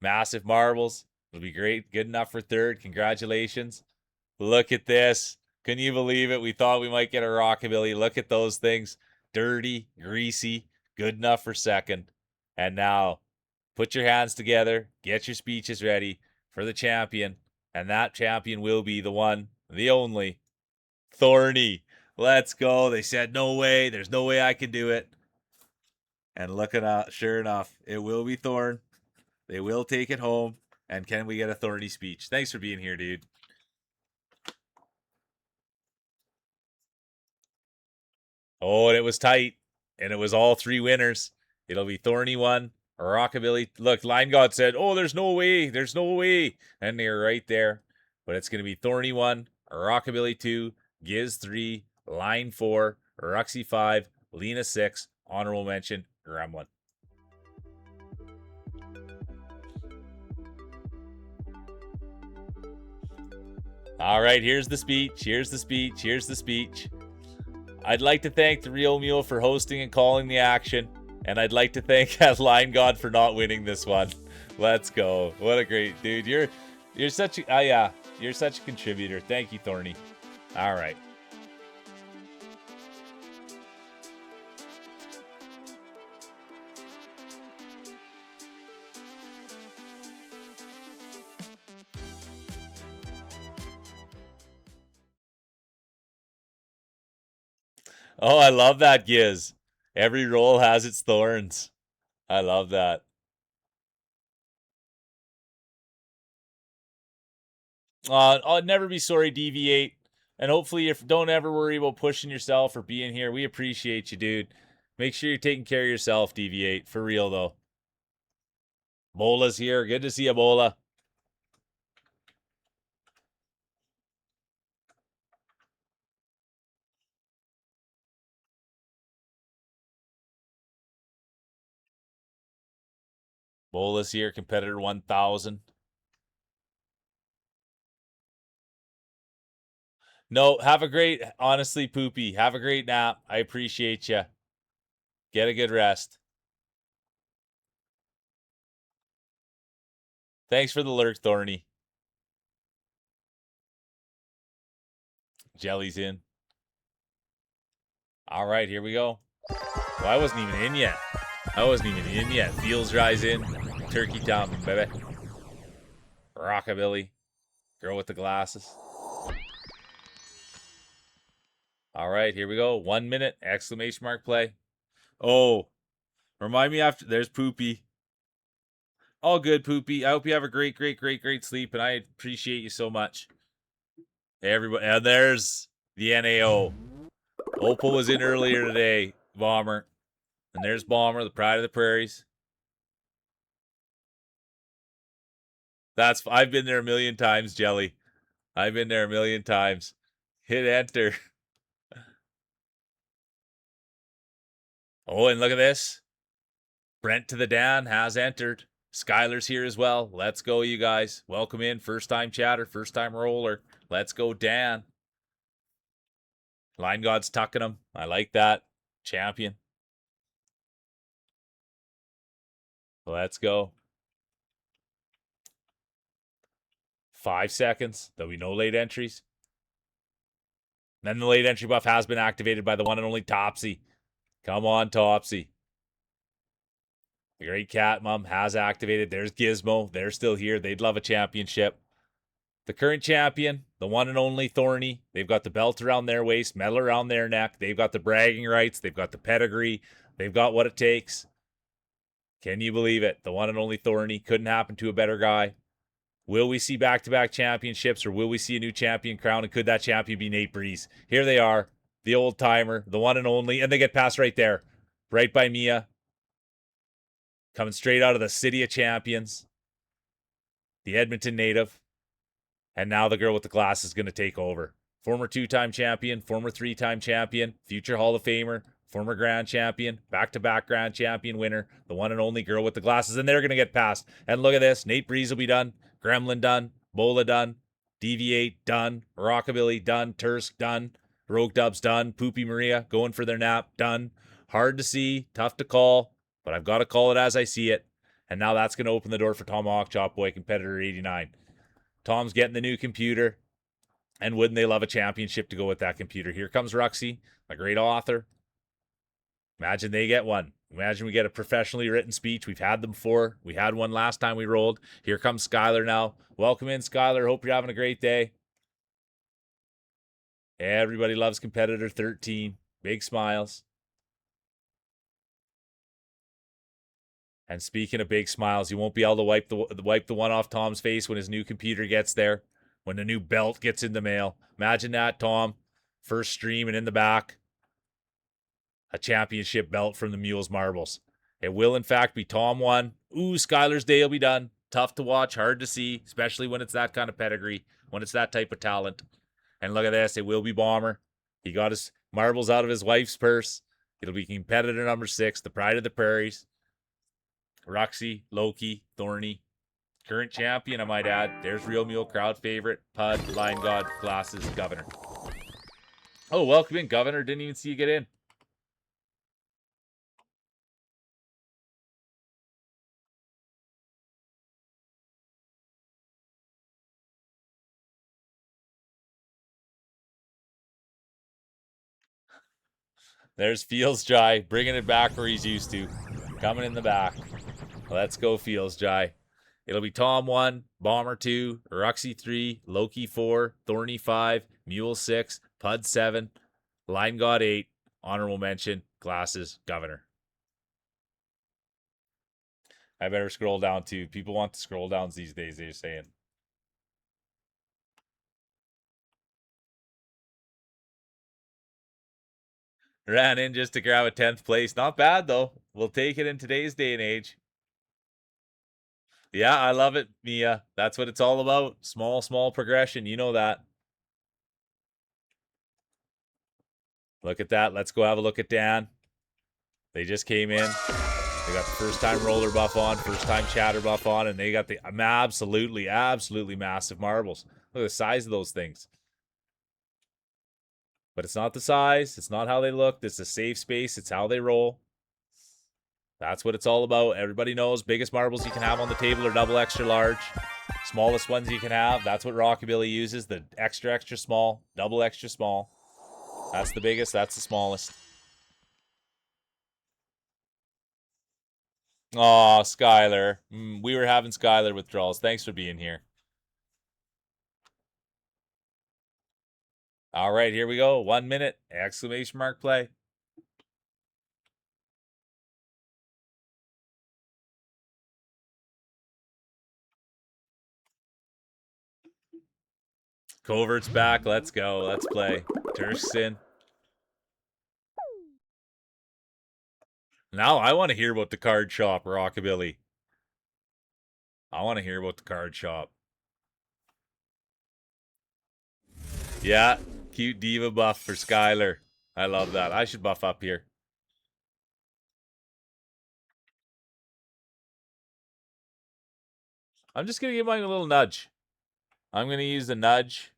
Massive marbles. It'll be great. Good enough for third. Congratulations. Look at this. Can you believe it? We thought we might get a Rockabilly. Look at those things. Dirty, greasy, good enough for second. And now, put your hands together. Get your speeches ready for the champion. And that champion will be the one, the only, Thorny. Let's go. They said, no way. There's no way I can do it. And look at that. Sure enough, it will be Thorn. They will take it home. And can we get a Thorny speech? Thanks for being here, dude. Oh, and it was tight. And it was all three winners. It'll be Thorny 1, Rockabilly. Look, Line God said, oh, there's no way. There's no way. And they're right there. But it's going to be Thorny 1, Rockabilly 2, Giz 3, Line 4, Roxy 5, Lena 6, honorable mention, Gremlin. All right, here's the speech. Here's the speech. Here's the speech. I'd like to thank the Real Mule for hosting and calling the action. And I'd like to thank Line God for not winning this one. Let's go. What a great dude. You're such a yeah, you're such a contributor. Thank you, Thorny. All right. Oh, I love that, Giz. Every roll has its thorns. I love that. I'll never be sorry, Deviate. And hopefully, if don't ever worry about pushing yourself or being here. We appreciate you, dude. Make sure you're taking care of yourself, Deviate. For real, though. Bola's here. Good to see you, Bola. Bola's here. Competitor 1000. No, have a great, honestly, Poopy. Have a great nap. I appreciate you. Get a good rest. Thanks for the lurk, Thorny. Jelly's in. All right, here we go. Well, I wasn't even in yet. I wasn't even in yet. Feels Rise in. Turkey Town, baby. Rockabilly. Girl with the glasses. All right, here we go. 1 minute, exclamation mark play. Oh, remind me after. There's Poopy. All good, Poopy. I hope you have a great, great, great, great sleep, and I appreciate you so much. Everybody, and there's the NAO. Opal was in earlier today, Bomber. And there's Bomber, the pride of the prairies. I've been there a million times, Jelly. I've been there a million times. Hit enter. Oh, and look at this. Brent to the Dan has entered. Skylar's here as well. Let's go, you guys. Welcome in. First time chatter, first time roller. Let's go, Dan. Line God's tucking him. I like that. Champion. Let's go. 5 seconds. There'll be no late entries. Then the late entry buff has been activated by the one and only Topsy. Come on, Topsy. The great cat mom has activated. There's Gizmo. They're still here. They'd love a championship. The current champion, the one and only Thorny. They've got the belt around their waist, medal around their neck. They've got the bragging rights. They've got the pedigree. They've got what it takes. Can you believe it? The one and only Thorny. Couldn't happen to a better guy. Will we see back-to-back championships, or will we see a new champion crown? And could that champion be Nate Breeze? Here they are, the old timer, the one and only, and they get past right there, right by Mia. Coming straight out of the City of Champions, the Edmonton native. And now the girl with the glass is going to take over. Former 2-time champion, former 3-time champion, future Hall of Famer, former grand champion, back-to-back grand champion winner, the one and only girl with the glasses, and they're going to get past. And look at this, Nate Breeze will be done, Gremlin done, Bola done, Deviate done, Rockabilly done, Tursk done, Rogue Dubs done, Poopy Maria going for their nap done. Hard to see, tough to call, but I've got to call it as I see it. And now that's going to open the door for Tomahawk Chop Boy, competitor 89. Tom's getting the new computer, and wouldn't they love a championship to go with that computer? Here comes Ruxy, a great author. Imagine they get one. Imagine we get a professionally written speech. We've had them before. We had one last time we rolled. Here comes Skylar now. Welcome in, Skylar. Hope you're having a great day. Everybody loves competitor 13. Big smiles. And speaking of big smiles, you won't be able to wipe the one off Tom's face when his new computer gets there, when the new belt gets in the mail. Imagine that, Tom. First stream and in the back, a championship belt from the Mules Marbles. It will, in fact, be Tom 1. Ooh, Skylar's day will be done. Tough to watch, hard to see, especially when it's that kind of pedigree, when it's that type of talent. And look at this, it will be Bomber. He got his marbles out of his wife's purse. It'll be competitor number 6, the pride of the prairies. Roxy, Loki, Thorny. Current champion, I might add. There's Real Mule, crowd favorite. Pud, Lion God, Glasses, Governor. Oh, welcome in, Governor. Didn't even see you get in. There's Feels Jai, bringing it back where he's used to. Coming in the back. Let's go, Feels Jai. It'll be Tom 1, Bomber 2, Ruxy 3, Loki 4, Thorny 5, Mule 6, Pud 7, Line God 8, honorable mention, Glasses, Governor. I better scroll down too. People want the scroll downs these days, they're saying. Ran in just to grab a 10th place. Not bad, though. We'll take it in today's day and age. Yeah, I love it, Mia. That's what it's all about. Small, small progression. You know that. Look at that. Let's go have a look at Dan. They just came in. They got the first time roller buff on, first time chatter buff on, and they got the absolutely, absolutely massive marbles. Look at the size of those things. But it's not the size. It's not how they look. This is a safe space. It's how they roll. That's what it's all about. Everybody knows biggest marbles you can have on the table are double extra large. Smallest ones you can have. That's what Rockabilly uses. The extra, extra small. Double extra small. That's the biggest. That's the smallest. Oh, Skylar. We were having Skylar withdrawals. Thanks for being here. All right, here we go. 1 minute. Exclamation mark play. Covert's back. Let's go. Let's play. Turkson. Now I want to hear about the card shop, Rockabilly. I want to hear about the card shop. Yeah, cute diva buff for Skylar. I love that. I should buff up here. I'm just going to give mine a little nudge. I'm going to use the nudge.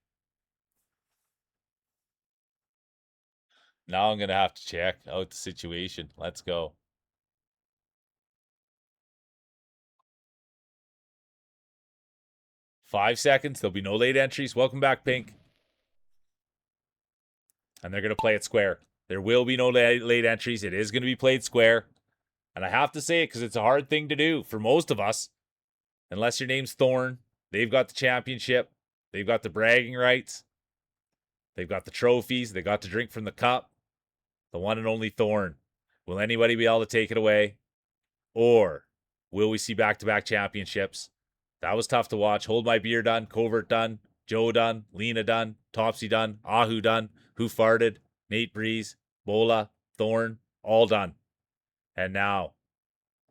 Now I'm going to have to check out the situation. Let's go. Five seconds. There'll be no late entries. Welcome back, Pink. And they're going to play it square. There will be no late entries. It is going to be played square. And I have to say it because it's a hard thing to do for most of us. Unless your name's Thorn. They've got the championship. They've got the bragging rights. They've got the trophies. They got to drink from the cup. The one and only Thorn. Will anybody be able to take it away? Or will we see back-to-back championships? That was tough to watch. Hold My Beer done. Covert done. Joe done. Lena done. Topsy done. Ahu done. Who Farted. Nate Breeze. Bola. Thorn. All done. And now,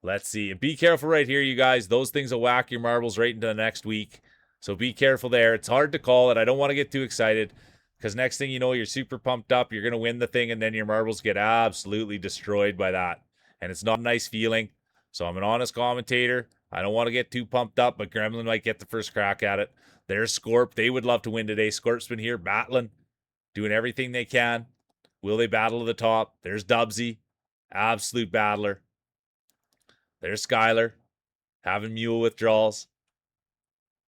let's see. And be careful right here, you guys. Those things will whack your marbles right into the next week. So be careful there. It's hard to call it. I don't want to get too excited because next thing you know, you're super pumped up. You're going to win the thing, and then your marbles get absolutely destroyed by that. And it's not a nice feeling. So I'm an honest commentator. I don't want to get too pumped up, but Gremlin might get the first crack at it. There's Scorp. They would love to win today. Scorp's been here battling, doing everything they can. Will they battle to the top? There's Dubsy. Absolute battler. There's Skylar. Having mule withdrawals.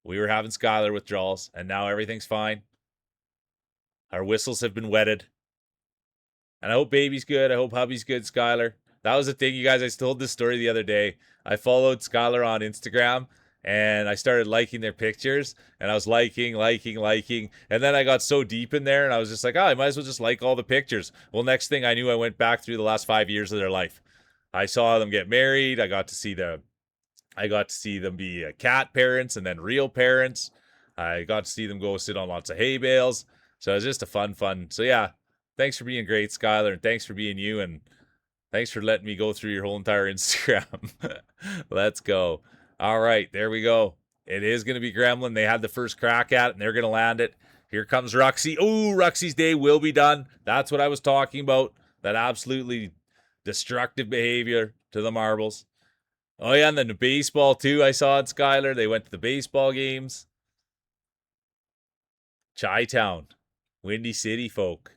We were having Skylar withdrawals, and now everything's fine. Our whistles have been wetted. And I hope baby's good. I hope hubby's good, Skylar. That was the thing, you guys. I told this story the other day. I followed Skylar on Instagram, and I started liking their pictures, and I was liking. And then I got so deep in there, and I was just like, oh, I might as well just like all the pictures. Well, next thing I knew, I went back through the last 5 years of their life. I saw them get married. I got to see them be cat parents and then real parents. I got to see them go sit on lots of hay bales. So it was just a fun. So yeah, thanks for being great, Skylar, and thanks for being you, and thanks for letting me go through your whole entire Instagram. Let's go. All right, there we go. It is going to be Gremlin. They had the first crack at it, and they're going to land it. Here comes Ruxy. Oh, Ruxy's day will be done. That's what I was talking about. That absolutely destructive behavior to the marbles. Oh, yeah, and then the baseball, too, I saw at Skylar. They went to the baseball games. Chi-Town. Windy City folk.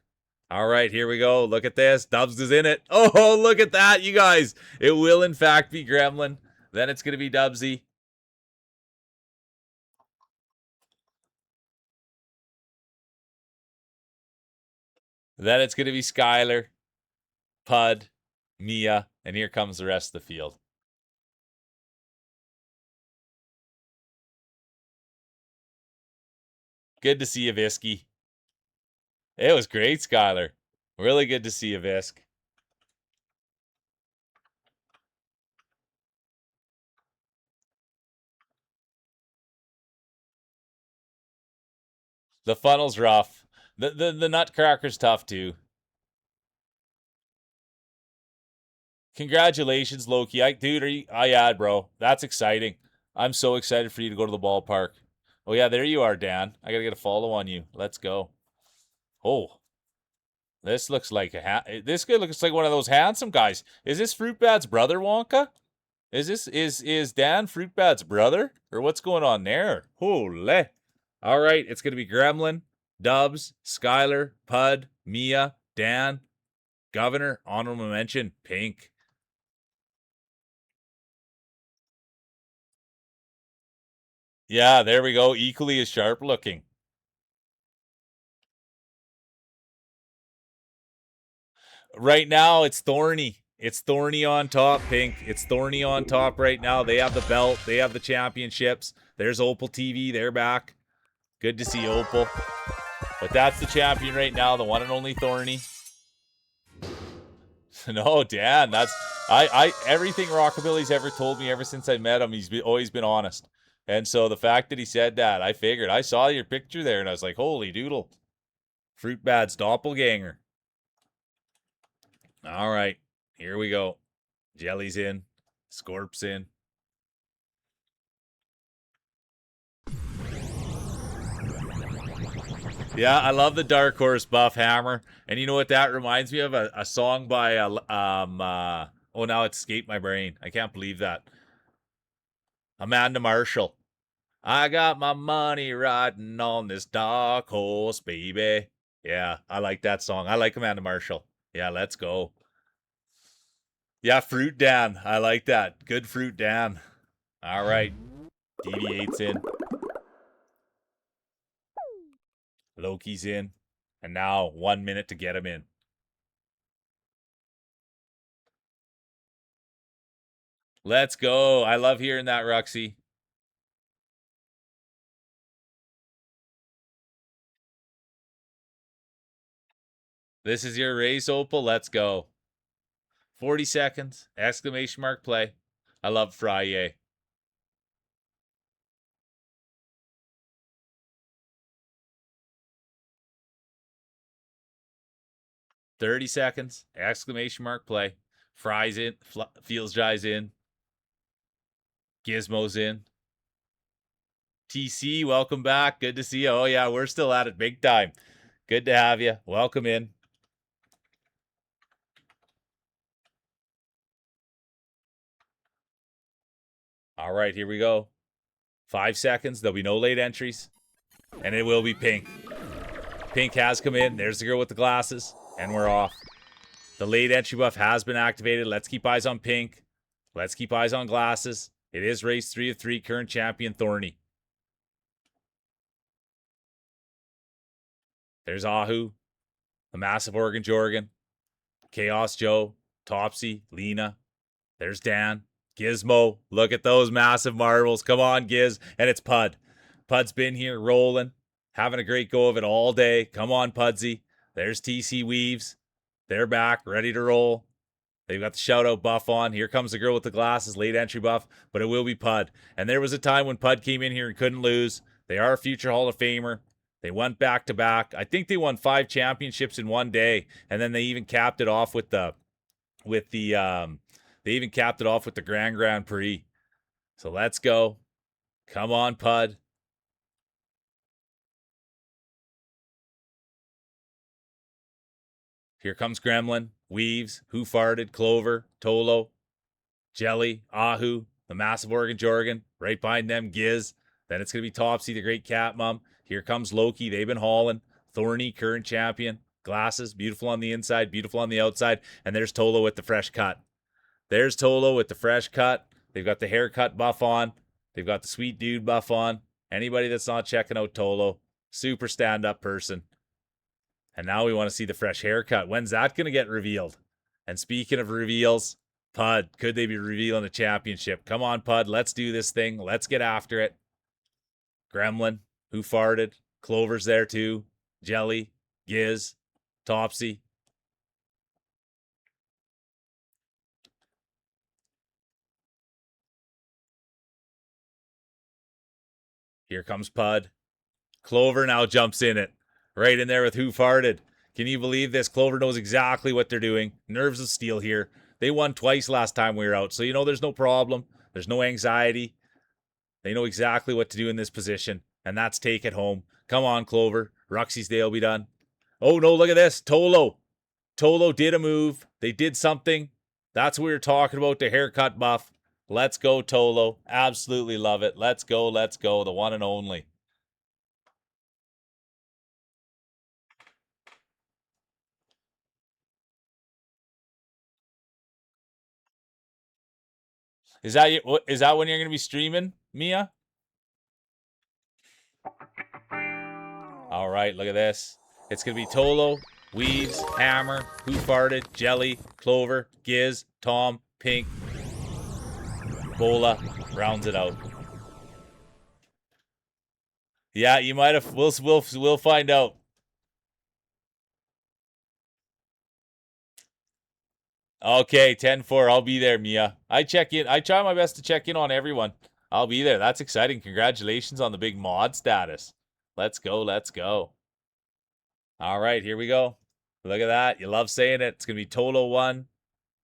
All right, here we go. Look at this. Dubs is in it. Oh, look at that, you guys. It will, in fact, be Gremlin. Then it's going to be Dubsy. Then it's going to be Skylar, Pud, Mia, and here comes the rest of the field. Good to see you, Visky. It was great, Skylar. Really good to see you, Visk. The funnel's rough. The nutcracker's tough, too. Congratulations, Loki. Dude, yeah, bro. That's exciting. I'm so excited for you to go to the ballpark. Oh, yeah, there you are, Dan. I got to get a follow on you. Let's go. Oh, this looks like this guy looks like one of those handsome guys. Is this Fruitbat's brother, Wonka? Is Dan Fruitbat's brother? Or what's going on there? Holy. All right, it's going to be Gremlin, Dubs, Skylar, Pud, Mia, Dan, Governor, honorable mention, Pink. Yeah, there we go. Equally as sharp looking. Right now, it's Thorny. It's Thorny on top, Pink. It's Thorny on top right now. They have the belt. They have the championships. There's Opal TV. They're back. Good to see Opal. But that's the champion right now, the one and only Thorny. No, Dan, that's I everything Rockabilly's ever told me ever since I met him, always been honest. And so the fact that he said that, I figured. I saw your picture there and I was like, holy doodle. Fruit Bad's doppelganger. All right, here we go. Jelly's in. Scorp's in. Yeah, I love the Dark Horse buff hammer. And you know what that reminds me of? A song by oh, now it escaped my brain. I can't believe that. Amanda Marshall. I got my money riding on this dark horse, baby. Yeah, I like that song. I like Amanda Marshall. Yeah, let's go. Yeah, Fruit Dan. I like that. Good Fruit Dan. All right. DV8's in. Loki's in. And now 1 minute to get him in. Let's go. I love hearing that, Ruxy. This is your race, Opal. Let's go. 40 seconds. Exclamation mark play. I love Friday. $30 seconds. Exclamation mark play. Fries in. Feels Jai's in. Gizmo's in. TC, welcome back. Good to see you. Oh, yeah, we're still at it big time. Good to have you. Welcome in. All right, here we go. 5 seconds. There'll be no late entries. And it will be Pink. Pink has come in. There's the girl with the glasses. And we're off. The late entry buff has been activated. Let's keep eyes on Pink. Let's keep eyes on glasses. It is race 3 of 3. Current champion Thorny. There's Ahu. The Massive Organ Jorgen. Chaos Joe. Topsy. Lena. There's Dan. Gizmo. Look at those massive marbles. Come on, Giz. And it's Pud. Pud's been here rolling. Having a great go of it all day. Come on, Pudsy. There's TC Weaves. They're back. Ready to roll. They've got the shout out buff on. Here comes the girl with the glasses. Late entry buff. But it will be Pud. And there was a time when Pud came in here and couldn't lose. They are a future Hall of Famer. They went back to back. I think they won 5 championships in one day. And then they even capped it off with the they even capped it off with the Grand Prix. So let's go. Come on, Pud. Here comes Gremlin, Weaves, Who Farted, Clover, Tolo, Jelly, Ahu, the Massive Organ Jorgen. Right behind them, Giz. Then it's going to be Topsy, the Great Cat Mom. Here comes Loki. They've been hauling. Thorny, current champion. Glasses, beautiful on the inside, beautiful on the outside. And there's Tolo with the fresh cut. There's Tolo with the fresh cut. They've got the haircut buff on. They've got the sweet dude buff on. Anybody that's not checking out Tolo, super stand-up person. And now we want to see the fresh haircut. When's that going to get revealed? And speaking of reveals, Pud, could they be revealing a championship? Come on, Pud, let's do this thing. Let's get after it. Gremlin, Who Farted, Clover's there too. Jelly, Giz, Topsy. Here comes Pud. Clover now jumps in it. Right in there with Who Farted. Can you believe this? Clover knows exactly what they're doing. Nerves of steel here. They won twice last time we were out. So, there's no problem. There's no anxiety. They know exactly what to do in this position. And that's take it home. Come on, Clover. Ruxy's day will be done. Oh, no, look at this. Tolo. Tolo did a move. They did something. That's what we were talking about, the haircut buff. Let's go, Tolo. Absolutely love it. Let's go, let's go. The one and only. Is that when you're going to be streaming, Mia? All right, look at this. It's going to be Tolo Weaves, Hammer, Who Farted, Jelly, Clover, Giz, Tom, Pink, Bola rounds it out. Yeah, you might have. We'll find out. Okay, 10-4. I'll be there, Mia. I check in. I try my best to check in on everyone. I'll be there. That's exciting. Congratulations on the big mod status. Let's go. Let's go. All right, here we go. Look at that. You love saying it. It's going to be Tolo 1,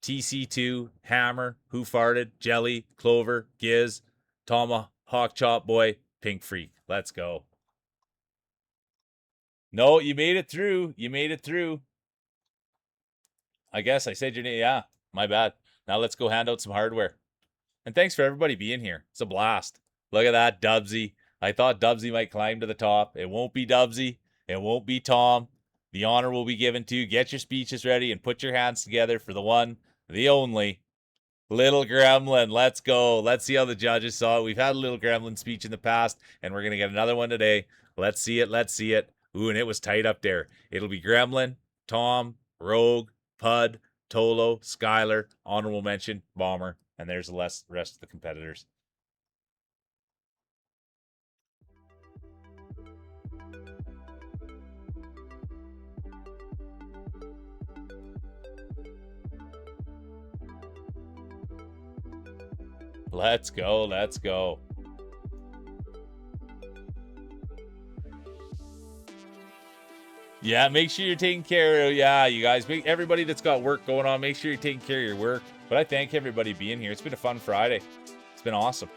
TC2, Hammer, Who Farted, Jelly, Clover, Giz, Tomahawk Chop Boy, Pink Freak. Let's go. No, you made it through. You made it through. I guess I said your name. Yeah, my bad. Now let's go hand out some hardware. And thanks for everybody being here. It's a blast. Look at that, Dubsy. I thought Dubsy might climb to the top. It won't be Dubsy. It won't be Tom. The honor will be given to you. Get your speeches ready and put your hands together for the one, the only, Little Gremlin. Let's go. Let's see how the judges saw it. We've had a Little Gremlin speech in the past, and we're going to get another one today. Let's see it. Let's see it. Ooh, and it was tight up there. It'll be Gremlin, Tom, Rogue, Pud, Tolo, Skylar, honorable mention, Bomber, and there's the rest of the competitors. Let's go. Let's go. Yeah, make sure you're taking care of, yeah, you guys, everybody that's got work going on, make sure you're taking care of your work. But I thank everybody being here. It's been a fun Friday. It's been awesome.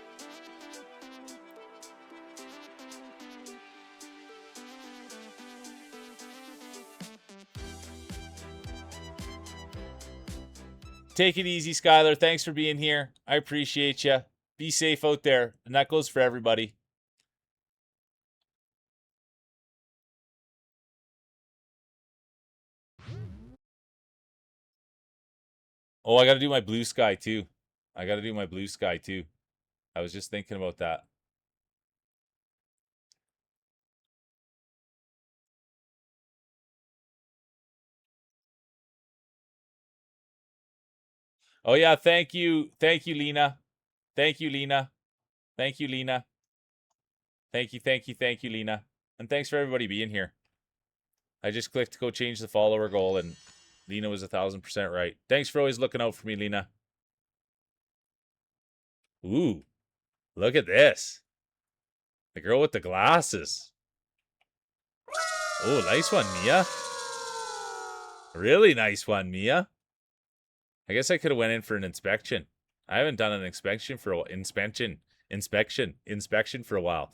Take it easy, Skylar. Thanks for being here. I appreciate you. Be safe out there. And that goes for everybody. Oh, I got to do my blue sky too. I got to do my blue sky too. I was just thinking about that. Oh, yeah. Thank you. Thank you, Lena. Thank you, Lena. Thank you, Lena. Thank you, thank you, thank you, Lena. And thanks for everybody being here. I just clicked to go change the follower goal, and Lena was 1,000% right. Thanks for always looking out for me, Lena. Ooh, look at this. The girl with the glasses. Oh, nice one, Mia. Really nice one, Mia. I guess I could have went in for an inspection. I haven't done an inspection for a while. Inspection for a while.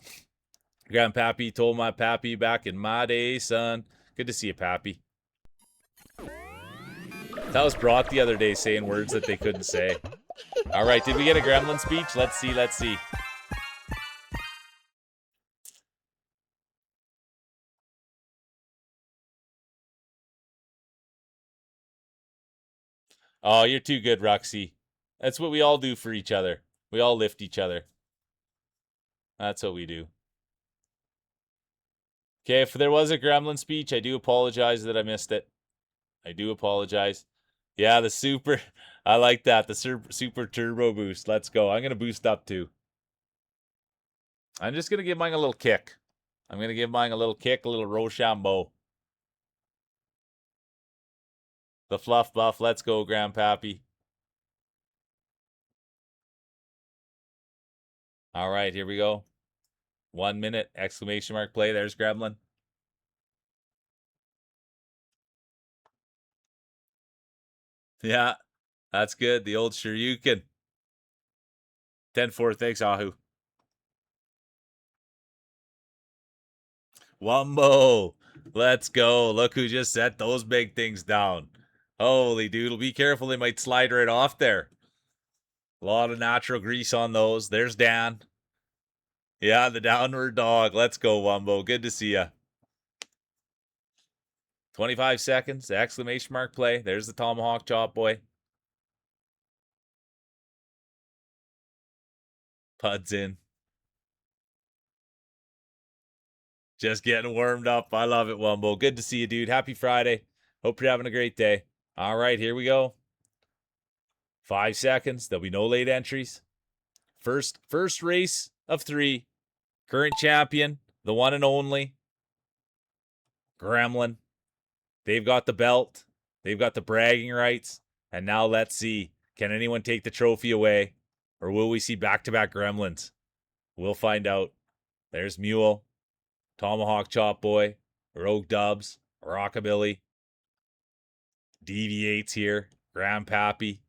Grandpappy told my pappy back in my day, son. Good to see you, pappy. That was Brock the other day saying words that they couldn't say. All right, did we get a gremlin speech? Let's see, let's see. Oh, you're too good, Roxy. That's what we all do for each other. We all lift each other. That's what we do. Okay, if there was a gremlin speech, I do apologize that I missed it. I do apologize. Yeah, the super. I like that. The super turbo boost. Let's go. I'm going to boost up too. I'm just going to give mine a little kick. I'm going to give mine a little kick, a little Rochambeau. The fluff buff. Let's go, Grandpappy. All right, here we go. 1 minute, exclamation mark play. There's Gremlin. Yeah, that's good. The old Shoryuken. 10-4. Thanks, Ahu. Wumbo. Let's go. Look who just set those big things down. Holy doodle. Be careful. They might slide right off there. A lot of natural grease on those. There's Dan. Yeah, the downward dog. Let's go, Wumbo. Good to see ya. 25 seconds. Exclamation mark play. There's the tomahawk chop boy. Pud's in. Just getting warmed up. I love it, Wumbo. Good to see you, dude. Happy Friday. Hope you're having a great day. All right, here we go. 5 seconds. There'll be no late entries. First race of 3. Current champion, the one and only Gremlin. They've got the belt. They've got the bragging rights. And now let's see. Can anyone take the trophy away? Or will we see back-to-back Gremlins? We'll find out. There's Mule, Tomahawk Chop Boy, Rogue Dubs, Rockabilly, Deviates here, Grandpappy.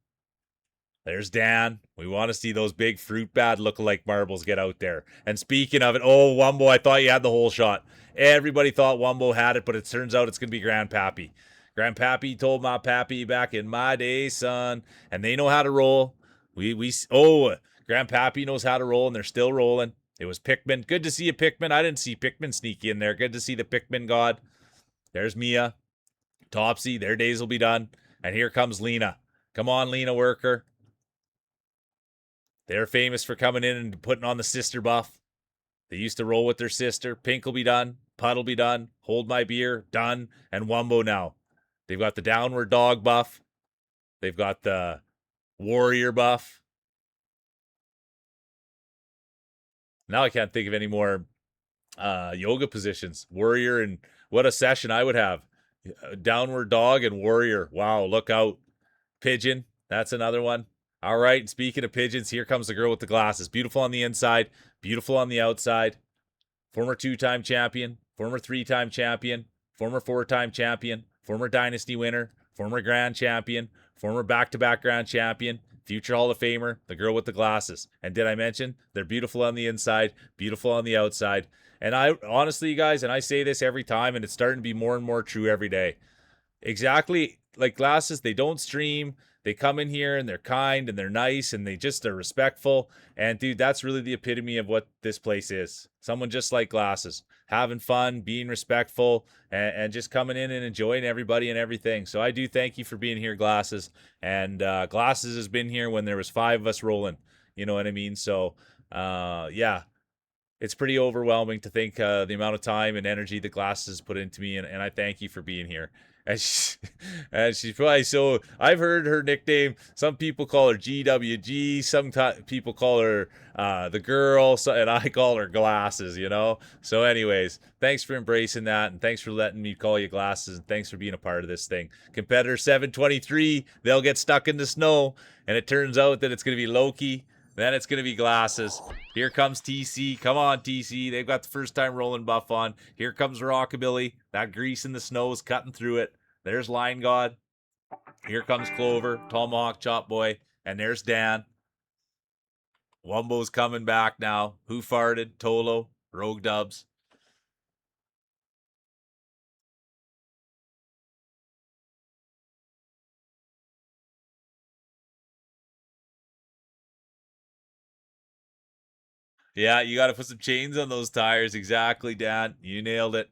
There's Dan. We want to see those big fruit bat lookalike marbles get out there. And speaking of it, oh, Wumbo, I thought you had the whole shot. Everybody thought Wumbo had it, but it turns out it's going to be Grandpappy. Grandpappy told my pappy back in my day, son, and they know how to roll. Grandpappy knows how to roll, and they're still rolling. It was Pikmin. Good to see you, Pikmin. I didn't see Pikmin sneak in there. Good to see the Pikmin god. There's Mia. Topsy, their days will be done. And here comes Lena. Come on, Lena Worker. They're famous for coming in and putting on the sister buff. They used to roll with their sister. Pink will be done. Pudd'll be done. Hold my beer, done. And Wumbo now. They've got the downward dog buff. They've got the warrior buff. Now I can't think of any more yoga positions. Warrior, and what a session I would have. Downward dog and warrior. Wow, look out. Pigeon, that's another one. All right, and speaking of pigeons, here comes the girl with the glasses. Beautiful on the inside, beautiful on the outside. Former 2-time champion, former 3-time champion, former 4-time champion, former Dynasty winner, former Grand champion, former back-to-back Grand champion, future Hall of Famer, the girl with the glasses. And did I mention they're beautiful on the inside, beautiful on the outside? And I honestly, you guys, and I say this every time, and it's starting to be more and more true every day. Exactly like glasses, they don't stream. They come in here and they're kind and they're nice and they're respectful. And dude, that's really the epitome of what this place is. Someone just like glasses, having fun, being respectful, and just coming in and enjoying everybody and everything. So I do thank you for being here, glasses. And glasses has been here when there was 5 of us rolling. You know what I mean? So yeah. It's pretty overwhelming to think the amount of time and energy the glasses put into me, and I thank you for being here. And she's probably so. I've heard her nickname. Some people call her GWG. Some people call her the girl, and I call her glasses. You know. So, anyways, thanks for embracing that, and thanks for letting me call you glasses, and thanks for being a part of this thing. Competitor 723, they'll get stuck in the snow, and it turns out that it's going to be Loki. Then it's going to be glasses. Here comes TC. Come on, TC. They've got the first time rolling buff on. Here comes Rockabilly. That grease in the snow is cutting through it. There's Line God. Here comes Clover, Tomahawk Chop Boy. And there's Dan. Wumbo's coming back now. Who farted? Tolo. Rogue Dubs. Yeah, you got to put some chains on those tires. Exactly, Dan. You nailed it.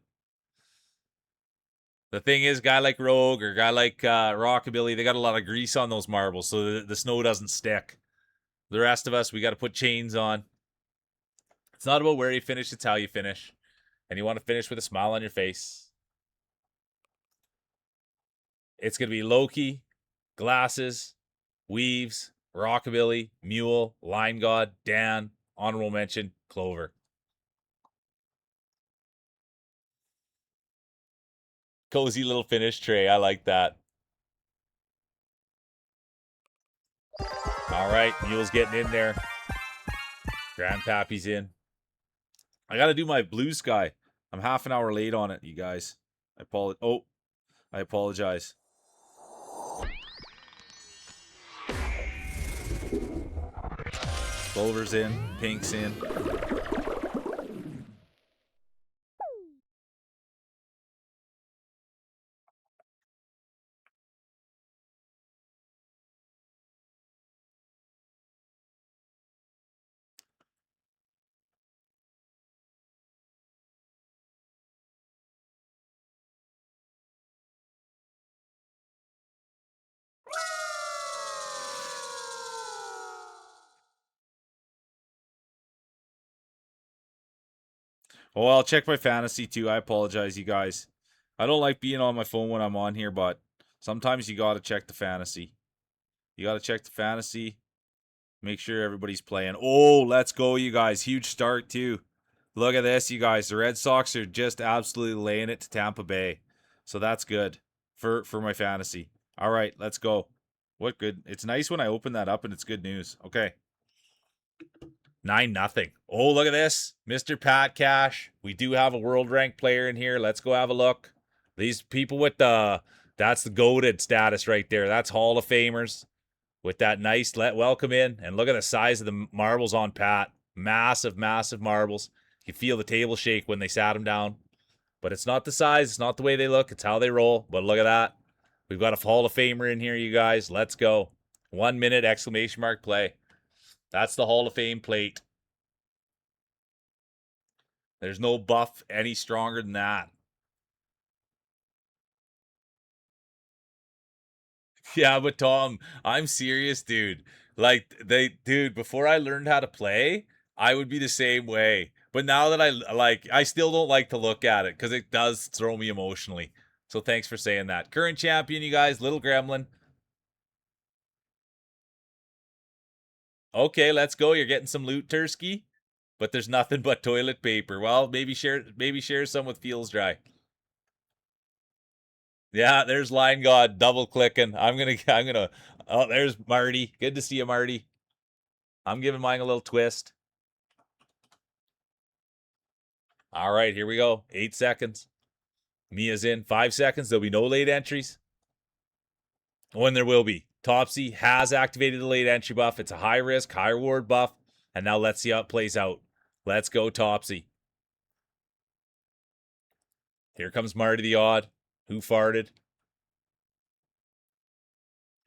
The thing is, guy like Rogue or guy like Rockabilly, they got a lot of grease on those marbles, so the snow doesn't stick. The rest of us, we got to put chains on. It's not about where you finish, it's how you finish. And you want to finish with a smile on your face. It's going to be Loki, Glasses, Weaves, Rockabilly, Mule, Line God, Dan, honorable mention, Clover. Cozy little finish tray. I like that. All right, Mule's getting in there. Grandpappy's in. I got to do my blue sky. I'm half an hour late on it, you guys. I apologize. Clover's in. Pink's in. Well, I'll check my fantasy too. I apologize, you guys. I don't like being on my phone when I'm on here, but sometimes you got to check the fantasy. You got to check the fantasy. Make sure everybody's playing. Oh, let's go, you guys. Huge start, too. Look at this, you guys. The Red Sox are just absolutely laying it to Tampa Bay. So that's good for my fantasy. All right, let's go. What good. It's nice when I open that up and it's good news. Okay. 9-0. Oh, look at this. Mr. Pat Cash. We do have a world ranked player in here. Let's go have a look. These people with that's the goated status right there. That's Hall of Famers with that nice welcome in. And look at the size of the marbles on Pat. Massive, massive marbles. You feel the table shake when they sat him down. But it's not the size. It's not the way they look. It's how they roll. But look at that. We've got a Hall of Famer in here, you guys. Let's go. 1 minute exclamation mark play. That's the Hall of Fame plate. There's no buff any stronger than that. Yeah, but Tom, I'm serious, dude. Like dude, before I learned how to play, I would be the same way. But now that I still don't like to look at it because it does throw me emotionally. So thanks for saying that. Current champion, you guys, Little Gremlin. Okay, let's go. You're getting some loot, Tursky, but there's nothing but toilet paper. Well, maybe share some with Feels Dry. Yeah, there's Line God double clicking. I'm gonna. Oh, there's Marty. Good to see you, Marty. I'm giving mine a little twist. All right, here we go. 8 seconds. Mia's in 5 seconds. There'll be no late entries. When there will be. Topsy has activated the late entry buff. It's a high risk, high reward buff. And now let's see how it plays out. Let's go, Topsy. Here comes Marty the Odd. Who farted?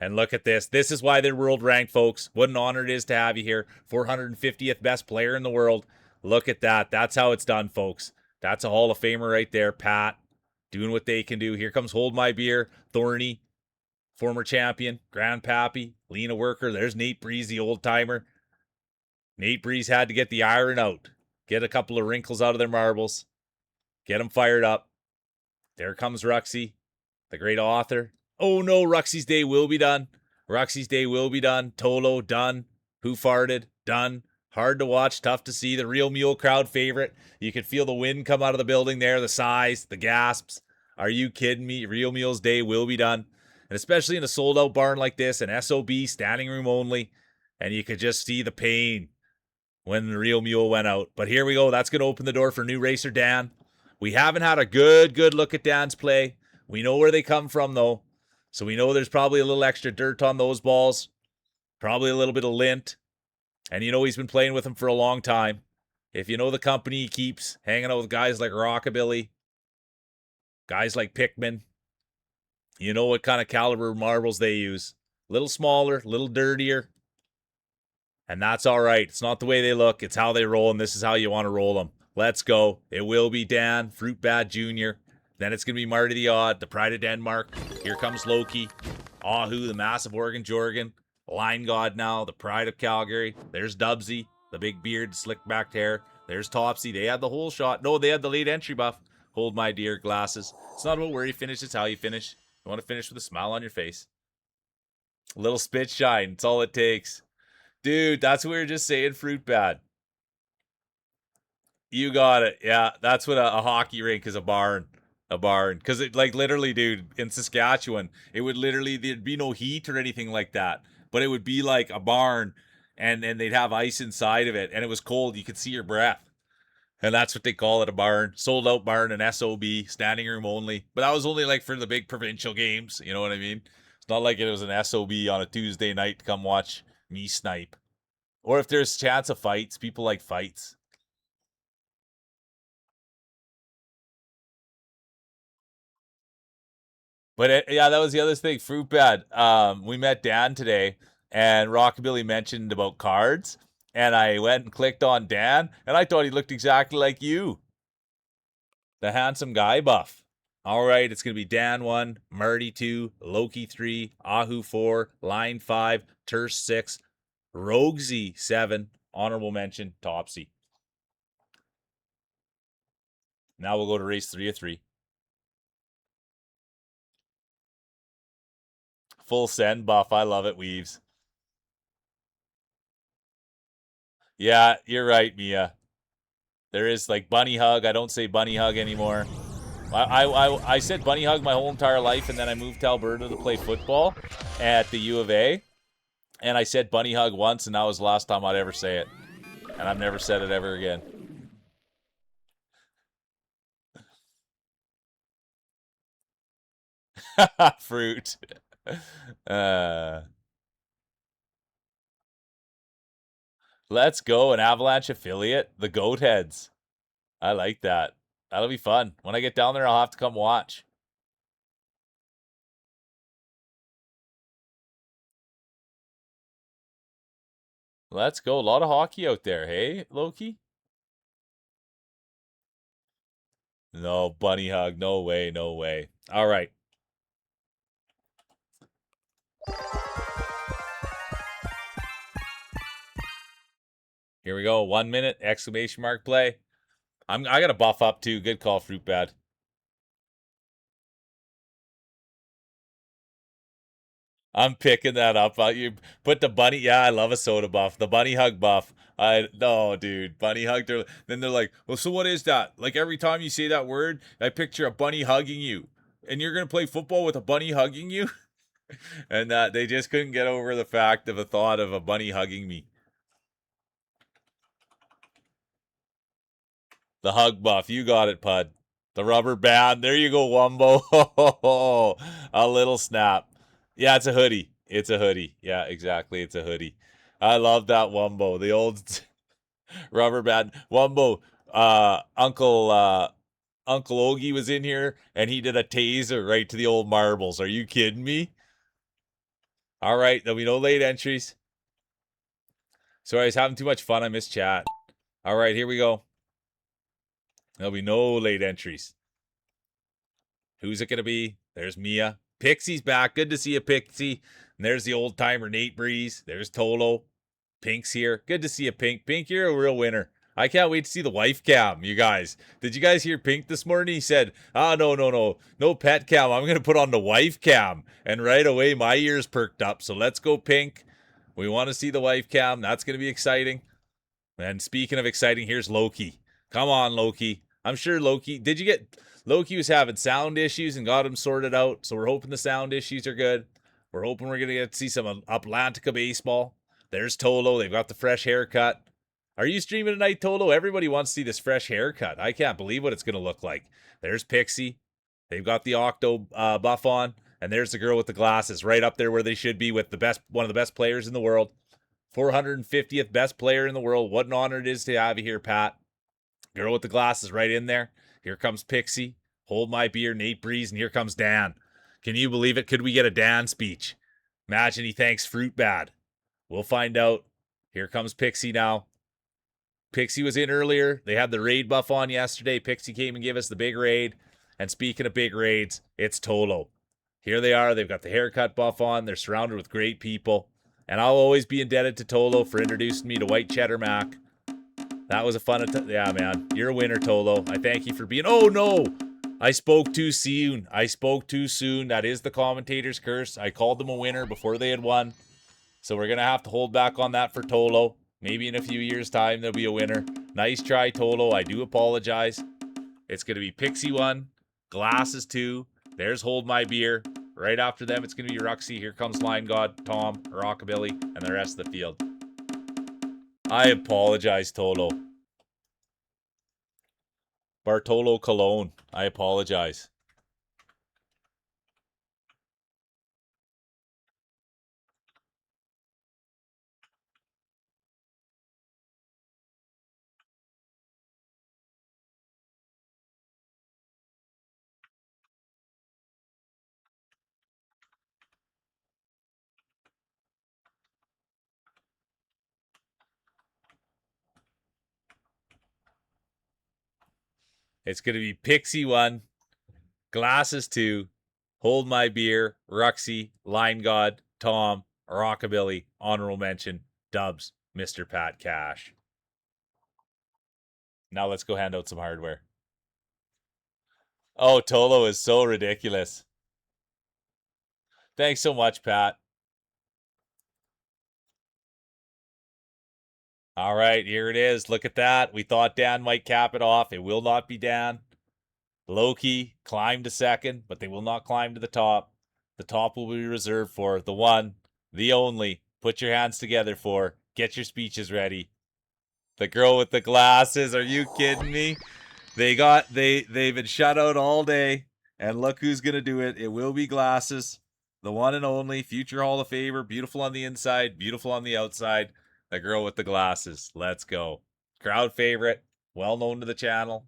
And look at this. This is why they're world ranked, folks. What an honor it is to have you here. 450th best player in the world. Look at that. That's how it's done, folks. That's a Hall of Famer right there. Pat doing what they can do. Here comes Hold My Beer. Thorny, former champion. Grandpappy. Lena Worker. There's Nate Breeze, the old timer. Nate Breeze had to get the iron out. Get a couple of wrinkles out of their marbles. Get them fired up. There comes Ruxy, the great author. Oh no, Ruxy's day will be done. Ruxy's day will be done. Tolo, done. Who farted? Done. Hard to watch, tough to see. The Real Mule crowd favorite. You could feel the wind come out of the building there, the sighs, the gasps. Are you kidding me? Real Mule's day will be done. And especially in a sold out barn like this, an SOB, standing room only. And you could just see the pain when the Real Mule went out. But here we go. That's going to open the door for new racer Dan. We haven't had a good look at Dan's play. We know where they come from, though. So we know there's probably a little extra dirt on those balls. Probably a little bit of lint. And you know he's been playing with them for a long time. If you know the company he keeps, hanging out with guys like Rockabilly, guys like Pikmin, you know what kind of caliber marbles they use. Little smaller, little dirtier. And that's all right. It's not the way they look. It's how they roll, and this is how you want to roll them. Let's go. It will be Dan, Fruit Bad Jr. Then it's going to be Marty the Odd, the Pride of Denmark. Here comes Loki. Ahu, the massive Oregon Jorgen. Line God now, the Pride of Calgary. There's Dubsy, the big beard, slick backed hair. There's Topsy. They had the whole shot. No, they had the late entry buff. Hold my dear glasses. It's not about where you finish, it's how you finish. You want to finish with a smile on your face. A little spit shine. It's all it takes. Dude, that's what we were just saying, Fruit Bad. You got it. Yeah, that's what a hockey rink is, a barn. A barn. Because it, like, literally, dude, in Saskatchewan, it would literally, there'd be no heat or anything like that. But it would be like a barn, and they'd have ice inside of it, and it was cold. You could see your breath. And that's what they call it, a barn. Sold out barn, an SOB, standing room only. But that was only like for the big provincial games. You know what I mean? It's not like it was an SOB on a Tuesday night to come watch me snipe. Or if there's chance of fights, people like fights. But yeah, that was the other thing. Fruit Bad. We met Dan today, and Rockabilly mentioned about cards, and I went and clicked on Dan, and I thought he looked exactly like you, the handsome guy buff. All right, it's gonna be Dan 1, Marty 2, Loki 3, Ahu 4, Line 5, Terse 6, Roguesy 7, honorable mention Topsy. Now we'll go to race 3 of 3. Full send buff. I love it, Weaves. Yeah, you're right, Mia. There is like bunny hug. I don't say bunny hug anymore. I said bunny hug my whole entire life, and then I moved to Alberta to play football at the U of A. And I said bunny hug once, and that was the last time I'd ever say it. And I've never said it ever again. Fruit. Uh, let's go, an Avalanche affiliate. The Goat Heads. I like that. That'll be fun. When I get down there, I'll have to come watch. Let's go. A lot of hockey out there, hey, Loki? No, bunny hug. No way, no way. All right. Here we go. 1 minute, exclamation mark play. I gotta buff up too. Good call, Fruit Bad. I'm picking that up. You put the bunny. Yeah, I love a soda buff. The bunny hug buff. I no, dude. Bunny hug. Then they're like, well, so what is that? Like every time you say that word, I picture a bunny hugging you, and you're gonna play football with a bunny hugging you, and they just couldn't get over the fact of a thought of a bunny hugging me. The hug buff. You got it, Pud. The rubber band. There you go, Wumbo. A little snap. Yeah, it's a hoodie. It's a hoodie. Yeah, exactly. It's a hoodie. I love that Wumbo. The old rubber band. Wumbo. Uncle Ogie was in here and he did a taser right to the old marbles. Are you kidding me? All right, there'll be no late entries. Sorry, I was having too much fun. I missed chat. All right, here we go. There'll be no late entries. Who's it going to be? There's Mia. Pixie's back. Good to see you, Pixie. And there's the old timer, Nate Breeze. There's Tolo. Pink's here. Good to see you, Pink. Pink, you're a real winner. I can't wait to see the wife cam, you guys. Did you guys hear Pink this morning? He said, no pet cam. I'm going to put on the wife cam. And right away, my ears perked up. So let's go, Pink. We want to see the wife cam. That's going to be exciting. And speaking of exciting, here's Loki. Come on, Loki. I'm sure Loki. Did you get. Loki was having sound issues and got them sorted out. So we're hoping the sound issues are good. We're hoping we're going to get to see some Atlantica baseball. There's Tolo. They've got the fresh haircut. Are you streaming tonight, Tolo? Everybody wants to see this fresh haircut. I can't believe what it's going to look like. There's Pixie. They've got the Octo buff on. And there's the girl with the glasses right up there where they should be with one of the best players in the world. 450th best player in the world. What an honor it is to have you here, Pat. Girl with the glasses right in there. Here comes Pixie. Hold my beer, Nate Breeze, and here comes Dan. Can you believe it? Could we get a Dan speech? Imagine he thanks Fruit Bad. We'll find out. Here comes Pixie now. Pixie was in earlier. They had the raid buff on yesterday. Pixie came and gave us the big raid. And speaking of big raids, it's Tolo. Here they are. They've got the haircut buff on. They're surrounded with great people. And I'll always be indebted to Tolo for introducing me to White Cheddar Mac. That was a fun yeah, man. You're a winner, Tolo. I thank you for being. Oh no, I spoke too soon. I spoke too soon. That is the commentator's curse. I called them a winner before they had won. So we're gonna have to hold back on that for Tolo. Maybe in a few years' time there'll be a winner. Nice try, Tolo. I do apologize. It's gonna be Pixie 1, Glasses 2. There's Hold My Beer. Right after them, it's gonna be Ruxy. Here comes Line God, Tom, Rockabilly, and the rest of the field. I apologize, Tolo. Bartolo Colon. I apologize. It's going to be Pixie 1, Glasses 2, Hold My Beer, Ruxy, Line God, Tom, Rockabilly, honorable mention, Dubs, Mr. Pat Cash. Now let's go hand out some hardware. Oh, Tolo is so ridiculous. Thanks so much, Pat. All right, here it is. Look at that. We thought Dan might cap it off. It will not be Dan. Loki climbed to second, but they will not climb to the top. The top will be reserved for the one, the only. Put your hands together for. Get your speeches ready. The girl with the glasses. Are you kidding me? They've been shut out all day, and look who's gonna do it. It will be glasses. The one and only future Hall of Famer, beautiful on the inside, beautiful on the outside. The girl with the glasses. Let's go. Crowd favorite, well known to the channel.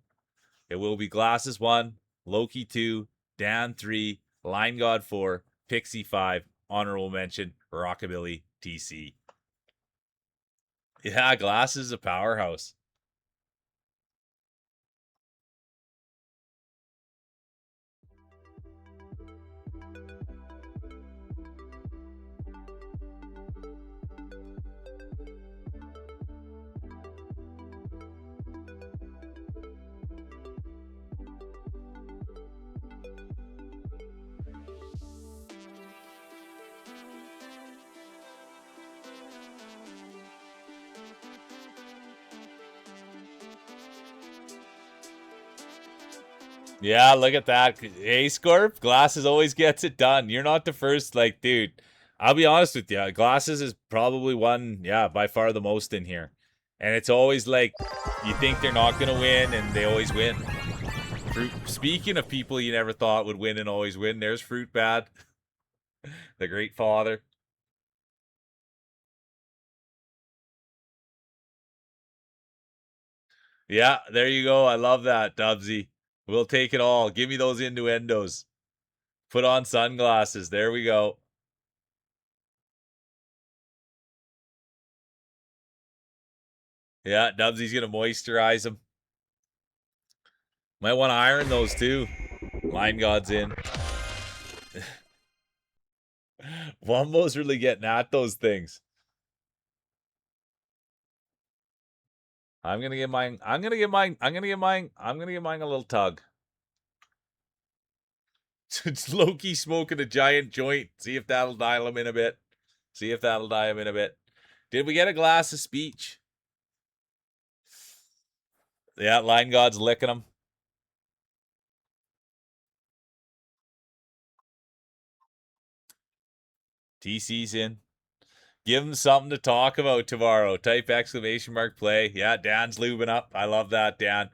It will be Glasses 1, Loki 2, Dan 3, Line God 4, Pixie 5, honorable mention, Rockabilly TC. Yeah, Glasses is a powerhouse. Yeah, look at that. Hey, Scorp, Glasses always gets it done. You're not the first, like, dude. I'll be honest with you. Glasses is probably one, yeah, by far the most in here. And it's always like, you think they're not going to win, and they always win. Speaking of people you never thought would win and always win, there's Fruit Bad, the great father. Yeah, there you go. I love that, Dubsy. We'll take it all. Give me those innuendos. Put on sunglasses. There we go. Yeah, Dubsy's going to moisturize them. Might want to iron those too. Line God's in. Wumbo's really getting at those things. I'm gonna give mine a little tug. It's Loki smoking a giant joint. See if that'll dial him in a bit. Did we get a glass of speech? Yeah, Line God's licking him. TC's in. Give him something to talk about tomorrow. Type exclamation mark play. Yeah, Dan's lubing up. I love that, Dan.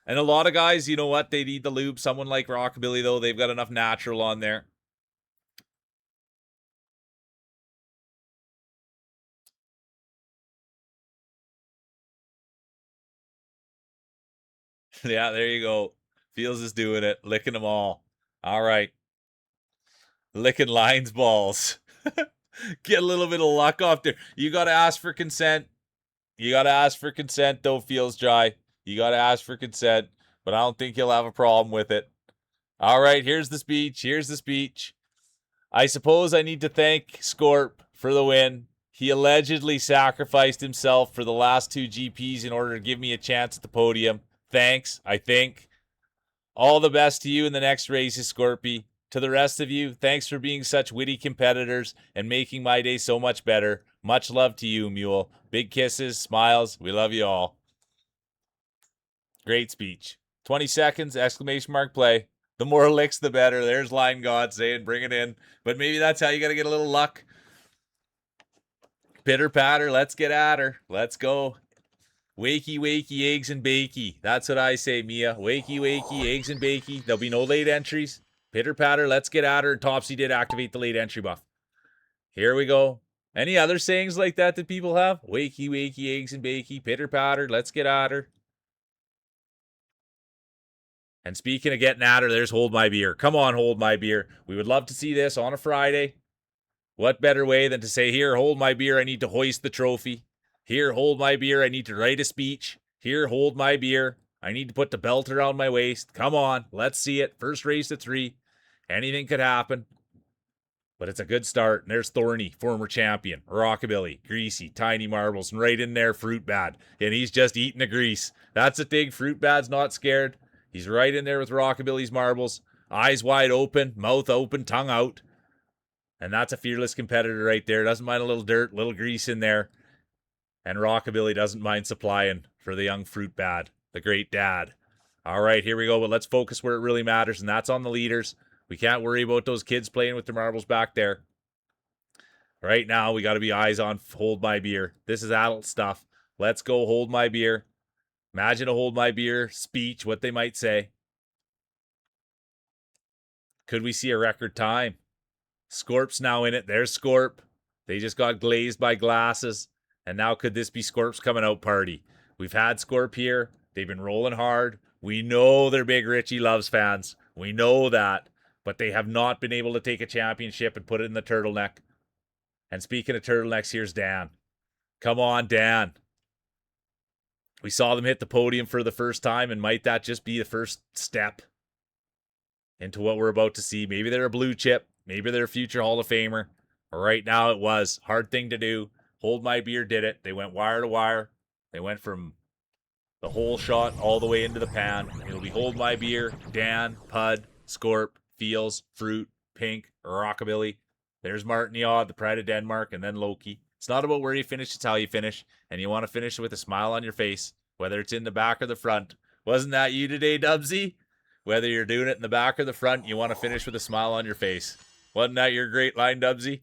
And a lot of guys, you know what? They need the lube. Someone like Rockabilly, though, they've got enough natural on there. Yeah, there you go. Feels is doing it. Licking them all. All right. Licking Lions balls. Get a little bit of luck off there. You got to ask for consent. Though, Feels dry. You got to ask for consent, but I don't think he'll have a problem with it. All right, here's the speech. I suppose I need to thank Scorp for the win. He allegedly sacrificed himself for the last two GPs in order to give me a chance at the podium. Thanks, I think. All the best to you in the next races, Scorpy. To the rest of you, thanks for being such witty competitors and making my day so much better. Much love to you, Mule. Big kisses, smiles. We love you all. Great speech. 20 seconds, exclamation mark play. The more licks, the better. There's Line God saying, bring it in. But maybe that's how you got to get a little luck. Pitter patter, let's get at her. Let's go. Wakey, wakey, eggs and bakey. That's what I say, Mia. Wakey, wakey, eggs and bakey. There'll be no late entries. Pitter patter, let's get at her. Topsy did activate the late entry buff. Here we go. Any other sayings like that people have? Wakey, wakey, eggs and bakey. Pitter patter, let's get at her. And speaking of getting at her, there's Hold My Beer. Come on, Hold My Beer. We would love to see this on a Friday. What better way than to say, here, hold my beer, I need to hoist the trophy. Here, hold my beer, I need to write a speech. Here, hold my beer, I need to put the belt around my waist. Come on, let's see it. First race at 3. Anything could happen. But it's a good start. And there's Thorny, former champion. Rockabilly, Greasy, Tiny Marbles, and right in there, Fruit Bad. And he's just eating the grease. That's a thing. Fruit Bad's not scared. He's right in there with Rockabilly's marbles. Eyes wide open, mouth open, tongue out. And that's a fearless competitor right there. Doesn't mind a little dirt, little grease in there. And Rockabilly doesn't mind supplying for the young fruit bad, the great dad. All right, here we go. But let's focus where it really matters, and that's on the leaders. We can't worry about those kids playing with their marbles back there. Right now, we got to be eyes on Hold My Beer. This is adult stuff. Let's go Hold My Beer. Imagine a Hold My Beer speech, what they might say. Could we see a record time? Scorp's now in it. There's Scorp. They just got glazed by glasses. And now could this be Scorp's coming out party? We've had Scorp here. They've been rolling hard. We know they're big Richie Loves fans. We know that. But they have not been able to take a championship and put it in the turtleneck. And speaking of turtlenecks, here's Dan. Come on, Dan. We saw them hit the podium for the first time, and might that just be the first step into what we're about to see? Maybe they're a blue chip. Maybe they're a future Hall of Famer. Right now it was. Hard thing to do. Hold My Beer did it. They went wire to wire. They went from the whole shot all the way into the pan. It'll be Hold My Beer, Dan, Pud, Scorp, Feels, Fruit, Pink, Rockabilly. There's Martin Yod, the Pride of Denmark, and then Loki. It's not about where you finish, it's how you finish. And you want to finish with a smile on your face, whether it's in the back or the front. Wasn't that you today, Dubsy? Whether you're doing it in the back or the front, you want to finish with a smile on your face. Wasn't that your great line, Dubsy?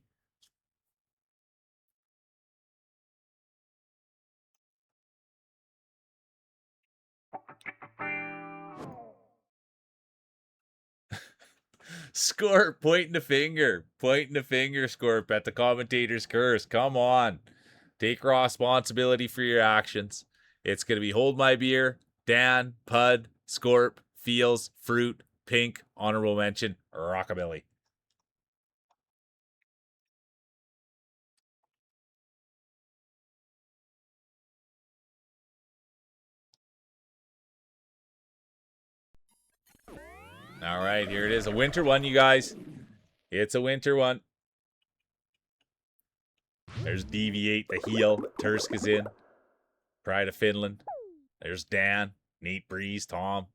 Scorp, pointing the finger, Scorp, at the commentator's curse. Come on. Take responsibility for your actions. It's going to be Hold My Beer, Dan, Pud, Scorp, Feels, Fruit, Pink, honorable mention, Rockabilly. All right, here it is. A winter one, you guys. It's a winter one. There's Deviate, the heel. Tursk is in. Pride of Finland. There's Dan, Nate Breeze, Tom.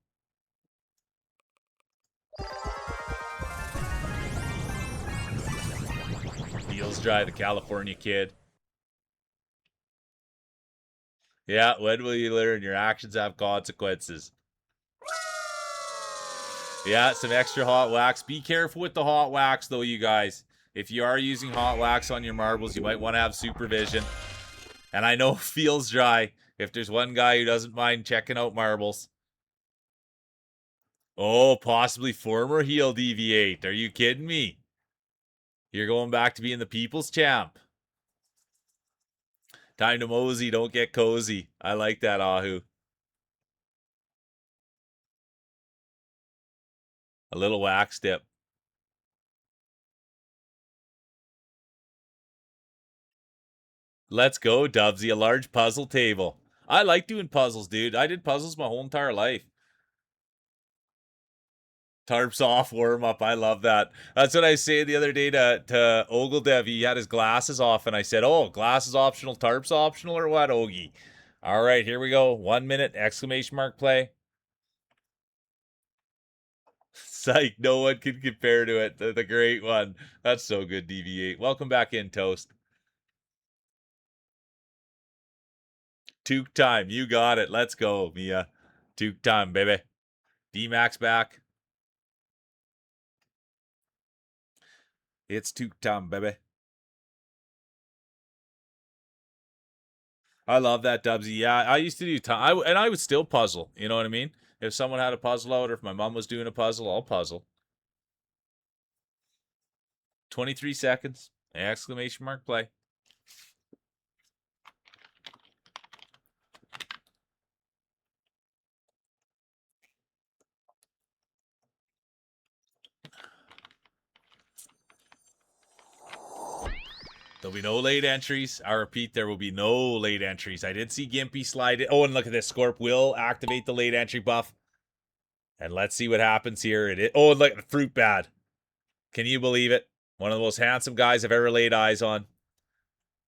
Feels Dry, the California kid. Yeah, when will you learn your actions have consequences? Yeah, some extra hot wax. Be careful with the hot wax, though, you guys. If you are using hot wax on your marbles, you might want to have supervision. And I know Feels Dry. If there's one guy who doesn't mind checking out marbles. Oh, possibly former heel Deviate. Are you kidding me? You're going back to being the people's champ. Time to mosey, don't get cozy. I like that, Ahu. A little wax dip. Let's go, Dubsy. A large puzzle table. I like doing puzzles, dude. I did puzzles my whole entire life. Tarps off, warm up. I love that. That's what I said the other day to Ogledev. He had his glasses off, and I said, "Oh, glasses optional, tarps optional, or what, Ogie?" All right, here we go. 1 minute, exclamation mark play. Psych, no one can compare to it. The great one. That's so good, Deviate. Welcome back in, Toast. Toque time. You got it. Let's go, Mia. Toque time, baby. D-Max back. It's toque time, baby. I love that, Dubsy. Yeah, I used to do time, and I would still puzzle. You know what I mean? If someone had a puzzle out, or if my mom was doing a puzzle, I'll puzzle. 23 seconds. Exclamation mark play. There'll be no late entries. I repeat, there will be no late entries. I did see Gimpy slide it. Oh, and look at this. Scorp will activate the late entry buff. And let's see what happens here. It is. Oh, look, the fruit bad. Can you believe it? One of the most handsome guys I've ever laid eyes on.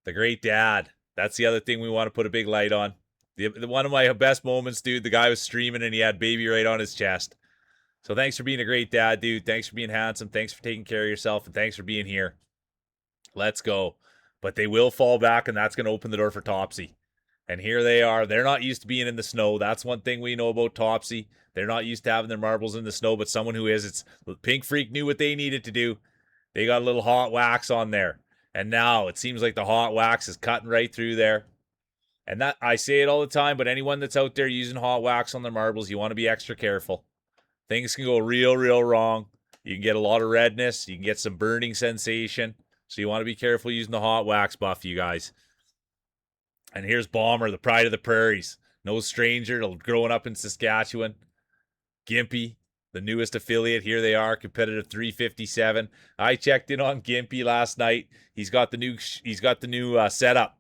The great dad. That's the other thing we want to put a big light on. One of my best moments, dude. The guy was streaming and he had baby right on his chest. So thanks for being a great dad, dude. Thanks for being handsome. Thanks for taking care of yourself. And thanks for being here. Let's go. But they will fall back, and that's going to open the door for Topsy. And here they are. They're not used to being in the snow. That's one thing we know about Topsy. They're not used to having their marbles in the snow, but someone who is. It's Pink Freak knew what they needed to do. They got a little hot wax on there. And now it seems like the hot wax is cutting right through there. And that I say it all the time, but anyone that's out there using hot wax on their marbles, you want to be extra careful. Things can go real, real wrong. You can get a lot of redness. You can get some burning sensation. So you want to be careful using the hot wax buff, you guys. And here's Bomber, the pride of the prairies. No stranger to growing up in Saskatchewan. Gimpy, the newest affiliate. Here they are, competitive 357. I checked in on Gimpy last night. He's got the new setup,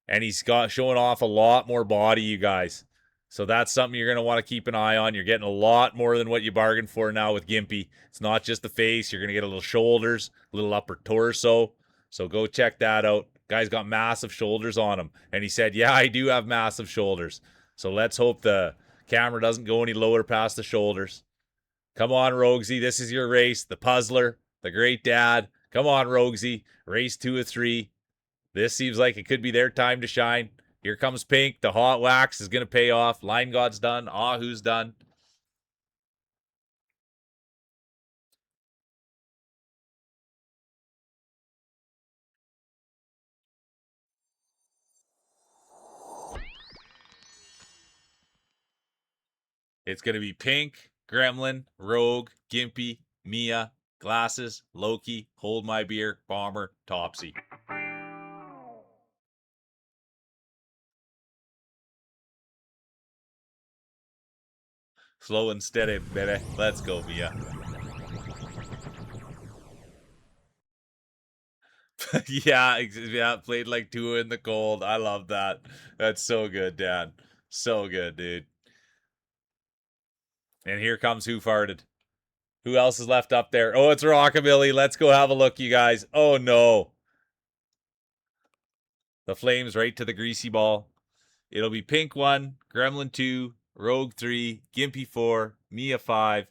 and he's got showing off a lot more body, you guys. So that's something you're going to want to keep an eye on. You're getting a lot more than what you bargained for now with Gimpy. It's not just the face. You're going to get a little shoulders, a little upper torso. So go check that out. Guy's got massive shoulders on him. And he said, yeah, I do have massive shoulders. So let's hope the camera doesn't go any lower past the shoulders. Come on, Roguesy. This is your race. The Puzzler, the Great Dad. Come on, Roguesy. Race 2 of 3. This seems like it could be their time to shine. Here comes Pink. The hot wax is going to pay off. Line God's done. Ahu's done. It's going to be Pink, Gremlin, Rogue, Gimpy, Mia, Glasses, Loki, Hold My Beer, Bomber, Topsy. Slow and steady, baby. Let's go, Mia. yeah, played like two in the cold. I love that. That's so good, Dad. So good, dude. And here comes Who Farted. Who else is left up there? Oh, it's Rockabilly. Let's go have a look, you guys. Oh, no. The flames right to the greasy ball. It'll be Pink 1, Gremlin 2, Rogue 3, Gimpy 4, Mia 5,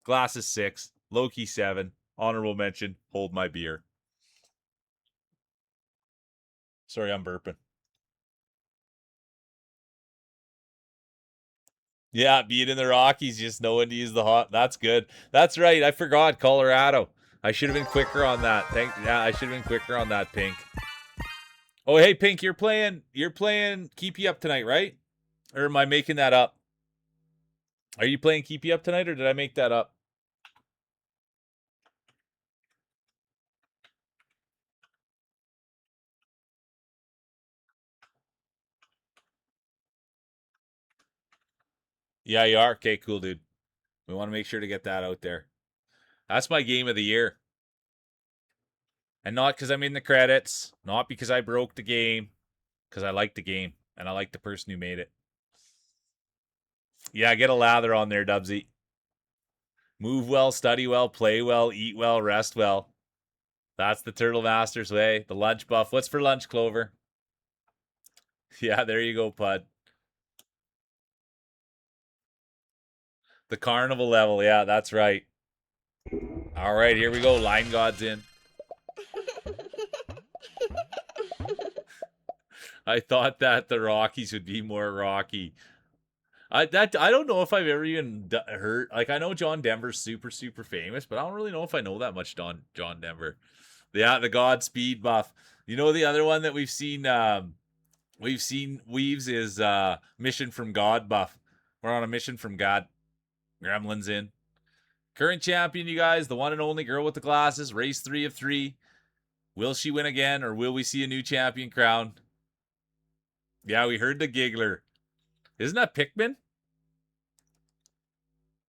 Glasses 6, Loki 7, honorable mention, Hold My Beer. Sorry, I'm burping. Yeah, being in the Rockies, just knowing to use the hot. That's good. That's right. I forgot Colorado. I should have been quicker on that. I should have been quicker on that, Pink. Oh, hey, Pink, you're playing Keep You Up tonight, right? Or am I making that up? Are you playing Keep You Up tonight, or did I make that up? Yeah, you are. Okay, cool, dude. We want to make sure to get that out there. That's my game of the year. And not because I'm in the credits, not because I broke the game, because I like the game, and I like the person who made it. Yeah, get a lather on there, Dubsy. Move well, study well, play well, eat well, rest well. That's the Turtle Master's way. The lunch buff. What's for lunch, Clover? Yeah, there you go, Pud. The carnival level. Yeah, that's right. All right, here we go. Line God's in. I thought that the Rockies would be more rocky. I don't know if I've ever even heard. Like, I know John Denver's super famous, but I don't really know if I know that much John Denver. Yeah, the Godspeed buff. You know, the other one that we've seen Weaves is Mission from God buff. We're on a mission from God. Gremlin's in. Current champion, you guys, the one and only girl with the glasses. Race 3 of 3. Will she win again, or will we see a new champion crowned? Yeah, we heard the giggler. Isn't that Pikmin?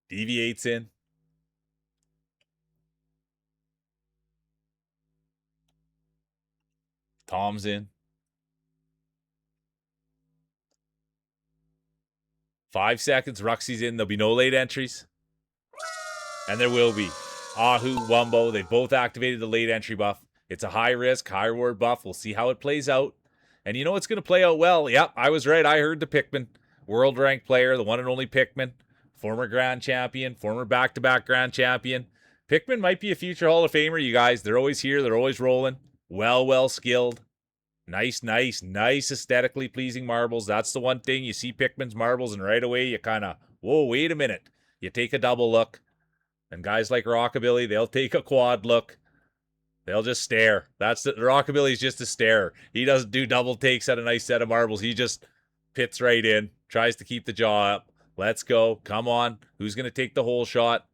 Deviates in. Tom's in. 5 seconds. Ruxy's in. There'll be no late entries. And there will be. Ahu, Wumbo, they both activated the late entry buff. It's a high risk, high reward buff. We'll see how it plays out. And you know it's going to play out well. Yep, I was right. I heard the Pikmin. World ranked player, the one and only Pikmin. Former Grand Champion, former back-to-back Grand Champion. Pikmin might be a future Hall of Famer, you guys. They're always here. They're always rolling. Well skilled. Nice aesthetically pleasing marbles. That's the one thing. You see Pickman's marbles and right away you kind of, whoa, wait a minute. You take a double look. And guys like Rockabilly, they'll take a quad look. They'll just stare. Rockabilly's just a stare. He doesn't do double takes at a nice set of marbles. He just pits right in, tries to keep the jaw up. Let's go. Come on. Who's going to take the whole shot?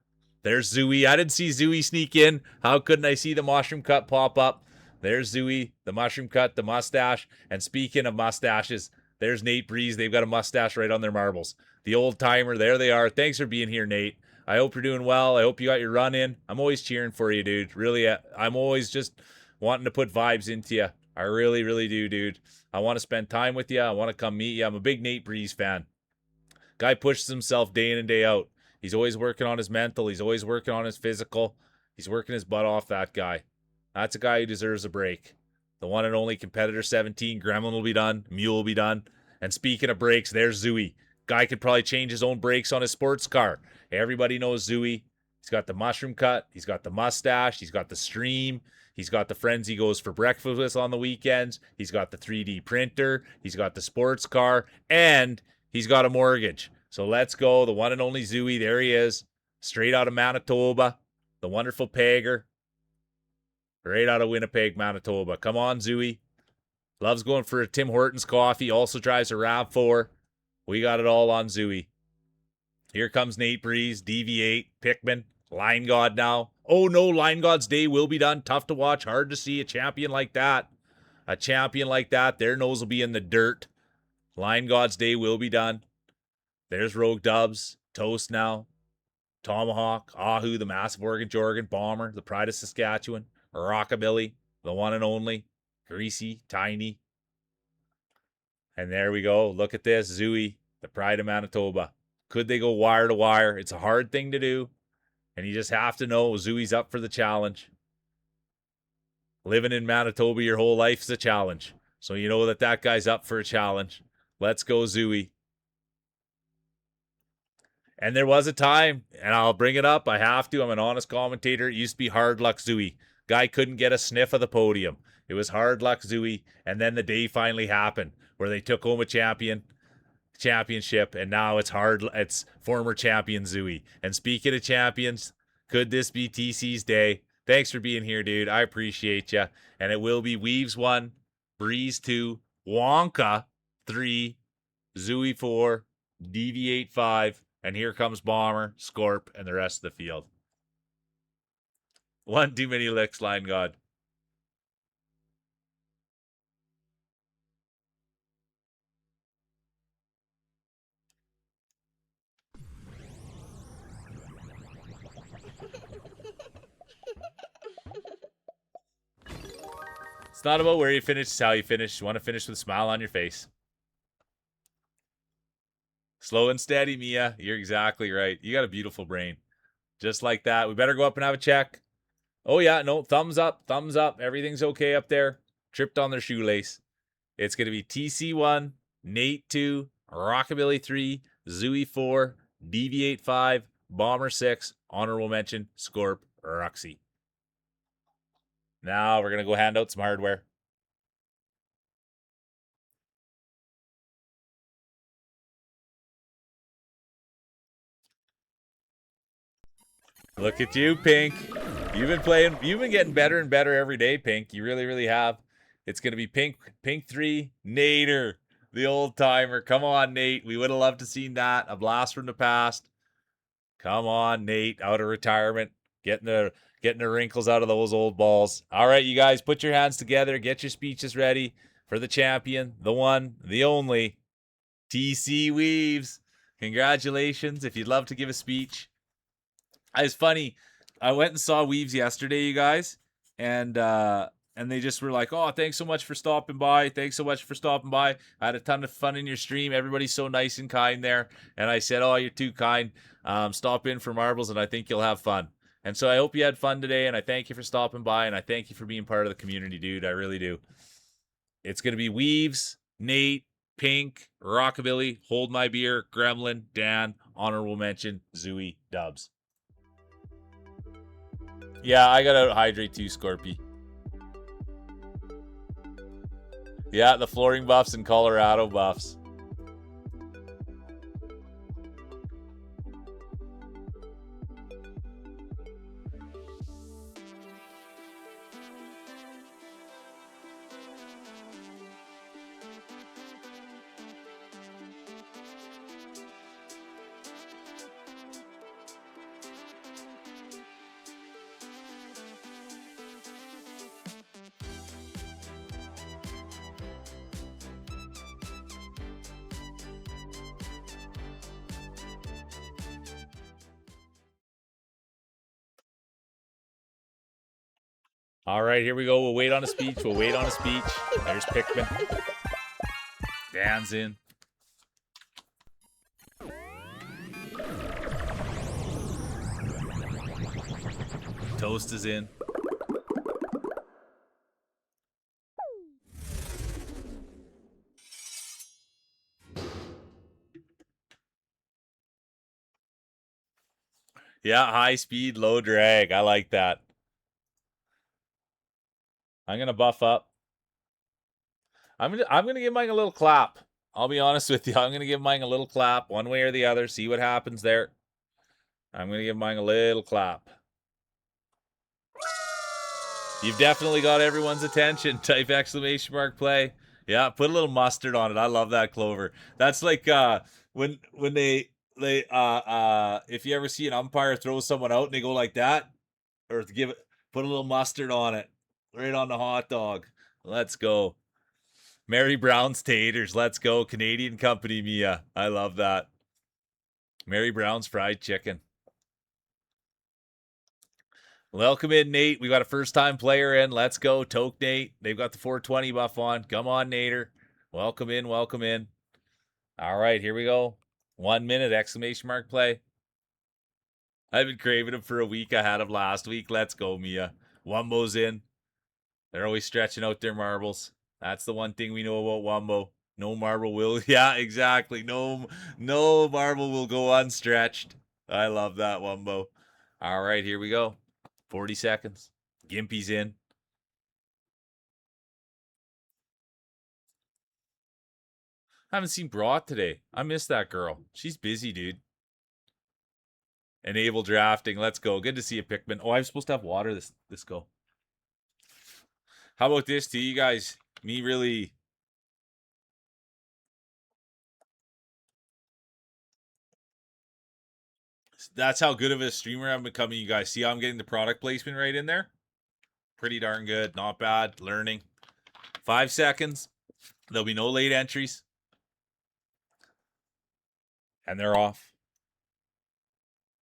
There's Zooey. I didn't see Zooey sneak in. How couldn't I see the mushroom cut pop up? There's Zooey, the mushroom cut, the mustache. And speaking of mustaches, there's Nate Breeze. They've got a mustache right on their marbles. The old timer. There they are. Thanks for being here, Nate. I hope you're doing well. I hope you got your run in. I'm always cheering for you, dude. Really, I'm always just wanting to put vibes into you. I really do, dude. I want to spend time with you. I want to come meet you. I'm a big Nate Breeze fan. Guy pushes himself day in and day out. He's always working on his mental. He's always working on his physical. He's working his butt off, that guy. That's a guy who deserves a break. The one and only competitor 17. Gremlin will be done. Mule will be done. And speaking of breaks, there's Zooey. Guy could probably change his own brakes on his sports car. Everybody knows Zooey. He's got the mushroom cut. He's got the mustache. He's got the stream. He's got the friends he goes for breakfast with on the weekends. He's got the 3D printer. He's got the sports car. And he's got a mortgage. So let's go. The one and only Zooey. There he is. Straight out of Manitoba. The wonderful Pegger. Right out of Winnipeg, Manitoba. Come on, Zooey. Loves going for a Tim Hortons coffee. Also drives a RAV4. We got it all on Zooey. Here comes Nate Breeze, DV8, Pickman, Line God now. Oh no, Line God's day will be done. Tough to watch, hard to see a champion like that. A champion like that, their nose will be in the dirt. Line God's day will be done. There's Rogue Dubs, Toast now. Tomahawk, Ahu, the massive Oregon Jorgen, Bomber, the pride of Saskatchewan, Rockabilly, the one and only, Greasy, Tiny. And there we go. Look at this, Zooey, the pride of Manitoba. Could they go wire to wire? It's a hard thing to do. And you just have to know Zooey's up for the challenge. Living in Manitoba your whole life is a challenge. So you know that guy's up for a challenge. Let's go, Zooey. And there was a time, and I'll bring it up. I have to. I'm an honest commentator. It used to be Hard Luck Zooey. Guy couldn't get a sniff of the podium. It was Hard Luck Zooey. And then the day finally happened where they took home a championship, and now it's former champion Zooey. And speaking of champions, could this be TC's day? Thanks for being here, dude. I appreciate you. And it will be Weaves 1, Breeze 2, Wonka 3, Zooey 4, Deviate 5, and here comes Bomber, Scorp, and the rest of the field. One too many licks, Line God. It's not about where you finish, it's how you finish. You want to finish with a smile on your face. Slow and steady, Mia. You're exactly right. You got a beautiful brain. Just like that. We better go up and have a check. Oh, yeah. No, thumbs up. Thumbs up. Everything's okay up there. Tripped on their shoelace. It's going to be TC1, Nate 2, Rockabilly 3, Zooey 4, Deviate 5, Bomber 6, honorable mention, Scorp, Roxy. Now we're going to go hand out some hardware. Look at you, Pink. You've been getting better and better every day, Pink. You really have. It's going to be Pink 3, Nader, the old timer. Come on, Nate. We would have loved to seen that. A blast from the past. Come on, Nate, out of retirement. Getting the wrinkles out of those old balls. All right, you guys, put your hands together. Get your speeches ready for the champion, the one, the only, TC Weaves. Congratulations. If you'd love to give a speech. It's funny. I went and saw Weaves yesterday, you guys, and they just were like, "Oh, thanks so much for stopping by. Thanks so much for stopping by. I had a ton of fun in your stream. Everybody's so nice and kind there." And I said, "Oh, you're too kind. Stop in for marbles, and I think you'll have fun." And so I hope you had fun today, and I thank you for stopping by, and I thank you for being part of the community, dude. I really do. It's gonna be Weaves, Nate, Pink, Rockabilly, Hold My Beer, Gremlin, Dan, honorable mention, Zooey, Dubs. Yeah, I gotta hydrate too, Scorpy. Yeah, the flooring buffs and Colorado buffs. All right, here we go. We'll wait on a speech. We'll wait on a speech. There's Pickman. Dan's in. Toast is in. Yeah, high speed, low drag. I like that. I'm gonna buff up. I'm gonna give Mike a little clap. I'll be honest with you. I'm gonna give Mike a little clap, one way or the other. See what happens there. I'm gonna give Mike a little clap. You've definitely got everyone's attention. Type exclamation mark play. Yeah, put a little mustard on it. I love that, Clover. That's like when they if you ever see an umpire throw someone out and they go like that, or give it, put a little mustard on it, right on the hot dog. Let's go. Mary Brown's taters. Let's go. Canadian company, Mia. I love that. Mary Brown's fried chicken. Welcome in, Nate. We got a first-time player in. Let's go. Toke Nate. They've got the 420 buff on. Come on, Nader. Welcome in. Welcome in. All right, here we go. 1 minute, exclamation mark play. I've been craving him for a week. I had him last week. Let's go, Mia. Wumbo's in. They're always stretching out their marbles. That's the one thing we know about Wumbo. No marble will. Yeah, exactly. No marble will go unstretched. I love that, Wumbo. All right, here we go. 40 seconds. Gimpy's in. I haven't seen Broad today. I miss that girl. She's busy, dude. Enable drafting. Let's go. Good to see you, Pickman. Oh, I'm supposed to have water this go. How about this to you guys? Me really... That's how good of a streamer I'm becoming, you guys. See how I'm getting the product placement right in there? Pretty darn good. Not bad. Learning. 5 seconds. There'll be no late entries. And they're off.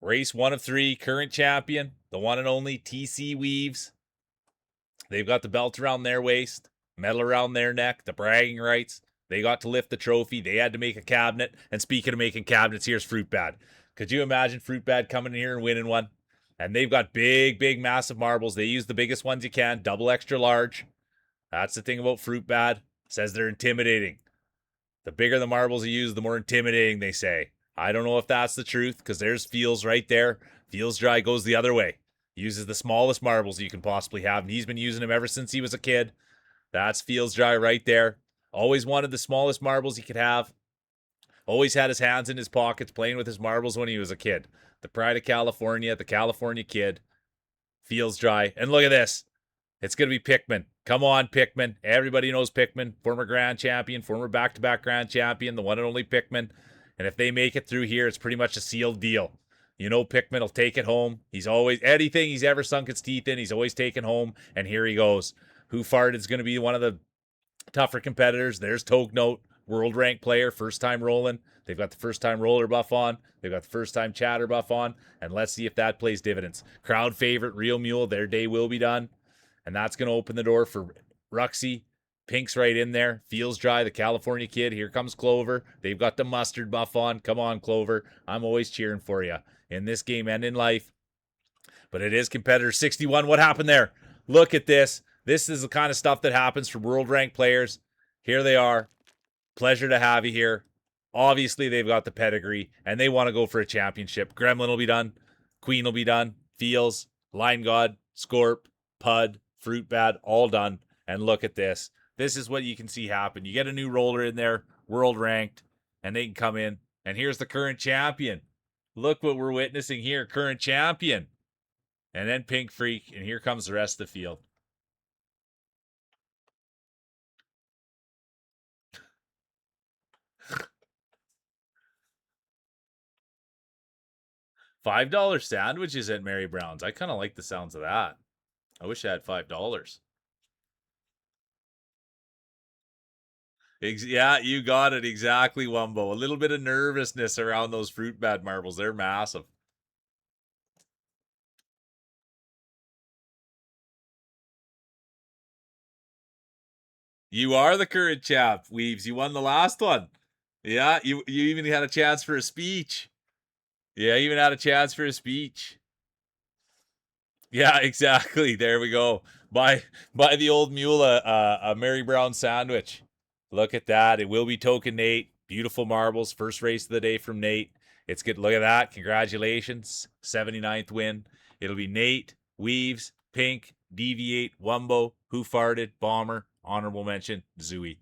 Race 1 of 3. Current champion. The one and only TC Weaves. They've got the belt around their waist. Medal around their neck. The bragging rights. They got to lift the trophy. They had to make a cabinet. And speaking of making cabinets, here's Fruit Bad. Could you imagine Fruit Bad coming in here and winning one? And they've got big, massive marbles. They use the biggest ones you can. Double extra large. That's the thing about Fruit Bad. Says they're intimidating. The bigger the marbles you use, the more intimidating they say. I don't know if that's the truth, because there's Feels right there. Feels Dry goes the other way. Uses the smallest marbles you can possibly have, and he's been using them ever since he was a kid. That's Feels Dry right there. Always wanted the smallest marbles he could have. Always had his hands in his pockets playing with his marbles when he was a kid. The pride of California, the California kid. Feels Dry. And look at this. It's going to be Pickman. Come on, Pickman. Everybody knows Pickman. Former grand champion, former back-to-back grand champion, the one and only Pickman. And if they make it through here, it's pretty much a sealed deal. You know Pickman will take it home. He's always, anything he's ever sunk his teeth in, he's always taken home. And here he goes. Who Farted is going to be one of the tougher competitors. There's Tognote, world rank player, first time rolling. They've got the first time roller buff on. They've got the first time chatter buff on. And let's see if that plays dividends. Crowd favorite, Real Mule, their day will be done. And that's going to open the door for Ruxy. Pink's right in there. Feels Dry, the California kid. Here comes Clover. They've got the mustard buff on. Come on, Clover. I'm always cheering for you in this game and in life. But it is competitor 61. What happened there? Look at this. This is the kind of stuff that happens for world ranked players. Here they are. Pleasure to have you here. Obviously, they've got the pedigree, and they want to go for a championship. Gremlin will be done. Queen will be done. Feels, Line God, Scorp, Pud, Fruit Bad, all done. And look at this. This is what you can see happen. You get a new roller in there, world ranked, and they can come in. And here's the current champion. Look what we're witnessing here. Current champion. And then Pink Freak. And here comes the rest of the field. $5 sandwiches at Mary Brown's. I kind of like the sounds of that. I wish I had $5. Yeah, you got it exactly, Wumbo. A little bit of nervousness around those fruit bat marbles. They're massive. You are the current chap, Weaves. You won the last one. Yeah, you even had a chance for a speech. Yeah, even had a chance for a speech. Yeah, exactly. There we go. Buy the old mule a Mary Brown sandwich. Look at that. It will be token Nate. Beautiful marbles. First race of the day from Nate. It's good. Look at that. Congratulations. 79th win. It'll be Nate, Weaves, Pink, Deviate, Wumbo, Who Farted, Bomber, honorable mention, Zooey.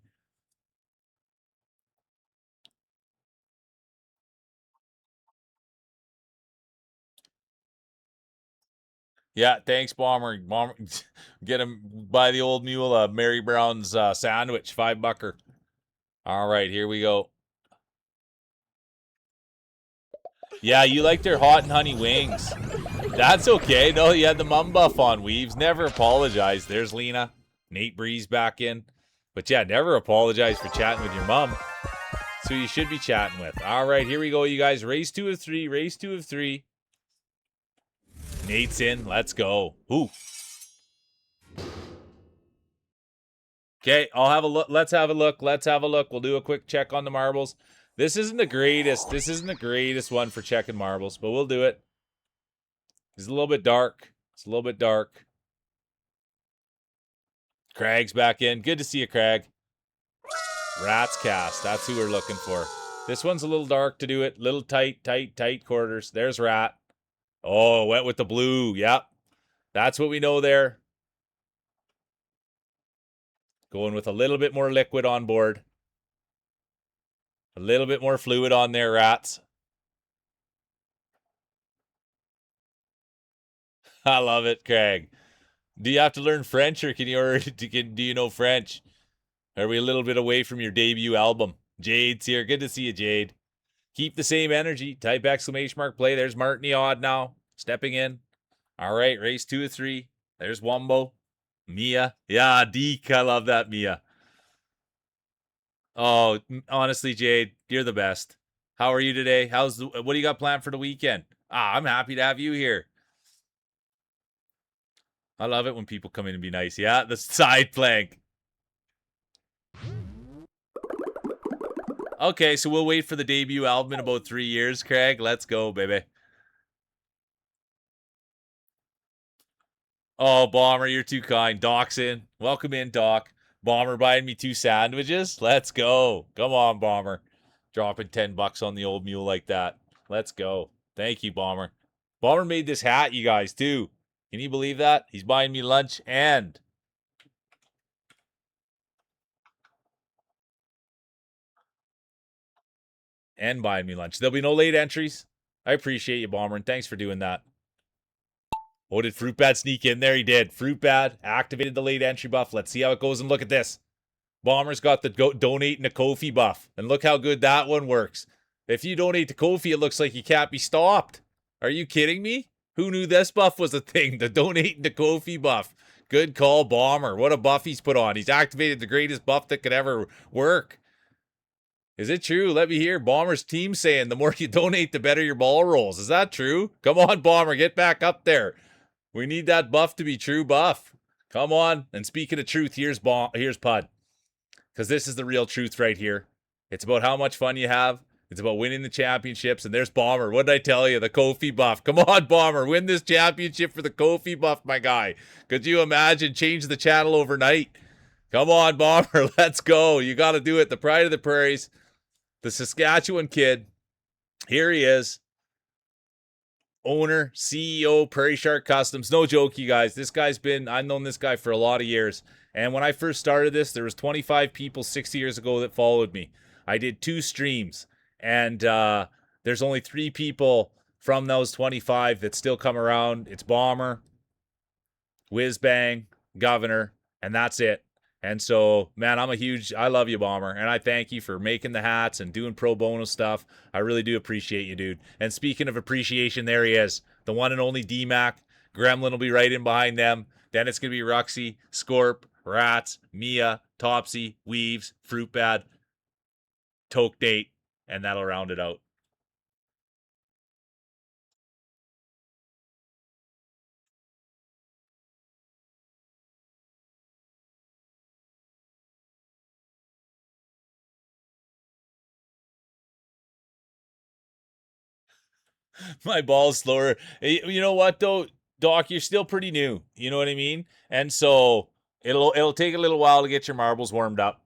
Yeah, thanks, Bomber. Bomber, get him by the old mule Mary Brown's sandwich, $5. All right, here we go. Yeah, you like their hot and honey wings. That's okay. No, you had the mum buff on, Weaves. Never apologize. There's Lena. Nate Breeze back in. But yeah, never apologize for chatting with your mom. So you should be chatting with. All right, here we go, you guys. Race 2 of 3. Race 2 of 3. Nate's in. Let's go. Ooh. Okay, I'll have a look. Let's have a look. Let's have a look. We'll do a quick check on the marbles. This isn't the greatest. This isn't the greatest one for checking marbles, but we'll do it. It's a little bit dark. It's a little bit dark. Craig's back in. Good to see you, Craig. Rats cast. That's who we're looking for. This one's a little dark to do it. Little tight quarters. There's Rat. Oh, went with the blue. Yep. That's what we know there. Going with a little bit more liquid on board. A little bit more fluid on there, Rats. I love it, Craig. Do you have to learn French, or can you already do you know French? Are we a little bit away from your debut album? Jade's here. Good to see you, Jade. Keep the same energy. Type exclamation mark play. There's Martin Odd now. Stepping in. All right, race 2 of 3. There's Wumbo. Mia. Yeah, Deke. I love that, Mia. Oh, honestly, Jade, you're the best. How are you today? What do you got planned for the weekend? I'm happy to have you here. I love it when people come in and be nice. Yeah, the side plank. Okay, so we'll wait for the debut album in about 3 years, Craig. Let's go, baby. Oh, Bomber, you're too kind. Doc's in. Welcome in, Doc. Bomber buying me 2 sandwiches. Let's go. Come on, Bomber. Dropping $10 on the old mule like that. Let's go. Thank you, Bomber. Bomber made this hat, you guys, too. Can you believe that? He's buying me lunch and buying me lunch. There'll be no late entries. I appreciate you, Bomber, and thanks for doing that. Oh, did Fruit Bat sneak in there? He did. Fruit Bat activated the late entry buff. Let's see how it goes, and look at this. Bomber's got the donate and a Kofi buff, and look how good that one works. If you donate to Kofi, it looks like you can't be stopped. Are you kidding me? Who knew this buff was a thing? The donate and the Kofi buff. Good call, Bomber. What a buff he's put on. He's activated the greatest buff that could ever work. Is it true? Let me hear Bomber's team saying the more you donate, the better your ball rolls. Is that true? Come on, Bomber. Get back up there. We need that buff to be true buff. Come on. And speaking of truth, here's Pud. Because this is the real truth right here. It's about how much fun you have. It's about winning the championships. And there's Bomber. What did I tell you? The Kofi buff. Come on, Bomber. Win this championship for the Kofi buff, my guy. Could you imagine? Change the channel overnight. Come on, Bomber. Let's go. You got to do it. The pride of the prairies. The Saskatchewan kid. Here he is. owner, CEO, Prairie Shark Customs. No joke, you guys. I've known this guy for a lot of years. And when I first started this, there was 25 people 6 years ago that followed me. I did 2 streams, and there's only 3 people from those 25 that still come around. It's Bomber, Whizbang, Governor, and that's it. And so, man, I love you, Bomber, and I thank you for making the hats and doing pro bono stuff. I really do appreciate you, dude. And speaking of appreciation, there he is, the one and only D-Mac. Gremlin will be right in behind them. Then it's going to be Ruxy, Scorp, Rats, Mia, Topsy, Weaves, Fruit Bad, Toke Date, and that'll round it out. My ball's slower. You know what though, Doc? You're still pretty new. You know what I mean? And so it'll take a little while to get your marbles warmed up.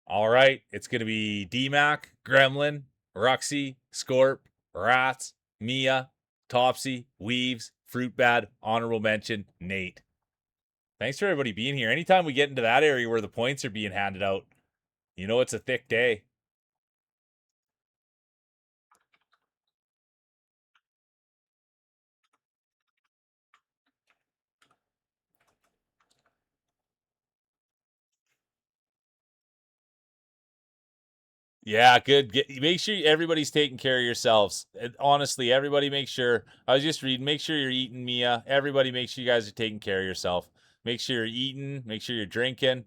All right, it's gonna be DMAC, Gremlin, Ruxy, Scorp, Rats, Mia, Topsy, Weaves, Fruit Bad, honorable mention, Nate. Thanks for everybody being here. Anytime we get into that area where the points are being handed out, you know it's a thick day. Yeah, good. Make sure everybody's taking care of yourselves. Honestly, everybody make sure. I was just reading. Make sure you're eating, Mia. Everybody make sure you guys are taking care of yourself. Make sure you're eating. Make sure you're drinking.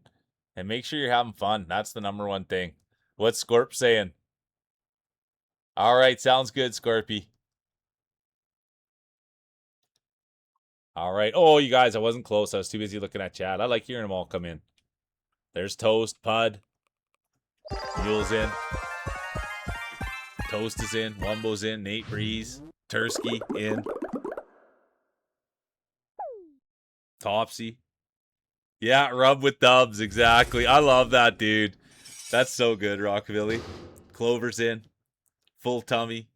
And make sure you're having fun. That's the number one thing. What's Scorp saying? All right, sounds good, Scorpy. All right. Oh, you guys, I wasn't close. I was too busy looking at chat. I like hearing them all come in. There's Toast, Pud. Mule's in. Toast is in. Wumbo's in. Nate Breeze. Tursky in. Topsy. Yeah, rub with dubs. Exactly. I love that, dude. That's so good, Rockabilly. Clover's in. Full tummy.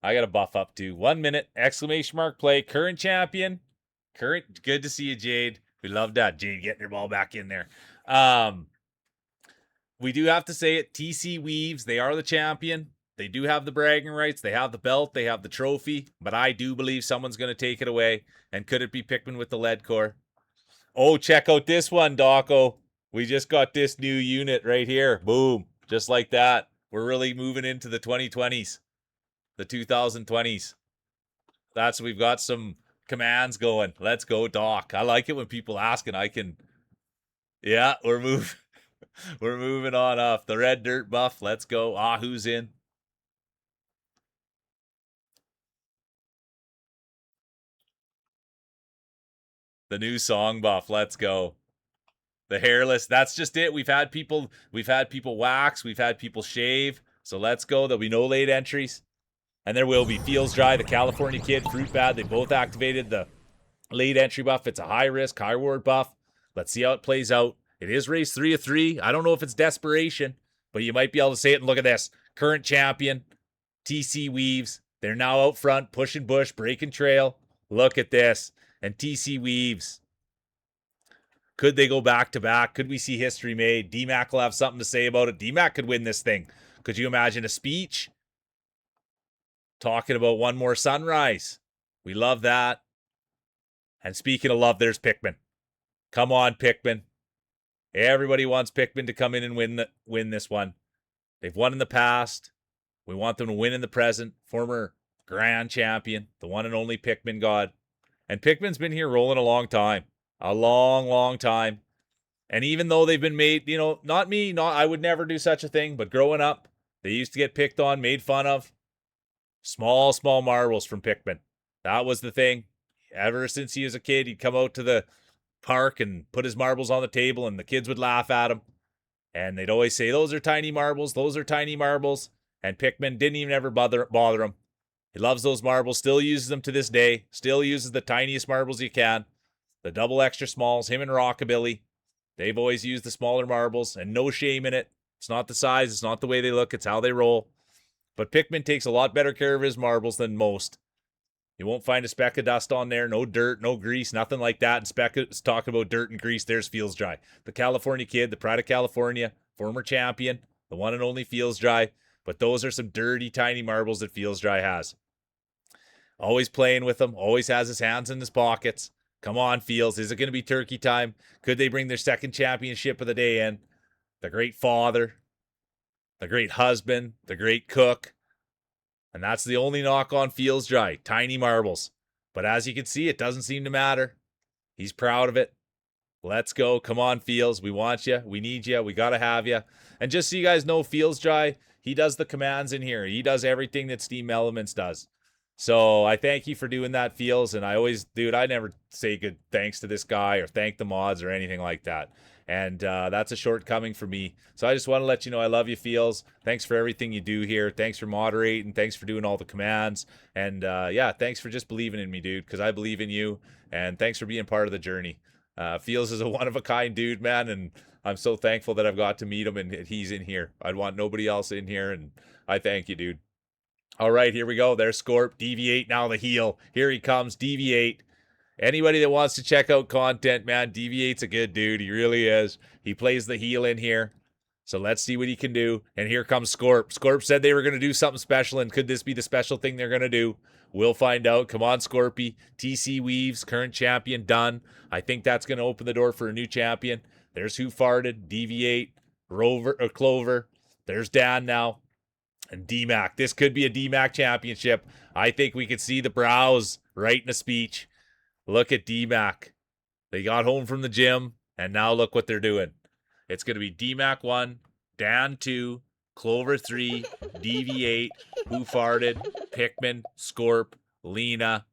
I got to buff up too. 1 minute. Exclamation mark play. Current champion. Current. Good to see you, Jade. We love that. Jade getting your ball back in there. We do have to say it. TC Weaves. They are the champion. They do have the bragging rights. They have the belt. They have the trophy. But I do believe someone's going to take it away. And could it be Pikmin with the lead core? Oh, check out this one, Dawko. We just got this new unit right here. Boom. Just like that. We're really moving into the 2020s. The 2020s. We've got some commands going. Let's go, Doc. I like it when people ask and I can. Yeah, we're moving. We're moving on off. The red dirt buff. Let's go. Who's in? The new song buff. Let's go. The hairless. That's just it. We've had people wax. We've had people shave. So let's go. There'll be no late entries. And there will be. Feels Dry, the California Kid, Fruit Bad. They both activated the late entry buff. It's a high risk, high reward buff. Let's see how it plays out. It is race 3 of 3. I don't know if it's desperation, but you might be able to say it. And look at this. Current champion, TC Weaves. They're now out front, pushing bush, breaking trail. Look at this. And TC Weaves. Could they go back to back? Could we see history made? DMAC will have something to say about it. DMAC could win this thing. Could you imagine a speech talking about one more sunrise? We love that. And speaking of love, there's Pikmin. Come on, Pikmin. Everybody wants Pikmin to come in and win this one. They've won in the past. We want them to win in the present. Former grand champion, the one and only Pikmin God. And Pikmin's been here rolling a long time. A long, long time. And even though they've been made, not me, I would never do such a thing, but growing up, they used to get picked on, made fun of. Small, small marbles from Pikmin. That was the thing. Ever since he was a kid, he'd come out to the park and put his marbles on the table, and the kids would laugh at him. And they'd always say, those are tiny marbles, those are tiny marbles. And Pikmin didn't even ever bother him. He loves those marbles, still uses them to this day, still uses the tiniest marbles he can. The double extra smalls, him and Rockabilly. They've always used the smaller marbles, and no shame in it. It's not the size, it's not the way they look, it's how they roll. But Pickman takes a lot better care of his marbles than most. You won't find a speck of dust on there, no dirt, no grease, nothing like that. And Speck is talking about dirt and grease. There's Feels Dry. The California kid, the pride of California, former champion, the one and only Feels Dry. But those are some dirty, tiny marbles that Feels Dry has. Always playing with them, always has his hands in his pockets. Come on, Feels. Is it going to be turkey time? Could they bring their second championship of the day in? The great father, the great husband, the great cook. And that's the only knock on Feels Dry. Tiny marbles. But as you can see, it doesn't seem to matter. He's proud of it. Let's go. Come on, Feels. We want you. We need you. We got to have you. And just so you guys know, Feels Dry, he does the commands in here. He does everything that Steam Elements does. So I thank you for doing that, Feels. And I always, dude, I never say good thanks to this guy or thank the mods or anything like that. And that's a shortcoming for me. So I just want to let you know I love you, Feels. Thanks for everything you do here. Thanks for moderating. Thanks for doing all the commands. And yeah, thanks for just believing in me, dude, because I believe in you. And thanks for being part of the journey. Feels is a one-of-a-kind dude, man, and I'm so thankful that I've got to meet him and he's in here. I'd want nobody else in here, and I thank you, dude. All right, here we go. There's Scorp. Deviate now, the heel. Here he comes. Deviate. Anybody that wants to check out content, man, Deviate's a good dude. He really is. He plays the heel in here. So let's see what he can do. And here comes Scorp. Scorp said they were going to do something special, and could this be the special thing they're going to do? We'll find out. Come on, Scorpy. TC Weaves, current champion, done. I think that's going to open the door for a new champion. There's Who Farted, Deviate, Clover. There's Dan now. And DMAC. This could be a DMAC championship. I think we could see the brows writing a speech. Look at DMAC. They got home from the gym, and now look what they're doing. It's going to be DMAC 1, Dan 2, Clover 3, Deviate, Who Farted, Pickman, Scorp, Lena.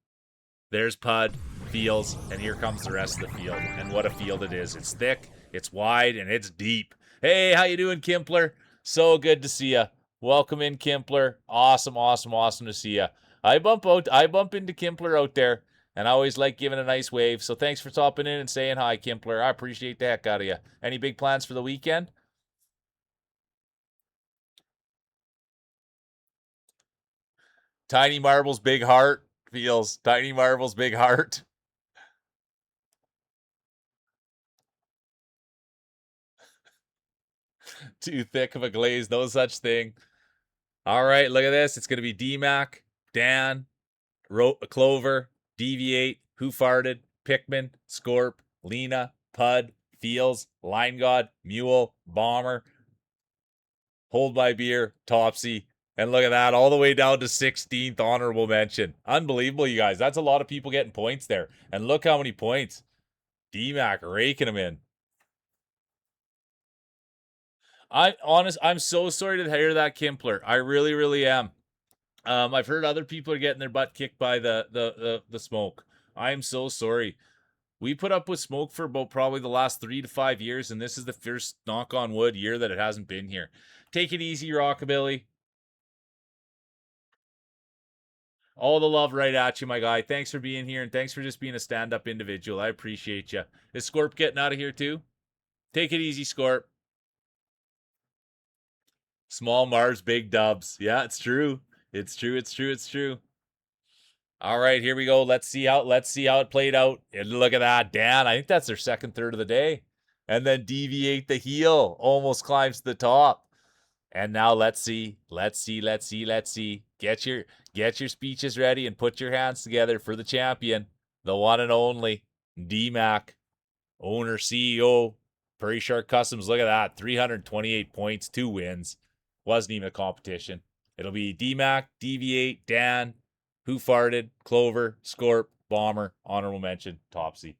There's Pud, Feels, and here comes the rest of the field. And what a field it is. It's thick, it's wide, and it's deep. Hey, how you doing, Kimpler? So good to see you. Welcome in, Kimpler. Awesome, awesome, awesome to see you. I bump into Kimpler out there. And I always like giving a nice wave. So thanks for stopping in and saying hi, Kimpler. I appreciate the heck out of you. Any big plans for the weekend? Tiny Marbles, big heart. Feels. Tiny Marbles, big heart. Too thick of a glaze. No such thing. All right, look at this. It's going to be DMAC, Dan, Clover, Deviate, Who Farted, Pickman, Scorp, Lena, Pud, Feels, Line God, Mule, Bomber, Hold My Beer, Topsy, and look at that, all the way down to 16th honorable mention. Unbelievable, you guys. That's a lot of people getting points there. And look how many points. DMAC raking them in. I'm so sorry to hear that, Kimpler. I really, really am. I've heard other people are getting their butt kicked by the smoke. I'm so sorry. We put up with smoke for about probably the last 3 to 5 years, and this is the first, knock on wood, year that it hasn't been here. Take it easy, Rockabilly. All the love right at you, my guy. Thanks for being here, and thanks for just being a stand-up individual. I appreciate you. Is Scorp getting out of here too? Take it easy, Scorp. Small Mars, big dubs. Yeah, it's true. It's true. It's true. It's true. All right, here we go. Let's see how it played out. And look at that, Dan. I think that's their second third of the day. And then Deviate the heel almost climbs to the top. And now let's see. Get your speeches ready and put your hands together for the champion, the one and only DMAC, owner, CEO, Prairie Shark Customs. Look at that, 328 points, 2 wins. Wasn't even a competition. It'll be DMAC, Deviate, Dan, Who Farted, Clover, Scorp, Bomber, honorable mention, Topsy.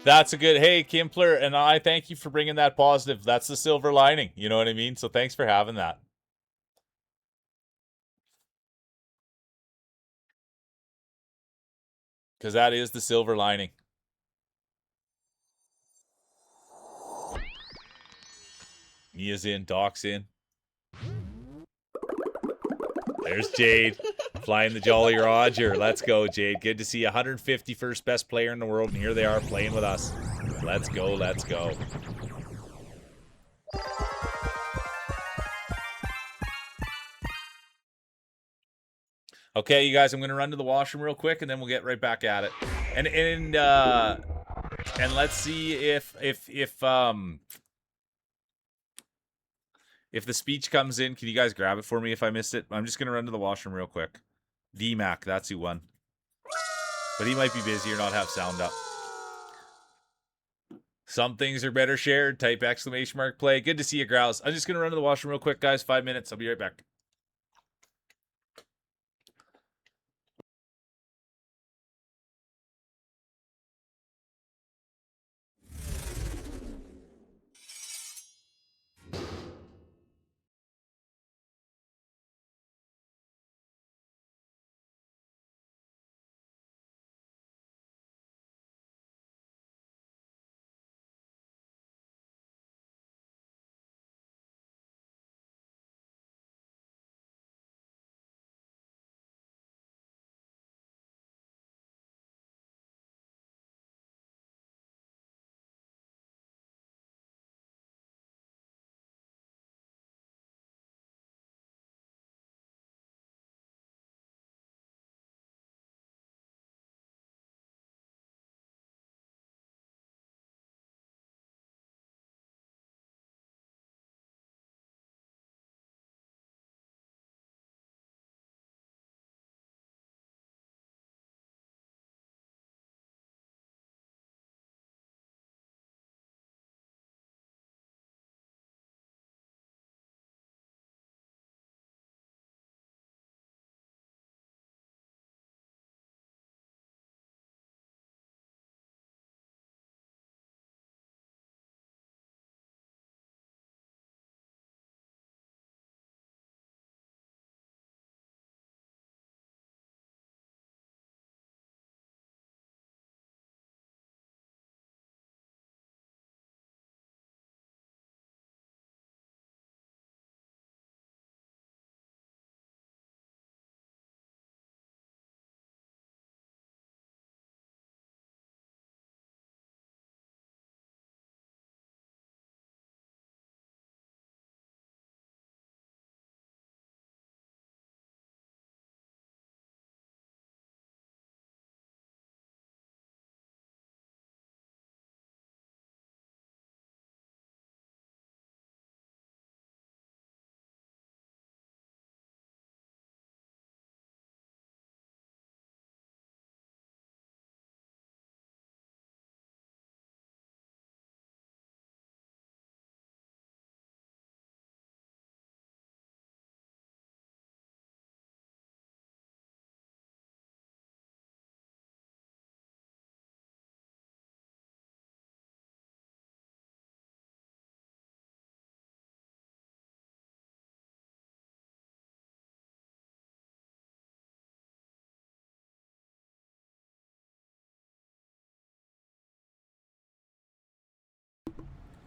That's a good. Hey, Kimpler, and I thank you for bringing that positive. That's the silver lining. You know what I mean? So thanks for having that. Because that is the silver lining. Mia's in, Doc's in. There's Jade flying the Jolly Roger. Let's go, Jade. Good to see you. 151st best player in the world, and here they are playing with us. Let's go, let's go. Okay, you guys, I'm going to run to the washroom real quick, and then we'll get right back at it. And let's see if the speech comes in. Can you guys grab it for me if I missed it? I'm just going to run to the washroom real quick. VMAC, that's who won. But he might be busy or not have sound up. Some things are better shared. Type exclamation mark play. Good to see you, Grouse. I'm just going to run to the washroom real quick, guys. 5 minutes. I'll be right back.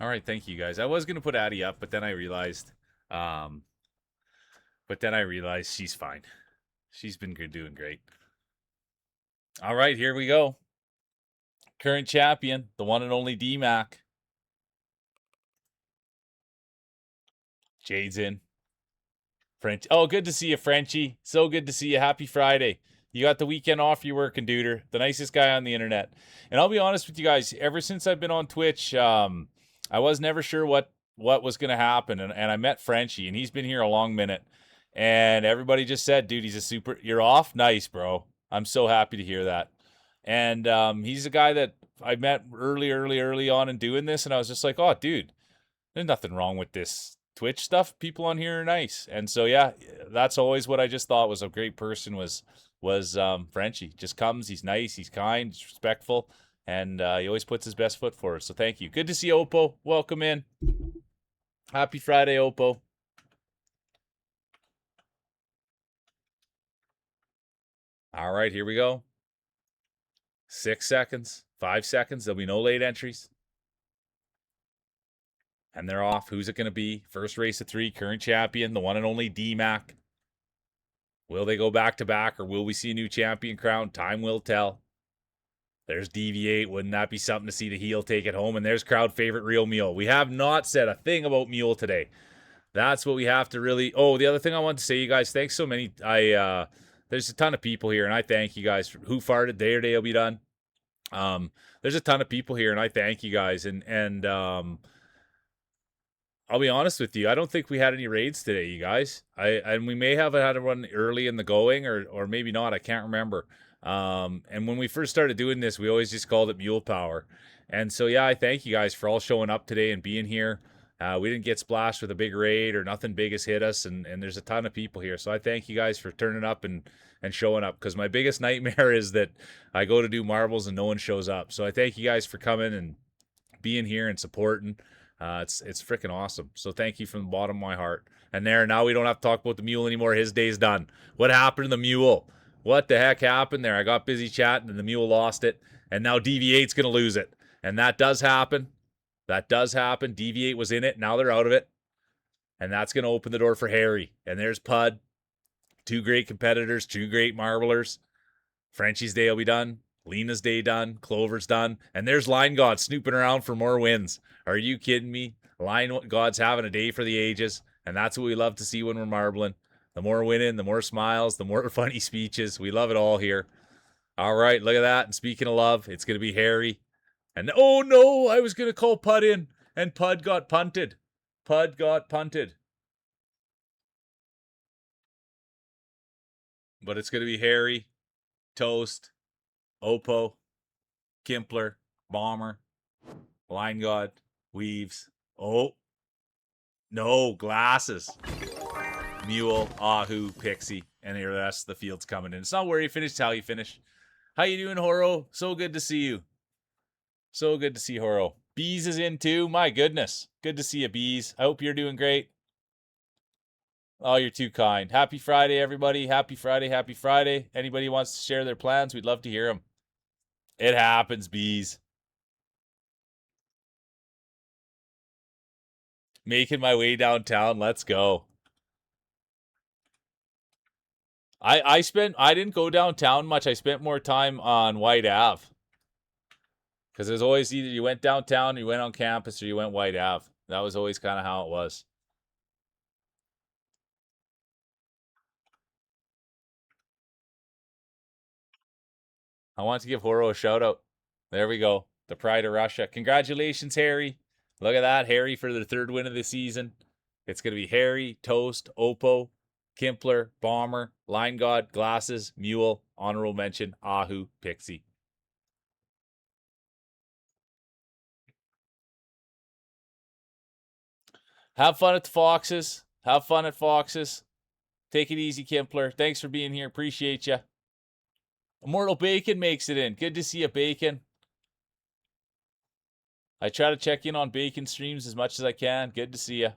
All right, thank you guys. I was gonna put Addie up, but then I realized, she's fine. She's been doing great. All right, here we go. Current champion, the one and only DMAC. Jade's in. French. Oh, good to see you, Frenchie. So good to see you. Happy Friday. You got the weekend off. You're working, duder. The nicest guy on the internet. And I'll be honest with you guys. Ever since I've been on Twitch, I was never sure what was going to happen. And I met Frenchie, and he's been here a long minute. And everybody just said, dude, he's a super. You're off? Nice, bro. I'm so happy to hear that. And he's a guy that I met early on in doing this. And I was just like, oh, dude, there's nothing wrong with this Twitch stuff. People on here are nice. And so, yeah, that's always what I just thought was a great person was Frenchie. Just comes, he's nice, he's kind, he's respectful. And he always puts his best foot forward. So thank you. Good to see Oppo. Welcome in. Happy Friday, Oppo. All right, here we go. 6 seconds, 5 seconds. There'll be no late entries. And they're off. Who's it going to be? First race of 3, current champion, the one and only D-Mac. Will they go back to back, or will we see a new champion crown? Time will tell. There's DV8. Wouldn't that be something to see the heel take it home? And there's crowd favorite Real Mule. We have not said a thing about Mule today. That's what we have to really. Oh, the other thing I want to say, you guys, thanks so many. There's a ton of people here, and I thank you guys. Who farted? Their day will be done. There's a ton of people here, and I thank you guys. And I'll be honest with you. I don't think we had any raids today, you guys. And we may have had one early in the going, or maybe not. I can't remember. And when we first started doing this, we always just called it Mule Power. And so yeah, I thank you guys for all showing up today and being here. We didn't get splashed with a big raid, or nothing big has hit us, and there's a ton of people here. So I thank you guys for turning up and showing up, because my biggest nightmare is that I go to do marbles and no one shows up. So I thank you guys for coming and being here and supporting. It's freaking awesome. So thank you from the bottom of my heart. And now we don't have to talk about the Mule anymore. His day's done. What happened to the Mule? What the heck happened there? I got busy chatting and the Mule lost it. And now DV8's going to lose it. And that does happen. That does happen. DV8 was in it. Now they're out of it. And that's going to open the door for Harry. And there's Pud. 2 great competitors. 2 great marblers. Frenchie's day will be done. Lena's day done. Clover's done. And there's Line God snooping around for more wins. Are you kidding me? Line God's having a day for the ages. And that's what we love to see when we're marbling. The more winning, the more smiles, the more funny speeches. We love it all here. All right, look at that. And speaking of love, it's going to be Harry. And oh no, I was going to call Pud in. And Pud got punted. Pud got punted. But it's going to be Harry, Toast, Oppo, Kimpler, Bomber, Line God, Weaves. Oh, no, Glasses. Mule, Ahu, Pixie, and the rest of the field's coming in. It's not where you finish, it's how you finish. How you doing, Horo? So good to see you. So good to see Horo. Bees is in too. My goodness. Good to see you, Bees. I hope you're doing great. Oh, you're too kind. Happy Friday, everybody. Happy Friday. Happy Friday. Anybody wants to share their plans, we'd love to hear them. It happens, Bees. Making my way downtown. Let's go. I didn't go downtown much. I spent more time on White Ave. Because it was always either you went downtown, you went on campus, or you went White Ave. That was always kind of how it was. I want to give Horo a shout out. There we go. The pride of Russia. Congratulations, Harry. Look at that. Harry for the 3rd win of the season. It's going to be Harry, Toast, Oppo, Kimpler, Bomber, Line God, Glasses, Mule, honorable mention, Ahu, Pixie. Have fun at the Foxes. Have fun at Foxes. Take it easy, Kimpler. Thanks for being here. Appreciate you. Immortal Bacon makes it in. Good to see you, Bacon. I try to check in on Bacon streams as much as I can. Good to see you.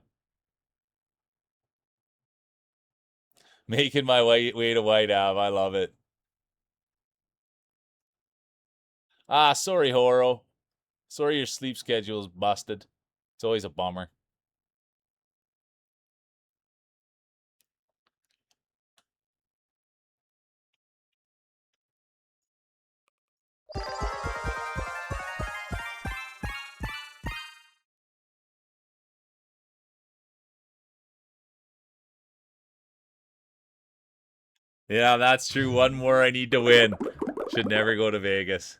Making my way to White Ave. I love it. Ah, sorry, Horo. Sorry your sleep schedule is busted. It's always a bummer. Yeah, that's true. One more I need to win. Should never go to Vegas.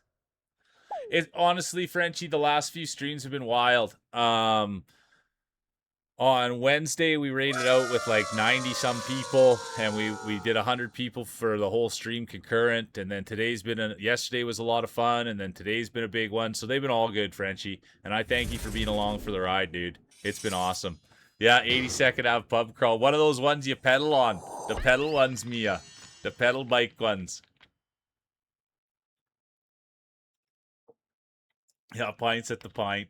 It honestly, Frenchie, the last few streams have been wild. On Wednesday we rated out with like 90 some people, and we did 100 people for the whole stream concurrent, and then yesterday was a lot of fun, and then today's been a big one. So they've been all good, Frenchie, and I thank you for being along for the ride, dude. It's been awesome. Yeah, 82nd Ave pub crawl. One of those ones you pedal on. The pedal ones, Mia. The pedal bike ones. Yeah, pints at the pint.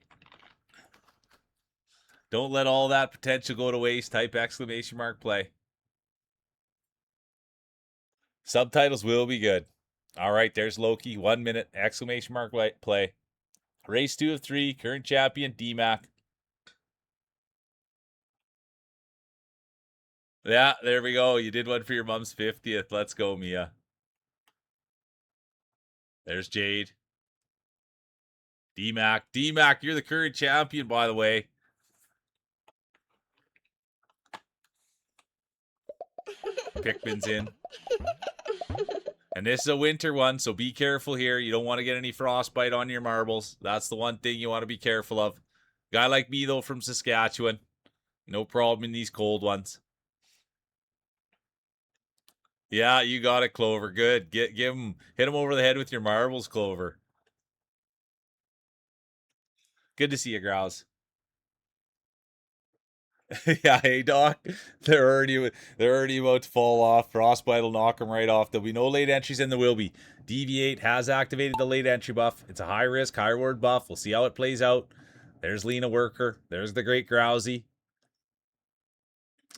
Don't let all that potential go to waste. Type exclamation mark play. Subtitles will be good. All right, there's Loki. 1 minute exclamation mark play. Race 2 of 3. Current champion DMAC. Yeah, there we go. You did one for your mom's 50th. Let's go, Mia. There's Jade. DMAC. DMAC, you're the current champion, by the way. Pikmin's in. And this is a winter one, so be careful here. You don't want to get any frostbite on your marbles. That's the one thing you want to be careful of. Guy like me, though, from Saskatchewan. No problem in these cold ones. Yeah, you got it, Clover. Good. Hit him over the head with your marbles, Clover. Good to see you, Grouse. Yeah, hey Doc. They're already about to fall off. Frostbite will knock them right off. There'll be no late entries, and there will be. Deviate has activated the late entry buff. It's a high risk, high reward buff. We'll see how it plays out. There's Lena Worker. There's the great Grousey,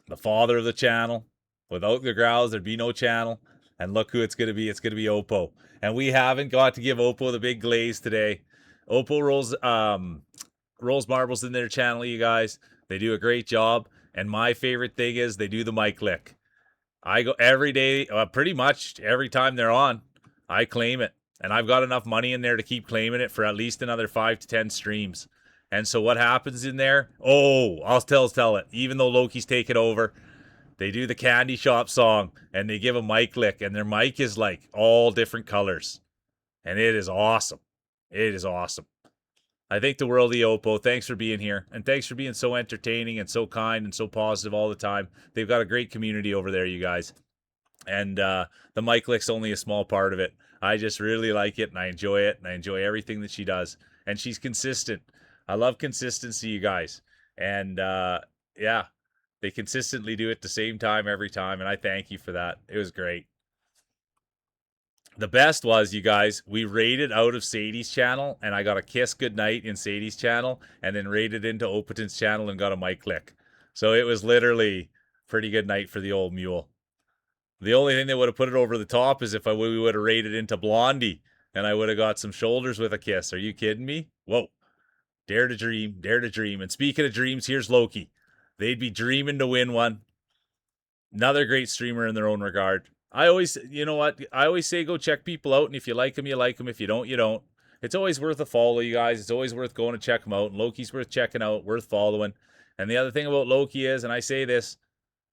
the father of the channel. Without the Grouse, there'd be no channel. And look who it's gonna be. It's gonna be Oppo. And we haven't got to give Oppo the big glaze today. Oppo rolls marbles in their channel, you guys. They do a great job. And my favorite thing is they do the mic lick. I go every day, pretty much every time they're on, I claim it. And I've got enough money in there to keep claiming it for at least another 5 to 10 streams. And so what happens in there? Oh, I'll tell it. Even though Loki's taken over, they do the candy shop song and they give a mic lick. And their mic is like all different colors. And it is awesome. It is awesome. I think the world of the Oppo. Thanks for being here. And thanks for being so entertaining and so kind and so positive all the time. They've got a great community over there, you guys. And the mic lick's only a small part of it. I just really like it and I enjoy it. And I enjoy everything that she does. And she's consistent. I love consistency, you guys. And yeah, they consistently do it the same time every time. And I thank you for that. It was great. The best was, you guys, we raided out of Sadie's channel, and I got a kiss goodnight in Sadie's channel, and then raided into Opaton's channel and got a mic click. So it was literally pretty good night for the old mule. The only thing that would have put it over the top is if we would have raided into Blondie, and I would have got some shoulders with a kiss. Are you kidding me? Whoa. Dare to dream, dare to dream. And speaking of dreams, here's Loki. They'd be dreaming to win one. Another great streamer in their own regard. I always, you know what? I always say go check people out, and if you like them, you like them. If you don't, you don't. It's always worth a follow, you guys. It's always worth going to check them out. And Loki's worth checking out, worth following. And the other thing about Loki is, and I say this,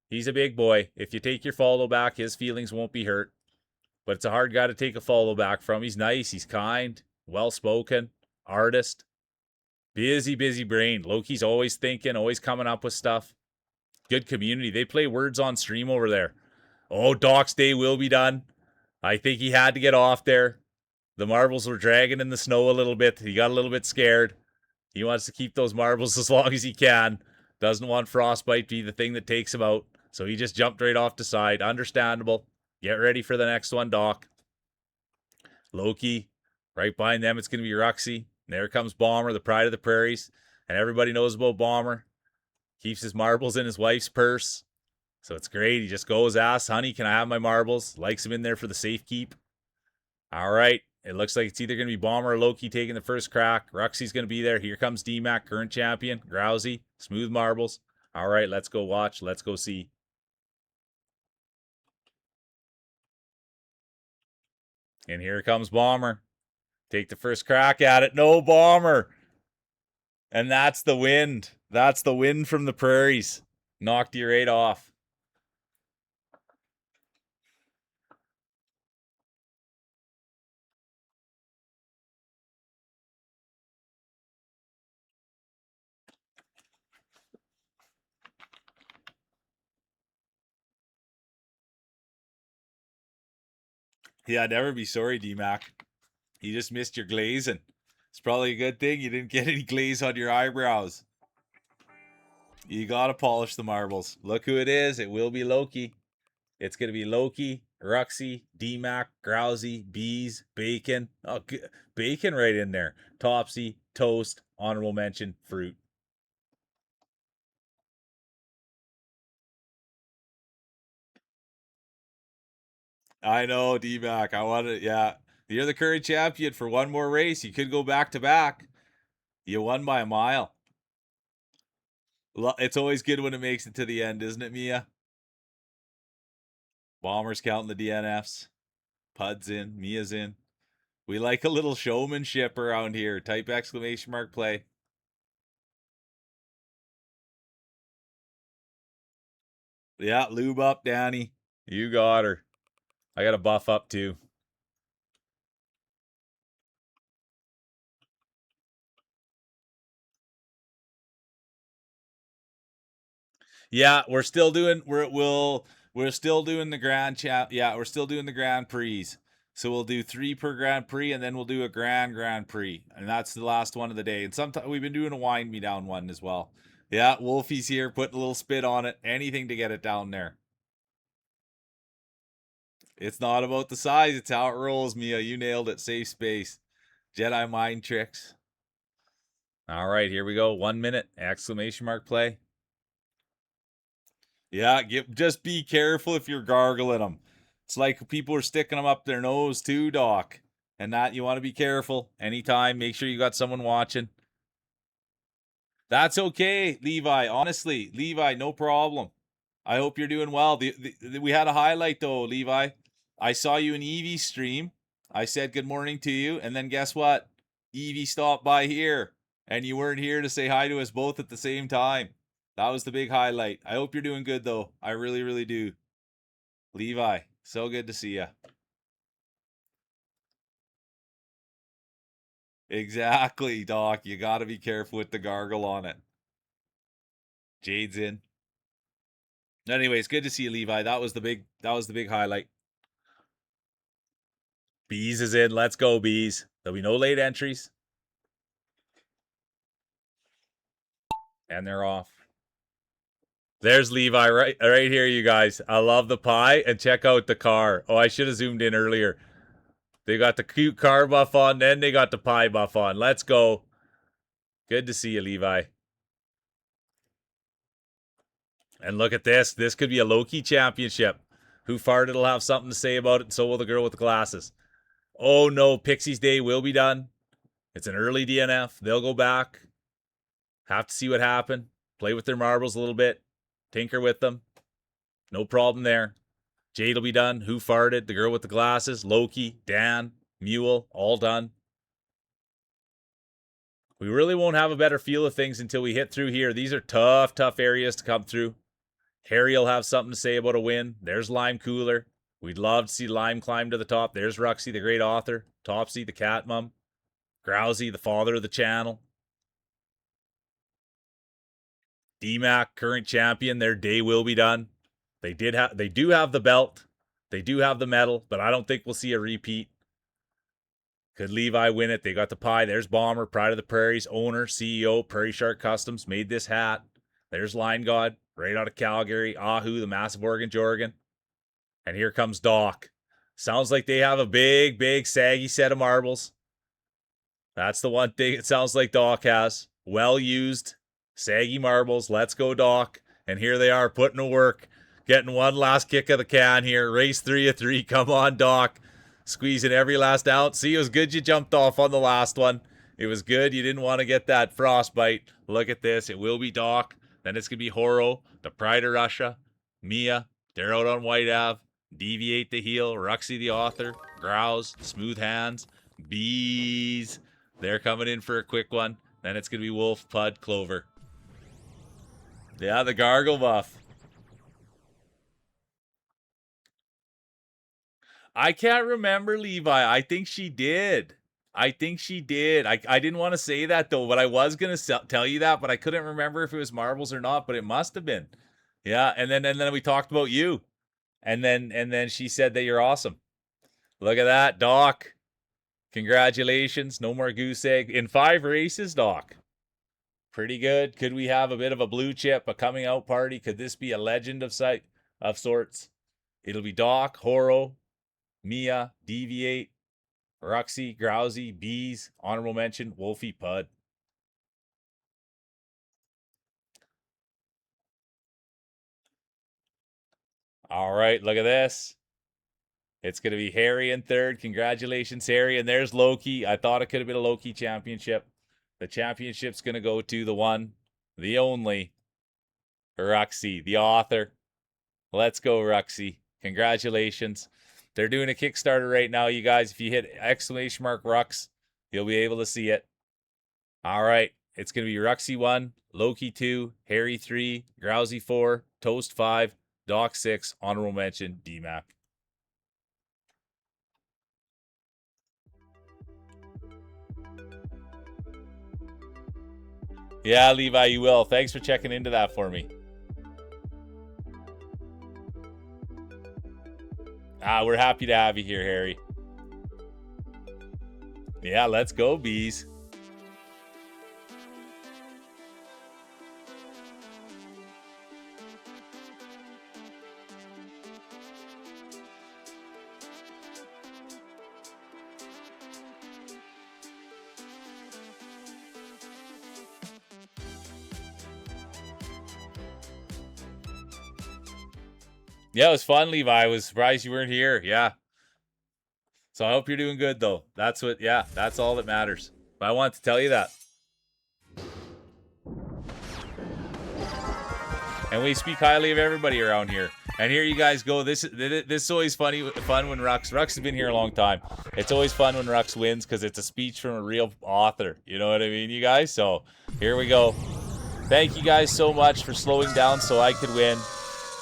he's a big boy. If you take your follow back, his feelings won't be hurt. But it's a hard guy to take a follow back from. He's nice, he's kind, well-spoken, artist. Busy brain. Loki's always thinking, always coming up with stuff. Good community. They play words on stream over there. Oh, Doc's day will be done. I think he had to get off there. The marbles were dragging in the snow a little bit. He got a little bit scared. He wants to keep those marbles as long as he can. Doesn't want frostbite to be the thing that takes him out. So he just jumped right off the side. Understandable. Get ready for the next one, Doc. Loki. Right behind them, it's going to be Roxy. And there comes Bomber, the pride of the prairies. And everybody knows about Bomber. Keeps his marbles in his wife's purse. So it's great. He just goes, asks, honey, can I have my marbles? Likes him in there for the safe keep. All right. It looks like it's either going to be Bomber or Loki taking the first crack. Ruxy's going to be there. Here comes DMAC, current champion. Grousey, smooth marbles. All right, let's go watch. Let's go see. And here comes Bomber. Take the first crack at it. No, Bomber. And that's the wind. That's the wind from the prairies. Knocked you right off. Yeah, never be sorry, DMAC. You just missed your glazing. It's probably a good thing you didn't get any glaze on your eyebrows. You gotta polish the marbles. Look who it is. It will be Loki. It's gonna be Loki Ruxy, D-Mac, Grousey, Bees, Bacon. Oh, Bacon right in there. Topsy, Toast, honorable mention, Fruit. I know, D-Mac. I want it. Yeah. You're the current champion for one more race. You could go back to back. You won by a mile. It's always good when it makes it to the end, isn't it, Mia? Bombers counting the DNFs. Pud's in. Mia's in. We like a little showmanship around here. Type exclamation mark play. Yeah, lube up, Danny. You got her. I got to buff up too. Yeah, we're still doing we're still doing the Grand Champ. Yeah, we're still doing the Grand Prix. So we'll do 3 per Grand Prix, and then we'll do a Grand Prix, and that's the last one of the day. And sometimes we've been doing a wind me down one as well. Yeah, Wolfie's here, putting a little spit on it. Anything to get it down there. It's not about the size; it's how it rolls, Mia. You nailed it. Safe space. Jedi mind tricks. All right, here we go. 1 minute! Exclamation mark play. Yeah, just be careful if you're gargling them. It's like people are sticking them up their nose too, Doc. And that you want to be careful anytime. Make sure you got someone watching. That's okay, Levi. Honestly, Levi, no problem. I hope you're doing well. We had a highlight though, Levi. I saw you in Evie stream. I said good morning to you, and then guess what? Evie stopped by here, and you weren't here to say hi to us both at the same time. That was the big highlight. I hope you're doing good though. I really, really do. Levi, so good to see you. Exactly, Doc. You got to be careful with the gargle on it. Jade's in. Anyways, good to see you, Levi. That was the big highlight. Bees is in. Let's go, Bees. There'll be no late entries. And they're off. There's Levi right here, you guys. I love the pie, and check out the car. Oh, I should have zoomed in earlier. They got the cute car buff on, then they got the pie buff on. Let's go. Good to see you, Levi. And look at this. This could be a low-key championship. Who farted will have something to say about it, and so will the girl with the glasses. Oh no, Pixie's day will be done. It's an early DNF. They'll go back. Have to see what happened. Play with their marbles a little bit. Tinker with them. No problem there. Jade will be done. Who farted? The girl with the glasses. Loki, Dan, Mule, all done. We really won't have a better feel of things until we hit through here. These are tough, tough areas to come through. Harry will have something to say about a win. There's Lime Cooler. We'd love to see Lime climb to the top. There's Ruxy, the great author. Topsy, the cat mom. Grousey, the father of the channel. D-Mac, current champion. Their day will be done. They do have the belt. They do have the medal, but I don't think we'll see a repeat. Could Levi win it? They got the pie. There's Bomber, Pride of the Prairies, owner, CEO, Prairie Shark Customs, made this hat. There's Line God, right out of Calgary. Ahu, the massive Oregon Jorgen. And here comes Doc. Sounds like they have a big, big, saggy set of marbles. That's the one thing it sounds like Doc has. Well used, saggy marbles. Let's go, Doc. And here they are putting to work. Getting one last kick of the can here. Race 3 of 3. Come on, Doc. Squeezing every last ounce. See, it was good you jumped off on the last one. It was good. You didn't want to get that frostbite. Look at this. It will be Doc. Then it's going to be Horo, the Pride of Russia, Mia. They're out on White Ave. Deviate the heel. Ruxy the author. Grouse. Smooth Hands. Bees. They're coming in for a quick one. Then it's going to be Wolf, Pud, Clover. Yeah, the gargle buff. I can't remember, Levi. I think she did. I didn't want to say that though, but I was gonna tell you that, but I couldn't remember if it was marbles or not. But it must have been. Yeah, and then we talked about you, and then she said that you're awesome. Look at that, Doc. Congratulations. No more goose egg in 5 races, Doc. Pretty good. Could we have a bit of a blue chip, a coming out party? Could this be a legend of sorts? It'll be Doc, Horo, Mia, Deviate, Ruxy, Grousy, Bees, honorable mention, Wolfie, Pud. All right, look at this. It's going to be Harry in third. Congratulations, Harry. And there's Loki. I thought it could have been a Loki championship. The championship's going to go to the one, the only, Ruxy, the author. Let's go, Ruxy. Congratulations. They're doing a Kickstarter right now, you guys. If you hit exclamation mark Rux, you'll be able to see it. All right. It's going to be Ruxy 1, Loki 2, Harry 3, Grousy 4, Toast 5, Doc 6, honorable mention, DMAC. Yeah, Levi, you will. Thanks for checking into that for me. We're happy to have you here, Harry. Yeah, let's go, Bees. Yeah, it was fun, Levi. I was surprised you weren't here. Yeah. So I hope you're doing good, though. That's all that matters. But I want to tell you that. And we speak highly of everybody around here. And here you guys go. This is always fun when Rux has been here a long time. It's always fun when Rux wins because it's a speech from a real author. You know what I mean, you guys? So here we go. Thank you guys so much for slowing down so I could win.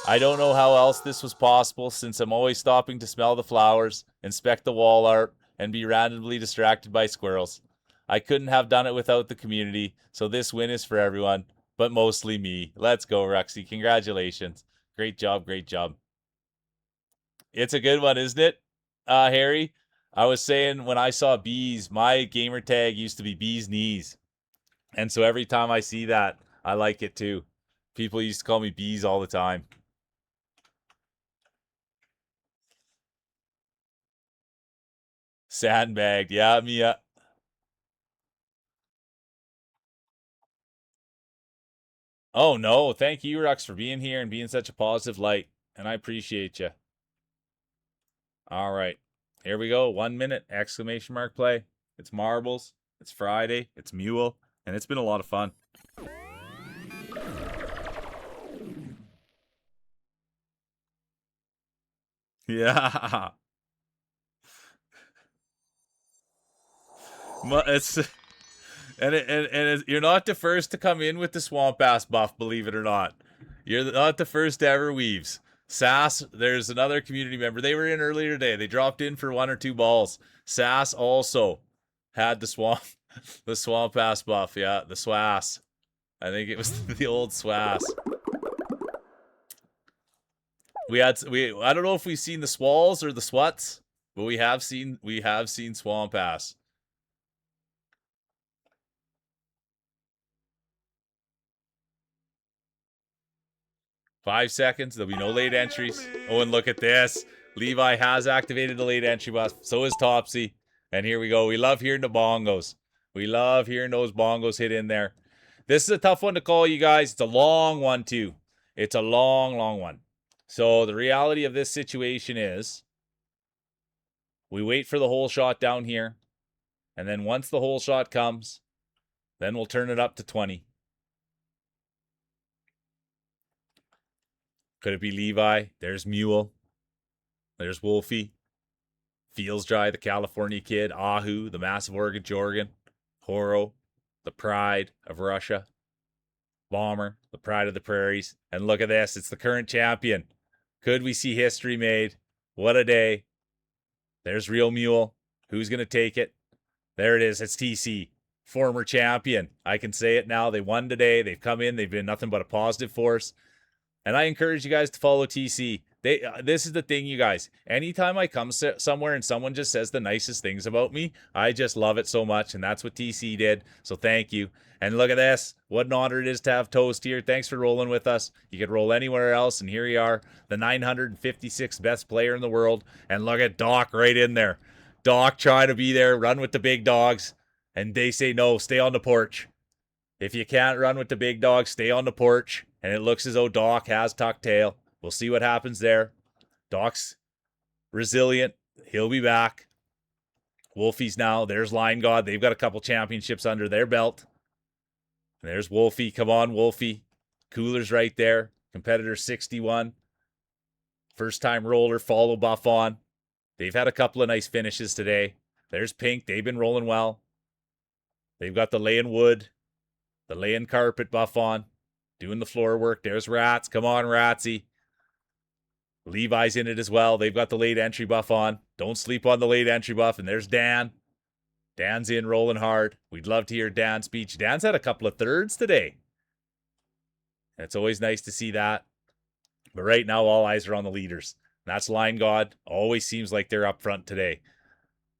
I don't know how else this was possible since I'm always stopping to smell the flowers, inspect the wall art, and be randomly distracted by squirrels. I couldn't have done it without the community, so this win is for everyone, but mostly me. Let's go, Ruxy. Congratulations. Great job, great job. It's a good one, isn't it, Harry? I was saying when I saw Bees, my gamer tag used to be Bees Knees. And so every time I see that, I like it too. People used to call me Bees all the time. Sandbagged. Yeah, Mia. Oh, no. Thank you, Rux, for being here and being such a positive light. And I appreciate you. All right. Here we go. 1 minute. Exclamation mark play. It's marbles. It's Friday. It's Mule. And it's been a lot of fun. Yeah. It's... you're not the first to come in with the Swamp Ass buff, believe it or not. You're not the first to ever, Weaves. Sass, there's another community member. They were in earlier today. They dropped in for 1 or 2 balls. Sass also had the Swamp Ass buff. Yeah, the Swass. I think it was the old Swass. I don't know if we've seen the Swalls or the Swats, but we have seen Swamp Ass. 5 seconds. There'll be no late entries. Oh, and look at this. Levi has activated the late entry buff. So is Topsy. And here we go. We love hearing the bongos. We love hearing those bongos hit in there. This is a tough one to call, you guys. It's a long one, too. It's a long, long one. So the reality of this situation is we wait for the hole shot down here. And then once the hole shot comes, then we'll turn it up to 20. Could it be Levi? There's Mule. There's Wolfie. Feels Dry, the California Kid. Ahu, the Massive Oregon Jorgen. Horo, the Pride of Russia. Bomber, the Pride of the Prairies. And look at this. It's the current champion. Could we see history made? What a day. There's Real Mule. Who's going to take it? There it is. It's TC. Former champion. I can say it now. They won today. They've come in. They've been nothing but a positive force. And I encourage you guys to follow TC. This is the thing, you guys. Anytime I come somewhere and someone just says the nicest things about me, I just love it so much, and that's what TC did. So thank you. And look at this. What an honor it is to have Toast here. Thanks for rolling with us. You could roll anywhere else, and here you are, the 956th best player in the world. And look at Doc right in there. Doc trying to be there, run with the big dogs. And they say, no, stay on the porch. If you can't run with the big dogs, stay on the porch. And it looks as though Doc has tucked tail. We'll see what happens there. Doc's resilient. He'll be back. Wolfie's now. There's Line God. They've got a couple championships under their belt. And there's Wolfie. Come on, Wolfie. Cooler's right there. Competitor 61. First time roller. Follow buff on. They've had a couple of nice finishes today. There's Pink. They've been rolling well. They've got the laying wood. The laying carpet buff on. Doing the floor work. There's Rats. Come on, Ratsy. Levi's in it as well. They've got the late entry buff on. Don't sleep on the late entry buff. And there's Dan. Dan's in, rolling hard. We'd love to hear Dan's speech. Dan's had a couple of thirds today. It's always nice to see that. But right now, all eyes are on the leaders. That's Line God. Always seems like they're up front today.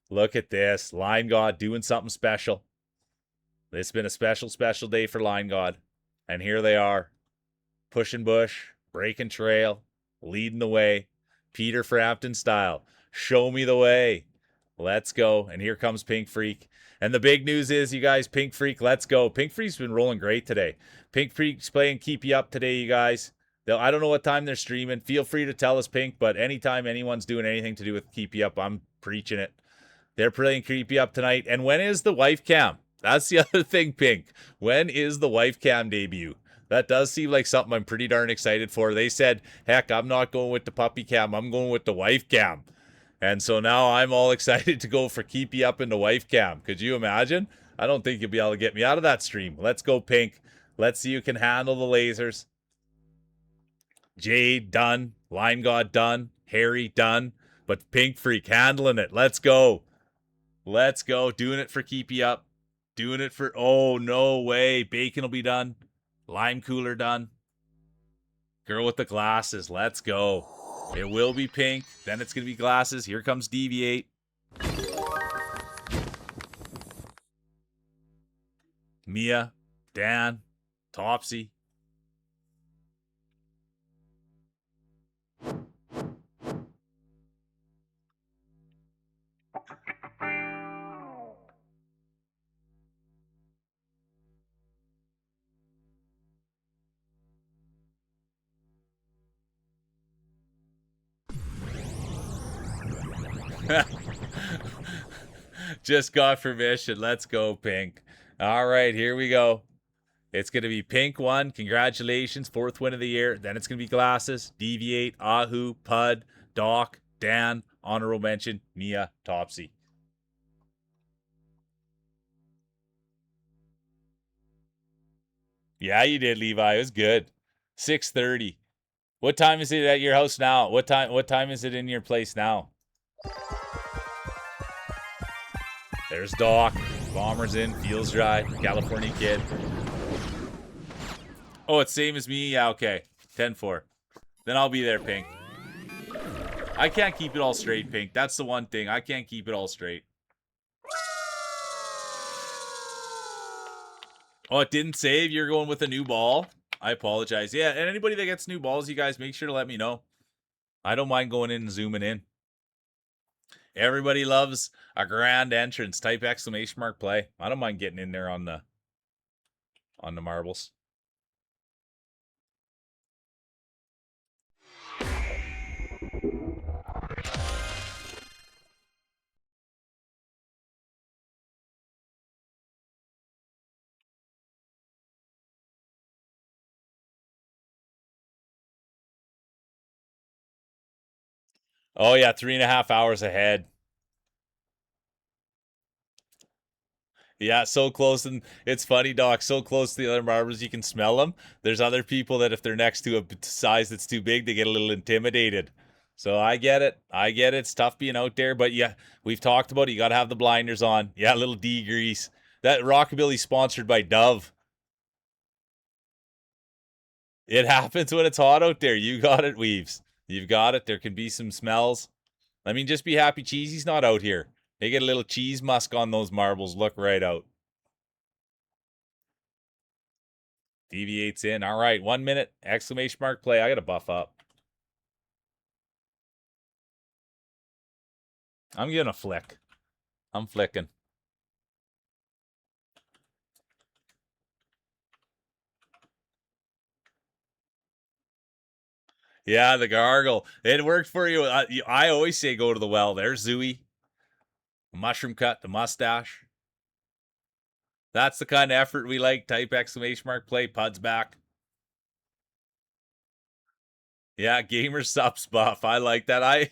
Look at this. Line God doing something special. It's been a special, special day for Line God. And here they are. Pushing bush. Breaking trail. Leading the way. Peter Frampton style. Show me the way. Let's go. And here comes Pink Freak. And the big news is, you guys, Pink Freak, let's go. Pink Freak's been rolling great today. Pink Freak's playing Keep You Up today, you guys. I don't know what time they're streaming. Feel free to tell us, Pink, but anytime anyone's doing anything to do with Keep You Up, I'm preaching it. They're playing Keep You Up tonight. And when is the wife cam? That's the other thing, Pink. When is the wife cam debut? That does seem like something I'm pretty darn excited for. They said, heck, I'm not going with the puppy cam. I'm going with the wife cam. And so now I'm all excited to go for Keep You Up in the wife cam. Could you imagine? I don't think you'll be able to get me out of that stream. Let's go, Pink. Let's see who can handle the lasers. Jade, done. Line God, done. Harry, done. But Pink Freak handling it. Let's go. Let's go. Doing it for Keep You Up. Doing it for... Oh, no way. Bacon will be done. Lime cooler done. Girl with the glasses. Let's go. It will be Pink. Then it's going to be glasses. Here comes Deviate. Mia. Dan. Topsy. Just got permission. Let's go, Pink. All right, here we go. It's going to be Pink 1. Congratulations. 4th win of the year. Then it's going to be Glasses, Deviate, Ahu, Pud, Doc, Dan, honorable mention, Mia, Topsy. Yeah, you did, Levi. It was good. 6:30. What time is it at your house now? What time is it in your place now? There's Doc. Bomber's in. Feels dry. California kid. Oh, it's same as me? Yeah, okay. 10-4. Then I'll be there, Pink. I can't keep it all straight, Pink. That's the one thing. I can't keep it all straight. Oh, it didn't save? You're going with a new ball? I apologize. Yeah, and anybody that gets new balls, you guys, make sure to let me know. I don't mind going in and zooming in. Everybody loves a grand entrance. Type exclamation mark play. I don't mind getting in there on the marbles. Oh, yeah, 3.5 hours ahead. Yeah, so close, and it's funny, Doc, so close to the other marbles, you can smell them. There's other people that if they're next to a size that's too big, they get a little intimidated. So I get it. I get it. It's tough being out there, but yeah, we've talked about it. You got to have the blinders on. Yeah, a little D-grease. That Rockabilly sponsored by Dove. It happens when it's hot out there. You got it, Weaves. You've got it. There can be some smells. I mean, just be happy Cheesy's not out here. They get a little cheese musk on those marbles. Look right out. Deviates in. All right, 1 minute. Exclamation mark play. I got to buff up. I'm giving a flick. I'm flicking. Yeah, the gargle. It worked for you. I always say go to the well. There's Zooey. Mushroom cut, the mustache. That's the kind of effort we like. Type exclamation mark play. Pud's back. Yeah, gamer subs buff. I like that.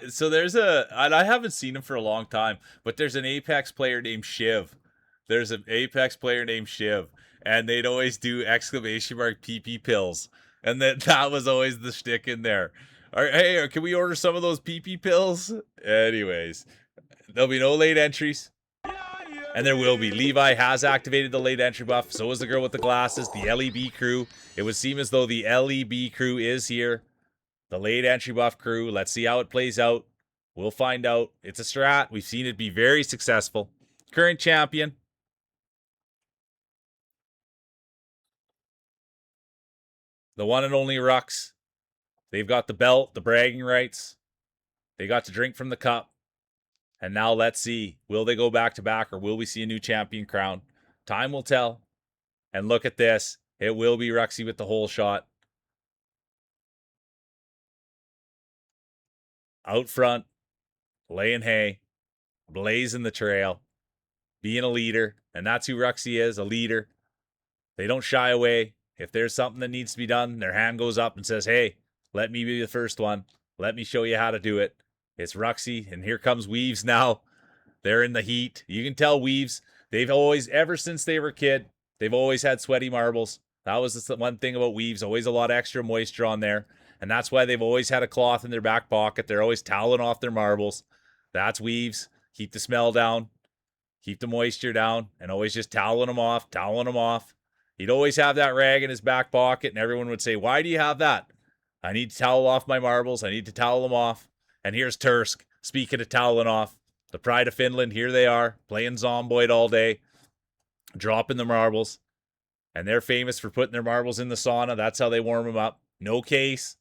So there's and I haven't seen him for a long time, but there's an Apex player named Shiv. There's an Apex player named Shiv, and they'd always do exclamation mark PP pills, and that was always the shtick in there. Hey, can we order some of those PP pills? Anyways, there'll be no late entries. And there will be. Levi has activated the late entry buff. So is the girl with the glasses, the LEB crew. It would seem as though the LEB crew is here. The late entry buff crew. Let's see how it plays out. We'll find out. It's a strat. We've seen it be very successful. Current champion. The one and only Rux. They've got the belt, the bragging rights. They got to drink from the cup. And now let's see. Will they go back to back, or will we see a new champion crown? Time will tell. And look at this. It will be Ruxy with the whole shot. Out front. Laying hay. Blazing the trail. Being a leader. And that's who Ruxy is, a leader. They don't shy away. If there's something that needs to be done, their hand goes up and says, hey, let me be the first one. Let me show you how to do it. It's Ruxy, and here comes Weaves now. They're in the heat. You can tell Weaves, they've always, ever since they were a kid, they've always had sweaty marbles. That was the one thing about Weaves, always a lot of extra moisture on there. And that's why they've always had a cloth in their back pocket. They're always toweling off their marbles. That's Weaves. Keep the smell down. Keep the moisture down. And always just toweling them off, toweling them off. He'd always have that rag in his back pocket, and everyone would say, why do you have that? I need to towel off my marbles. I need to towel them off. And here's Tursk, speaking of toweling off. The pride of Finland, here they are, playing Zomboid all day, dropping the marbles. And they're famous for putting their marbles in the sauna. That's how they warm them up. No case.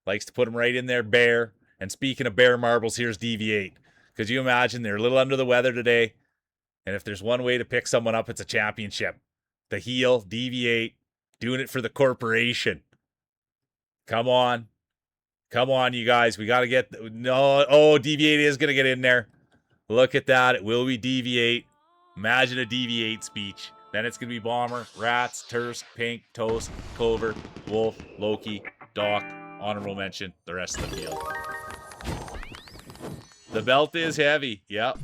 Likes to put them right in there bare. And speaking of bare marbles, here's Deviate. Could you imagine they're a little under the weather today? And if there's one way to pick someone up, it's a championship. The heel, Deviate, doing it for the corporation. Come on. Come on, you guys. We got to get... No. Oh, Deviate is going to get in there. Look at that. It will be Deviate. Imagine a Deviate speech. Then it's going to be Bomber, Rats, Tursk, Pink, Toast, Clover, Wolf, Loki, Doc, honorable mention, the rest of the field. The belt is heavy. Yep.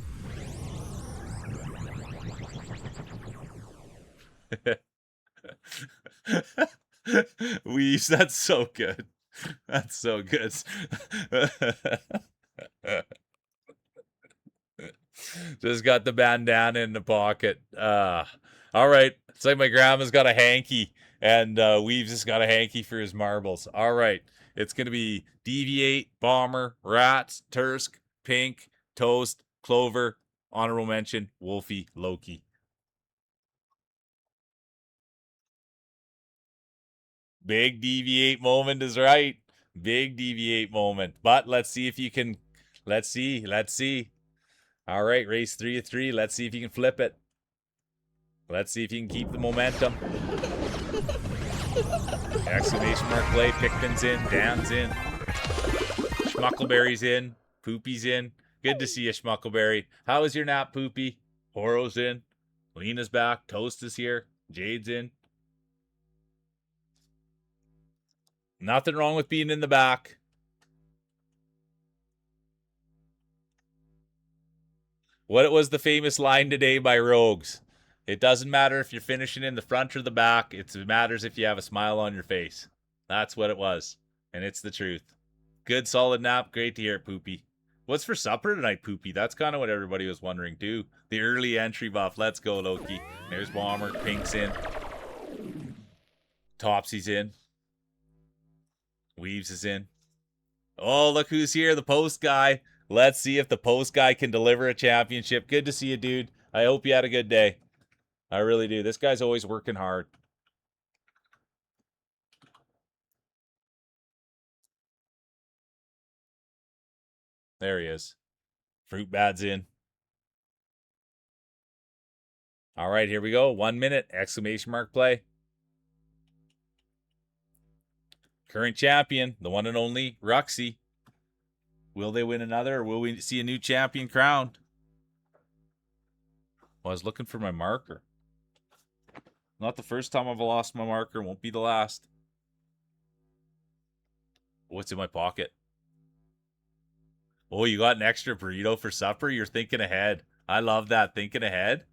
Weaves, that's so good. That's so good. Just got the bandana in the pocket. All right. It's like my grandma's got a hanky, and Weaves has got a hanky for his marbles. All right. It's going to be Deviate, Bomber, Rats, Tursk, Pink, Toast, Clover, honorable mention, Wolfie, Loki. Big Deviate moment is right. Big Deviate moment. But let's see if you can. Let's see. All right, race 3 of 3. Let's see if you can flip it. Let's see if you can keep the momentum. Exclamation mark play. Pickman's in. Dan's in. Schmuckleberry's in. Poopy's in. Good to see you, Schmuckleberry. How was your nap, Poopy? Horo's in. Lena's back. Toast is here. Jade's in. Nothing wrong with being in the back. What was the famous line today by Rogues? It doesn't matter if you're finishing in the front or the back. It matters if you have a smile on your face. That's what it was. And it's the truth. Good, solid nap. Great to hear it, Poopy. What's for supper tonight, Poopy? That's kind of what everybody was wondering, too. The early entry buff. Let's go, Loki. There's Bomber. Pink's in. Topsy's in. Weaves is in. Oh, look who's here, the post guy. Let's see if the post guy can deliver a championship. Good to see you, dude. I hope you had a good day. I really do. This guy's always working hard. There he is. Fruit Bad's in. All right, here we go. 1 minute, exclamation mark play. Current champion, the one and only Ruxy. Will they win another, or will we see a new champion crowned? Well, I was looking for my marker. Not the first time I've lost my marker. Won't be the last. What's in my pocket? Oh, you got an extra burrito for supper? You're thinking ahead. I love that, thinking ahead.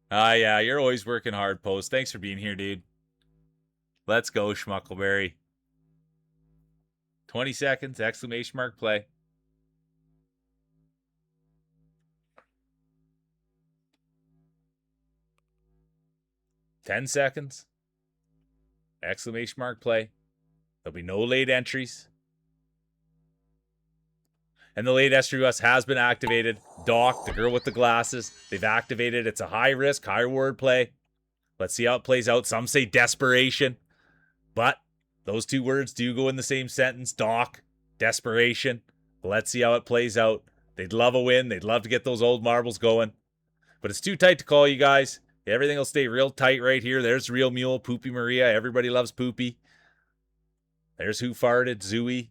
Yeah, you're always working hard, Post. Thanks for being here, dude. Let's go, Schmuckleberry. 20 seconds, exclamation mark play. $10, exclamation mark play. There'll be no late entries. And the late entry bus has been activated. Doc, the girl with the glasses, they've activated. It's a high risk, high reward play. Let's see how it plays out. Some say desperation, but those two words do go in the same sentence. Doc, desperation. Let's see how it plays out. They'd love a win. They'd love to get those old marbles going. But it's too tight to call, you guys. Everything will stay real tight right here. There's Real Mule, Poopy Maria. Everybody loves Poopy. There's Who Farted, Zooey.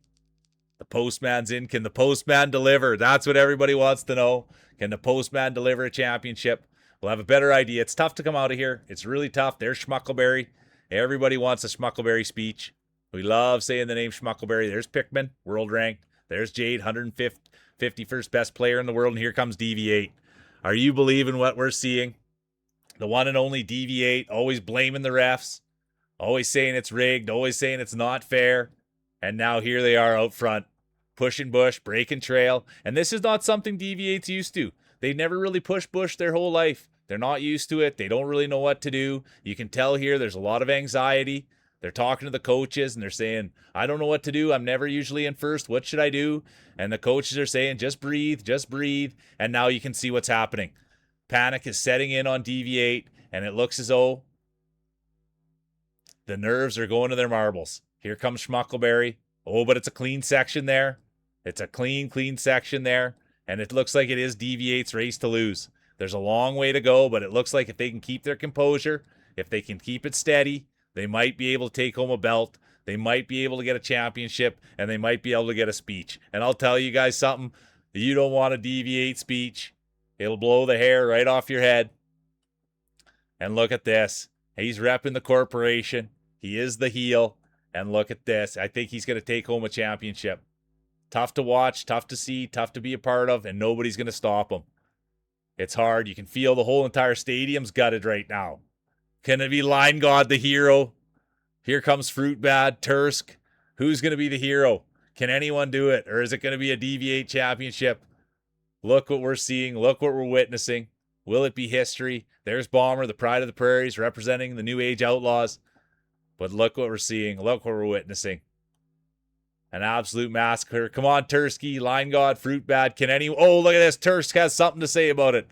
The postman's in. Can the postman deliver? That's what everybody wants to know. Can the postman deliver a championship? We'll have a better idea. It's tough to come out of here. It's really tough. There's Schmuckleberry. Everybody wants a Schmuckleberry speech. We love saying the name Schmuckleberry. There's Pikmin, world ranked. There's Jade, 151st best player in the world. And here comes DV8. Are you believing what we're seeing? The one and only DV8, always blaming the refs. Always saying it's rigged. Always saying it's not fair. And now here they are out front. Pushing bush, breaking trail. And this is not something DV8's used to. They never really pushed bush their whole life. They're not used to it. They don't really know what to do. You can tell here there's a lot of anxiety. They're talking to the coaches and they're saying, I don't know what to do. I'm never usually in first. What should I do? And the coaches are saying, just breathe, just breathe. And now you can see what's happening. Panic is setting in on DV8, and it looks as though the nerves are going to their marbles. Here comes Schmuckleberry. Oh, but it's a clean section there. It's a clean section there. And it looks like it is DV8's race to lose. There's a long way to go, but it looks like if they can keep their composure, if they can keep it steady, they might be able to take home a belt. They might be able to get a championship, and they might be able to get a speech. And I'll tell you guys something. You don't want a DV8 speech. It'll blow the hair right off your head. And look at this. He's repping the corporation. He is the heel. And look at this. I think he's going to take home a championship. Tough to watch, tough to see, tough to be a part of, and nobody's going to stop him. It's hard. You can feel the whole entire stadium's gutted right now. Can it be Line God, the hero? Here comes Fruit Bad, Tursk. Who's going to be the hero? Can anyone do it? Or is it going to be a DV8 championship? Look what we're seeing. Look what we're witnessing. Will it be history? There's Bomber, the pride of the prairies, representing the New Age Outlaws. But look what we're seeing. Look what we're witnessing. An absolute massacre. Come on, Tursky, Line God, Fruit Bad. Can anyone... Oh, look at this. Tursk has something to say about it.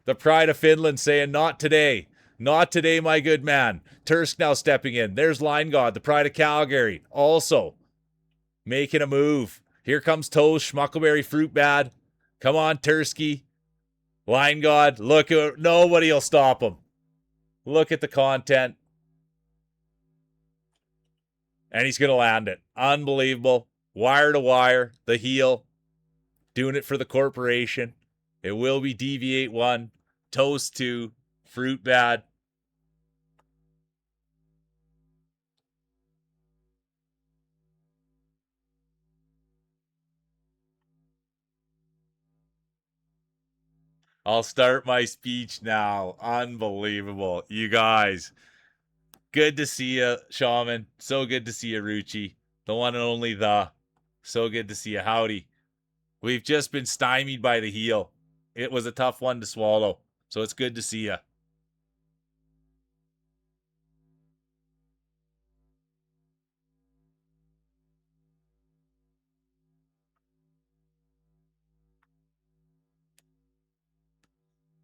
The pride of Finland saying, not today. Not today, my good man. Tursk now stepping in. There's Line God, the pride of Calgary. Also making a move. Here comes Toast, Schmuckleberry, Fruit Bad. Come on, Tursky. Line God, look at... Nobody will stop him. Look at the content. And he's going to land it. Unbelievable. Wire to wire. The heel. Doing it for the corporation. It will be DV8 1. Toast 2. Fruit Bad. I'll start my speech now. Unbelievable. You guys. Good to see you, Shaman. So good to see you, Ruchi. The one and only the. So good to see you. Howdy. We've just been stymied by the heel. It was a tough one to swallow. So it's good to see you.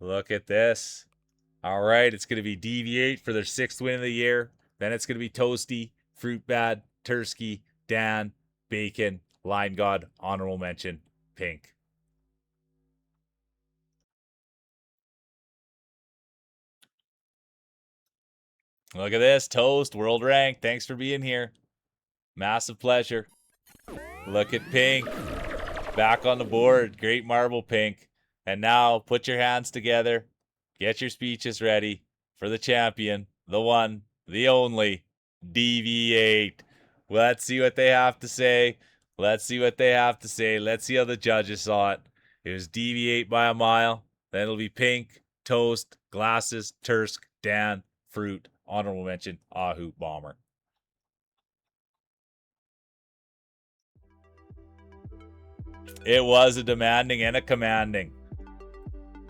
Look at this. All right, it's going to be Deviate for their 6th win of the year. Then it's going to be Toasty, Fruit Bad, Tursky, Dan, Bacon, Line God, honorable mention, Pink. Look at this. Toast, world rank. Thanks for being here. Massive pleasure. Look at Pink. Back on the board. Great marble, Pink. And now put your hands together. Get your speeches ready for the champion, the one, the only, Deviate. Let's see what they have to say. Let's see what they have to say. Let's see how the judges saw it. It was Deviate by a mile. Then it'll be Pink, Toast, Glasses, Tursk, Dan, Fruit, honorable mention, Ahu, Bomber. It was a demanding and a commanding.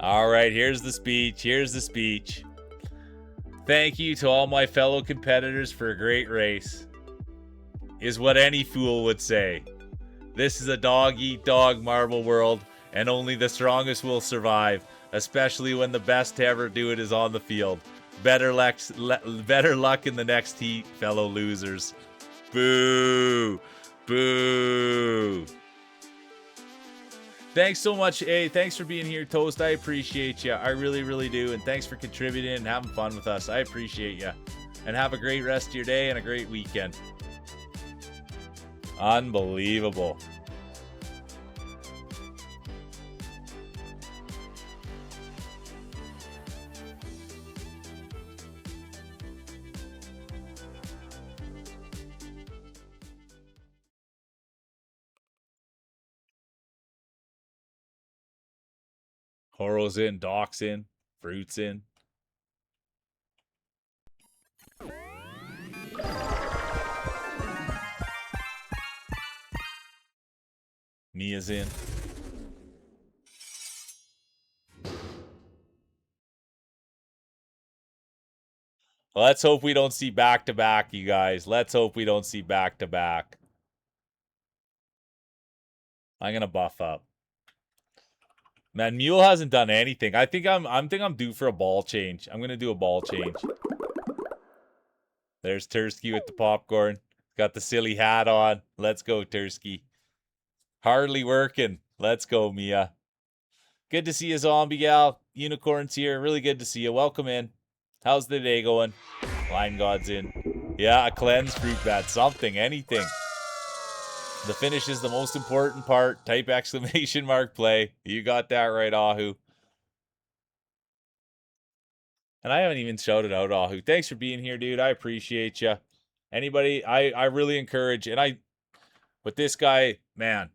All right, here's the speech. Here's the speech. Thank you to all my fellow competitors for a great race, is what any fool would say. This is a dog-eat-dog marble world, and only the strongest will survive, especially when the best to ever do it is on the field. Better luck in the next heat, fellow losers. Boo! Boo! Thanks so much. Hey, thanks for being here, Toast. I appreciate you. I really, really do. And thanks for contributing and having fun with us. I appreciate you. And have a great rest of your day and a great weekend. Unbelievable. Horo's in, Doc's in, Fruit's in. Mia's in. Let's hope we don't see back-to-back, you guys. Let's hope we don't see back-to-back. I'm gonna buff up. Man, Mule hasn't done anything. I think I'm due for a ball change. I'm gonna do a ball change. There's Tursky with the popcorn. Got the silly hat on. Let's go, Tursky. Hardly working. Let's go, Mia. Good to see you, Zombie Gal. Unicorn's here. Really good to see you. Welcome in. How's the day going? Line God's in. Yeah, a cleanse, Fruit Bat. Something, anything. The finish is the most important part. Type exclamation mark play. You got that right, Ahu. And I haven't even shouted out Ahu. Thanks for being here, dude. I appreciate you. Anybody, I really encourage, and with this guy, man,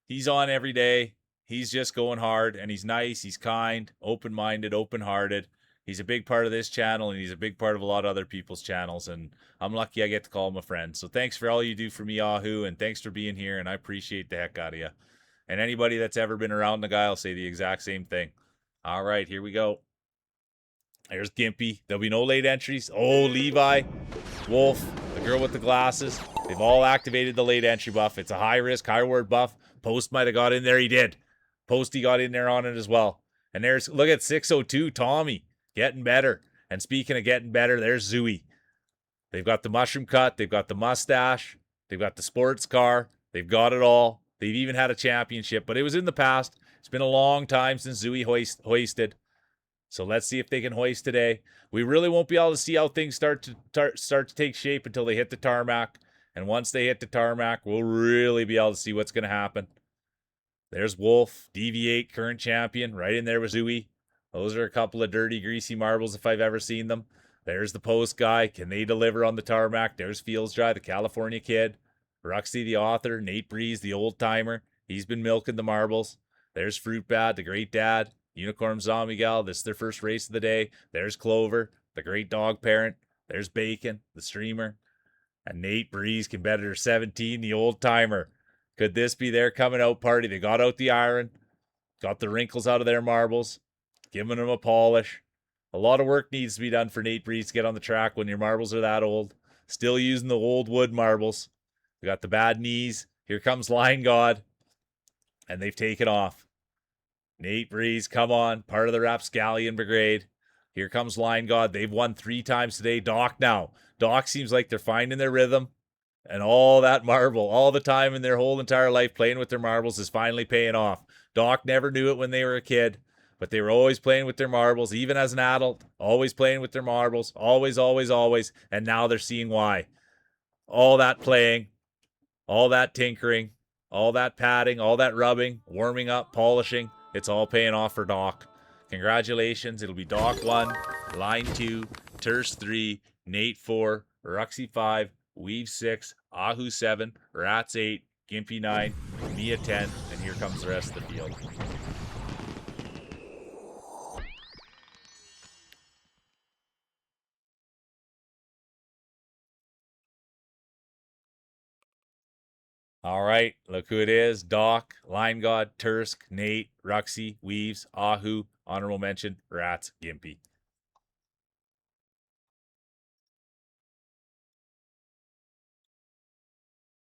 he's on every day. He's just going hard, and he's nice. He's kind, open-minded, open-hearted. He's a big part of this channel, and he's a big part of a lot of other people's channels, and I'm lucky I get to call him a friend. So thanks for all you do for me, Ahu, and thanks for being here, and I appreciate the heck out of you. And anybody that's ever been around the guy will say the exact same thing. All right, here we go. There's Gimpy. There'll be no late entries. Oh, Levi, Wolf, the girl with the glasses. They've all activated the late entry buff. It's a high-risk, high-reward buff. Post might have got in there. He did. Posty got in there on it as well. And there's, look at 602, Tommy. Getting better. And speaking of getting better, there's Zooey. They've got the mushroom cut. They've got the mustache. They've got the sports car. They've got it all. They've even had a championship, but it was in the past. It's been a long time since Zooey hoisted. So let's see if they can hoist today. We really won't be able to see how things start to take shape until they hit the tarmac. And once they hit the tarmac, we'll really be able to see what's going to happen. There's Wolf, Deviate, current champion, right in there with Zooey. Those are a couple of dirty, greasy marbles if I've ever seen them. There's the post guy. Can they deliver on the tarmac? There's Fields Dry, the California kid. Ruxy, the author. Nate Breeze, the old timer. He's been milking the marbles. There's Fruit Bat, the great dad. Unicorn Zombie Gal. This is their first race of the day. There's Clover, the great dog parent. There's Bacon, the streamer. And Nate Breeze, competitor 17, the old timer. Could this be their coming out party? They got out the iron, got the wrinkles out of their marbles, giving them a polish. A lot of work needs to be done for Nate Breeze to get on the track when your marbles are that old. Still using the old wood marbles. We got the bad knees. Here comes Line God. And they've taken off. Nate Breeze, come on. Part of the Rapscallion Brigade. Here comes Line God. They've won 3 times today. Doc now. Doc seems like they're finding their rhythm. And all that marble, all the time in their whole entire life playing with their marbles is finally paying off. Doc never knew it when they were a kid, but they were always playing with their marbles, even as an adult, always playing with their marbles, always, always, always. And now they're seeing why. All that playing, all that tinkering, all that patting, all that rubbing, warming up, polishing, it's all paying off for Doc. Congratulations. It'll be Doc 1, Line 2, Terse 3, Nate 4, Ruxy 5, Weave 6, Ahu 7, Rats 8, Gimpy 9, Mia 10, and here comes the rest of the field. All right, look who it is. Doc, Line God, Tursk, Nate, Ruxy, Weaves, Ahu, honorable mention, Rats, Gimpy.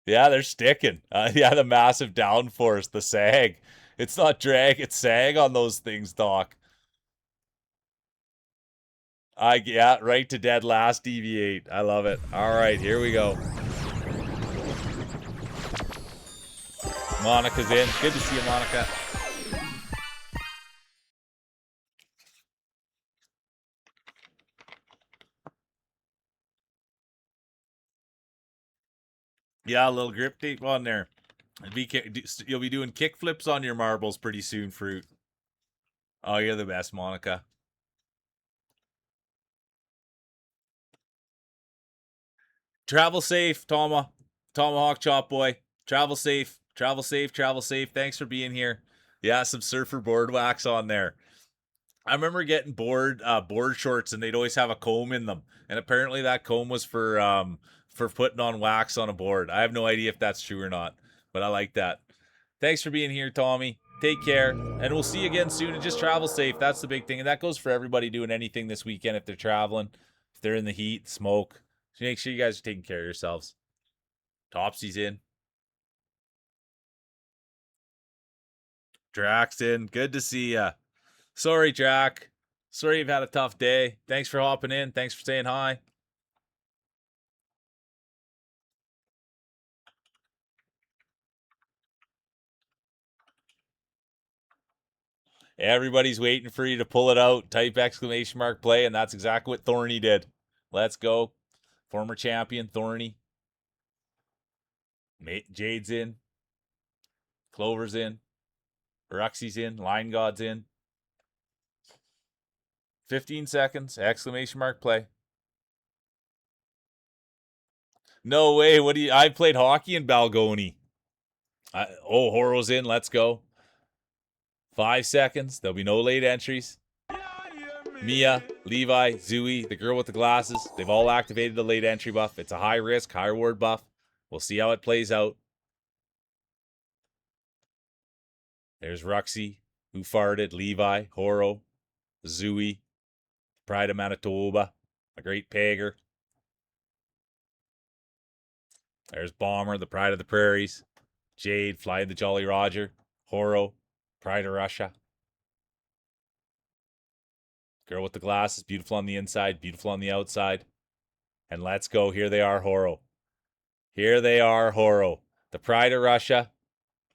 Yeah, they're sticking. Yeah, the massive downforce, the sag. It's not drag, it's sag on those things, Doc. Yeah, right to dead last deviate. I love it. All right, here we go. Monica's in. Good to see you, Monica. Yeah, a little grip tape on there. You'll be doing kick flips on your marbles pretty soon, Fruit. Oh, you're the best, Monica. Travel safe, Tomahawk Chop Boy. Travel safe. Travel safe. Travel safe. Thanks for being here. Yeah, some surfer board wax on there. I remember getting board shorts, and they'd always have a comb in them, and apparently that comb was for putting on wax on a board. I have no idea if that's true or not, but I like that. Thanks for being here, Tommy. Take care, and we'll see you again soon. And just travel safe. That's the big thing, and that goes for everybody doing anything this weekend. If they're traveling, if they're in the heat, smoke, so make sure you guys are taking care of yourselves. Topsy's in. Drax in. Good to see ya. Sorry, Jack. Sorry you've had a tough day. Thanks for hopping in. Thanks for saying hi. Everybody's waiting for you to pull it out. Type exclamation mark play, and that's exactly what Thorny did. Let's go. Former champion Thorny. Jade's in. Clover's in. Ruxy's in. Line God's in. 15 seconds. Exclamation mark play. No way. What do you? I played hockey in Balgoni. Horo's in. Let's go. 5 seconds. There'll be no late entries. Mia, Levi, Zooey, the girl with the glasses, they've all activated the late entry buff. It's a high risk, high reward buff. We'll see how it plays out. There's Ruxy, who farted, Levi, Horo, Zooey, Pride of Manitoba, a great pegger. There's Bomber, the Pride of the Prairies, Jade, Fly the Jolly Roger, Horo, Pride of Russia. Girl with the glasses, beautiful on the inside, beautiful on the outside. And let's go. Here they are, Horo. Here they are, Horo. The Pride of Russia.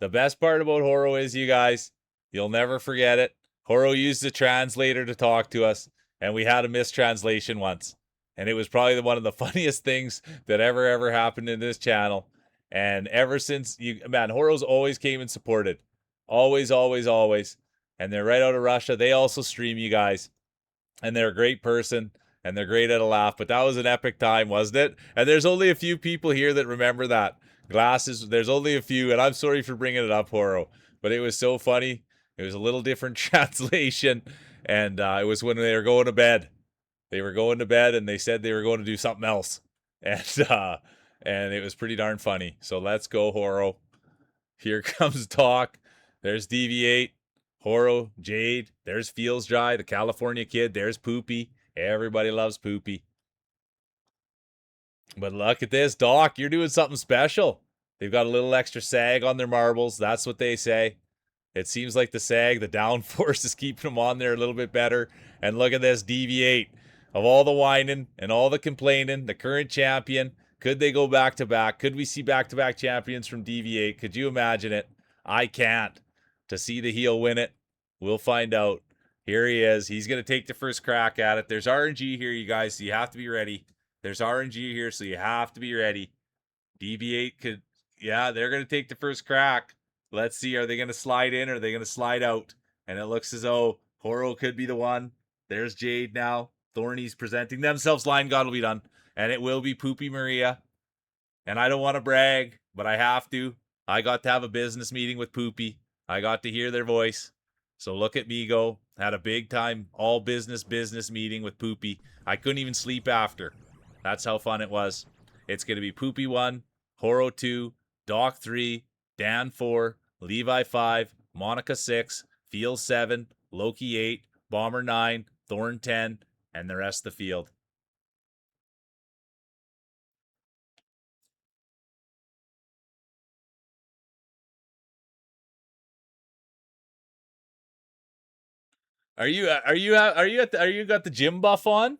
The best part about Horo is, you guys, you'll never forget it. Horo used a translator to talk to us, and we had a mistranslation once. And it was probably one of the funniest things that ever happened in this channel. And ever since, Horo's always came and supported. Always, always, always. And they're right out of Russia. They also stream, you guys. And they're a great person, and they're great at a laugh. But that was an epic time, wasn't it? And there's only a few people here that remember that. Glasses, there's only a few, and I'm sorry for bringing it up, Horo. But it was so funny. It was a little different translation, and it was when they were going to bed. They were going to bed, and they said they were going to do something else. And it was pretty darn funny. So let's go, Horo. Here comes Doc. There's Deviate. Horo, Jade, there's Feels Dry, the California kid, there's Poopy. Everybody loves Poopy. But look at this, Doc, you're doing something special. They've got a little extra sag on their marbles. That's what they say. It seems like the sag, the downforce is keeping them on there a little bit better. And look at this, deviate. Of all the whining and all the complaining, the current champion, could they go back to back? Could we see back to back champions from deviate? Could you imagine it? I can't. To see the heel win it, we'll find out. Here he is. He's going to take the first crack at it. There's RNG here, you guys, so you have to be ready. There's RNG here, so you have to be ready. deviate could, yeah, they're going to take the first crack. Let's see, are they going to slide in or are they going to slide out? And it looks as though Horo could be the one. There's Jade now. Thorny's presenting themselves. Line God will be done. And it will be Poopy Maria. And I don't want to brag, but I have to. I got to have a business meeting with Poopy. I got to hear their voice. So look at me go. Had a big time all business meeting with Poopy. I couldn't even sleep after. That's how fun it was. It's going to be Poopy 1, Horo 2, Doc 3, Dan 4, Levi 5, Monica 6, Field 7, Loki 8, Bomber 9, Thorn 10, and the rest of the field. Are you got the gym buff on?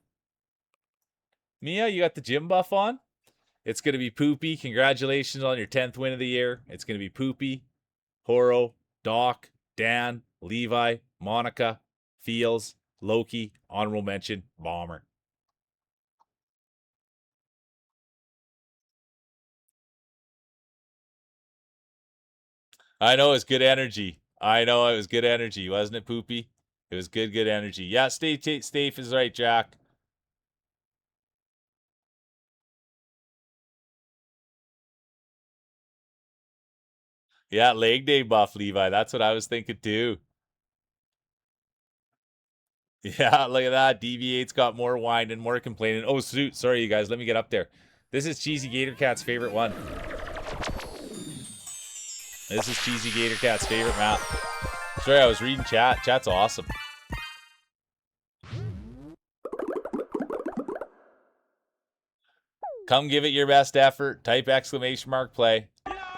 Mia, you got the gym buff on? It's going to be Poopy. Congratulations on your 10th win of the year. It's going to be Poopy, Horo, Doc, Dan, Levi, Monica, Fields, Loki, honorable mention, Bomber. I know it's good energy. I know it was good energy, wasn't it, Poopy? It was good energy. Yeah, Stave is right, Jack. Yeah, leg day buff, Levi. That's what I was thinking too. Yeah, look at that. Deviate's got more wine and more complaining. Oh, shoot. Sorry, you guys. Let me get up there. This is Cheesy Gator Cat's favorite one. This is Cheesy Gator Cat's favorite map. Sorry, I was reading chat. Chat's awesome. Come give it your best effort. Type exclamation mark play.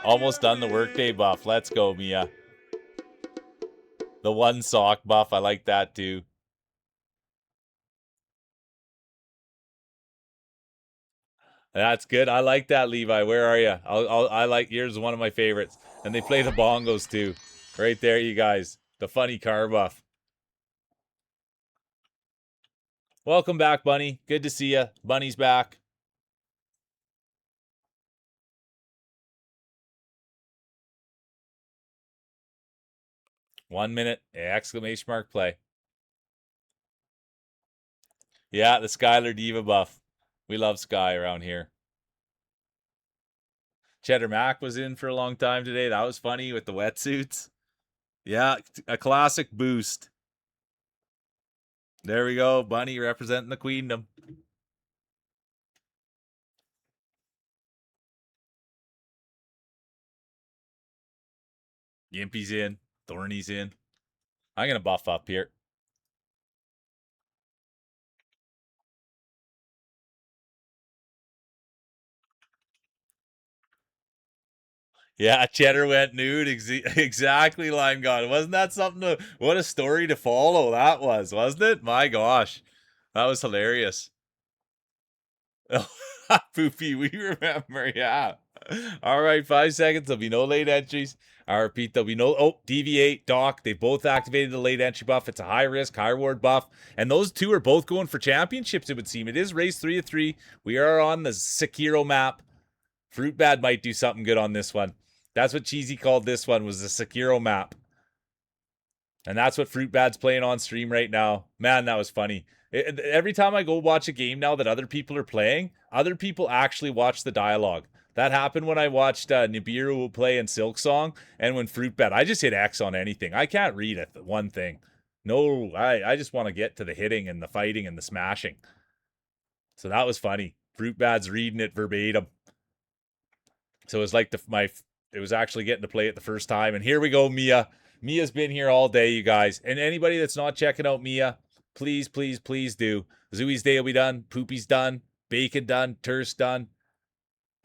Almost done the workday buff. Let's go, Mia. The one sock buff. I like that too. That's good. I like that, Levi. Where are you? I like yours. One of my favorites. And they play the bongos too. Right there, you guys. The funny car buff. Welcome back, Bunny. Good to see you. Bunny's back. One minute. Exclamation mark play. Yeah, the Skylar Diva buff. We love Sky around here. Cheddar Mac was in for a long time today. That was funny with the wetsuits. Yeah, a classic boost. There we go. Bunny representing the queendom. Gimpy's in. Thorny's in. I'm going to buff up here. Yeah, Cheddar went nude. Exactly, Lime God. Wasn't that something to... What a story to follow that was, wasn't it? My gosh. That was hilarious. Poopy, we remember, yeah. All right, 5 seconds. There'll be no late entries. I repeat, there'll be no... Oh, Deviate, Doc. They both activated the late entry buff. It's a high risk, high reward buff. And those two are both going for championships, it would seem. It is race 3 of 3. We are on the Sekiro map. Fruit Bad might do something good on this one. That's what Cheesy called this one, was the Sekiro map. And that's what Fruit Bad's playing on stream right now. Man, that was funny. Every time I go watch a game now that other people are playing, other people actually watch the dialogue. That happened when I watched Nibiru play in Silk Song, and when Fruit Bad. I just hit X on anything. I can't read it, one thing. No, I just want to get to the hitting and the fighting and the smashing. So that was funny. Fruit Bad's reading it verbatim. So it was like it was actually getting to play it the first time. And here we go, Mia. Mia's been here all day, you guys. And anybody that's not checking out Mia, please, please, please do. Zooey's Day will be done. Poopy's done. Bacon done. Terse done.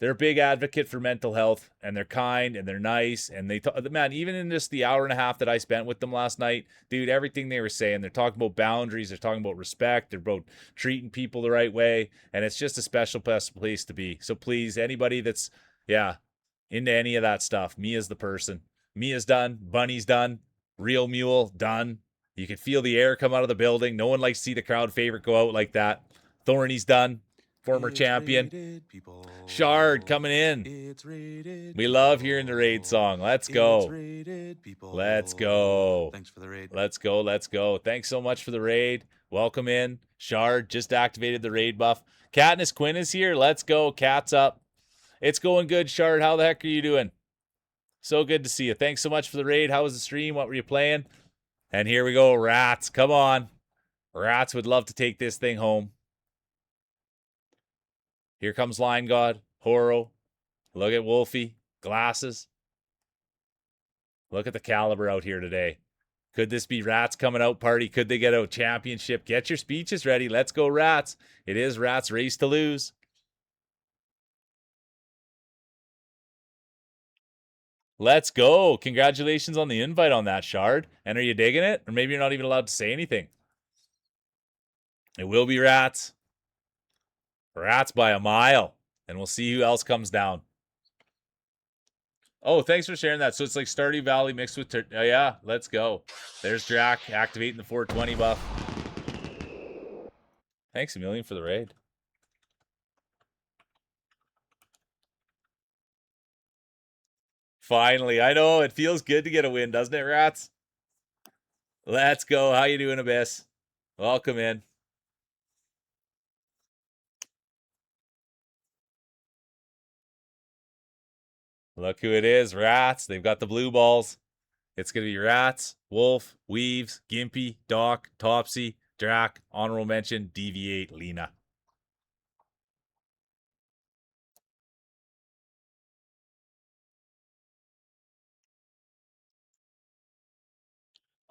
they're a big advocate for mental health, and they're kind and they're nice. And man, even in just the hour and a half that I spent with them last night, dude, everything they were saying, they're talking about boundaries, they're talking about respect, they're about treating people the right way. And it's just a special place to be. So please, anybody that's, into any of that stuff, Mia's the person. Mia's done. Bunny's done. Real Mule done. You can feel the air come out of the building. No one likes to see the crowd favorite go out like that. Thorny's done. Former champion. Shard coming in. We love hearing the raid song. Let's go. Let's go. Thanks for the raid. Let's go. Let's go. Thanks so much for the raid. Welcome in. Shard just activated the raid buff. Katniss Quinn is here. Let's go. Cat's up. It's going good, Shard. How the heck are you doing? So good to see you. Thanks so much for the raid. How was the stream? What were you playing? And here we go. Rats. Come on. Rats would love to take this thing home. Here comes Line God, Horo. Look at Wolfie, glasses. Look at the caliber out here today. Could this be Rats coming out party? Could they get a championship? Get your speeches ready. Let's go, Rats. It is Rats' race to lose. Let's go. Congratulations on the invite on that, Shard. And are you digging it? Or maybe you're not even allowed to say anything. It will be Rats. Rats by a mile. And we'll see who else comes down. Oh, thanks for sharing that. So it's like Stardew Valley mixed with... yeah, let's go. There's Drac activating the 420 buff. Thanks a million for the raid. Finally. I know. It feels good to get a win, doesn't it, Rats? Let's go. How you doing, Abyss? Welcome in. Look who it is, Rats. They've got the blue balls. It's going to be Rats, Wolf, Weaves, Gimpy, Doc, Topsy, Drac, honorable mention, Deviate, Lena.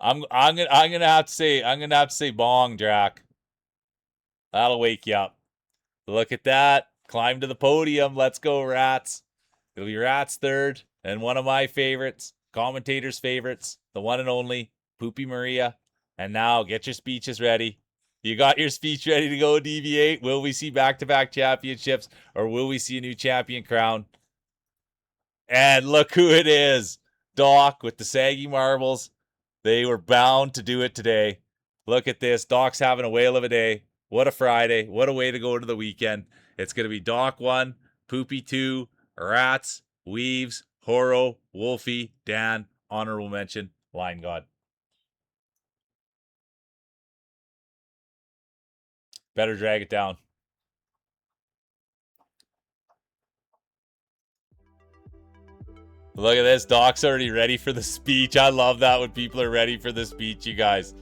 I'm gonna have to say bong, Drac. That'll wake you up. Look at that. Climb to the podium. Let's go, Rats. It'll be Rats third, and one of my favorites, commentators' favorites, the one and only, Poopy Maria. And now, get your speeches ready. You got your speech ready to go, Deviate? Will we see back-to-back championships, or will we see a new champion crown? And look who it is. Doc with the saggy marbles. They were bound to do it today. Look at this. Doc's having a whale of a day. What a Friday. What a way to go into the weekend. It's going to be Doc 1, Poopy 2, Rats, Weaves, Horo, Wolfie, Dan, honorable mention, Line God. Better drag it down. Look at this. Doc's already ready for the speech. I love that when people are ready for the speech, you guys.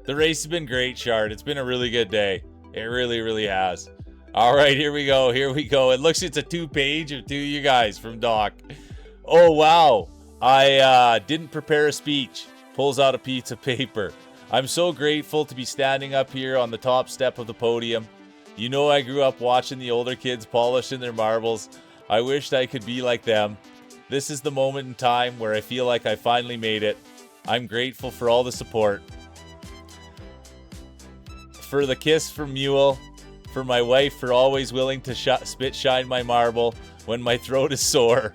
The race has been great, Shard. It's been a really good day. It really, really has. All right, here we go. Here we go. It looks it's a 2-page of 2 you guys from Doc. Oh, wow. I didn't prepare a speech. Pulls out a piece of paper. I'm so grateful to be standing up here on the top step of the podium. You know I grew up watching the older kids polishing their marbles. I wished I could be like them. This is the moment in time where I feel like I finally made it. I'm grateful for all the support. For the kiss from Mule. For my wife for always willing to spit shine my marble when my throat is sore.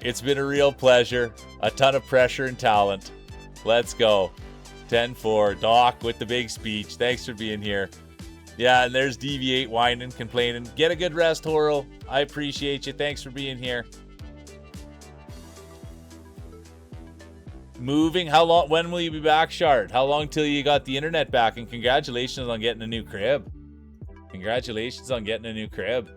It's been a real pleasure. A ton of pressure and talent. Let's go. 10-4. Doc with the big speech. Thanks for being here. Yeah, and there's Deviate whining, complaining. Get a good rest, Horo. I appreciate you. Thanks for being here. Moving. How long? When will you be back, Shard? How long till you got the internet back? And congratulations on getting a new crib. Congratulations on getting a new crib.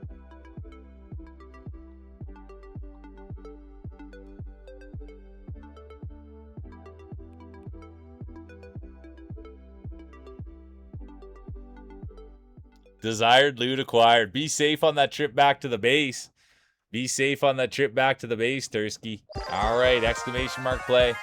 Desired loot acquired. Be safe on that trip back to the base. Be safe on that trip back to the base, Tursky. All right, exclamation mark play.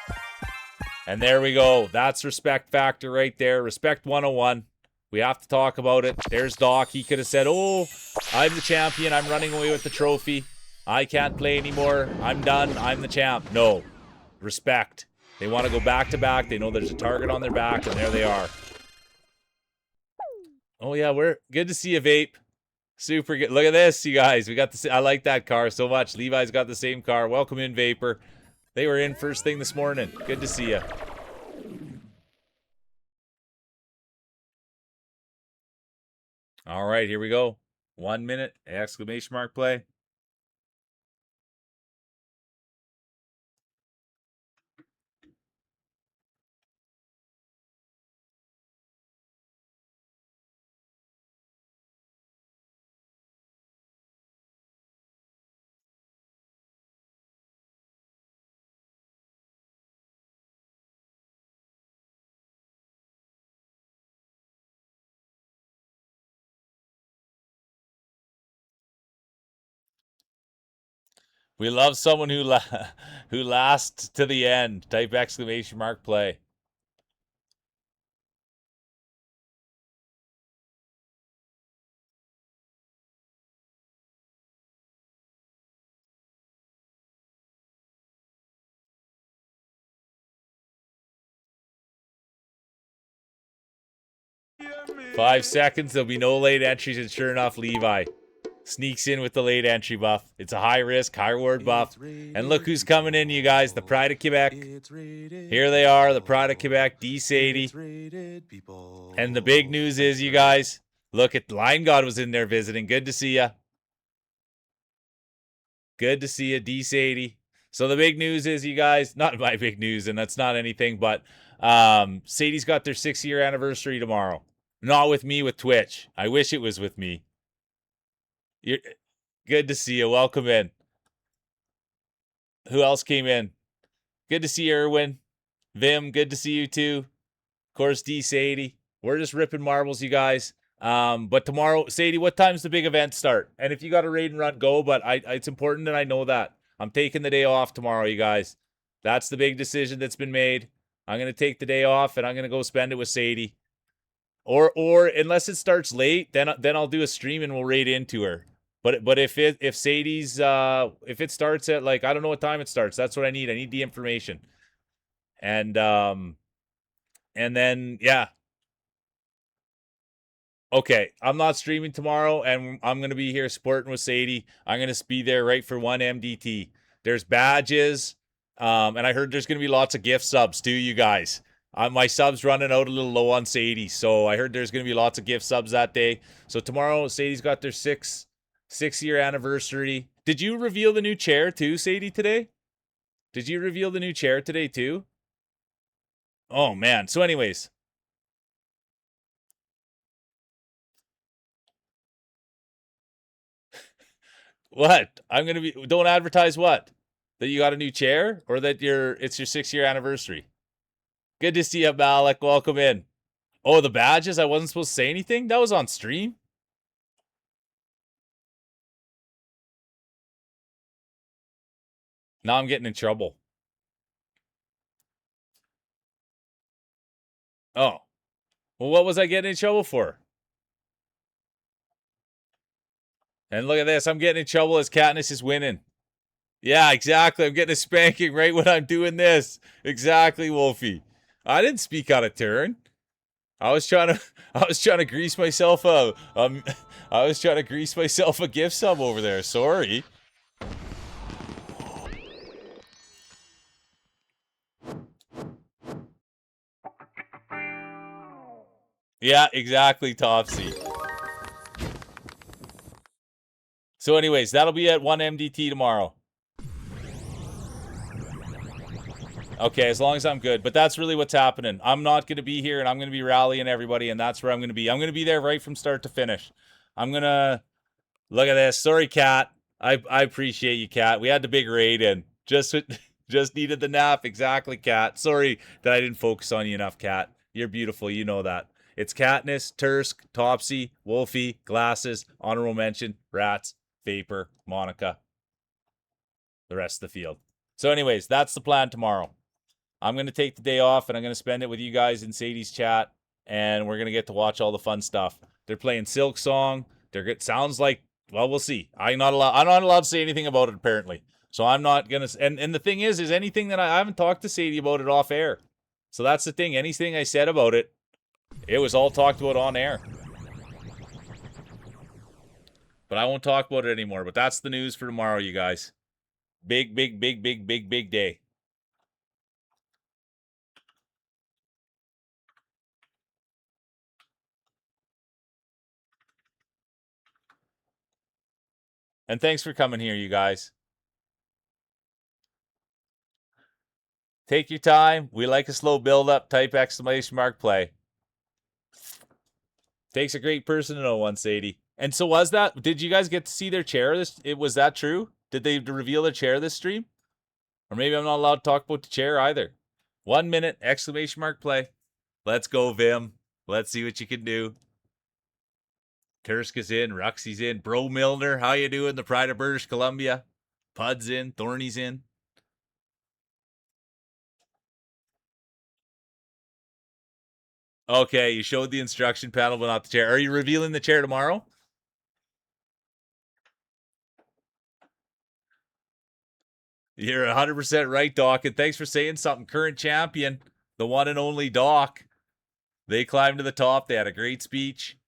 And there we go. That's respect factor right there. Respect 101. We have to talk about it. There's Doc. He could have said, oh, I'm the champion. I'm running away with the trophy. I can't play anymore. I'm done. I'm the champ. No. Respect. They want to go back to back. They know there's a target on their back, and there they are. Oh, yeah, we're good to see you, Vape. Super good. Look at this, you guys. We got the. I like that car so much. Levi's got the same car. Welcome in, Vapor. They were in first thing this morning. Good to see you. All right, here we go. 1 minute, exclamation mark play. We love someone who who lasts to the end. Type exclamation mark play. Five seconds. There'll be no late entries, and sure enough, Levi sneaks in with the late entry buff. It's a high risk, high reward buff. And look who's coming in, you guys. The Pride of Quebec. Here they are, the Pride of Quebec, D-Sadie. And the big news is, you guys, look at Lion God was in there visiting. Good to see ya. Good to see you, D-Sadie. So the big news is, you guys, not my big news, and that's not anything, but Sadie's got their 6-year anniversary tomorrow. Not with me, with Twitch. I wish it was with me. You're good to see you. Welcome in. Who else came in? Good to see you, Erwin. Vim, good to see you too. Of course, D Sadie. We're just ripping marbles, you guys. But tomorrow, Sadie, what time's the big event start? And if you got a raid and run, go. But it's important that I know that. I'm taking the day off tomorrow, you guys. That's the big decision that's been made. I'm gonna take the day off and I'm gonna go spend it with Sadie. Or unless it starts late, then I'll do a stream and we'll raid into her. But if Sadie's if it starts at, like, I don't know what time it starts. That's what I need. I need the information. And then yeah. Okay, I'm not streaming tomorrow, and I'm gonna be here supporting with Sadie. I'm gonna be there right for 1 MDT. There's badges, and I heard there's gonna be lots of gift subs too, you guys. My sub's running out a little low on Sadie, so I heard there's gonna be lots of gift subs that day. So tomorrow, Sadie's got their 6-year anniversary. Did you reveal the new chair too, Sadie, today? Did you reveal the new chair today too? Oh man. So anyways. What? I'm gonna be don't advertise what? That you got a new chair? Or that it's your 6-year anniversary? Good to see you, Malik. Welcome in. Oh, the badges? I wasn't supposed to say anything? That was on stream? Now I'm getting in trouble. Oh. Well, what was I getting in trouble for? And look at this. I'm getting in trouble as Katniss is winning. Yeah, exactly. I'm getting a spanking right when I'm doing this. Exactly, Wolfie. I didn't speak out of turn. I was trying to grease myself I was trying to grease myself a gift sub over there. Sorry. Yeah, exactly, Topsy. So anyways, that'll be at 1 MDT tomorrow. Okay, as long as I'm good. But that's really what's happening. I'm not going to be here, and I'm going to be rallying everybody, and that's where I'm going to be. I'm going to be there right from start to finish. I'm going to... Look at this. Sorry, Kat. I appreciate you, Kat. We had the big raid in. Just needed the nap. Exactly, Kat. Sorry that I didn't focus on you enough, Kat. You're beautiful. You know that. It's Katniss, Tursk, Topsy, Wolfie, Glasses, Honorable Mention, Rats, Vapor, Monica, the rest of the field. So anyways, that's the plan tomorrow. I'm going to take the day off, and I'm going to spend it with you guys in Sadie's chat, and we're going to get to watch all the fun stuff. They're playing Silk Song. Sounds like Well, we'll see. I'm not allowed to say anything about it apparently. So I'm not gonna. And the thing is anything that I haven't talked to Sadie about it off air. So that's the thing. Anything I said about it, it was all talked about on air. But I won't talk about it anymore. But that's the news for tomorrow, you guys. Big, big, big, big, big, big day. And thanks for coming here, you guys. Take your time. We like a slow build up. Type exclamation mark play. Takes a great person to know 180. And so was that? Did you guys get to see their chair? Was that true? Did they reveal their chair this stream? Or maybe I'm not allowed to talk about the chair either. 1 minute exclamation mark play. Let's go, Vim. Let's see what you can do. Turska's in, Ruxy's in, Bro Milner. How you doing? The Pride of British Columbia. Pud's in, Thorny's in. Okay, you showed the instruction panel, but not the chair. Are you revealing the chair tomorrow? You're 100% right, Doc. And thanks for saying something. Current champion, the one and only Doc. They climbed to the top. They had a great speech.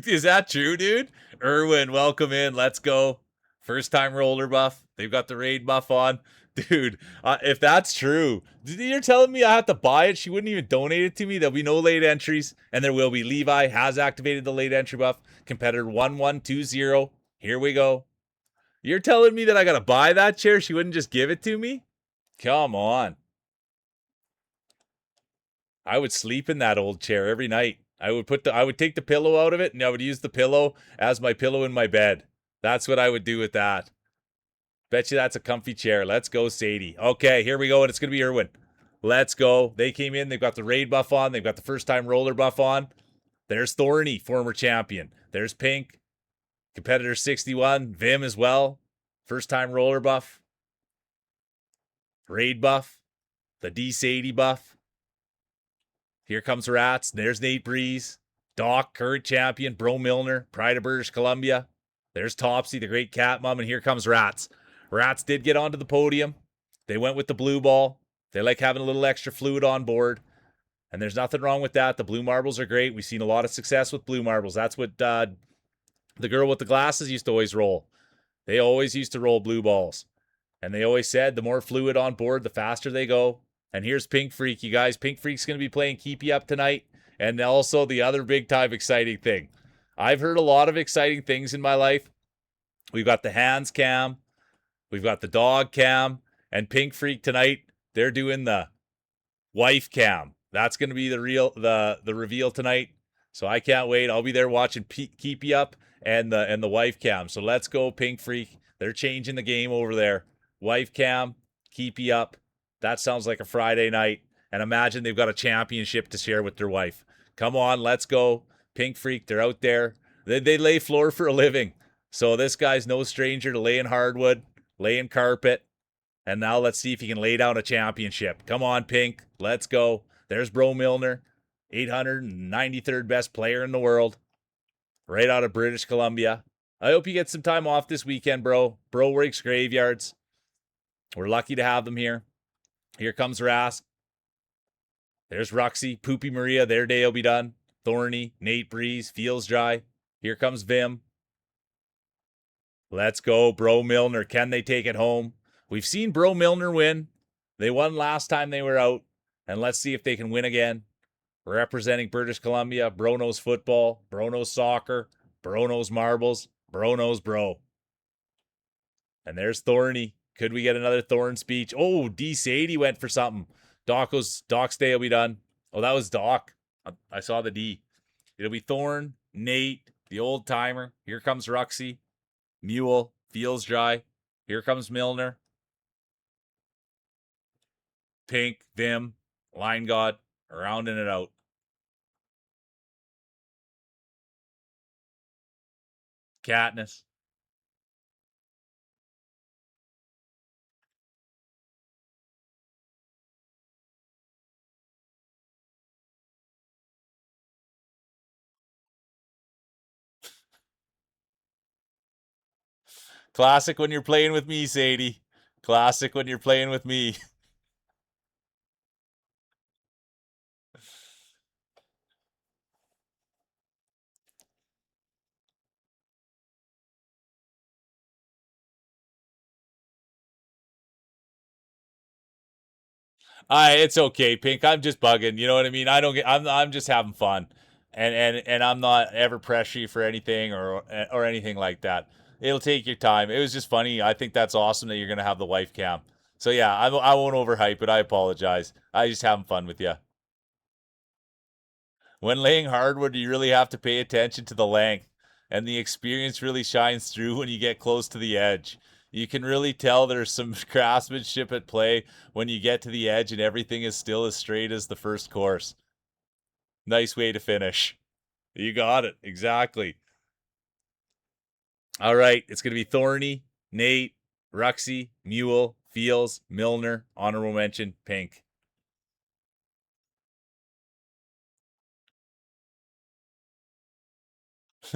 Is that true, dude? Erwin, welcome in. Let's go. First time roller buff. They've got the raid buff on. Dude, if that's true, you're telling me I have to buy it? She wouldn't even donate it to me? There'll be no late entries, and there will be. Levi has activated the late entry buff. Competitor 1120. Here we go. You're telling me that I got to buy that chair? She wouldn't just give it to me? Come on. I would sleep in that old chair every night. I would take the pillow out of it and I would use the pillow as my pillow in my bed. That's what I would do with that. Bet you that's a comfy chair. Let's go, Sadie. Okay, here we go, and it's gonna be Irwin. Let's go. They came in, they've got the raid buff on, they've got the first time roller buff on. There's Thorny, former champion. There's Pink, competitor 61, Vim as well. First time roller buff. Raid buff. The D Sadie buff. Here comes Rats. There's Nate Breeze. Doc, current champion. Bro Milner, Pride of British Columbia. There's Topsy, the great cat mom. And here comes Rats. Rats did get onto the podium. They went with the blue ball. They like having a little extra fluid on board. And there's nothing wrong with that. The blue marbles are great. We've seen a lot of success with blue marbles. That's what the girl with the glasses used to always roll. They always used to roll blue balls. And they always said the more fluid on board, the faster they go. And here's Pink Freak, you guys. Pink Freak's going to be playing Keep You Up tonight. And also the other big time exciting thing. I've heard a lot of exciting things in my life. We've got the hands cam. We've got the dog cam. And Pink Freak tonight, they're doing the wife cam. That's going to be the reveal tonight. So I can't wait. I'll be there watching Keep You Up and the wife cam. So let's go, Pink Freak. They're changing the game over there. Wife cam, Keep You Up. That sounds like a Friday night. And imagine they've got a championship to share with their wife. Come on, let's go. Pink Freak, they're out there. They lay floor for a living. So this guy's no stranger to laying hardwood, laying carpet. And now let's see if he can lay down a championship. Come on, Pink. Let's go. There's Bro Milner, 893rd best player in the world. Right out of British Columbia. I hope you get some time off this weekend, bro. Bro works graveyards. We're lucky to have them here. Here comes Rask. There's Ruxy, Poopy Maria. Their day will be done. Thorny, Nate Breeze, Feels Dry. Here comes Vim. Let's go, Bro Milner. Can they take it home? We've seen Bro Milner win. They won last time they were out. And let's see if they can win again. Representing British Columbia, Bro knows football, Bro knows soccer, Bro knows marbles, Bro knows bro. And there's Thorny. Could we get another Thorn speech? Oh, D Sadie went for something. Doc's day will be done. Oh, that was Doc. I saw the D. It'll be Thorn, Nate, the old timer. Here comes Ruxy. Mule, Feels Dry. Here comes Milner. Pink, Vim, Line God, rounding it out. Katniss. Classic when you're playing with me, Sadie. Classic when you're playing with me. It's okay, Pink. I'm just bugging. You know what I mean? I don't get. I'm just having fun, and I'm not ever pressure you for anything or anything like that. It'll take your time. It was just funny. I think that's awesome that you're gonna have the wife cam. So yeah, I won't overhype it. I apologize. I just having fun with you. When laying hardwood, you really have to pay attention to the length, and the experience really shines through when you get close to the edge. You can really tell there's some craftsmanship at play when you get to the edge and everything is still as straight as the first course. Nice way to finish. You got it. Exactly. All right. It's going to be Thorny, Nate, Ruxy, Mule, Fields, Milner, honorable mention, Pink.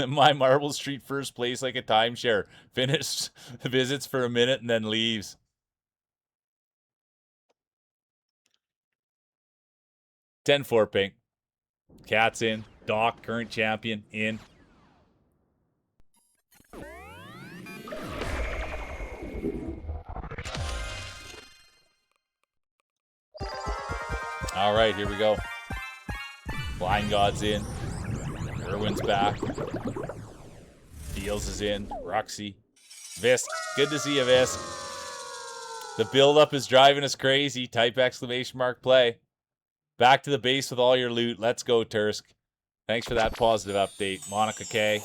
My Marble Street first place like a timeshare. Finished visits for a minute and then leaves. 10-4, Pink. Cat's in. Doc, current champion, in. All right, here we go. Blind God's in. Irwin's back. Fields is in. Roxy. Visk. Good to see you, Visk. The build-up is driving us crazy. Type exclamation mark play. Back to the base with all your loot. Let's go, Tursk. Thanks for that positive update. Monica K.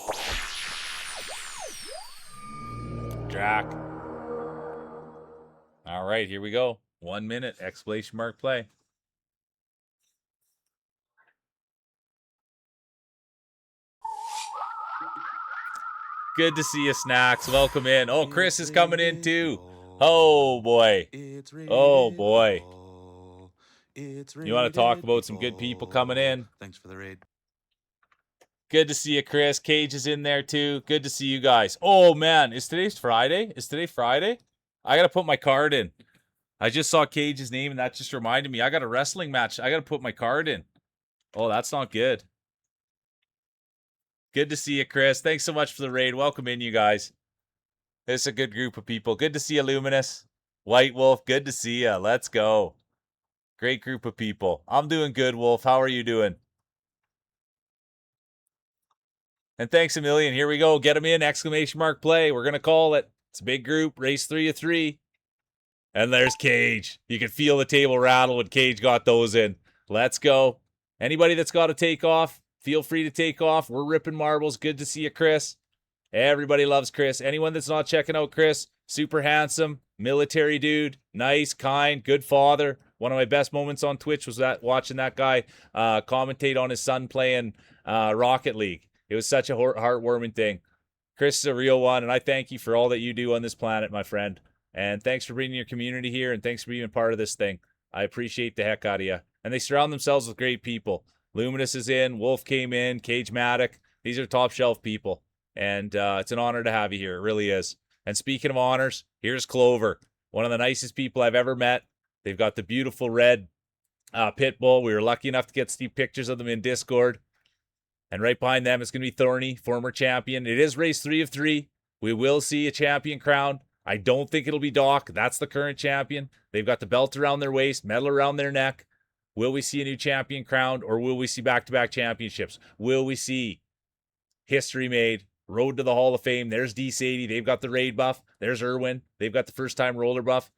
Drac. All right, here we go. 1 minute, exclamation mark play. Good to see you, Snacks. Welcome in. Oh, Chris is coming in too. Oh, boy. Oh, boy. You want to talk about some good people coming in? Thanks for the raid. Good to see you, Chris. Cage is in there too. Good to see you guys. Oh, man. Is today Friday? Is today Friday? I got to put my card in. I just saw Cage's name, and that just reminded me. I got a wrestling match. I got to put my card in. Oh, that's not good. Good to see you, Chris. Thanks so much for the raid. Welcome in, you guys. It's a good group of people. Good to see you, Luminous. White Wolf, good to see you. Let's go. Great group of people. I'm doing good, Wolf. How are you doing? And thanks a million. Here we go. Get them in. Exclamation mark play. We're going to call it. It's a big group. Race 3 of 3. And there's Cage. You can feel the table rattle when Cage got those in. Let's go. Anybody that's got to take off, feel free to take off. We're ripping marbles. Good to see you, Chris. Everybody loves Chris. Anyone that's not checking out Chris, super handsome, military dude, nice, kind, good father. One of my best moments on Twitch was that watching that guy commentate on his son playing Rocket League. It was such a heartwarming thing. Chris is a real one, and I thank you for all that you do on this planet, my friend. And thanks for bringing your community here, and thanks for being part of this thing. I appreciate the heck out of you. And they surround themselves with great people. Luminous is in, Wolf came in, Cage Matic. These are top shelf people. And it's an honor to have you here. It really is. And speaking of honors, here's Clover, one of the nicest people I've ever met. They've got the beautiful red pit bull. We were lucky enough to get to see pictures of them in Discord. And right behind them is going to be Thorny, former champion. It is race 3 of 3. We will see a champion crown. I don't think it'll be Doc. That's the current champion. They've got the belt around their waist, medal around their neck. Will we see a new champion crowned, or will we see back-to-back championships? Will we see history made? Road to the Hall of Fame. There's D-Sadie. They've got the raid buff. There's Irwin. They've got the first-time roller buff.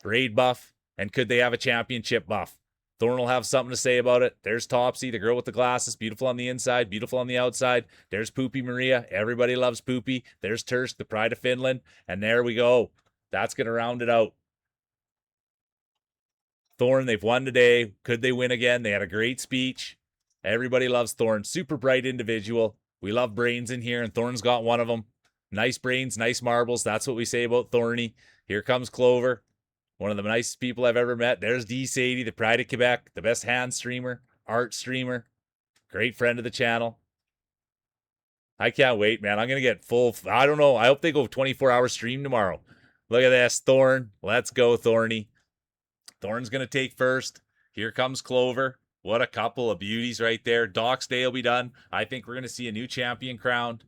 Raid buff. And could they have a championship buff? Thorn will have something to say about it. There's Topsy, the girl with the glasses. Beautiful on the inside, beautiful on the outside. There's Poopy Maria. Everybody loves Poopy. There's Tursk, the pride of Finland. And there we go. That's going to round it out. Thorn, they've won today. Could they win again? They had a great speech. Everybody loves Thorn. Super bright individual. We love brains in here, and Thorn's got one of them. Nice brains, nice marbles. That's what we say about Thorny. Here comes Clover, one of the nicest people I've ever met. There's D-Sadie, the pride of Quebec, the best hand streamer, art streamer, great friend of the channel. I can't wait, man. I'm going to get full. I don't know. I hope they go 24-hour stream tomorrow. Look at this. Thorn. Let's go, Thorny. Thorn's going to take first. Here comes Clover. What a couple of beauties right there. Doc's Day will be done. I think we're going to see a new champion crowned.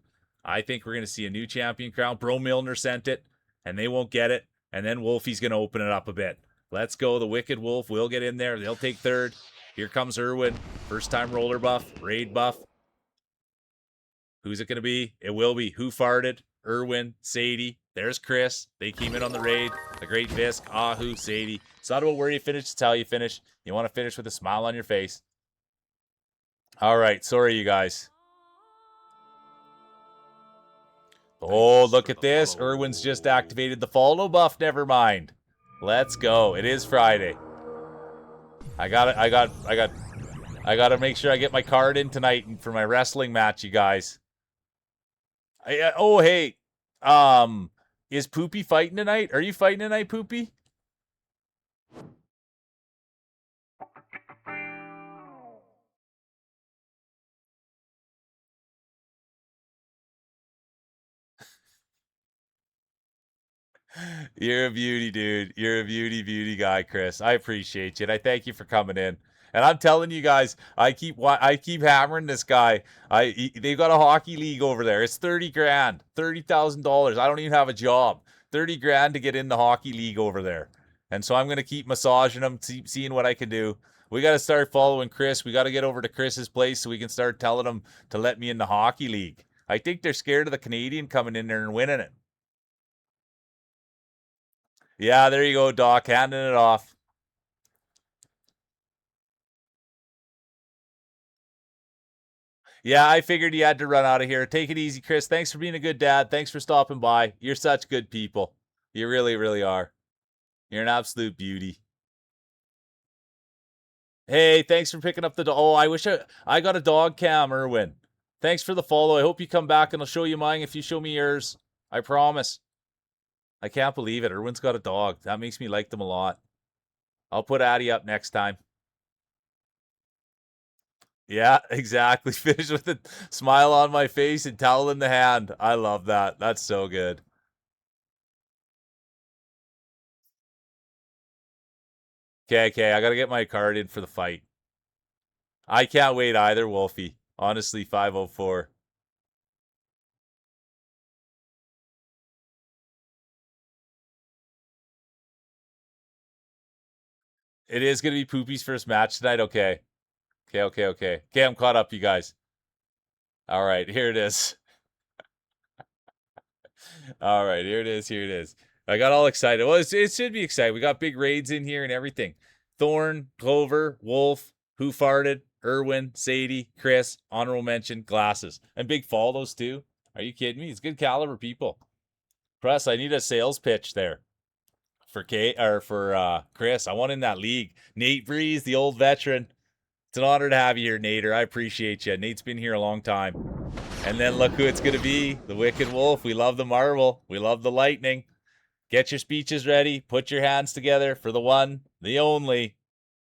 Bro Milner sent it, and they won't get it. And then Wolfie's going to open it up a bit. Let's go. The Wicked Wolf will get in there. They'll take third. Here comes Irwin. First time roller buff. Raid buff. Who's it going to be? It will be Who Farted, Irwin, Sadie. There's Chris. They came in on the raid. The Great Visk, Ahu, Sadie. It's not about where you finish, it's how you finish. You want to finish with a smile on your face. All right. Sorry, you guys. Oh, look at this. Irwin's just activated the follow buff. Never mind. Let's go. It is Friday. I gotta make sure I get my card in tonight for my wrestling match, you guys. Oh, hey. Is Poopy fighting tonight? Are you fighting tonight, Poopy? You're a beauty, dude. You're a beauty guy, Chris. I appreciate you, and I thank you for coming in. And I'm telling you guys, I keep hammering this guy. They've got a hockey league over there. It's 30 grand, $30,000. I don't even have a job. 30 grand to get in the hockey league over there. And so I'm gonna keep massaging them, seeing what I can do. We got to start following Chris. We got to get over to Chris's place so we can start telling him to let me in the hockey league. I think they're scared of the Canadian coming in there and winning it. Yeah, there you go, Doc, handing it off. Yeah, I figured you had to run out of here. Take it easy, Chris. Thanks for being a good dad. Thanks for stopping by. You're such good people. You really, really are. You're an absolute beauty. Hey, thanks for picking up the dog. Oh, I wish I got a dog cam, Irwin. Thanks for the follow. I hope you come back and I'll show you mine if you show me yours. I promise. I can't believe it. Irwin's got a dog. That makes me like them a lot. I'll put Addie up next time. Yeah, exactly. Finish with a smile on my face and towel in the hand. I love that. That's so good. Okay. I got to get my card in for the fight. I can't wait either, Wolfie. Honestly, 504. It is going to be Poopy's first match tonight. Okay. Okay, I'm caught up, you guys. All right, here it is. All right, here it is. I got all excited. Well, it should be exciting. We got big raids in here and everything. Thorn, Clover, Wolf, Who Farted, Irwin, Sadie, Chris, honorable mention, Glasses. And big follows too. Are you kidding me? It's good caliber people. Press, I need a sales pitch there. For Chris. I want in that league. Nate Breeze, the old veteran. It's an honor to have you here, Nader. I appreciate you. Nate's been here a long time. And then look who it's going to be. The Wicked Wolf. We love the marble. We love the lightning. Get your speeches ready. Put your hands together for the one, the only,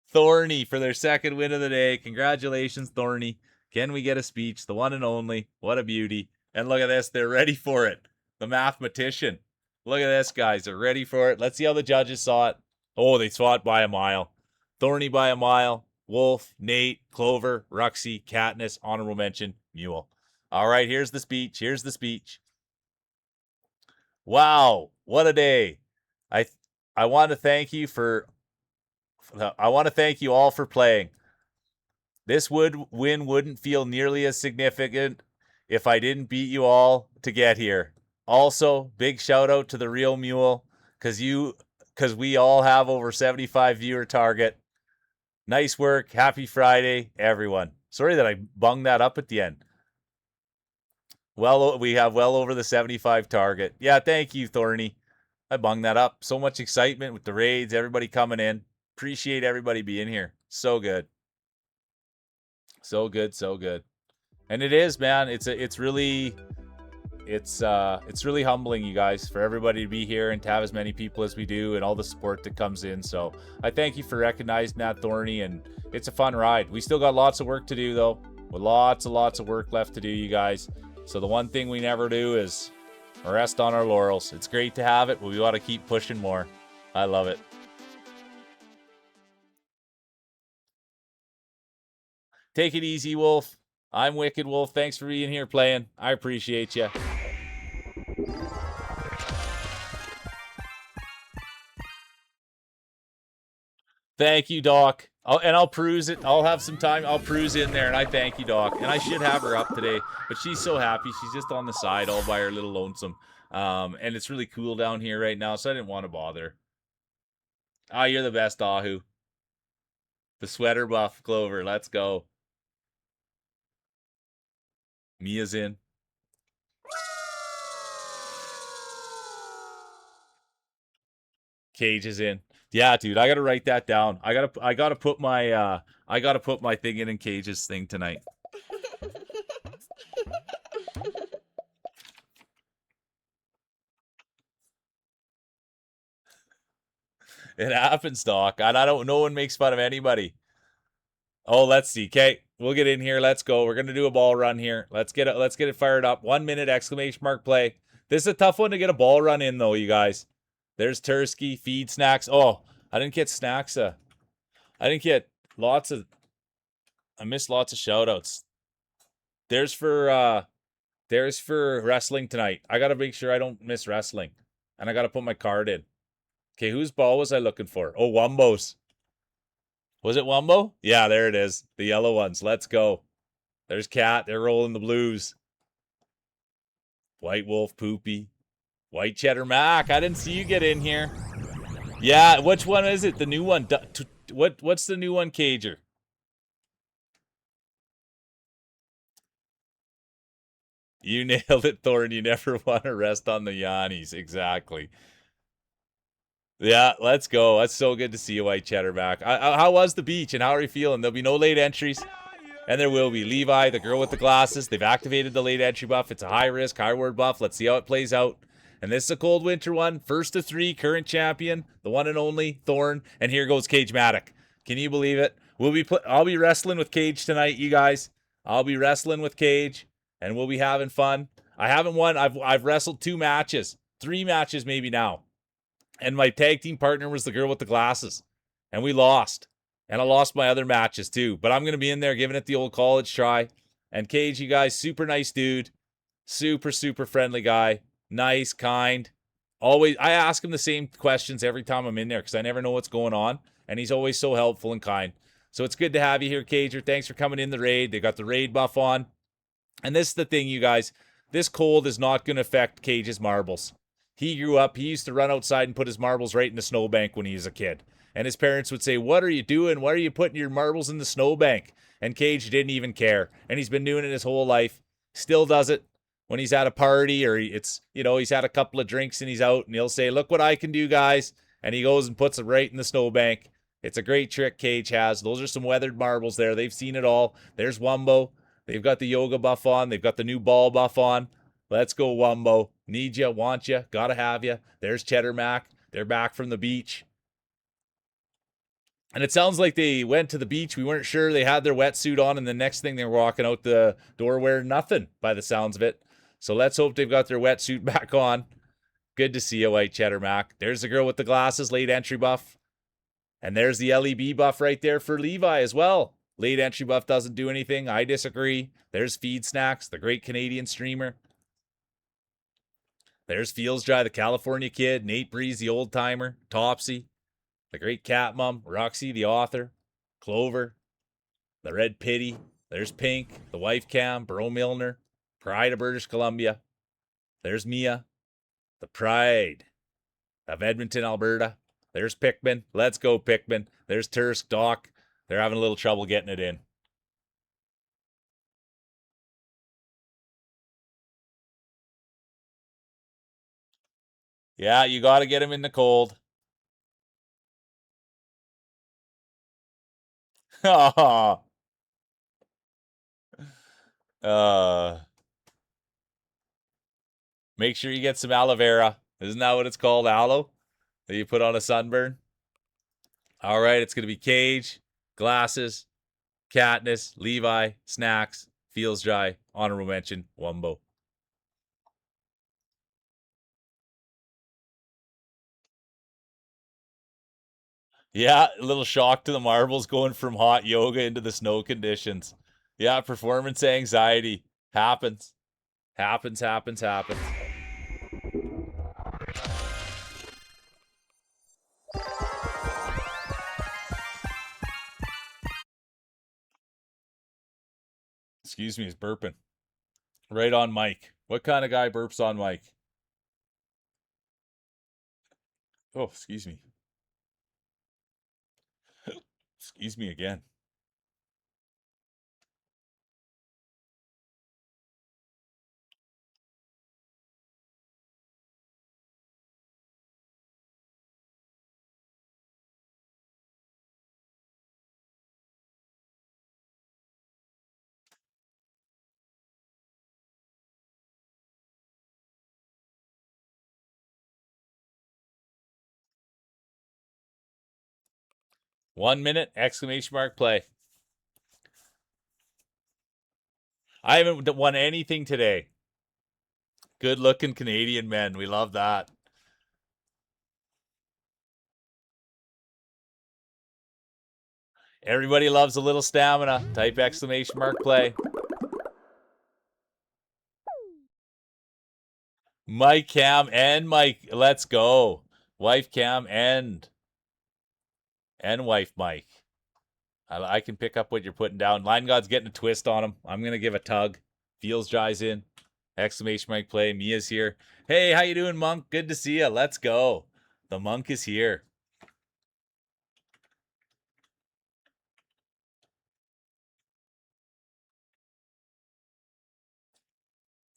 Thorny for their second win of the day. Congratulations, Thorny. Can we get a speech? The one and only. What a beauty. And look at this. They're ready for it. The mathematician. Look at this, guys. They're ready for it. Let's see how the judges saw it. Oh, they saw it by a mile. Thorny by a mile. Wolf, Nate, Clover, Ruxy, Katniss, honorable mention, Mule. All right, here's the speech. Wow, what a day. I want to thank you all for playing. This win wouldn't feel nearly as significant if I didn't beat you all to get here. Also, big shout out to the real Mule cuz we all have over 75 viewer target. Nice work. Happy Friday, everyone. Sorry that I bunged that up at the end. Well, we have well over the 75 target. Yeah, thank you, Thorny. I bunged that up. So much excitement with the raids, everybody coming in. Appreciate everybody being here. So good. So good. And it is, man. It's really humbling, you guys, for everybody to be here and to have as many people as we do and all the support that comes in. So I thank you for recognizing that, Thorny, and it's a fun ride. We still got lots of work to do, though. With lots of work left to do, you guys. So the one thing we never do is rest on our laurels. It's great to have it, but we want to keep pushing more. I love it. Take it easy, Wolf. I'm Wicked Wolf. Thanks for being here playing. I appreciate you. Thank you, Doc. I'll peruse it. I'll have some time. I'll peruse in there, and I thank you, Doc. And I should have her up today, but she's so happy. She's just on the side all by her little lonesome. And it's really cool down here right now, so I didn't want to bother. Ah, you're the best, Ahu. The sweater buff, Clover. Let's go. Mia's in. Cage is in. Yeah, dude, I gotta write that down. I gotta put my thing in Cage's thing tonight. It happens, Doc. And I don't. No one makes fun of anybody. Oh, let's see. Okay, we'll get in here. Let's go. We're gonna do a ball run here. Let's get it fired up. 1 minute exclamation mark play. This is a tough one to get a ball run in, though, you guys. There's Tursky, feed snacks. Oh, I didn't get snacks. I didn't get lots of. I missed lots of shout outs. There's for wrestling tonight. I gotta make sure I don't miss wrestling. And I gotta put my card in. Okay, whose ball was I looking for? Oh, Wumbo's. Was it Wumbo? Yeah, there it is. The yellow ones. Let's go. There's Cat. They're rolling the blues. White Wolf, Poopy. White Cheddar Mac. I didn't see you get in here. Yeah, which one is it? The new one. What's the new one, Cager? You nailed it, Thorn. You never want to rest on the Yannis. Exactly. Yeah, let's go. That's so good to see you, White Cheddar back. How was the beach, and how are you feeling? There'll be no late entries, and there will be. Levi, the girl with the glasses, they've activated the late entry buff. It's a high-risk, high-reward buff. Let's see how it plays out. And this is a cold winter one. First of 3, current champion, the one and only, Thorn. And here goes Cage Matic. Can you believe it? I'll be wrestling with Cage tonight, you guys. I'll be wrestling with Cage, and we'll be having fun. I haven't won. I've wrestled 2 matches. 3 matches maybe now. And my tag team partner was the girl with the glasses. And we lost. And I lost my other matches too. But I'm going to be in there giving it the old college try. And Cage, you guys, super nice dude. Super, super friendly guy. Nice, kind. Always, I ask him the same questions every time I'm in there because I never know what's going on. And he's always so helpful and kind. So it's good to have you here, Cager. Thanks for coming in the raid. They got the raid buff on. And this is the thing, you guys. This cold is not going to affect Cage's marbles. He grew up, he used to run outside and put his marbles right in the snowbank when he was a kid. And his parents would say, "What are you doing? Why are you putting your marbles in the snowbank?" And Cage didn't even care. And he's been doing it his whole life. Still does it when he's at a party or he's had a couple of drinks and he's out and he'll say, "Look what I can do, guys." And he goes and puts it right in the snowbank. It's a great trick Cage has. Those are some weathered marbles there. They've seen it all. There's Wumbo. They've got the yoga buff on. They've got the new ball buff on. Let's go, Wumbo. Need ya, want ya, gotta have ya. There's Cheddar Mac. They're back from the beach. And it sounds like they went to the beach. We weren't sure. They had their wetsuit on, and the next thing they were walking out the door wearing nothing by the sounds of it. So let's hope they've got their wetsuit back on. Good to see you, White Cheddar Mac. There's the girl with the glasses, late entry buff. And there's the LEB buff right there for Levi as well. Late entry buff doesn't do anything. I disagree. There's Feed Snacks, the great Canadian streamer. There's Feels Dry, the California kid. Nate Breeze, the old timer. Topsy, the great cat mom. Roxy, the author. Clover, the Red Pity. There's Pink, the wife cam. Bro Milner, Pride of British Columbia. There's Mia, the Pride of Edmonton, Alberta. There's Pickman. Let's go, Pickman. There's Tursk, Doc. They're having a little trouble getting it in. Yeah, you got to get him in the cold. uh, make sure you get some aloe vera. Isn't that what it's called? Aloe? That you put on a sunburn? All right, it's going to be Cage, Glasses, Katniss, Levi, Snacks, Feels Dry, honorable mention, Wumbo. Yeah, a little shock to the marbles going from hot yoga into the snow conditions. Yeah, performance anxiety happens. Happens, happens, happens. Excuse me, it's burping. Right on mic. What kind of guy burps on mic? Oh, excuse me. Excuse me again. One minute, exclamation mark, play. I haven't won anything today. Good looking Canadian men. We love that. Everybody loves a little stamina. Type exclamation mark, play. Mike Cam and Mike. Let's go. Wife Cam and wife Mike. I can pick up what you're putting down. Line God's getting a twist on him. I'm gonna give a tug. Feels dries in. Exclamation mark play. Mia's here. Hey, how you doing, Monk? Good to see you. Let's go. The Monk is here.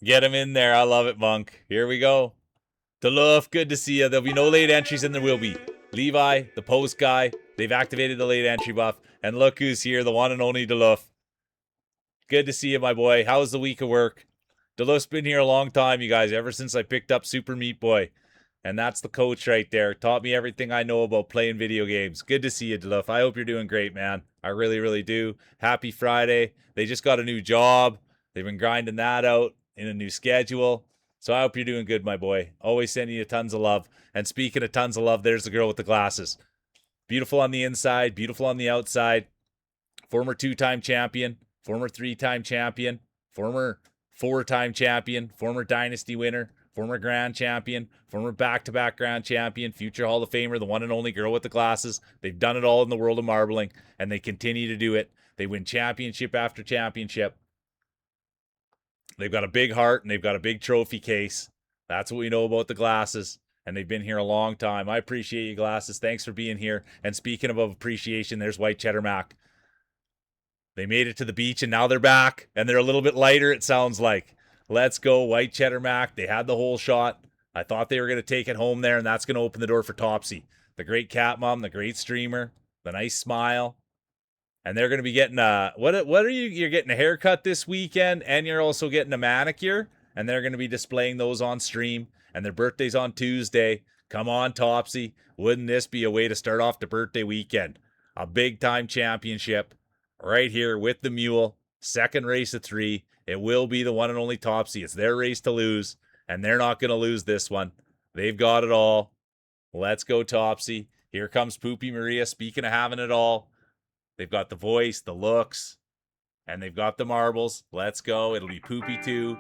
Get him in there. I love it, Monk. Here we go. DeLuff, good to see you. There'll be no late entries, and there will be. Levi, the post guy. They've activated the late entry buff. And look who's here, the one and only DeLuff. Good to see you, my boy. How's the week of work? DeLuff's been here a long time, you guys, ever since I picked up Super Meat Boy. And that's the coach right there. Taught me everything I know about playing video games. Good to see you, DeLuff. I hope you're doing great, man. I really, really do. Happy Friday. They just got a new job. They've been grinding that out in a new schedule. So I hope you're doing good, my boy. Always sending you tons of love. And speaking of tons of love, there's the girl with the glasses. Beautiful on the inside, beautiful on the outside. Former two-time champion, former three-time champion, former four-time champion, former dynasty winner, former grand champion, former back-to-back grand champion, future Hall of Famer, the one and only girl with the glasses. They've done it all in the world of marbling, and they continue to do it. They win championship after championship. They've got a big heart, and they've got a big trophy case. That's what we know about the glasses, and they've been here a long time. I appreciate you, glasses. Thanks for being here. And speaking of appreciation, there's White Cheddar Mac. They made it to the beach and now they're back and they're a little bit lighter, it sounds like. Let's go, White Cheddar Mac. They had the whole shot. I thought they were going to take it home there, and that's going to open the door for Topsy. The great cat mom, the great streamer, the nice smile. And they're going to be getting what are you? You're getting a haircut this weekend, and you're also getting a manicure, and they're going to be displaying those on stream. And their birthday's on Tuesday. Come on, Topsy. Wouldn't this be a way to start off the birthday weekend? A big time championship right here with the mule. Second race of 3. It will be the one and only Topsy. It's their race to lose, and they're not going to lose this one. They've got it all. Let's go, Topsy. Here comes Poopy Maria. Speaking of having it all, they've got the voice, the looks, and they've got the marbles. Let's go. It'll be Poopy 2,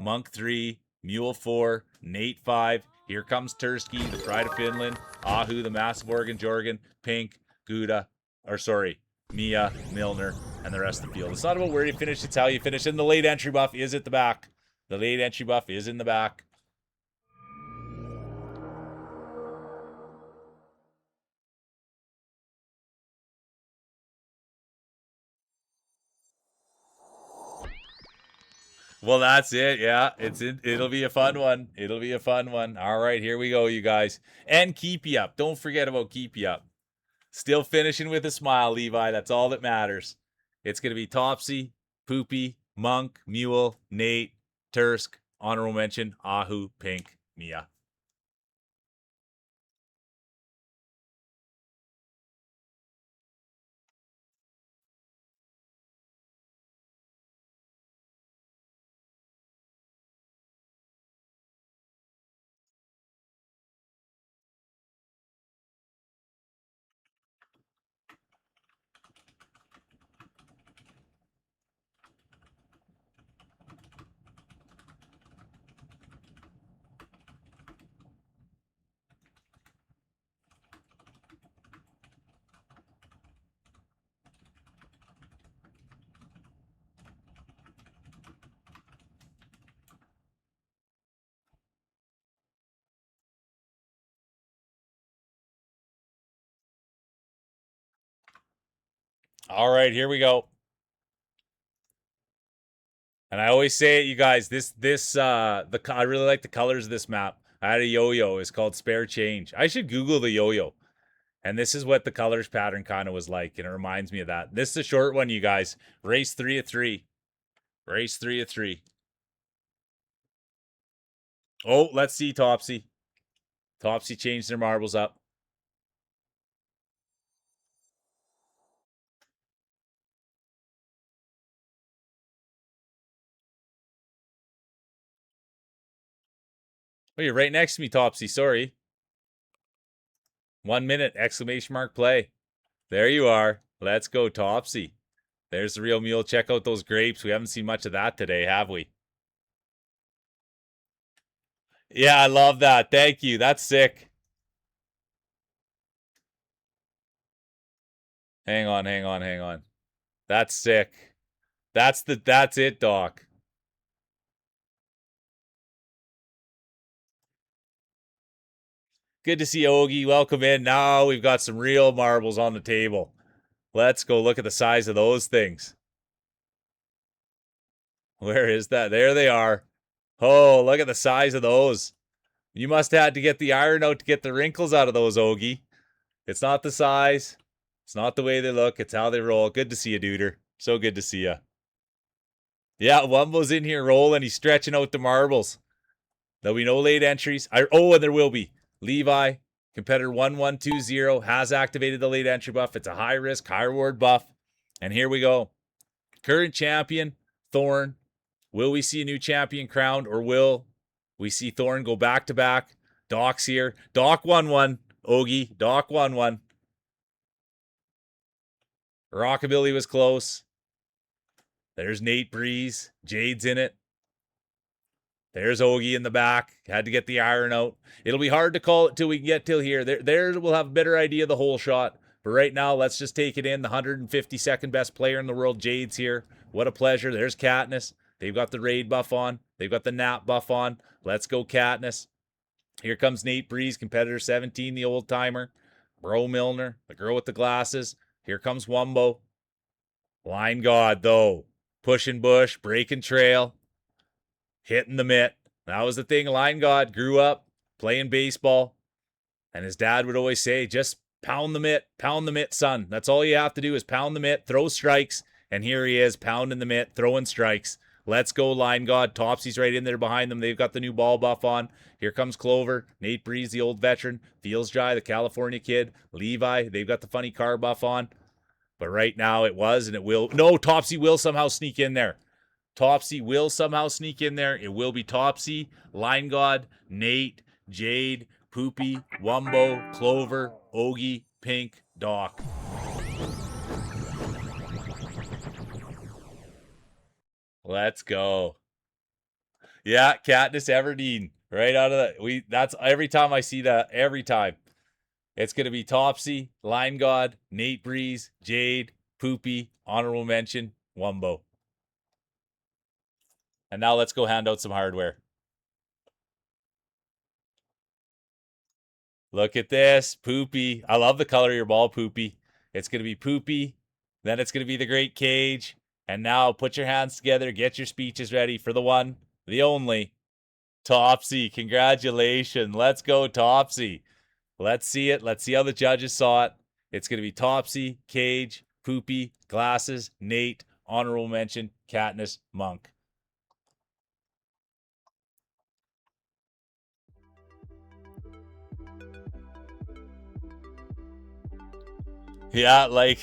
Monk 3, Mule 4, Nate 5. Here comes Tursky, the Pride of Finland, Ahu, the Massive Organ Jorgen, Pink, Gouda, Mia, Milner, and the rest of the field. It's not about where you finish, it's how you finish. And the late entry buff is at the back. The late entry buff is in the back. Well, that's it. Yeah, it'll be a fun one. It'll be a fun one. All right, here we go, you guys. And keep you up. Don't forget about keep you up. Still finishing with a smile, Levi. That's all that matters. It's going to be Topsy, Poopy, Monk, Mule, Nate, Tursk, honorable mention, Ahu, Pink, Mia. All right, here we go. And I always say it, you guys. I really like the colors of this map. I had a yo-yo. It's called Spare Change. I should Google the yo-yo. And this is what the colors pattern kind of was like, and it reminds me of that. This is a short one, you guys. Race 3 of 3. Race 3 of 3. Oh, let's see Topsy. Topsy changed their marbles up. Oh, you're right next to me, Topsy. Sorry. 1 minute! Exclamation mark play. There you are. Let's go, Topsy. There's the real mule. Check out those grapes. We haven't seen much of that today, have we? Yeah, I love that. Thank you. That's sick. Hang on, hang on, hang on. That's sick. That's it, Doc. Good to see you, Ogie. Welcome in. Now we've got some real marbles on the table. Let's go look at the size of those things. Where is that? There they are. Oh, look at the size of those. You must have had to get the iron out to get the wrinkles out of those, Ogie. It's not the size. It's not the way they look. It's how they roll. Good to see you, Duder. So good to see you. Yeah, Wumbo's in here rolling. He's stretching out the marbles. There'll be no late entries. And there will be. Levi, competitor 1120, has activated the late entry buff. It's a high risk, high reward buff. And here we go. Current champion, Thorn. Will we see a new champion crowned, or will we see Thorn go back to back? Doc's here. Doc won one. Ogie, Doc won one. Rockabilly was close. There's Nate Breeze. Jade's in it. There's Ogie in the back. Had to get the iron out. It'll be hard to call it till we get till here. There we'll have a better idea of the whole shot. But right now, let's just take it in. The 152nd best player in the world, Jade's here. What a pleasure. There's Katniss. They've got the raid buff on. They've got the nap buff on. Let's go, Katniss. Here comes Nate Breeze, competitor 17, the old timer. Bro Milner, the girl with the glasses. Here comes Wumbo. Line God, though. Pushing bush, breaking trail, hitting the mitt. That was the thing. Line God grew up playing baseball. And his dad would always say, just pound the mitt, son. That's all you have to do is pound the mitt, throw strikes. And here he is, pounding the mitt, throwing strikes. Let's go, Line God. Topsy's right in there behind them. They've got the new ball buff on. Here comes Clover. Nate Breeze, the old veteran. Feels Jai, the California kid. Levi, they've got the funny car buff on. But right now it was and it will. No, Topsy will somehow sneak in there. Topsy will somehow sneak in there. It will be Topsy, Line God, Nate, Jade, Poopy, Wumbo, Clover, Ogie, Pink, Doc. Let's go. Yeah, Katniss Everdeen. Right out of that. That's every time I see that, every time. It's gonna be Topsy, Line God, Nate Breeze, Jade, Poopy, honorable mention, Wumbo. And now let's go hand out some hardware. Look at this, Poopy. I love the color of your ball, Poopy. It's going to be Poopy. Then it's going to be the Great Cage. And now put your hands together. Get your speeches ready for the one, the only, Topsy. Congratulations. Let's go, Topsy. Let's see it. Let's see how the judges saw it. It's going to be Topsy, Cage, Poopy, Glasses, Nate, honorable mention, Katniss, Monk. Yeah, like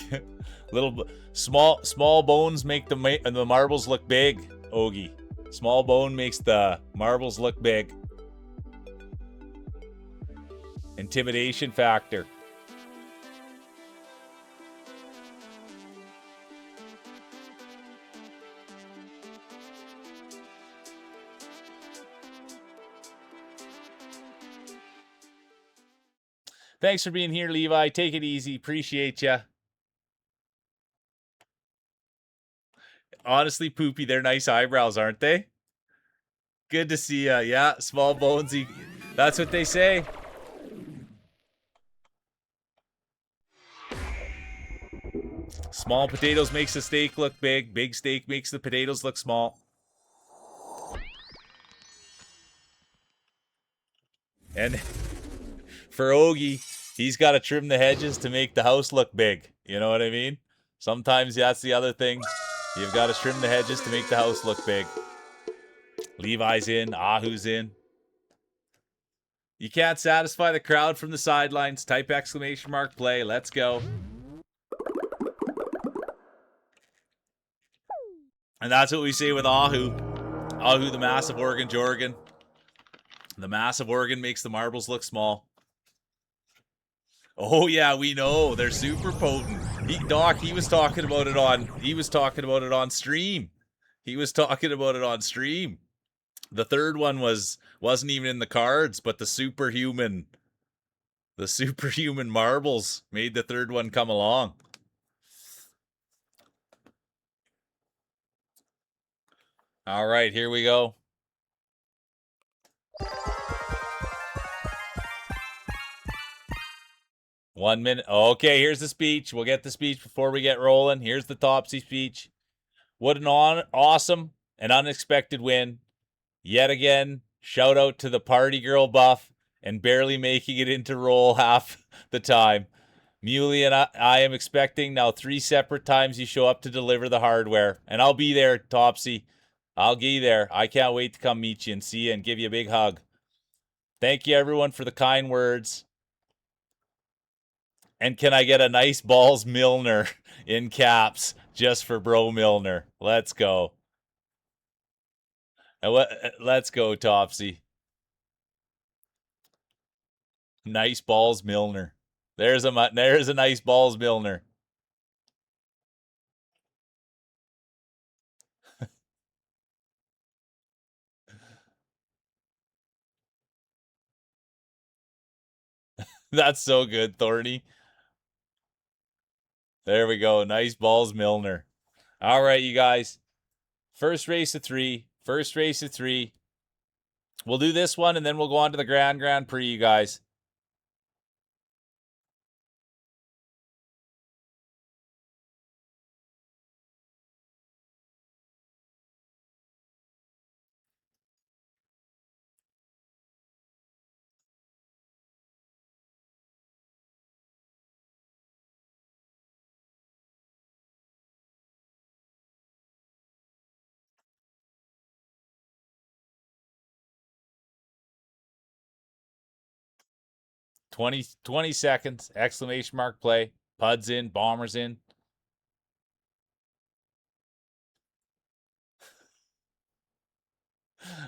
little small bones make the marbles look big. Ogie, small bone makes the marbles look big. Intimidation factor. Thanks for being here, Levi. Take it easy. Appreciate you. Honestly, Poopy, they're nice eyebrows, aren't they? Good to see ya. Yeah, small bonesy. That's what they say. Small potatoes makes the steak look big. Big steak makes the potatoes look small. And for Ogie, he's got to trim the hedges to make the house look big. You know what I mean? Sometimes that's the other thing. You've got to trim the hedges to make the house look big. Levi's in. Ahu's in. You can't satisfy the crowd from the sidelines. Type exclamation mark play. Let's go. And that's what we say with Ahu. Ahu, the massive organ Jorgan. The massive organ makes the marbles look small. Oh yeah, we know. They're super potent. Doc, he was talking about it on stream. He was talking about it on stream. The third one wasn't even in the cards, but the superhuman marbles made the third one come along. All right, here we go. One minute. Okay, here's the speech. We'll get the speech before we get rolling. Here's the Topsy speech. What an awesome and unexpected win. Yet again, shout out to the party girl buff and barely making it into roll half the time. Muley and I am expecting now 3 separate times you show up to deliver the hardware. And I'll be there, Topsy. I'll be there. I can't wait to come meet you and see you and give you a big hug. Thank you, everyone, for the kind words. And can I get a nice balls Milner in caps just for bro Milner? Let's go. Let's go, Topsy. Nice balls Milner. There's a nice balls Milner. That's so good, Thorny. There we go. Nice balls Milner. All right, you guys. First race of 3. First race of 3. We'll do this one, and then we'll go on to the Grand Prix, you guys. Twenty seconds. Exclamation mark play. Puds in. Bombers in.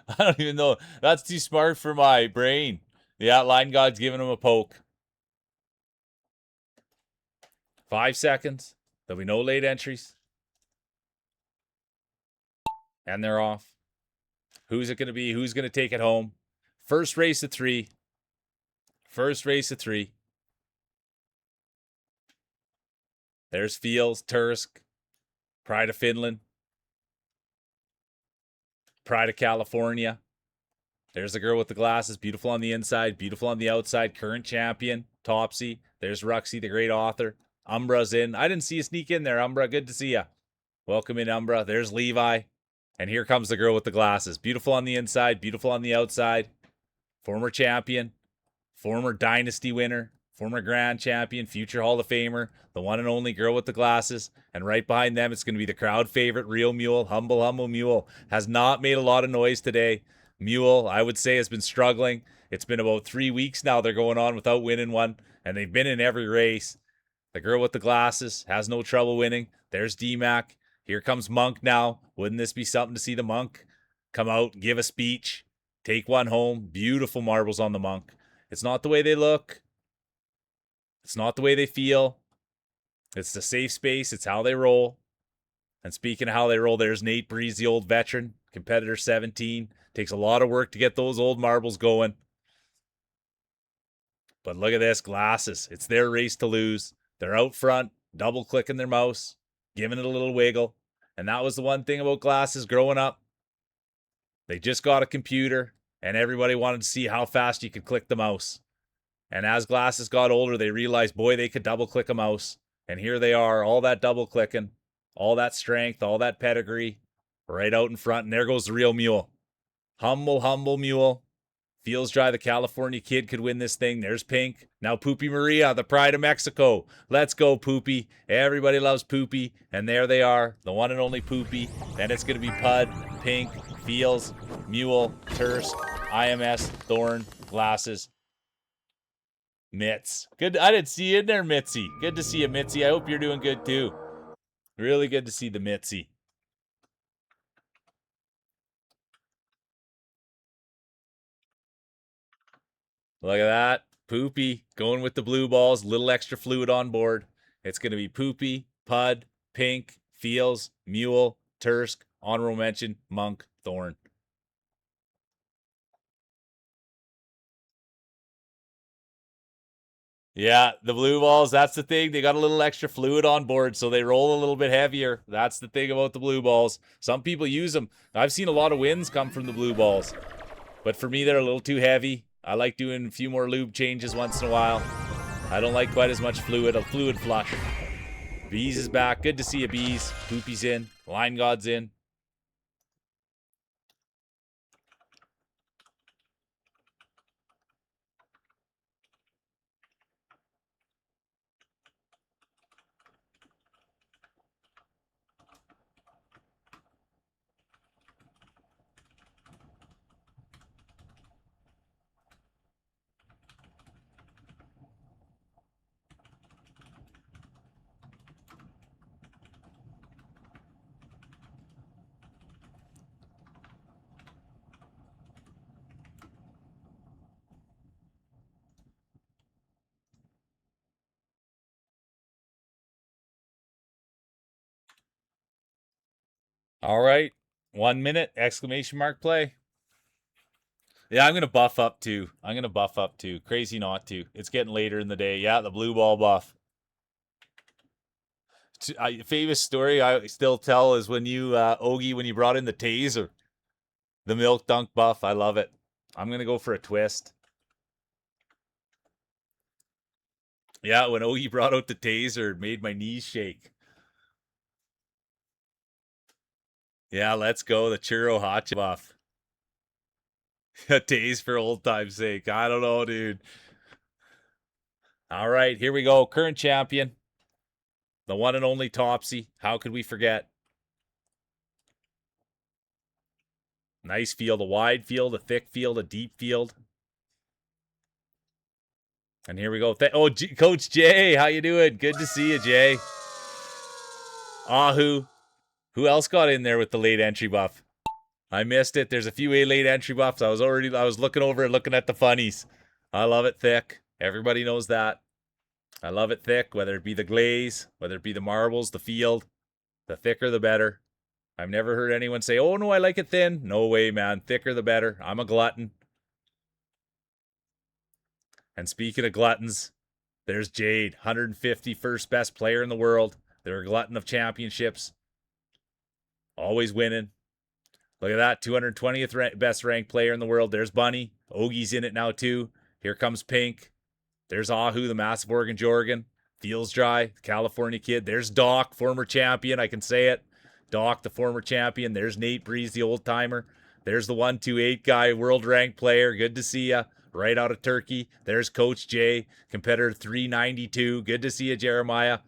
I don't even know. That's too smart for my brain. Yeah, line god's giving him a poke. 5 seconds. There'll be no late entries. And they're off. Who's it going to be? Who's going to take it home? First race of 3. First race of 3. There's Fields, Tursk, Pride of Finland, Pride of California. There's the girl with the glasses, beautiful on the inside, beautiful on the outside, current champion, Topsy. There's Ruxy, the great author. Umbra's in. I didn't see you sneak in there, Umbra. Good to see you. Welcome in, Umbra. There's Levi. And here comes the girl with the glasses. Beautiful on the inside, beautiful on the outside. Former champion, former dynasty winner, former grand champion, future Hall of Famer, the one and only girl with the glasses. And right behind them, it's going to be the crowd favorite, Real Mule, Humble Mule. Has not made a lot of noise today. Mule, I would say, has been struggling. It's been about 3 weeks now they're going on without winning one, and they've been in every race. The girl with the glasses has no trouble winning. There's D-Mac. Here comes Monk now. Wouldn't this be something to see the Monk come out, give a speech, take one home? Beautiful marbles on the Monk. It's not the way they look. It's not the way they feel. It's the safe space. It's how they roll. And speaking of how they roll, there's Nate Breeze, the old veteran, competitor 17. Takes a lot of work to get those old marbles going. But look at this, glasses. It's their race to lose. They're out front, double-clicking their mouse, giving it a little wiggle. And that was the one thing about glasses growing up. They just got a computer, and everybody wanted to see how fast you could click the mouse. And as glasses got older, they realized, boy, they could double-click a mouse. And here they are, all that double clicking, all that strength, all that pedigree, right out in front. And there goes the real mule. Humble, humble mule. Feels dry. The California kid could win this thing. There's Pink. Now Poopy Maria, the pride of Mexico. Let's go, Poopy. Everybody loves Poopy. And there they are, the one and only Poopy. Then it's going to be Pud, Pink, Feels, Mule, Tursk, IMS, Thorn, Glasses, Mitz. Good. I didn't see you in there, Mitzi. Good to see you, Mitzi. I hope you're doing good too. Really good to see the Mitzi. Look at that. Poopy going with the blue balls. Little extra fluid on board. It's going to be Poopy, Pud, Pink, Feels, Mule, Tursk, honorable mention, Monk, Thorn. Yeah, the blue balls, that's the thing. They got a little extra fluid on board, so they roll a little bit heavier. That's the thing about the blue balls. Some people use them. I've seen a lot of wins come from the blue balls. But for me, they're a little too heavy. I like doing a few more lube changes once in a while. I don't like quite as much fluid. A fluid flush. Bees is back. Good to see you, Bees. Poopy's in. Line God's in. All right. 1 minute, exclamation mark play. Yeah, I'm going to buff up too. Crazy not to. It's getting later in the day. Yeah, the blue ball buff. Famous story I still tell is when you, Ogie, when you brought in the taser. The milk dunk buff. I love it. I'm going to go for a twist. Yeah, when Ogie brought out the taser, it made my knees shake. Yeah, let's go. The churro hot buff. A tase for old time's sake. I don't know, dude. All right, here we go. Current champion. The one and only Topsy. How could we forget? Nice field, a wide field, a thick field, a deep field. And here we go. Coach Jay, how you doing? Good to see you, Jay. Ahu. Who else got in there with the late entry buff? I missed it. There's a few late entry buffs. I was looking over and looking at the funnies. I love it thick. Everybody knows that. I love it thick, whether it be the glaze, whether it be the marbles, the field. The thicker, the better. I've never heard anyone say, oh, no, I like it thin. No way, man. Thicker, the better. I'm a glutton. And speaking of gluttons, there's Jade, 150 first best player in the world. They're a glutton of championships. Always winning. Look at that, 220th best ranked player in the world. There's Bunny. Ogie's in it now, too. Here comes Pink. There's Ahu, the massive Oregon Jorgen. Feels dry, California kid. There's Doc, former champion. I can say it. Doc, the former champion. There's Nate Breeze, the old timer. There's the 128 guy, world ranked player. Good to see ya. Right out of Turkey. There's Coach Jay, competitor 392. Good to see you, Jeremiah.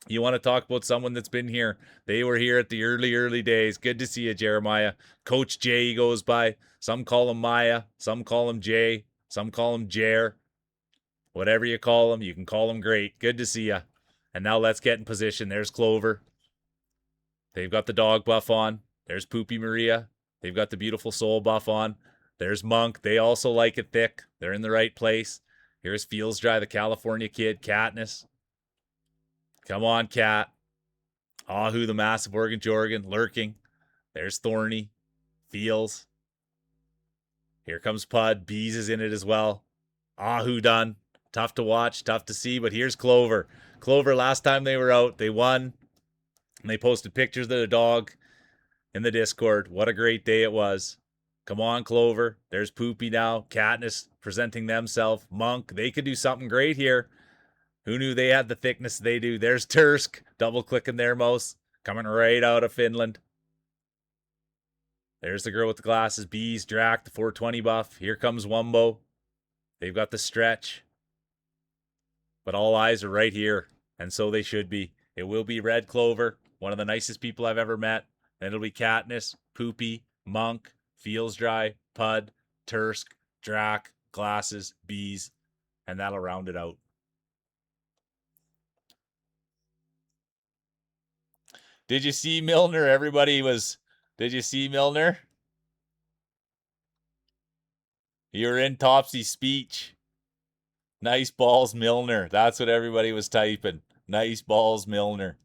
You want to talk about someone that's been here. They were here at the early days. Good to see you, Jeremiah. Coach Jay goes by. Some call him Maya. Some call him Jay. Some call him Jer. Whatever you call him, you can call him great. Good to see you. And now let's get in position. There's Clover. They've got the dog buff on. There's Poopy Maria. They've got the beautiful soul buff on. There's Monk. They also like it thick. They're in the right place. Here's Feels Dry, the California kid. Katniss. Come on, Cat. Ahu, the massive Oregon Jorgen, lurking. There's Thorny. Feels. Here comes Pud. Bees is in it as well. Ahu done. Tough to watch, tough to see, but here's Clover. Clover, last time they were out, they won. And they posted pictures of the dog in the Discord. What a great day it was. Come on, Clover. There's Poopy now. Katniss presenting themselves. Monk, they could do something great here. Who knew they had the thickness they do? There's Tursk, double-clicking their mouse, coming right out of Finland. There's the girl with the glasses, Bees, Drac, the 420 buff. Here comes Wumbo. They've got the stretch. But all eyes are right here, and so they should be. It will be Red Clover, one of the nicest people I've ever met. Then it'll be Katniss, Poopy, Monk, Feels Dry, Pud, Tursk, Drac, Glasses, Bees, and that'll round it out. Did you see Milner? Did you see Milner? You're in Topsy's speech. Nice balls, Milner. That's what everybody was typing. Nice balls, Milner.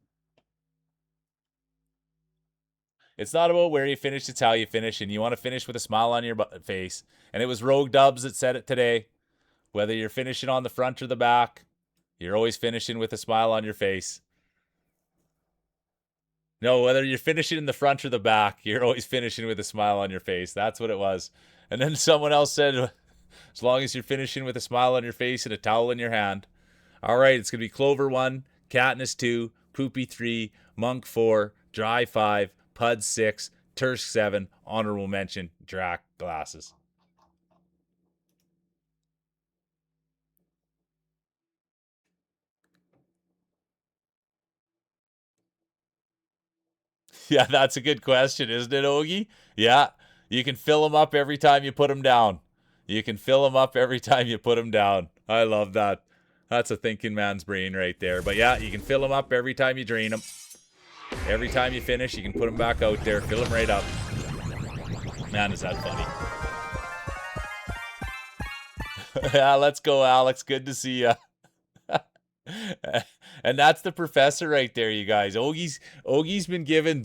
It's not about where you finish, it's how you finish, and you want to finish with a smile on your face. And it was Rogue Dubs that said it today. Whether you're finishing on the front or the back, you're always finishing with a smile on your face. No, whether you're finishing in the front or the back, you're always finishing with a smile on your face. That's what it was. And then someone else said, as long as you're finishing with a smile on your face and a towel in your hand. All right, it's going to be Clover 1, Katniss 2, Poopy 3, Monk 4, Dry 5, Pud 6, Tursk 7, honorable mention, Drac Glasses. Yeah, that's a good question, isn't it, Ogie? Yeah, you can fill them up every time you put them down. You can fill them up every time you put them down. I love that. That's a thinking man's brain right there. But yeah, you can fill them up every time you drain them. Every time you finish, you can put them back out there. Fill them right up. Man, is that funny. Yeah, let's go, Alex. Good to see you. And that's the professor right there, you guys. Ogie's been given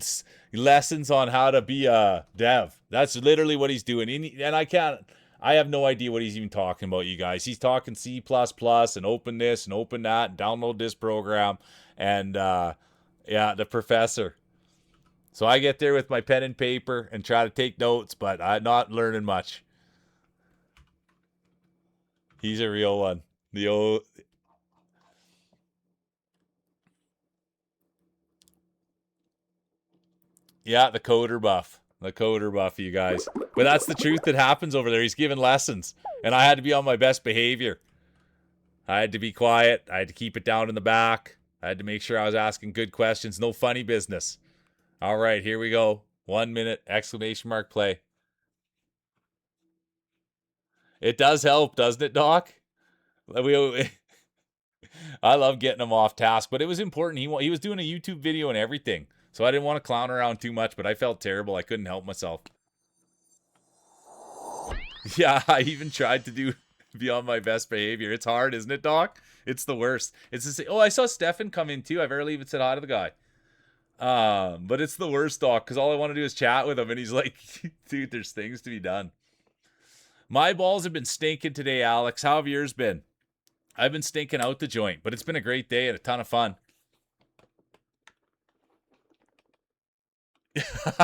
lessons on how to be a dev. That's literally what he's doing. And I have no idea what he's even talking about, you guys. He's talking C++ and open this and open that and download this program. And yeah, the professor. So I get there with my pen and paper and try to take notes, but I'm not learning much. He's a real one. Yeah, the coder buff. The coder buff, you guys. But that's the truth that happens over there. He's giving lessons. And I had to be on my best behavior. I had to be quiet. I had to keep it down in the back. I had to make sure I was asking good questions. No funny business. All right, here we go. 1 minute, exclamation mark, play. It does help, doesn't it, Doc? I love getting him off task, but it was important. He was doing a YouTube video and everything. So I didn't want to clown around too much, but I felt terrible. I couldn't help myself. Yeah, I even tried to be on my best behavior. It's hard, isn't it, Doc? It's the worst. It's the same. Oh, I saw Stefan come in too. I barely even said hi to the guy. But it's the worst, Doc, because all I want to do is chat with him, and he's like, dude, there's things to be done. My balls have been stinking today, Alex. How have yours been? I've been stinking out the joint, but it's been a great day and a ton of fun.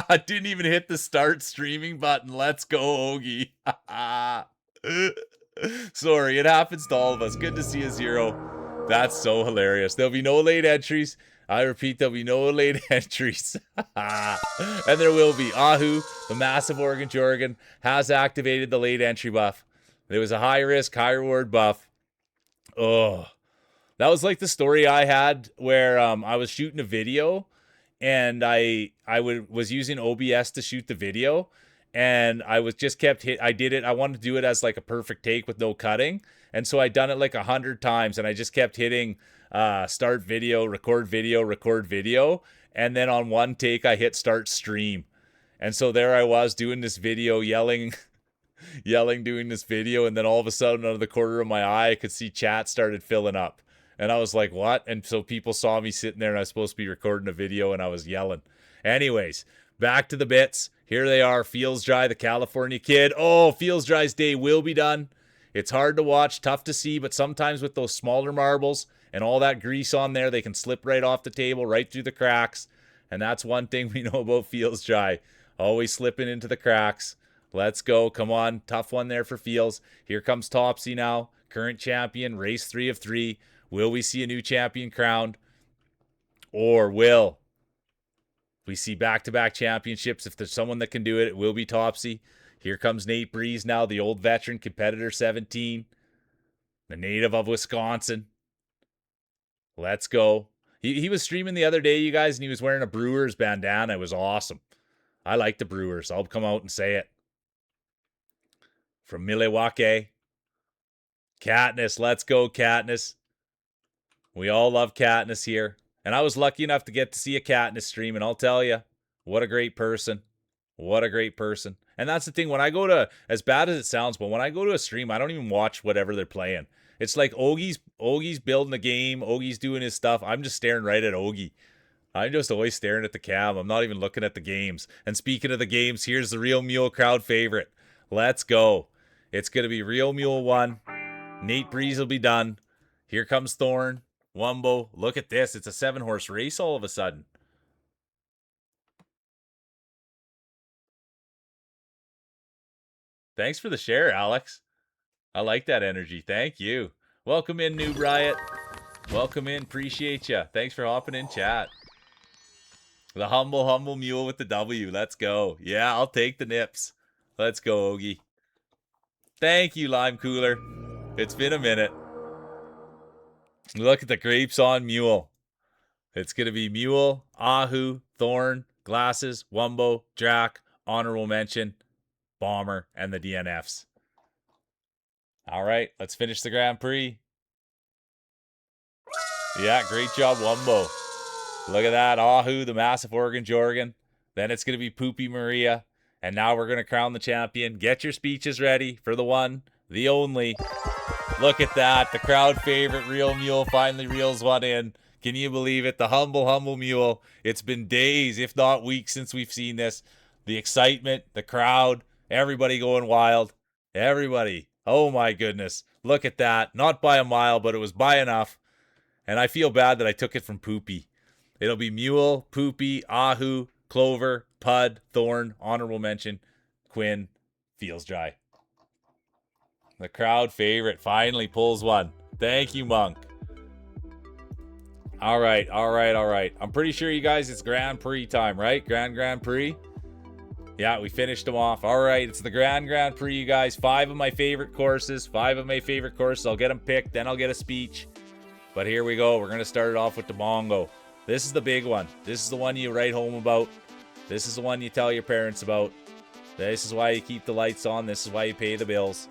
I didn't even hit the start streaming button. Let's go, Ogie. Sorry, it happens to all of us. Good to see you, Zero. That's so hilarious. There'll be no late entries. I repeat, there'll be no late entries. And there will be. Ahu, the massive Oregon Jorgen, has activated the late entry buff. It was a high risk, high reward buff. Oh, that was like the story I had where I was shooting a video and I was using OBS to shoot the video, and I was just I did it. I wanted to do it as like a perfect take with no cutting, and so I done it like 100 times, and I just kept hitting start video, record video, and then on one take I hit start stream, and so there I was doing this video, yelling, doing this video, and then all of a sudden out of the corner of my eye I could see chat started filling up. And I was like, what? And so people saw me sitting there, and I was supposed to be recording a video, and I was yelling. Anyways, back to the bits. Here they are. Feels Dry, the California kid. Oh, Feels Dry's day will be done. It's hard to watch, tough to see, but sometimes with those smaller marbles and all that grease on there, they can slip right off the table, right through the cracks. And that's one thing we know about Feels Dry. Always slipping into the cracks. Let's go. Come on. Tough one there for Feels. Here comes Topsy now. Current champion. Race 3 of 3. Will we see a new champion crowned? Or will we see back-to-back championships? If there's someone that can do it, it will be Topsy. Here comes Nate Breeze now, the old veteran, competitor 17. The native of Wisconsin. Let's go. He was streaming the other day, you guys, and he was wearing a Brewers bandana. It was awesome. I like the Brewers. I'll come out and say it. From Milwaukee. Katniss. Let's go, Katniss. We all love Katniss here. And I was lucky enough to get to see a Katniss stream, and I'll tell you, what a great person. What a great person. And that's the thing, when I go to, as bad as it sounds, but when I go to a stream, I don't even watch whatever they're playing. It's like Ogie's building the game, Ogie's doing his stuff. I'm just staring right at Ogie. I'm just always staring at the cam. I'm not even looking at the games. And speaking of the games, here's the Real Mule crowd favorite. Let's go. It's going to be Real Mule 1. Nate Breeze will be done. Here comes Thorn. Wumbo. Look at this. It's a 7-horse race all of a sudden. Thanks for the share, Alex. I like that energy. Thank you. Welcome in, Noob Riot. Welcome in. Appreciate you. Thanks for hopping in chat. The humble mule with the W. Let's go. Yeah, I'll take the nips. Let's go, Ogie. Thank you, Lime Cooler. It's been a minute. Look at the grapes on Mule. It's going to be Mule, Ahu, Thorn, Glasses, Wumbo, Drac, Honorable Mention, Bomber, and the DNFs. All right, let's finish the Grand Prix. Yeah, great job, Wumbo. Look at that. Ahu, the massive Oregon Jorgen. Then it's going to be Poopy Maria. And now we're going to crown the champion. Get your speeches ready for the one, the only. Look at that. The crowd favorite, Real Mule, finally reels one in. Can you believe it? The humble mule. It's been days, if not weeks, since we've seen this. The excitement, the crowd, everybody going wild. Everybody. Oh my goodness. Look at that. Not by a mile, but it was by enough. And I feel bad that I took it from Poopy. It'll be Mule, Poopy, Ahu, Clover, Pud, Thorn, Honorable Mention, Quinn, Feels Dry. The crowd favorite finally pulls one. Thank you, Monk. All right. I'm pretty sure, you guys, it's Grand Prix time, right? Grand Prix. Yeah, we finished them off. All right, it's the Grand Prix, you guys. 5 of my favorite courses. I'll get them picked, then I'll get a speech. But here we go. We're going to start it off with the Bongo. This is the big one. This is the one you write home about. This is the one you tell your parents about. This is why you keep the lights on. This is why you pay the bills.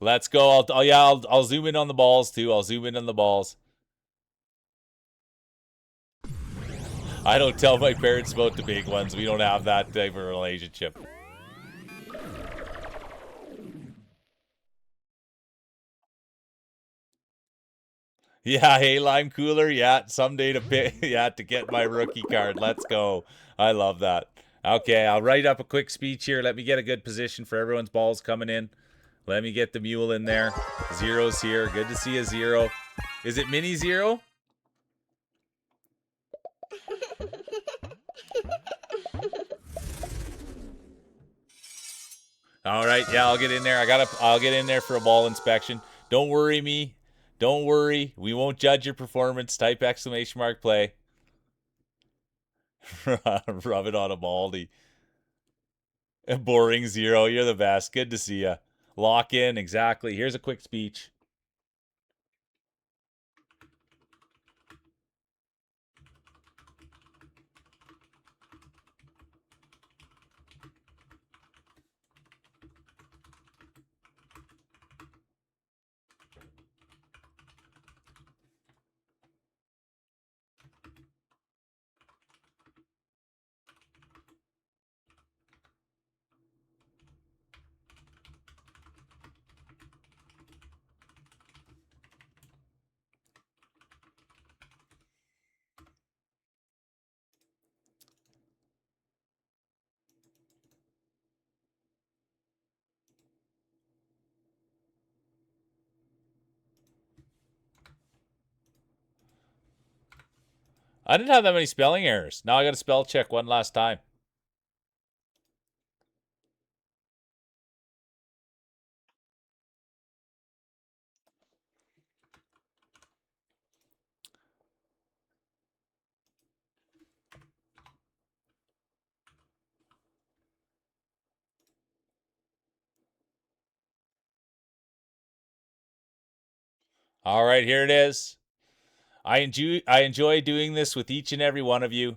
Let's go. I'll zoom in on the balls too. I don't tell my parents about the big ones. We don't have that type of relationship. Yeah, hey, Lime Cooler. Yeah, someday to pay, to get my rookie card. Let's go. I love that. Okay, I'll write up a quick speech here. Let me get a good position for everyone's balls coming in. Let me get the mule in there. Zero's here. Good to see a Zero. Is it Mini Zero? All right, yeah, I'll get in there. I'll get in there for a ball inspection. Don't worry me. Don't worry. We won't judge your performance. Type exclamation mark play. Rub it on a baldy. Boring Zero. You're the best. Good to see you. Lock in. Exactly. Here's a quick speech. I didn't have that many spelling errors. Now I got to spell check one last time. All right, here it is. I enjoy doing this with each and every one of you.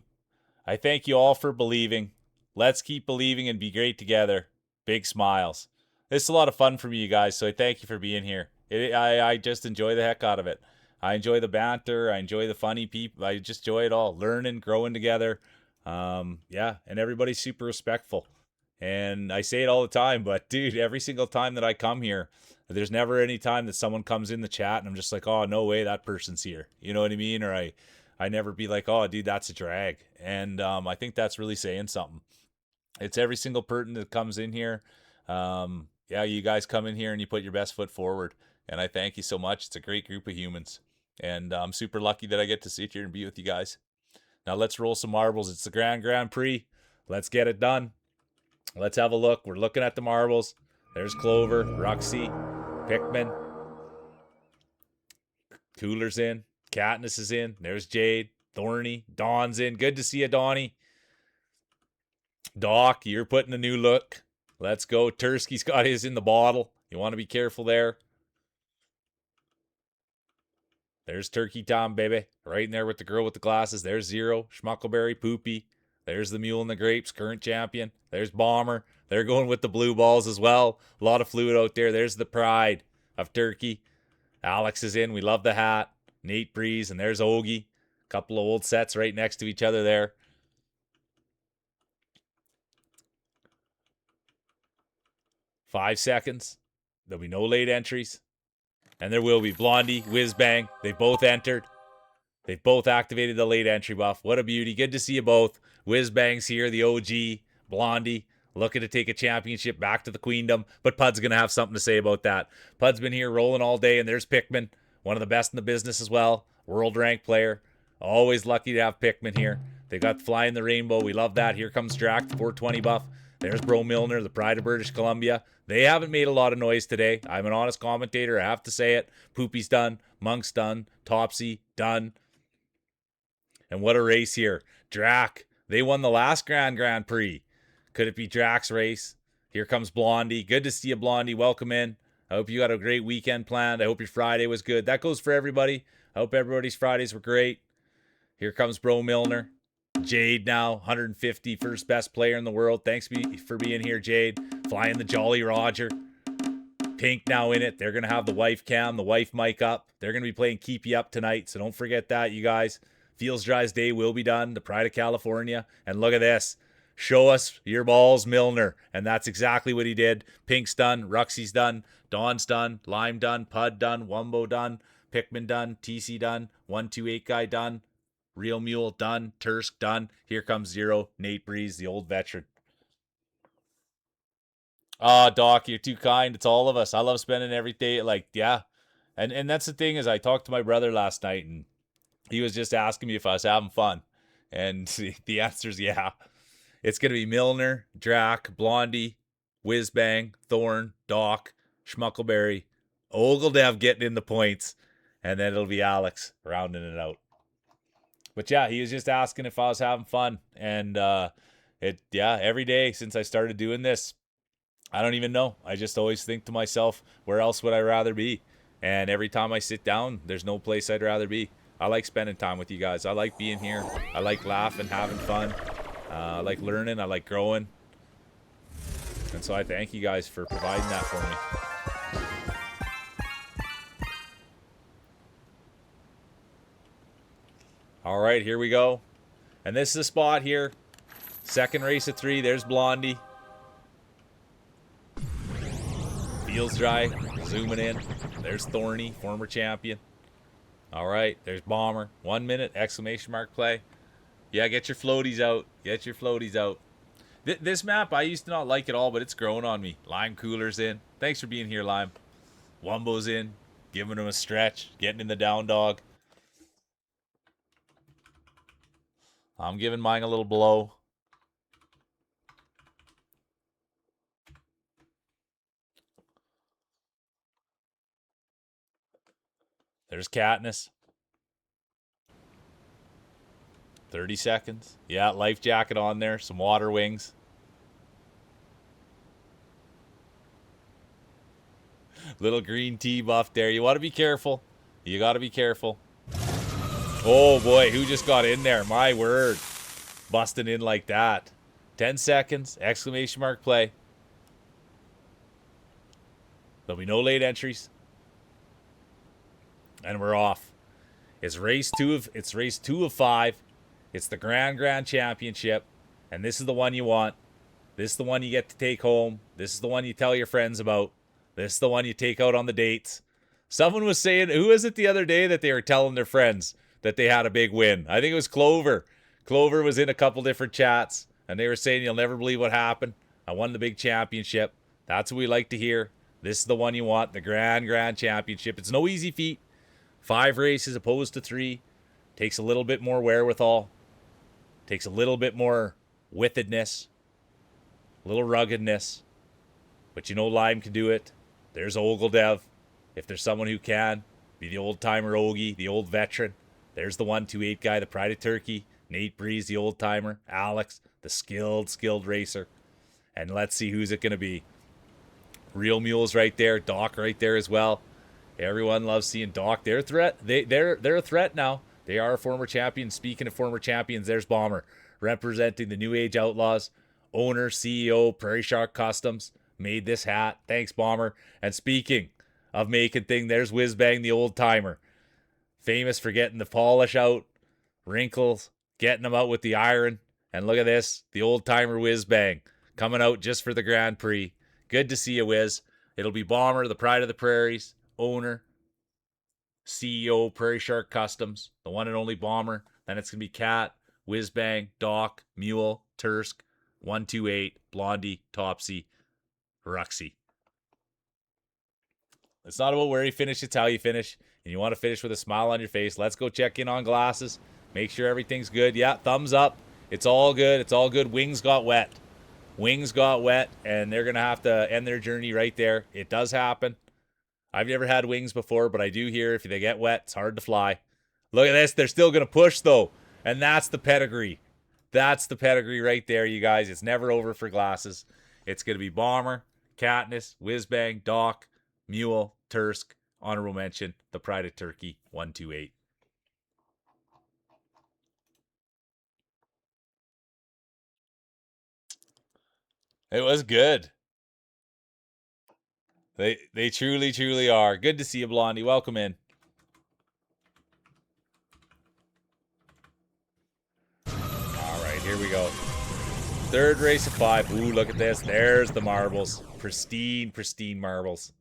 I thank you all for believing. Let's keep believing and be great together. Big smiles. This is a lot of fun for me, you guys, so I thank you for being here. I just enjoy the heck out of it. I enjoy the banter. I enjoy the funny people. I just enjoy it all. Learning, growing together. Yeah, and everybody's super respectful. And I say it all the time, but dude, every single time that I come here, there's never any time that someone comes in the chat and I'm just like, oh, no way that person's here. You know what I mean? Or I never be like, oh, dude, that's a drag. And I think that's really saying something. It's every single person that comes in here. Yeah, you guys come in here and you put your best foot forward. And I thank you so much. It's a great group of humans. And I'm super lucky that I get to sit here and be with you guys. Now let's roll some marbles. It's the Grand Prix. Let's get it done. Let's have a look. We're looking at the marbles. There's Clover, Ruxy, Pikmin. Cooler's in. Katniss is in. There's Jade. Thorny. Dawn's in. Good to see you, Donnie. Doc, you're putting a new look. Let's go. Tursky's got his in the bottle. You want to be careful there. There's Turkey Tom, baby. Right in there with the girl with the glasses. There's Zero. Schmuckleberry, Poopy. There's the Mule and the Grapes, current champion. There's Bomber. They're going with the blue balls as well. A lot of fluid out there. There's the pride of Turkey. Alex is in. We love the hat. Nate Breeze, and there's Ogie. Couple of old sets right next to each other there. Five seconds. There'll be no late entries. And there will be Blondie, Whiz Bang. They've both entered. They've both activated the late entry buff. What a beauty. Good to see you both. Whiz Bang's here, the OG. Blondie looking to take a championship back to the queendom. But Pud's going to have something to say about that. Pud's been here rolling all day, and there's Pikmin. One of the best in the business as well. World rank player. Always lucky to have Pikmin here. They got Flying the Rainbow. We love that. Here comes Drac, the 420 buff. There's Bro Milner, the pride of British Columbia. They haven't made a lot of noise today. I'm an honest commentator. I have to say it. Poopy's done. Monk's done. Topsy, done. And what a race here. Drac, they won the last Grand Prix. Could it be Drac's race? Here comes Blondie. Good to see you, Blondie. Welcome in. I hope you got a great weekend planned. I hope your Friday was good. That goes for everybody. I hope everybody's Fridays were great. Here comes Bro Milner. Jade now, 150, first best player in the world. Thanks for being here, Jade. Flying the Jolly Roger. Pink now in it. They're going to have the wife cam, the wife mic up. They're going to be playing Keep You Up tonight, so don't forget that, you guys. Feels Dry's day will be done. The pride of California. And look at this. Show us your balls, Milner. And that's exactly what he did. Pink's done. Ruxy's done. Dawn's done. Lime done. Pud done. Wumbo done. Pikmin done. TC done. 128 guy done. Real Mule done. Tursk done. Here comes Zero. Nate Breeze, the old veteran. Oh, Doc, you're too kind. It's all of us. I love spending every day. Like, yeah. And that's the thing is I talked to my brother last night and he was just asking me if I was having fun. And the answer is yeah. It's going to be Milner, Drac, Blondie, Whizbang, Thorn, Doc, Schmuckleberry, Ogledev getting in the points, and then it'll be Alex rounding it out. But yeah, he was just asking if I was having fun. And every day since I started doing this, I don't even know. I just always think to myself, where else would I rather be? And every time I sit down, there's no place I'd rather be. I like spending time with you guys. I like being here. I like laughing, having fun. I like learning. I like growing. And so I thank you guys for providing that for me. All right, here we go. And this is the spot here. Second race of 3. There's Blondie. Feels Dry. Zooming in. There's Thorny, former champion. All right, there's Bomber. 1 minute, exclamation mark play. Yeah, get your floaties out. Get your floaties out. This map, I used to not like it all, but it's grown on me. Lime Cooler's in. Thanks for being here, Lime. Wumbo's in. Giving him a stretch. Getting in the down dog. I'm giving mine a little blow. There's Katniss. 30 seconds. Yeah, life jacket on there. Some water wings. Little green tea buff there. You want to be careful. You got to be careful. Oh boy, who just got in there? My word. Busting in like that. 10 seconds. Exclamation mark play. There'll be no late entries. And we're off. It's race two of 5. It's the Grand Championship. And this is the one you want. This is the one you get to take home. This is the one you tell your friends about. This is the one you take out on the dates. Someone was saying, who was it the other day that they were telling their friends that they had a big win? I think it was Clover. Clover was in a couple different chats, and they were saying, you'll never believe what happened. I won the big championship. That's what we like to hear. This is the one you want, the Grand Championship. It's no easy feat. 5 races opposed to 3. Takes a little bit more wherewithal. Takes a little bit more withedness. A little ruggedness. But you know Lime can do it. There's Ogildev. If there's someone who can, be the old-timer Ogie, the old veteran. There's the 128 guy, the Pride of Turkey. Nate Breeze, the old-timer. Alex, the skilled racer. And let's see who's it going to be. Real Mules right there. Doc right there as well. Everyone loves seeing Doc. They're a threat. They're a threat now. They are a former champion. Speaking of former champions, there's Bomber. Representing the New Age Outlaws. Owner, CEO, Prairie Shark Customs. Made this hat. Thanks, Bomber. And speaking of making things, there's Whizbang, the old timer. Famous for getting the polish out, wrinkles, getting them out with the iron. And look at this, the old timer Whizbang coming out just for the Grand Prix. Good to see you, Wiz. It'll be Bomber, the Pride of the Prairies, owner, CEO, Prairie Shark Customs, the one and only Bomber. Then it's going to be Cat, Whizbang, Doc, Mule, Tursk, 128, Blondie, Topsy, Ruxy. It's not about where you finish, it's how you finish. And you want to finish with a smile on your face. Let's go check in on glasses. Make sure everything's good. Yeah, thumbs up. It's all good. It's all good. Wings got wet. Wings got wet, and they're going to have to end their journey right there. It does happen. I've never had wings before, but I do hear if they get wet, it's hard to fly. Look at this. They're still going to push, though. And that's the pedigree. That's the pedigree right there, you guys. It's never over for glasses. It's going to be Bomber, Katniss, Whizbang, Doc, Mule, Tursk, honorable mention, the Pride of Turkey, 128. It was good. They truly are. Good to see you, Blondie. Welcome in. All right, here we go. Third race of 5. Ooh, look at this. There's the marbles. Pristine marbles.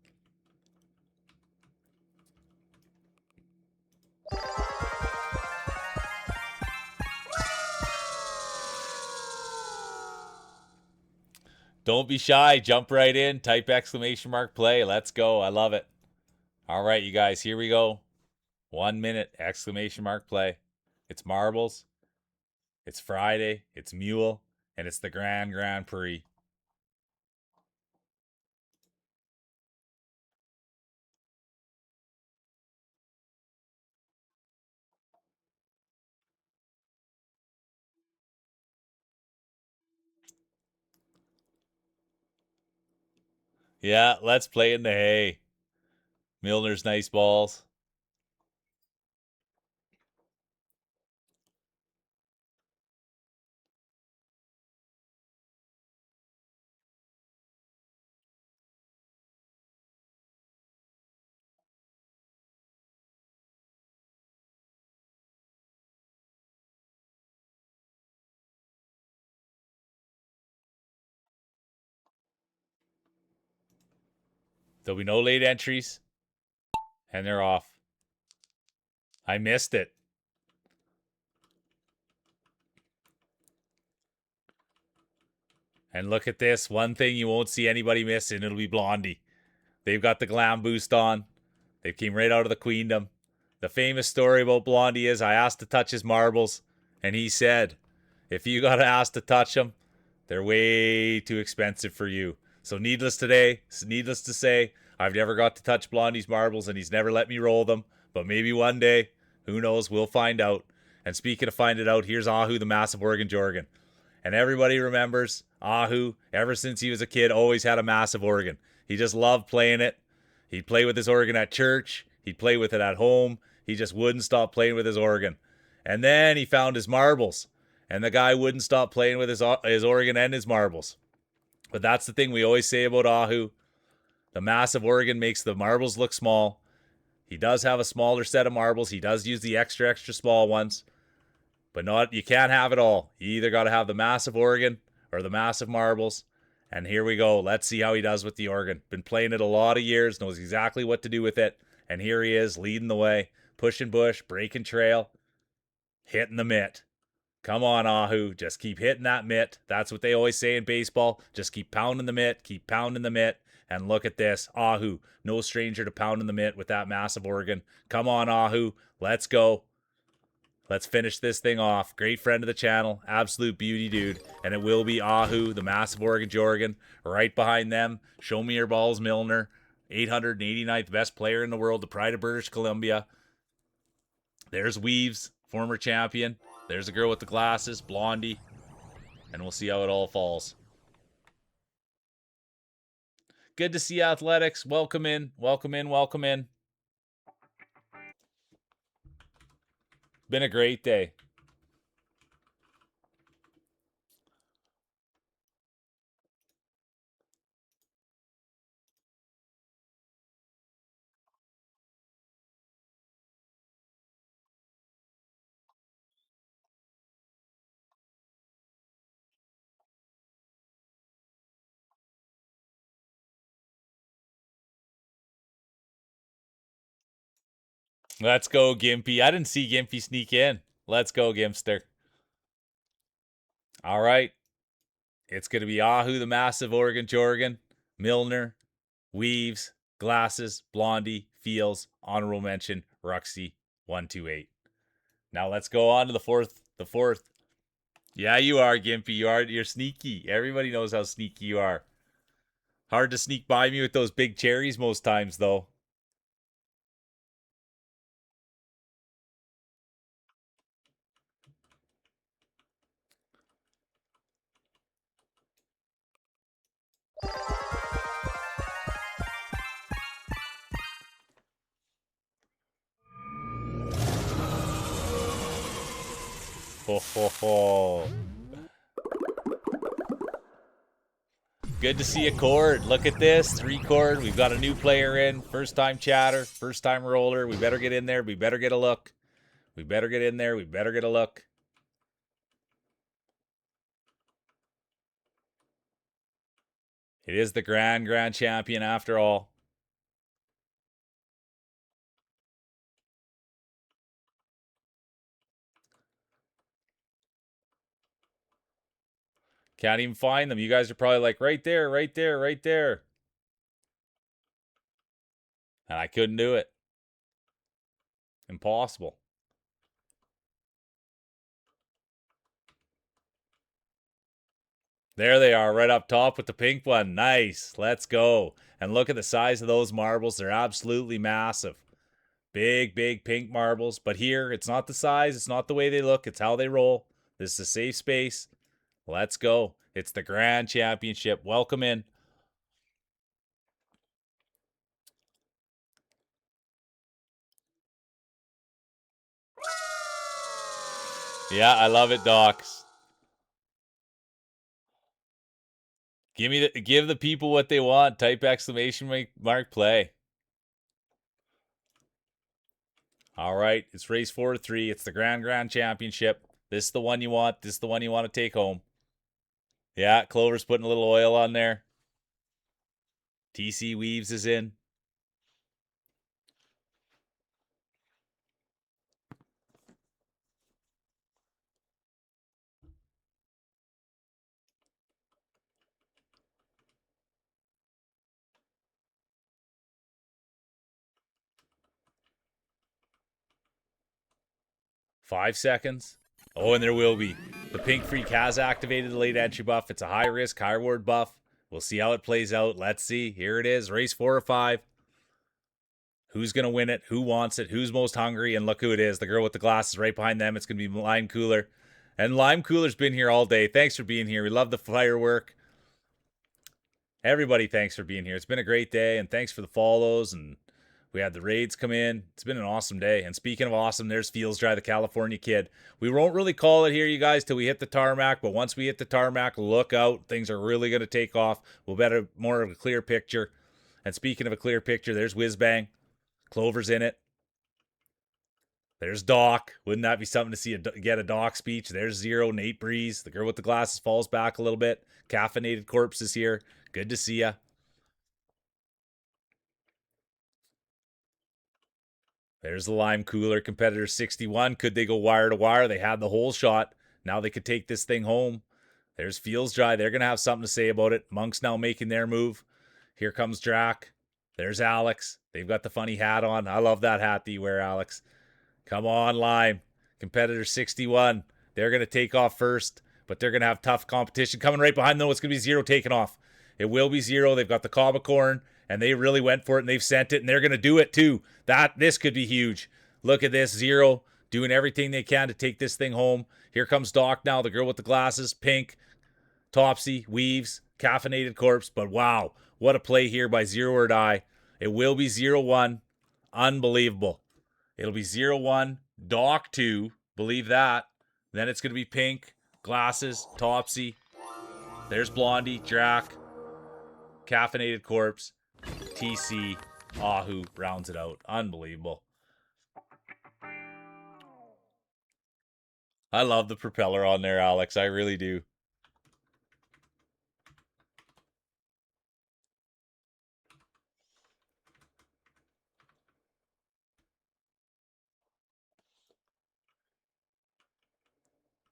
Don't be shy. Jump right in. Type exclamation mark play. Let's go. I love it. All right, you guys. Here we go. 1 minute. Exclamation mark play. It's marbles. It's Friday. It's Mule. And it's the Grand Prix. Yeah, let's play in the hay. Milner's nice balls. There'll be no late entries. And they're off. I missed it. And look at this. One thing you won't see anybody missing. It'll be Blondie. They've got the glam boost on. They came right out of the queendom. The famous story about Blondie is I asked to touch his marbles, and he said, If you got asked to touch them, they're way too expensive for you. So needless to say, I've never got to touch Blondie's marbles and he's never let me roll them. But maybe one day, who knows, we'll find out. And speaking of finding out, here's Ahu, the massive Oregon Jorgen. And everybody remembers Ahu, ever since he was a kid, always had a massive organ. He just loved playing it. He'd play with his organ at church. He'd play with it at home. He just wouldn't stop playing with his organ. And then he found his marbles. And the guy wouldn't stop playing with his organ and his marbles. But that's the thing we always say about Ahu. The massive organ makes the marbles look small. He does have a smaller set of marbles. He does use the extra small ones. But you can't have it all. You either got to have the massive organ or the massive marbles. And here we go. Let's see how he does with the organ. Been playing it a lot of years, knows exactly what to do with it. And here he is, leading the way, pushing bush, breaking trail, hitting the mitt. Come on, Ahu. Just keep hitting that mitt. That's what they always say in baseball. Just keep pounding the mitt, keep pounding the mitt. And look at this. Ahu, no stranger to pounding the mitt with that massive organ. Come on, Ahu. Let's go. Let's finish this thing off. Great friend of the channel. Absolute beauty, dude. And it will be Ahu, the massive Oregon Jorgen. Right behind them, Show Me Your Balls Milner. 889th best player in the world, the pride of British Columbia. There's Weaves, former champion. There's a girl with the glasses, Blondie. And we'll see how it all falls. Good to see Athletics. Welcome in. Welcome in. Welcome in. Been a great day. Let's go, Gimpy. I didn't see Gimpy sneak in. Let's go, Gimpster. All right. It's going to be Ahu, the massive Oregon Jorgen, Milner, Weaves, Glasses, Blondie, Fields, honorable mention, Ruxy, 128. Now let's go on to the fourth. Yeah, you are, Gimpy. You're sneaky. Everybody knows how sneaky you are. Hard to sneak by me with those big cherries most times, though. Ho, ho, ho. Good to see a cord. Look at this. 3 cord. We've got a new player in. First time chatter. First time roller. We better get in there. We better get a look. We better get in there. We better get a look. It is the grand champion after all. Can't even find them. You guys are probably like, right there, right there, right there. And I couldn't do it. Impossible. There they are, right up top with the pink one. Nice. Let's go. And look at the size of those marbles. They're absolutely massive. Big, big pink marbles. But here, it's not the size. It's not the way they look. It's how they roll. This is a safe space. Let's go. It's the Grand Championship. Welcome in. Yeah, I love it, Docs. Give the people what they want. Type exclamation mark play. All right, it's race 4-3. It's the Grand Championship. This is the one you want. This is the one you want to take home. Yeah, Clover's putting a little oil on there. TC Weaves is in. Five seconds. Oh, and there will be. The Pink Freak has activated the late entry buff. It's a high risk, high reward buff. We'll see how it plays out. Let's see. Here it is. Race 4 or 5. Who's going to win it? Who wants it? Who's most hungry? And look who it is. The girl with the glasses right behind them. It's going to be Lime Cooler. And Lime Cooler's been here all day. Thanks for being here. We love the firework. Everybody, thanks for being here. It's been a great day, and thanks for the follows. And we had the raids come in. It's been an awesome day. And speaking of awesome, there's Fields Dry, the California kid. We won't really call it here, you guys, till we hit the tarmac. But once we hit the tarmac, look out. Things are really going to take off. We'll get more of a clear picture. And speaking of a clear picture, there's Whizbang. Clover's in it. There's Doc. Wouldn't that be something to see get a Doc speech? There's Zero, Nate Breeze. The girl with the glasses falls back a little bit. Caffeinated Corpse is here. Good to see ya. There's the Lime Cooler. Competitor 61. Could they go wire to wire? They had the whole shot. Now they could take this thing home. There's Fields Dry. They're going to have something to say about it. Monk's now making their move. Here comes Drac. There's Alex. They've got the funny hat on. I love that hat that you wear, Alex. Come on, Lime. Competitor 61. They're going to take off first, but they're going to have tough competition. Coming right behind them, it's going to be Zero taking off. It will be Zero. They've got the Comicorn, and they really went for it, and they've sent it, and they're going to do it too. This could be huge. Look at this. Zero doing everything they can to take this thing home. Here comes Doc now, the girl with the glasses. Pink, Topsy, Weaves, Caffeinated Corpse. But wow, what a play here by Zero or Die. It will be 0-1. Unbelievable. It'll be 0-1. Doc 2. Believe that. Then it's going to be Pink, Glasses, Topsy. There's Blondie, Drac, Caffeinated Corpse, TC, Ahu rounds it out. Unbelievable. I love the propeller on there, Alex. I really do.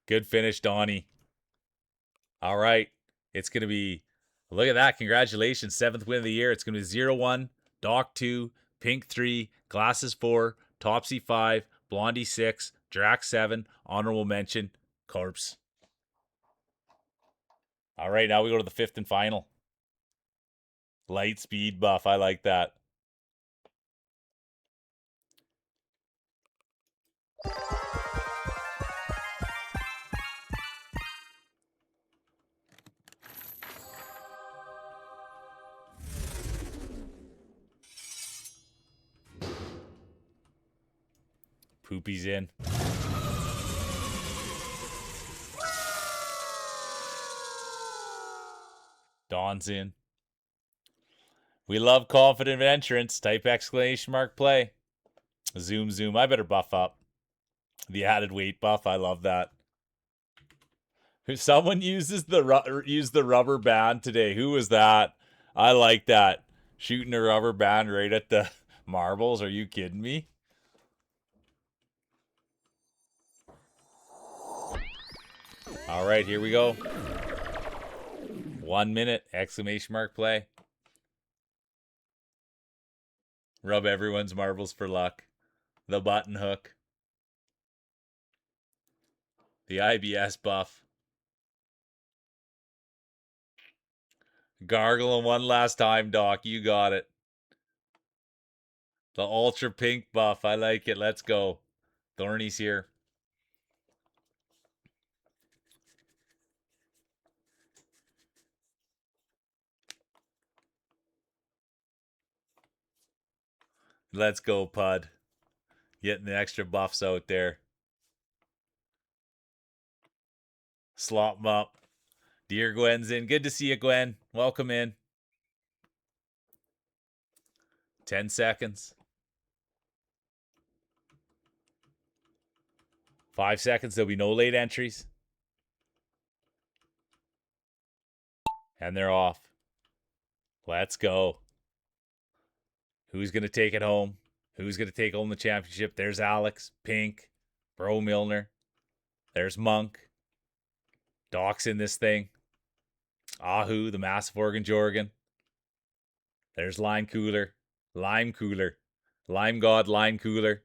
Good finish, Donnie. All right. It's going to be, look at that. Congratulations. 7th win of the year. It's going to be 0-1, Doc 2, Pink 3, Glasses 4, Topsy 5, Blondie 6, Drac 7, honorable mention, Corpse. All right. Now we go to the 5th and final. Light speed buff. I like that. Poopy's in. Dawn's in. We love confident entrance. Type exclamation mark play. Zoom, zoom. I better buff up. The added weight buff. I love that. Someone uses the rubber band today. Who was that? I like that. Shooting a rubber band right at the marbles. Are you kidding me? All right, here we go. 1 minute, exclamation mark play. Rub everyone's marbles for luck. The button hook. The IBS buff. Gargle him one last time, Doc. You got it. The ultra pink buff. I like it. Let's go. Thorny's here. Let's go, Pud. Getting the extra buffs out there. Slop them up. Dear Gwen's in. Good to see you, Gwen. Welcome in. 10 seconds. 5 seconds. There'll be no late entries. And they're off. Let's go. Who's going to take it home? Who's going to take home the championship? There's Alex, Pink, Bro Milner. There's Monk. Doc's in this thing. Ahu, the massive organ Jorgan. There's Lime Cooler. Lime Cooler. Lime God, Lime Cooler.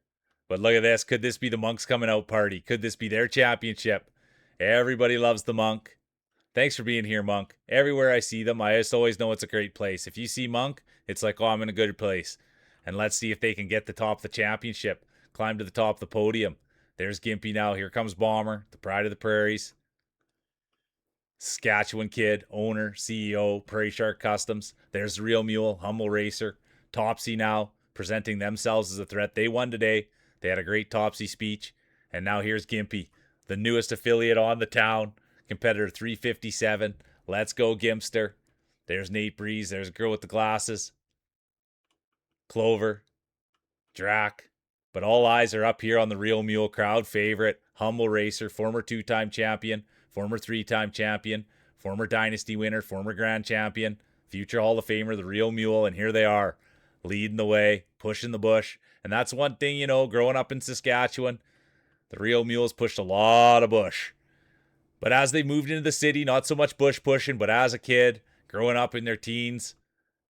But look at this. Could this be the Monks coming out party? Could this be their championship? Everybody loves the Monk. Thanks for being here, Monk. Everywhere I see them, I just always know it's a great place. If you see Monk, it's like, oh, I'm in a good place. And let's see if they can get the top of the championship, climb to the top of the podium. There's Gimpy now. Here comes Bomber, the pride of the prairies. Saskatchewan kid, owner, CEO, Prairie Shark Customs. There's the Real Mule, Humble Racer. Topsy now, presenting themselves as a threat. They won today. They had a great Topsy speech. And now here's Gimpy, the newest affiliate on the town. Competitor 357. Let's go, Gimpster. There's Nate Breeze. There's a girl with the glasses. Clover. Drac. But all eyes are up here on the Real Mule crowd favorite. Humble Racer, former 2-time champion, former 3-time champion, former Dynasty winner, former Grand Champion, future Hall of Famer, the Real Mule. And here they are, leading the way, pushing the bush. And that's one thing, you know, growing up in Saskatchewan, the Real Mules pushed a lot of bush. But as they moved into the city, not so much bush pushing, but as a kid, growing up in their teens,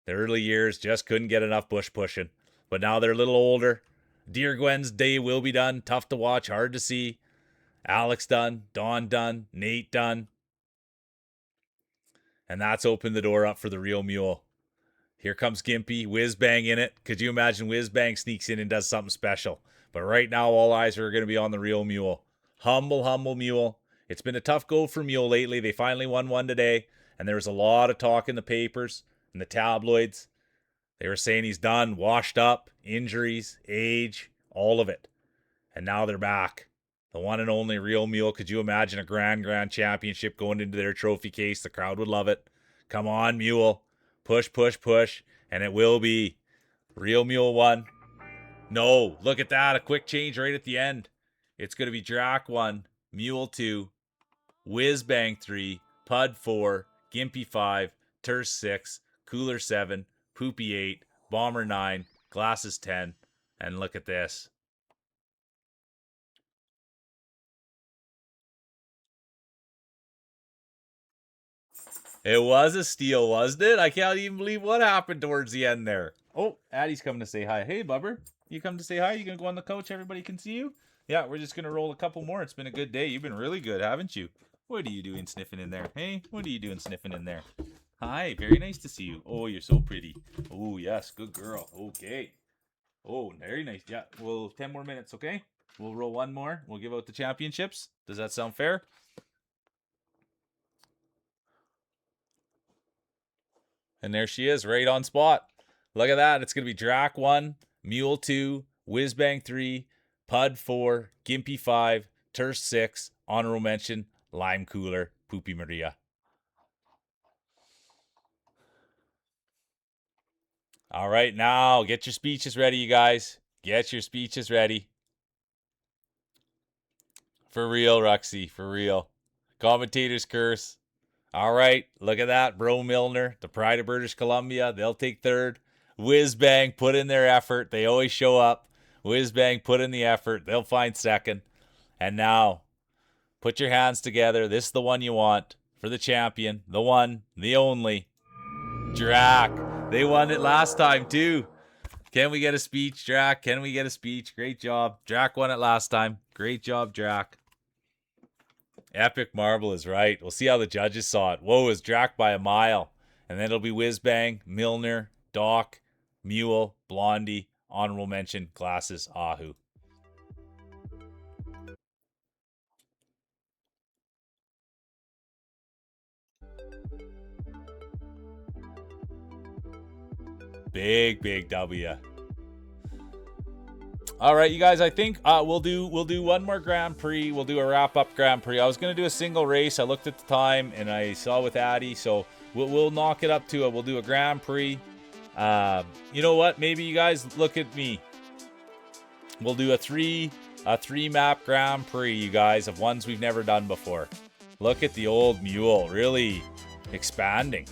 their early years, just couldn't get enough bush pushing. But now they're a little older. Dear Gwen's day will be done. Tough to watch, hard to see. Alex done, Dawn done, Nate done. And that's opened the door up for the Real Mule. Here comes Gimpy, Whiz Bang in it. Could you imagine Whiz Bang sneaks in and does something special? But right now, all eyes are going to be on the Real Mule. Humble Mule. It's been a tough go for Mule lately. They finally won one today, and there was a lot of talk in the papers and the tabloids. They were saying he's done, washed up, injuries, age, all of it. And now they're back. The one and only Real Mule. Could you imagine a grand championship going into their trophy case? The crowd would love it. Come on, Mule. Push, and it will be. Real Mule 1. No, look at that. A quick change right at the end. It's going to be Drac 1, Mule 2, Whiz Bang 3, Pud 4, Gimpy 5, Terse 6, Cooler 7, Poopy 8, Bomber 9, Glasses 10, and look at this. It was a steal, wasn't it? I can't even believe what happened towards the end there. Oh, Addie's coming to say hi. Hey, Bubber. You come to say hi? You gonna go on the couch? Everybody can see you? Yeah, we're just gonna roll a couple more. It's been a good day. You've been really good, haven't you? What are you doing sniffing in there? Hey, what are you doing sniffing in there? Hi, very nice to see you. Oh, you're so pretty. Oh, yes, good girl. Okay. Oh, very nice. Yeah, well, 10 more minutes, okay? We'll roll one more. We'll give out the championships. Does that sound fair? And there she is, right on spot. Look at that. It's going to be Drac 1, Mule 2, Whiz Bang 3, Pud 4, Gimpy 5, Terse 6, honorable mention, Lime Cooler, Poopy Maria. All right, now get your speeches ready, you guys. Get your speeches ready. For real, Ruxy, for real. Commentator's curse. All right, look at that. Bro Milner, the pride of British Columbia. They'll take third. Whiz Bang put in their effort. They always show up. Whiz Bang put in the effort. They'll find second. And now, put your hands together. This is the one you want for the champion. The one, the only. Drac. They won it last time, too. Can we get a speech, Drac? Can we get a speech? Great job. Drac won it last time. Great job, Drac. Epic Marble is right. We'll see how the judges saw it. Whoa, it's Drac by a mile. And then it'll be Whiz Bang, Milner, Doc, Mule, Blondie, honorable mention, Glasses, Ahu. Big W. All right, you guys. I think we'll do one more Grand Prix. We'll do a wrap up Grand Prix. I was gonna do a single race. I looked at the time and I saw with Addie, so we'll knock it up to it. We'll do a Grand Prix. You know what? Maybe you guys look at me. We'll do a three map Grand Prix, you guys, of ones we've never done before. Look at the old Mule, really expanding.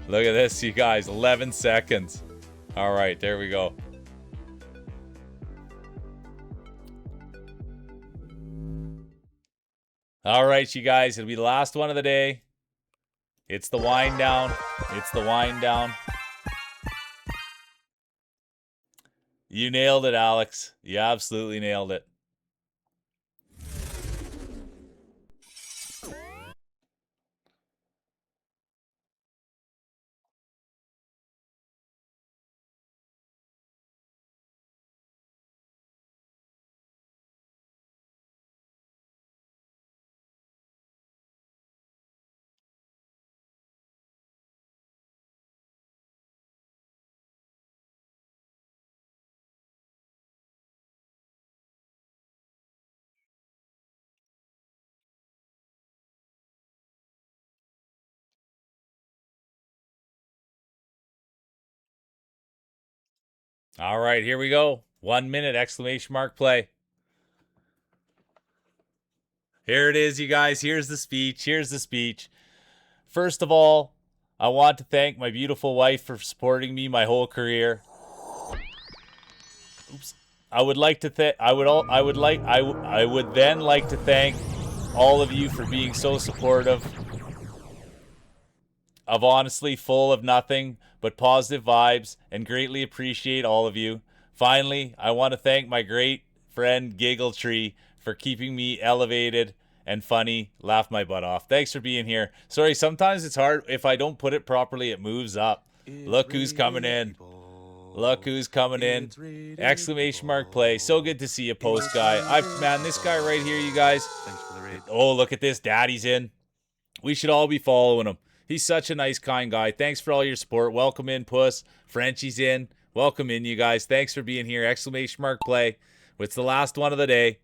Look at this, you guys. 11 seconds. All right, there we go. All right, you guys, it'll be the last one of the day. It's the wind down. It's the wind down. You nailed it, Alex. You absolutely nailed it. All right, here we go. 1 minute exclamation mark play. Here it is, you guys. Here's the speech. Here's the speech. First of all, I want to thank my beautiful wife for supporting me my whole career. Oops. I would like to thank. I would then like to thank all of you for being so supportive of honestly full of nothing but positive vibes and greatly appreciate all of you. Finally, I want to thank my great friend Giggle Tree for keeping me elevated and funny. Laugh my butt off. Thanks for being here. Sorry, sometimes it's hard. If I don't put it properly, it moves up. Look who's coming in. Look who's coming in. Exclamation mark play. So good to see you, post guy. Man, this guy right here, you guys. Oh, look at this. Daddy's in. We should all be following him. He's such a nice, kind guy. Thanks for all your support. Welcome in, Puss. Frenchie's in. Welcome in, you guys. Thanks for being here. Exclamation mark play. It's the last one of the day.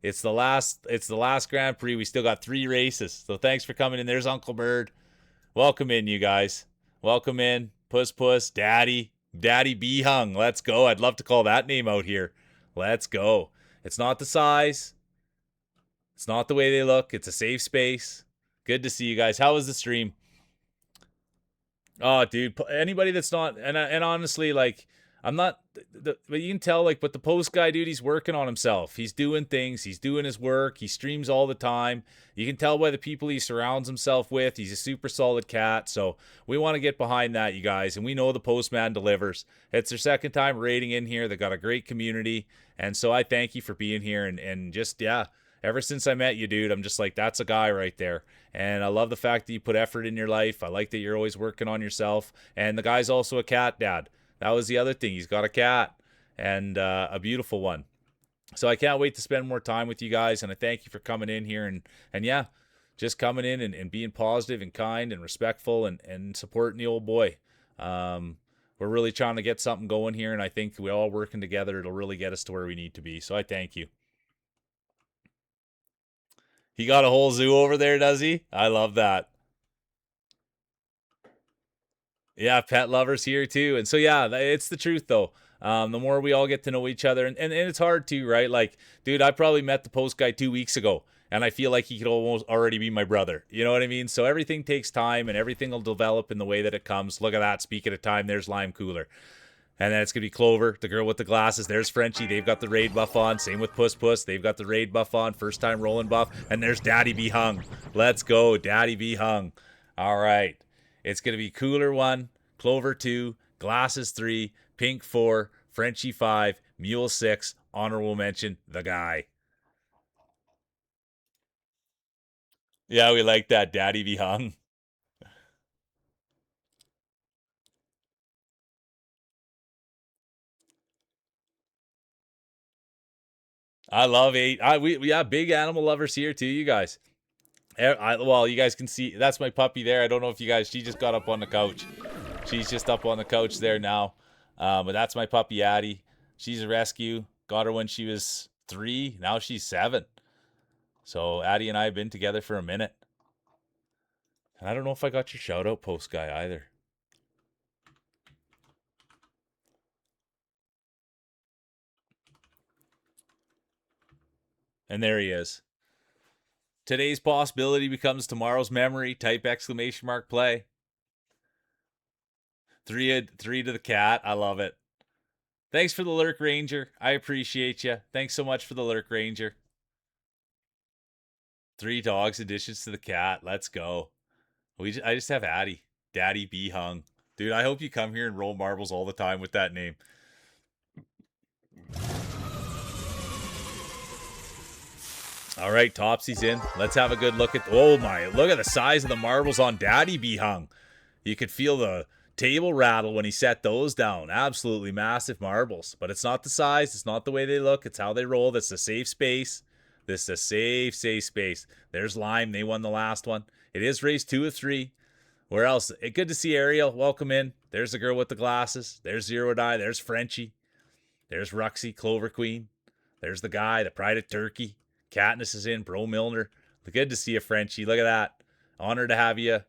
It's the last Grand Prix. We still got 3 races. So thanks for coming in. There's Uncle Bird. Welcome in, you guys. Welcome in. Puss, Daddy. Daddy B Hung. Let's go. I'd love to call that name out here. Let's go. It's not the size. It's not the way they look. It's a safe space. Good to see you guys. How was the stream? Oh, dude, anybody that's not, and honestly, like, I'm not, but you can tell, like, but the post guy, dude, he's working on himself. He's doing things. He's doing his work. He streams all the time. You can tell by the people he surrounds himself with. He's a super solid cat. So we want to get behind that, you guys. And we know the postman delivers. It's their second time raiding in here. They got a great community. And so I thank you for being here. And just, yeah, ever since I met you, dude, I'm just like, that's a guy right there. And I love the fact that you put effort in your life. I like that you're always working on yourself. And the guy's also a cat dad. That was the other thing. He's got a cat and a beautiful one. So I can't wait to spend more time with you guys. And I thank you for coming in here and yeah, just coming in and being positive and kind and respectful and supporting the old boy. We're really trying to get something going here. And I think we all working together, it'll really get us to where we need to be. So I thank you. He got a whole zoo over there, does he? I love that. Yeah, pet lovers here too. And so, yeah, it's the truth though. The more we all get to know each other, and it's hard too, right? Like, dude, I probably met the post guy 2 weeks ago, and I feel like he could almost already be my brother. You know what I mean? So everything takes time, and everything will develop in the way that it comes. Look at that. Speaking of time, there's Lime Cooler. And then it's going to be Clover, the girl with the glasses. There's Frenchie. They've got the raid buff on. Same with Puss. They've got the raid buff on. First time rolling buff. And there's Daddy Be Hung. Let's go. Daddy Be Hung. All right. It's going to be Cooler 1, Clover 2, Glasses 3, Pink 4, Frenchie 5, Mule 6, honorable mention, the guy. Yeah, we like that. Daddy Be Hung. I love 8. We have big animal lovers here too, you guys. Well, you guys can see that's my puppy there. I don't know if you guys. She just got up on the couch. She's just up on the couch there now. But that's my puppy Addie. She's a rescue. Got her when she was 3. Now she's 7. So Addie and I have been together for a minute. And I don't know if I got your shout out post guy either. And there he is. Today's possibility becomes tomorrow's memory. Type exclamation mark play. 3 to the cat. I love it. Thanks for the Lurk Ranger. I appreciate you. Thanks so much for the Lurk Ranger. 3 dogs additions to the cat. Let's go. I just have Addy. Daddy B hung. Dude, I hope you come here and roll marbles all the time with that name. All right, Topsy's in. Let's have a good look at... Oh my, look at the size of the marbles on Daddy B hung. You could feel the table rattle when he set those down. Absolutely massive marbles. But it's not the size. It's not the way they look. It's how they roll. That's a safe space. This is a safe space. There's Lime. They won the last one. It is race 2 of 3. Where else? Good to see Ariel. Welcome in. There's the girl with the glasses. There's Zero Die. There's Frenchie. There's Ruxy, Clover Queen. There's the guy, the Pride of Turkey. Katniss is in. Bro Milner. Good to see you, Frenchie. Look at that. Honored to have you.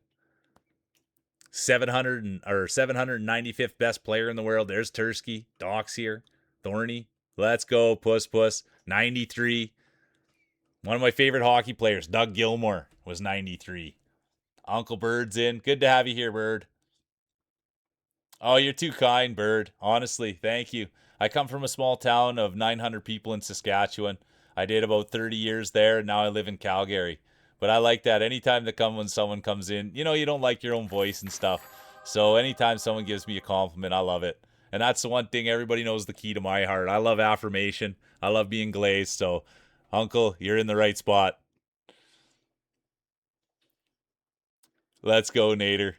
795th best player in the world. There's Tursky. Doc's here. Thorny. Let's go. Puss. 93. One of my favorite hockey players, Doug Gilmore, was 93. Uncle Bird's in. Good to have you here, Bird. Oh, you're too kind, Bird. Honestly, thank you. I come from a small town of 900 people in Saskatchewan. I did about 30 years there, and now I live in Calgary. But I like that. Anytime when someone comes in, you don't like your own voice and stuff. So anytime someone gives me a compliment, I love it. And that's the one thing everybody knows the key to my heart. I love affirmation. I love being glazed. So, Uncle, you're in the right spot. Let's go, Nader.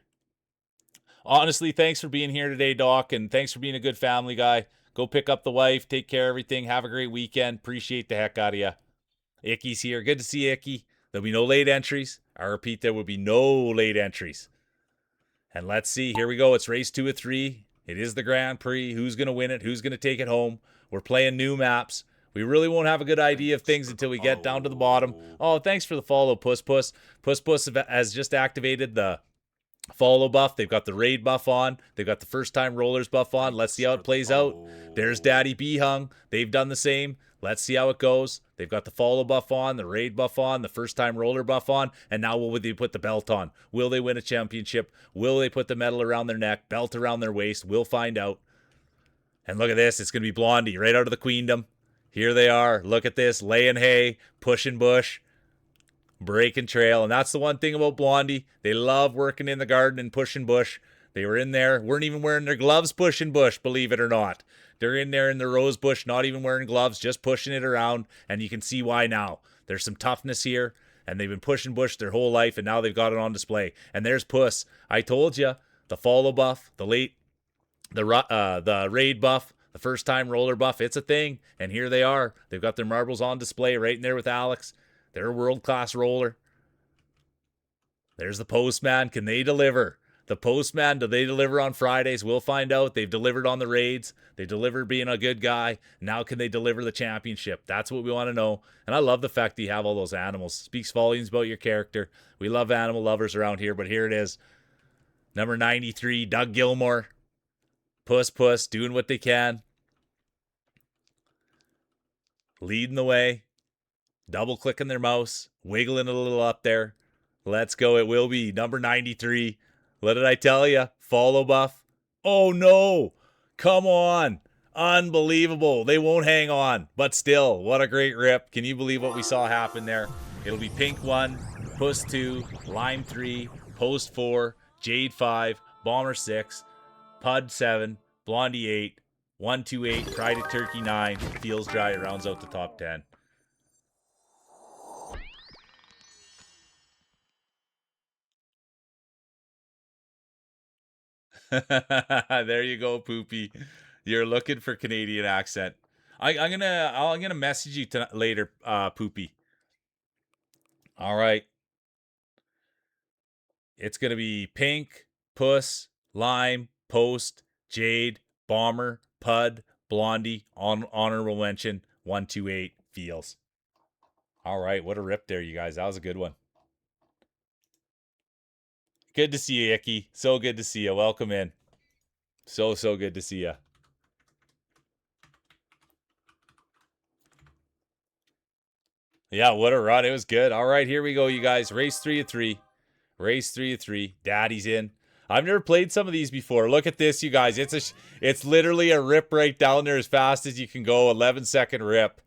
Honestly, thanks for being here today, Doc, and thanks for being a good family guy. Go pick up the wife, take care of everything, have a great weekend. Appreciate the heck out of you. Icky's here. Good to see Icky. There'll be no late entries. I repeat, there will be no late entries. And let's see. Here we go. It's race 2 of 3. It is the Grand Prix. Who's going to win it? Who's going to take it home? We're playing new maps. We really won't have a good idea of things until we get down to the bottom. Oh, thanks for the follow, Puss. Puss has just activated the follow buff. They've got the raid buff on. They've got the first time rollers buff on. Let's see how it plays out. There's Daddy B hung. They've done the same. Let's see how it goes. They've got the follow buff on, the raid buff on, the first time roller buff on, and now will they put the belt on? Will they win a championship? Will they put the medal around their neck, belt around their waist? We'll find out. And look at this. It's going to be Blondie right out of the queendom. Here they are. Look at this. Laying hay, pushing bush, breaking trail. And that's the one thing about Blondie. They love working in the garden and pushing bush. They were in there, weren't even wearing their gloves pushing bush, believe it or not. They're in there in the rose bush, not even wearing gloves, just pushing it around. And you can see why now. There's some toughness here. And they've been pushing bush their whole life, and now they've got it on display. And there's Puss. I told you, the follow buff, the raid buff, the first time roller buff, it's a thing. And here they are. They've got their marbles on display right in there with Alex. They're a world-class roller. There's the Postman. Can they deliver? The Postman, do they deliver on Fridays? We'll find out. They've delivered on the raids. They delivered being a good guy. Now can they deliver the championship? That's what we want to know. And I love the fact that you have all those animals. Speaks volumes about your character. We love animal lovers around here, but here it is. Number 93, Doug Gilmore. Puss, doing what they can. Leading the way. Double clicking their mouse. Wiggling a little up there. Let's go. It will be number 93. What did I tell you? Follow buff. Oh no. Come on. Unbelievable. They won't hang on. But still, what a great rip. Can you believe what we saw happen there? It'll be Pink 1, Puss 2, Lime 3, Post 4, Jade 5, Bomber 6, Pud 7, Blondie 8, 128, Pride of Turkey 9, Feels Dry rounds out the top 10. There you go, Poopy. You're looking for Canadian accent. I'm gonna message you later, Poopy. All right. It's gonna be Pink, Puss, Lime, Post, Jade, Bomber, Pud, Blondie, honorable mention, 128, Feels. All right, what a rip there, you guys. That was a good one. Good to see you, Icky. So good to see you. Welcome in. So good to see you. Yeah, what a run. It was good. All right, here we go, you guys. Race 3 of 3. Race 3 of 3. Daddy's in. I've never played some of these before. Look at this, you guys. It's literally a rip right down there as fast as you can go. 11-second rip.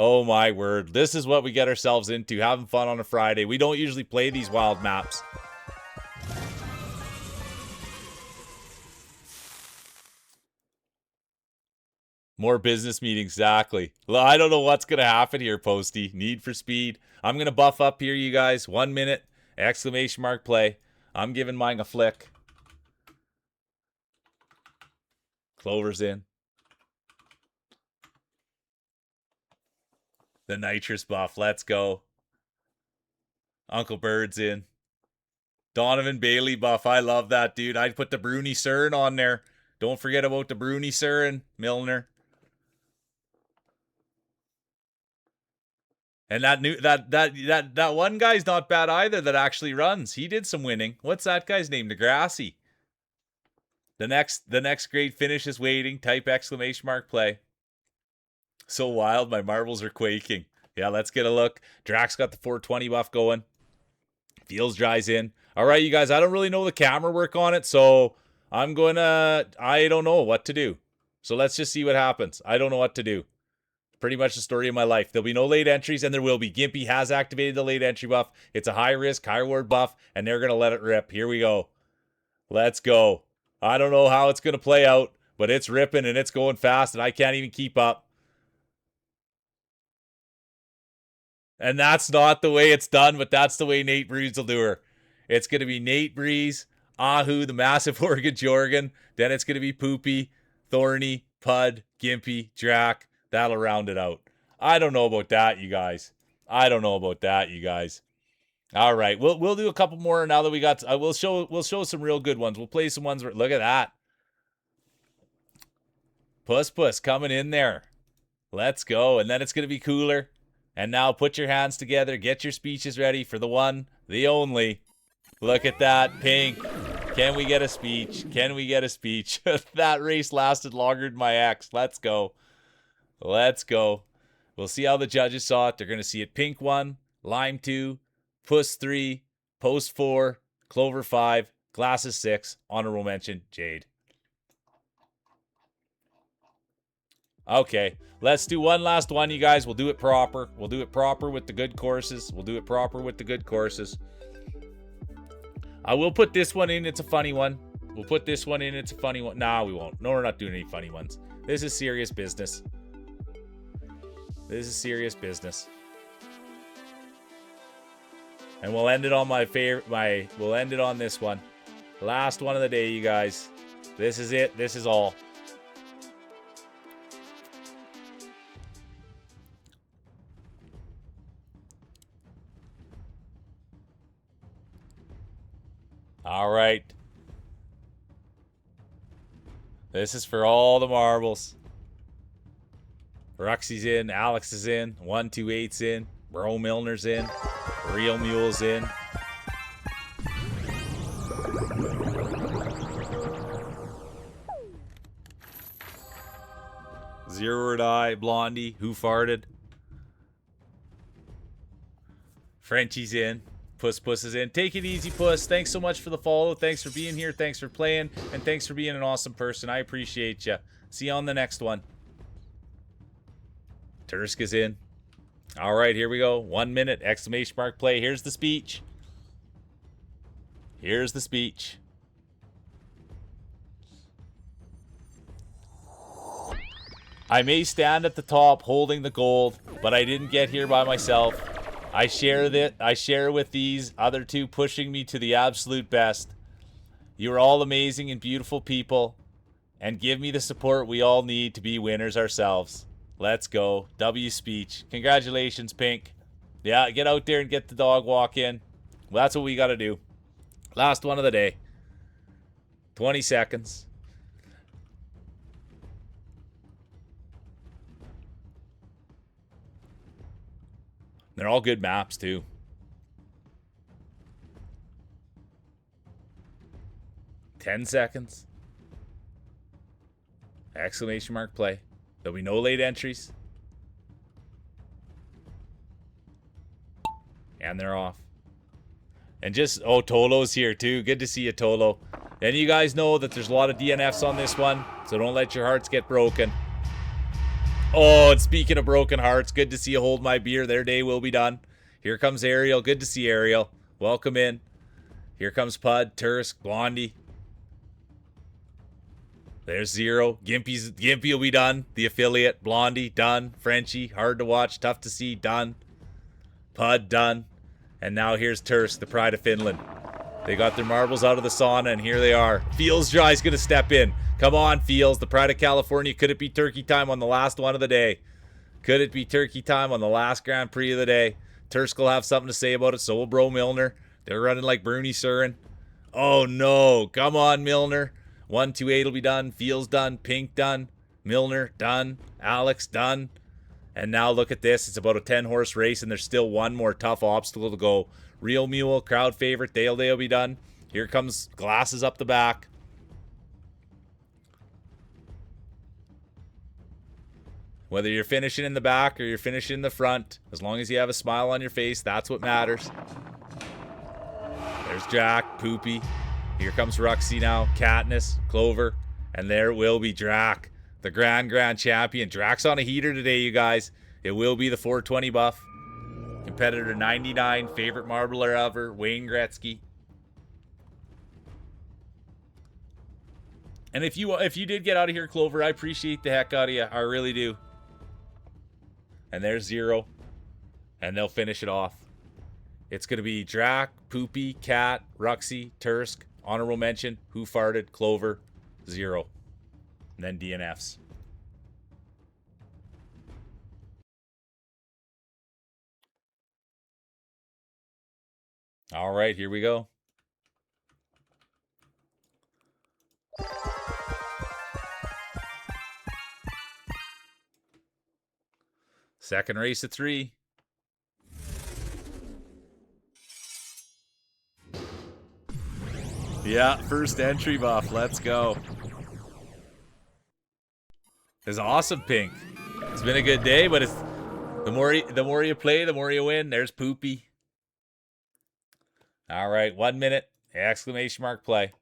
Oh my word. This is what we get ourselves into, having fun on a Friday. We don't usually play these wild maps. More business meetings, exactly. Well, I don't know what's going to happen here, Posty. Need for speed. I'm going to buff up here, you guys. 1 minute, exclamation mark play. I'm giving mine a flick. Clover's in. The nitrous buff. Let's go. Uncle Bird's in. Donovan Bailey buff. I love that, dude. I'd put the Bruni Cern on there. Don't forget about the Bruni Cern, Milner. And that one guy's not bad either that actually runs. He did some winning. What's that guy's name? Degrassi. The next great finish is waiting. Type exclamation mark play. So wild, my marbles are quaking. Yeah, let's get a look. Drax got the 420 buff going. Fields dries in. All right, you guys, I don't really know the camera work on it, so I don't know what to do. So let's just see what happens. I don't know what to do. Pretty much the story of my life. There'll be no late entries, and there will be. Gimpy has activated the late entry buff. It's a high risk, high reward buff, and they're going to let it rip. Here we go. Let's go. I don't know how it's going to play out, but it's ripping, and it's going fast, and I can't even keep up. And that's not the way it's done, but that's the way Nate Breeze will do her. It's going to be Nate Breeze, Ahu, the massive Oregon Jorgen. Then it's going to be Poopy, Thorny, Pud, Gimpy, Drac. That'll round it out. I don't know about that, you guys. I don't know about that, you guys. All right, we'll do a couple more now that we got. We'll show some real good ones. We'll play some ones where, look at that. Puss coming in there. Let's go, and then it's gonna be cooler. And now put your hands together, get your speeches ready for the one, the only. Look at that, Pink. Can we get a speech? Can we get a speech? That race lasted longer than my ex. Let's go. Let's go. We'll see how the judges saw it. They're going to see it Pink 1, Lime 2, Puss 3, Post 4, Clover 5, Glasses 6, honorable mention, Jade. Okay, let's do one last one, you guys. We'll do it proper. We'll do it proper with the good courses. We'll do it proper with the good courses. I will put this one in. It's a funny one. We'll put this one in. It's a funny one. Nah, we won't. No, we're not doing any funny ones. This is serious business. This is serious business. And we'll end it on we'll end it on this one. Last one of the day, you guys. This is it. This is all. All right. This is for all the marbles. Ruxy's in, Alex is in, 128's in, Bro Milner's in, Real Mule's in. Zero or Die, Blondie, Who Farted? Frenchie's in, Puss is in. Take it easy, Puss. Thanks so much for the follow. Thanks for being here. Thanks for playing. And thanks for being an awesome person. I appreciate you. See you on the next one. Tursk is in. All right, here we go. 1 minute, exclamation mark play. Here's the speech. Here's the speech. I may stand at the top holding the gold, but I didn't get here by myself. I share with these other two pushing me to the absolute best. You are all amazing and beautiful people, and give me the support we all need to be winners ourselves. Let's go. W speech. Congratulations, Pink. Yeah, get out there and get the dog walk in. Well, that's what we got to do. Last one of the day. 20 seconds. They're all good maps, too. 10 seconds. Exclamation mark play. There'll be no late entries. And they're off. And just, oh, Tolo's here too. Good to see you, Tolo. And you guys know that there's a lot of DNFs on this one, so don't let your hearts get broken. Oh, and speaking of broken hearts, good to see you hold my beer. Their day will be done. Here comes Ariel. Good to see Ariel. Welcome in. Here comes Pud, Tursk, Blondie. There's Zero. Gimpy will be done. The affiliate. Blondie, done. Frenchie, hard to watch, tough to see, done. Pud, done. And now here's Tursk, the pride of Finland. They got their marbles out of the sauna, and here they are. Fields Dry's going to step in. Come on, Fields. The pride of California. Could it be turkey time on the last one of the day? Could it be turkey time on the last Grand Prix of the day? Tursk will have something to say about it. So will Bro Milner. They're running like Bruni Surin. Oh, no. Come on, Milner. 128 will be done. Fields done. Pink done. Milner done. Alex done. And now look at this. It's about a 10-horse race, and there's still one more tough obstacle to go. Real Mule, crowd favorite. Dale will be done. Here comes Glasses up the back. Whether you're finishing in the back or you're finishing in the front, as long as you have a smile on your face, that's what matters. There's Jack, Poopy. Here comes Ruxy now. Katniss, Clover. And there will be Drac, the Grand Champion. Drac's on a heater today, you guys. It will be the 420 buff. Competitor 99, favorite marbler ever, Wayne Gretzky. And if you did get out of here, Clover, I appreciate the heck out of you. I really do. And there's Zero. And they'll finish it off. It's going to be Drac, Poopy, Cat, Ruxy, Tursk, honorable mention, Who Farted, Clover, Zero. And then DNFs. All right, here we go. Second race of 3. Yeah, first entry buff. Let's go. It's awesome, Pink. It's been a good day, but it's the more you play, the more you win. There's Poopy. All right, 1 minute. Exclamation mark play.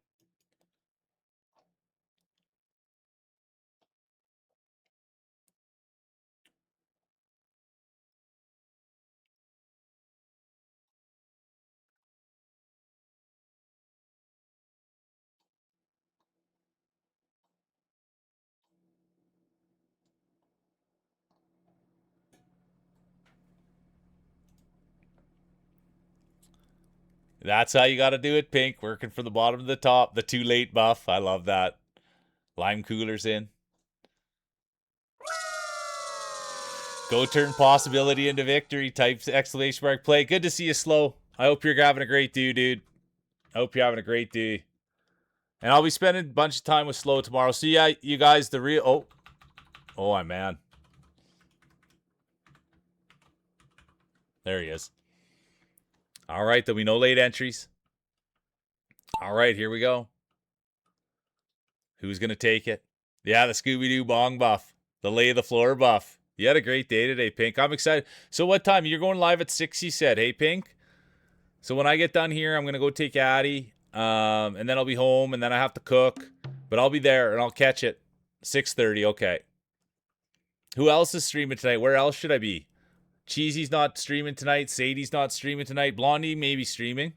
That's how you got to do it, Pink. Working from the bottom to the top. The too late buff. I love that. Lime coolers in. Go turn possibility into victory. Type exclamation mark play. Good to see you, Slow. I hope you're having a great day, dude. I hope you're having a great day. And I'll be spending a bunch of time with Slow tomorrow. So yeah, you guys, the real... Oh, man. There he is. All right, there'll be no late entries. All right, here we go. Who's going to take it? Yeah, the Scooby-Doo bong buff. The lay of the floor buff. You had a great day today, Pink. I'm excited. So what time? You're going live at 6, you said. Hey, Pink? So when I get done here, I'm going to go take Addie. And then I'll be home, and then I have to cook. But I'll be there, and I'll catch it. 6:30, okay. Who else is streaming tonight? Where else should I be? Cheesy's not streaming tonight. Sadie's not streaming tonight. Blondie may be streaming.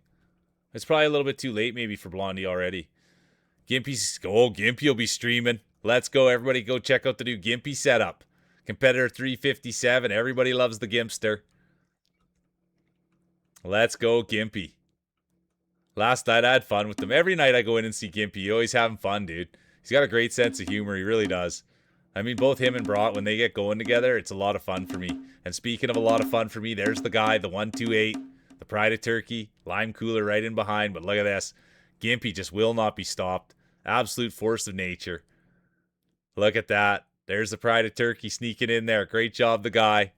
It's probably a little bit too late maybe for Blondie already. Gimpy will be streaming. Let's go, everybody. Go check out the new Gimpy setup. Competitor 357. Everybody loves the Gimpster. Let's go, Gimpy. Last night I had fun with them. Every night I go in and see Gimpy. He's always having fun, dude. He's got a great sense of humor. He really does. I mean, both him and Brat, when they get going together, it's a lot of fun for me. And speaking of a lot of fun for me, there's the guy, the 128, the Pride of Turkey, lime cooler right in behind. But look at this. Gimpy just will not be stopped. Absolute force of nature. Look at that. There's the Pride of Turkey sneaking in there. Great job, the guy.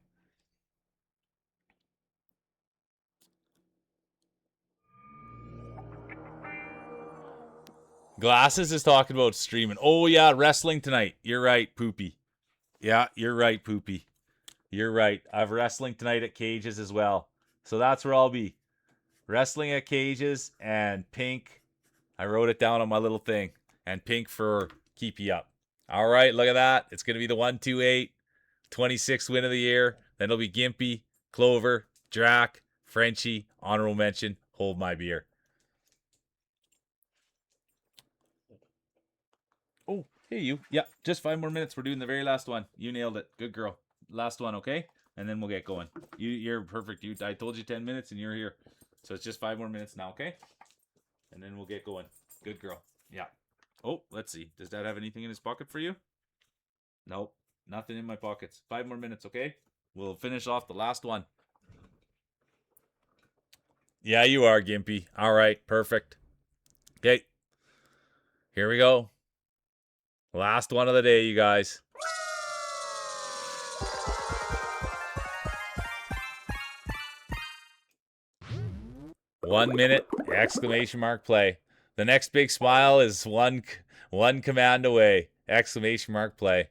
Glasses is talking about streaming. Oh, yeah, wrestling tonight. You're right, Poopy. Yeah, you're right, Poopy. You're right. I have wrestling tonight at Cages as well. So that's where I'll be. Wrestling at Cages and Pink. I wrote it down on my little thing. And Pink for Keep You Up. All right, look at that. It's going to be the 128. 26th win of the year. Then it'll be Gimpy, Clover, Drac, Frenchie, honorable mention, hold my beer. Oh, hey, you. Yeah, just 5 more minutes. We're doing the very last one. You nailed it. Good girl. Last one, okay? And then we'll get going. You're perfect. I told you 10 minutes and you're here. So it's just 5 more minutes now, okay? And then we'll get going. Good girl. Yeah. Oh, let's see. Does Dad have anything in his pocket for you? Nope. Nothing in my pockets. 5 more minutes, okay? We'll finish off the last one. Yeah, you are, Gimpy. All right, perfect. Okay. Here we go. Last one of the day, you guys. #1 exclamation mark play. The next big smile is one command away. Exclamation mark play.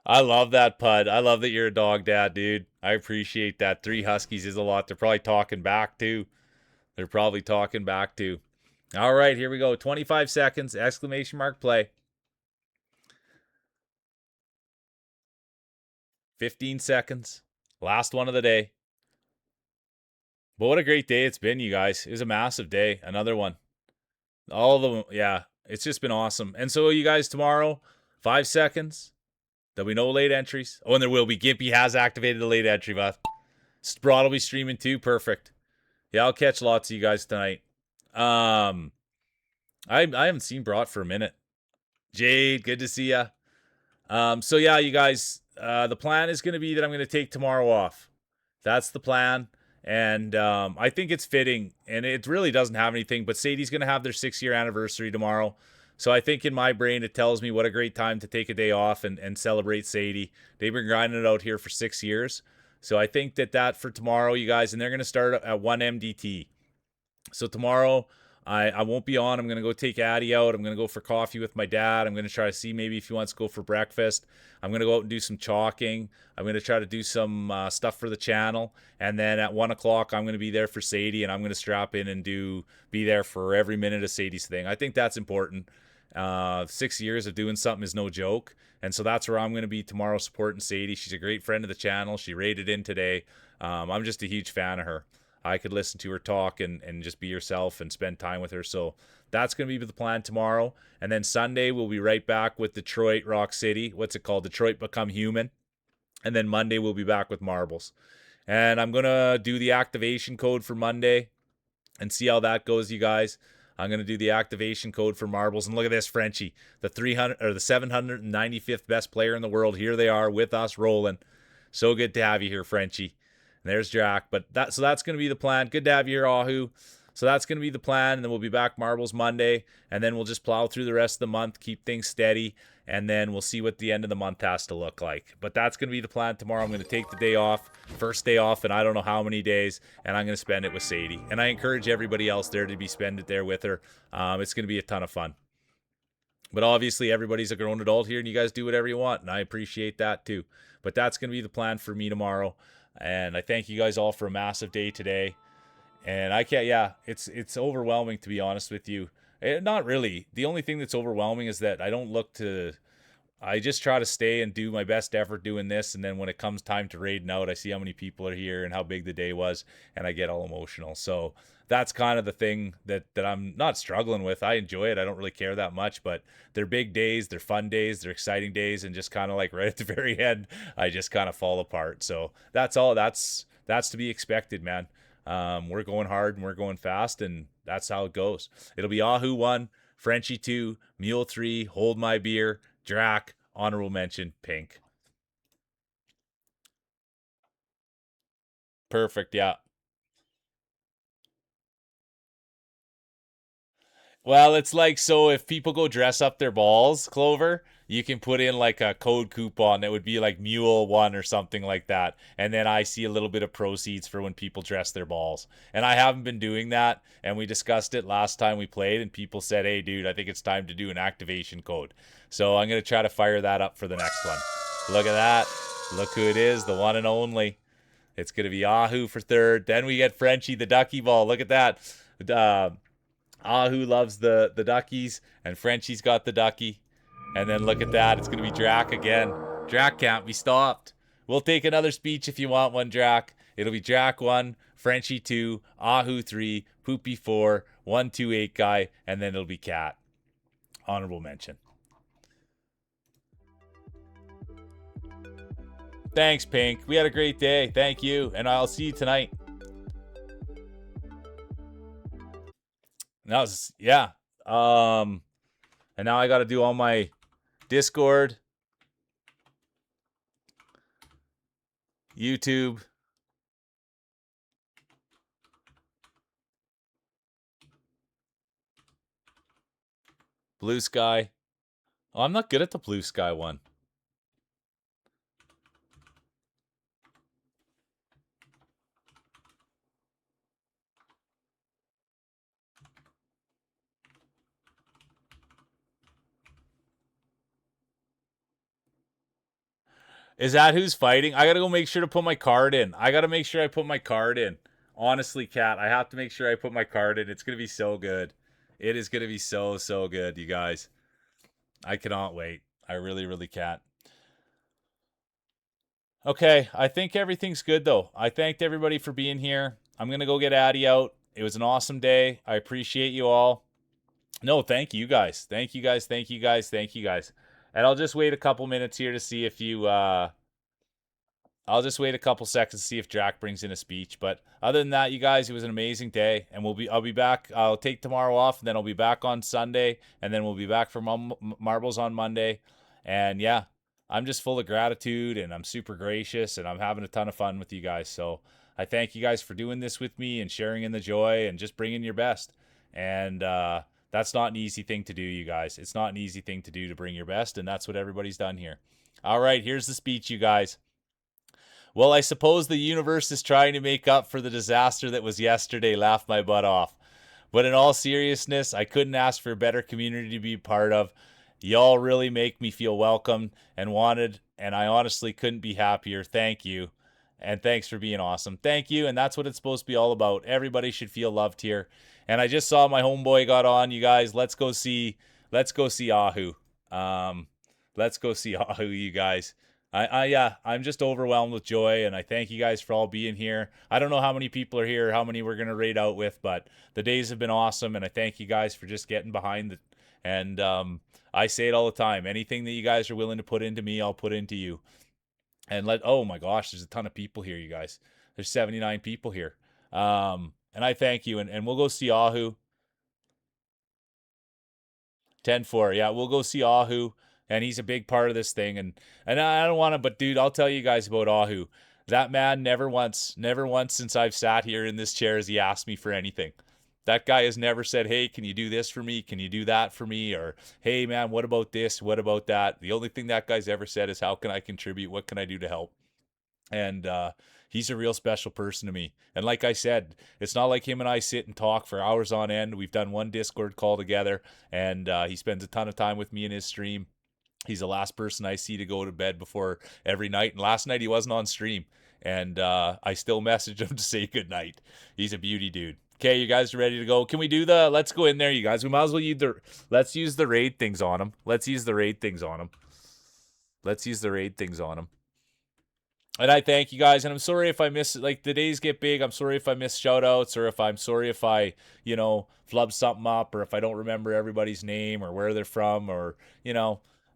I love that, Pud. I love that you're a dog dad, dude. I appreciate that. 3 Huskies is a lot. They're probably talking back too. All right, here we go. 25 seconds. Exclamation mark play. 15 seconds. Last one of the day. But what a great day it's been, you guys. It was a massive day. Another one. All of them. Yeah, it's just been awesome. And so, you guys, tomorrow, 5 seconds. There'll be no late entries. Oh, and there will be. Gimpy has activated the late entry button. Sprott will be streaming too. Perfect. Yeah, I'll catch lots of you guys tonight. I haven't seen Brought for a minute. Jade, good to see ya. So yeah, you guys, the plan is going to be that I'm going to take tomorrow off. That's the plan. And I think it's fitting, and it really doesn't have anything, but Sadie's going to have their 6-year anniversary tomorrow. So I think in my brain, it tells me what a great time to take a day off and celebrate Sadie. They've been grinding it out here for 6 years. So I think that for tomorrow, you guys, and they're going to start at 1 MDT. So tomorrow, I won't be on. I'm going to go take Addie out. I'm going to go for coffee with my dad. I'm going to try to see maybe if he wants to go for breakfast. I'm going to go out and do some chalking. I'm going to try to do some stuff for the channel. And then at 1 o'clock, I'm going to be there for Sadie, and I'm going to strap in and be there for every minute of Sadie's thing. I think that's important. 6 years of doing something is no joke. And so that's where I'm going to be tomorrow, supporting Sadie. She's a great friend of the channel. She rated in today. I'm just a huge fan of her. I could listen to her talk and just be herself and spend time with her. So that's going to be the plan tomorrow. And then Sunday, we'll be right back with Detroit Rock City. What's it called? Detroit Become Human. And then Monday, we'll be back with Marbles. And I'm going to do the activation code for Monday and see how that goes, you guys. I'm going to do the activation code for Marbles. And look at this, Frenchie, the 795th best player in the world. Here they are with us rolling. So good to have you here, Frenchie. And there's Jack. But that's going to be the plan. Good to have you here, Ahu. So that's going to be the plan. And then we'll be back Marbles Monday. And then we'll just plow through the rest of the month, keep things steady. And then we'll see what the end of the month has to look like. But that's going to be the plan tomorrow. I'm going to take the day off, first day off, and I don't know how many days, and I'm going to spend it with Sadie. And I encourage everybody else there to spend it there with her. It's going to be a ton of fun. But obviously, everybody's a grown adult here, and you guys do whatever you want, and I appreciate that too. But that's going to be the plan for me tomorrow. And I thank you guys all for a massive day today. And I can't, yeah, it's overwhelming, to be honest with you. Not really. The only thing that's overwhelming is that I just try to stay and do my best effort doing this. And then when it comes time to raiding out, I see how many people are here and how big the day was, and I get all emotional. So that's kind of the thing that I'm not struggling with. I enjoy it. I don't really care that much, but they're big days, they're fun days, they're exciting days. And just kind of like right at the very end, I just kind of fall apart. So that's all. That's to be expected, man. We're going hard and we're going fast, and that's how it goes. It'll be Ahu 1, Frenchie 2, Mule 3, Hold My Beer, Drac, honorable mention, Pink. Perfect, yeah. Well, it's like, so if people go dress up their balls, Clover, you can put in like a code coupon that would be like Mule1 or something like that. And then I see a little bit of proceeds for when people dress their balls. And I haven't been doing that. And we discussed it last time we played, and people said, hey, dude, I think it's time to do an activation code. So I'm going to try to fire that up for the next one. Look at that. Look who it is, the one and only. It's going to be Ahu for third. Then we get Frenchie, the ducky ball. Look at that. Ahu loves the duckies, and Frenchie's got the ducky. And then look at that. It's going to be Drac again. Drac can't be stopped. We'll take another speech if you want one, Drac. It'll be Drac 1, Frenchie 2, Ahu 3, Poopy 4, 128 guy, and then it'll be Cat. Honorable mention. Thanks, Pink. We had a great day. Thank you. And I'll see you tonight. That was, yeah. And now I got to do all my Discord, YouTube, Blue Sky. Oh, I'm not good at the Blue Sky one. Is that who's fighting? I gotta go make sure to put my card in. I gotta make sure I put my card in. Honestly, Kat, I have to make sure I put my card in. It's gonna be so good. It is gonna be so good, you guys. I cannot wait. I really, really can't. Okay, I think everything's good though. I thanked everybody for being here. I'm gonna go get Addy out. It was an awesome day. I appreciate you all. No, thank you guys. Thank you guys. Thank you guys. Thank you guys. And I'll just wait a couple minutes here to see if you I'll just wait a couple seconds to see if Jack brings in a speech. But other than that, you guys, it was an amazing day, and I'll be back. I'll take tomorrow off, and then I'll be back on Sunday, and then we'll be back for marbles on Monday. And yeah, I'm just full of gratitude, and I'm super gracious, and I'm having a ton of fun with you guys. So I thank you guys for doing this with me and sharing in the joy and just bringing your best. And that's not an easy thing to do, you guys. It's not an easy thing to do to bring your best, and that's what everybody's done here. All right, here's the speech, you guys. Well, I suppose the universe is trying to make up for the disaster that was yesterday. Laughed my butt off. But in all seriousness, I couldn't ask for a better community to be part of. Y'all really make me feel welcome and wanted, and I honestly couldn't be happier. Thank you. And thanks for being awesome. Thank you. And that's what it's supposed to be all about. Everybody should feel loved here. And I just saw my homeboy got on, you guys. Let's go see Ahu. Let's go see Ahu, you guys. Yeah, I'm just overwhelmed with joy, and I thank you guys for all being here. I don't know how many people are here, how many we're gonna raid out with, but the days have been awesome, and I thank you guys for just getting behind it. And I say it all the time: anything that you guys are willing to put into me, I'll put into you. And oh my gosh, there's a ton of people here, you guys. There's 79 people here, and I thank you. And we'll go see Ahu. 10-4. Yeah, we'll go see Ahu, and he's a big part of this thing. And I don't want to, but dude, I'll tell you guys about Ahu. That man never once since I've sat here in this chair has he asked me for anything. That guy has never said, hey, can you do this for me? Can you do that for me? Or, hey, man, what about this? What about that? The only thing that guy's ever said is, how can I contribute? What can I do to help? And he's a real special person to me. And like I said, it's not like him and I sit and talk for hours on end. We've done one Discord call together, and he spends a ton of time with me in his stream. He's the last person I see to go to bed before every night. And last night he wasn't on stream, and I still message him to say good night. He's a beauty dude. Okay, you guys are ready to go? Can we do let's go in there, you guys. We might as well let's use the raid things on him. Let's use the raid things on him. And I thank you guys, and I'm sorry if I miss, like, the days get big. I'm sorry if I miss shout outs, or if I'm sorry if I, flub something up, or if I don't remember everybody's name or where they're from, or,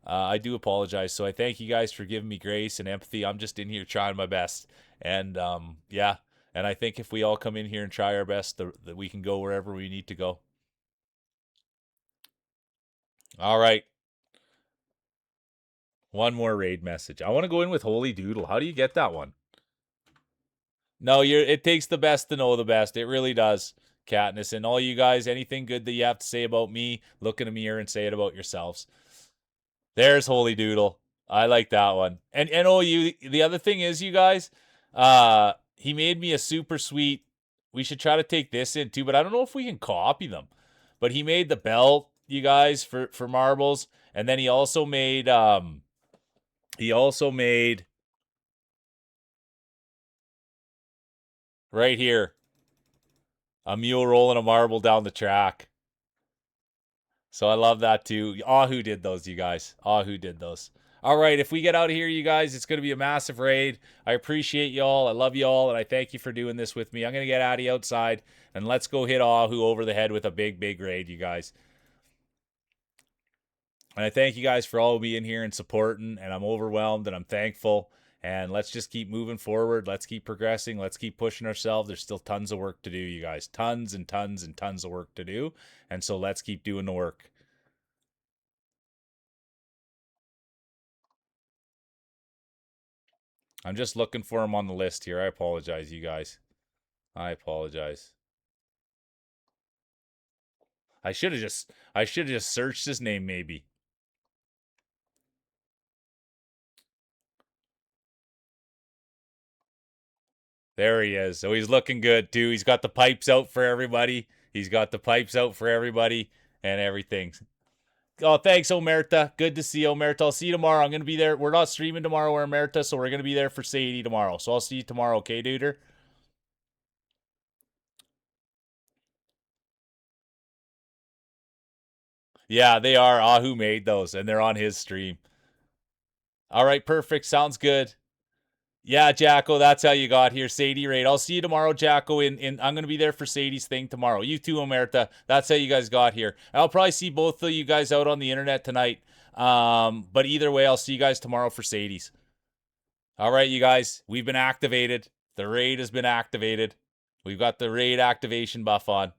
I do apologize. So I thank you guys for giving me grace and empathy. I'm just in here trying my best. And, yeah. And I think if we all come in here and try our best, that we can go wherever we need to go. All right. One more raid message. I want to go in with Holy Doodle. How do you get that one? No, it takes the best to know the best. It really does, Katniss. And all you guys, anything good that you have to say about me, look in a mirror and say it about yourselves. There's Holy Doodle. I like that one. And oh, you. The other thing is, you guys, he made me a super sweet. We should try to take this in too, but I don't know if we can copy them. But he made the bell, you guys, for marbles, and then he also made right here a mule rolling a marble down the track. So I love that too. Ahu did those, you guys. Ahu did those. All right, if we get out of here, you guys, it's going to be a massive raid. I appreciate y'all. I love y'all, and I thank you for doing this with me. I'm going to get Addy outside, and let's go hit Ahu over the head with a big, big raid, you guys. And I thank you guys for all being here and supporting, and I'm overwhelmed, and I'm thankful. And let's just keep moving forward. Let's keep progressing. Let's keep pushing ourselves. There's still tons of work to do, you guys. Tons and tons and tons of work to do. And so let's keep doing the work. I'm just looking for him on the list here. I apologize, you guys. I apologize. I should have just searched his name maybe. There he is. So he's looking good too. He's got the pipes out for everybody. He's got the pipes out for everybody and everything. Oh, thanks, Omerta. Good to see you, Omerta. I'll see you tomorrow. I'm gonna be there. We're not streaming tomorrow, Omerta, so we're gonna be there for Sadie tomorrow. So I'll see you tomorrow, okay, duder? Yeah, they are. Ahu made those, and they're on his stream. All right, perfect. Sounds good. Yeah, Jacko, that's how you got here. Sadie Raid. I'll see you tomorrow, Jacko. In I'm gonna be there for Sadie's thing tomorrow. You too, Omerta. That's how you guys got here. I'll probably see both of you guys out on the internet tonight. But either way, I'll see you guys tomorrow for Sadie's. All right, you guys. We've been activated. The raid has been activated. We've got the raid activation buff on.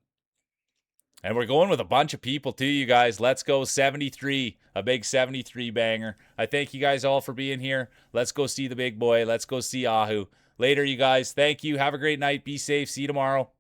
And we're going with a bunch of people too, you guys. Let's go 73. A big 73 banger. I thank you guys all for being here. Let's go see the big boy. Let's go see Ahu. Later, you guys. Thank you. Have a great night. Be safe. See you tomorrow.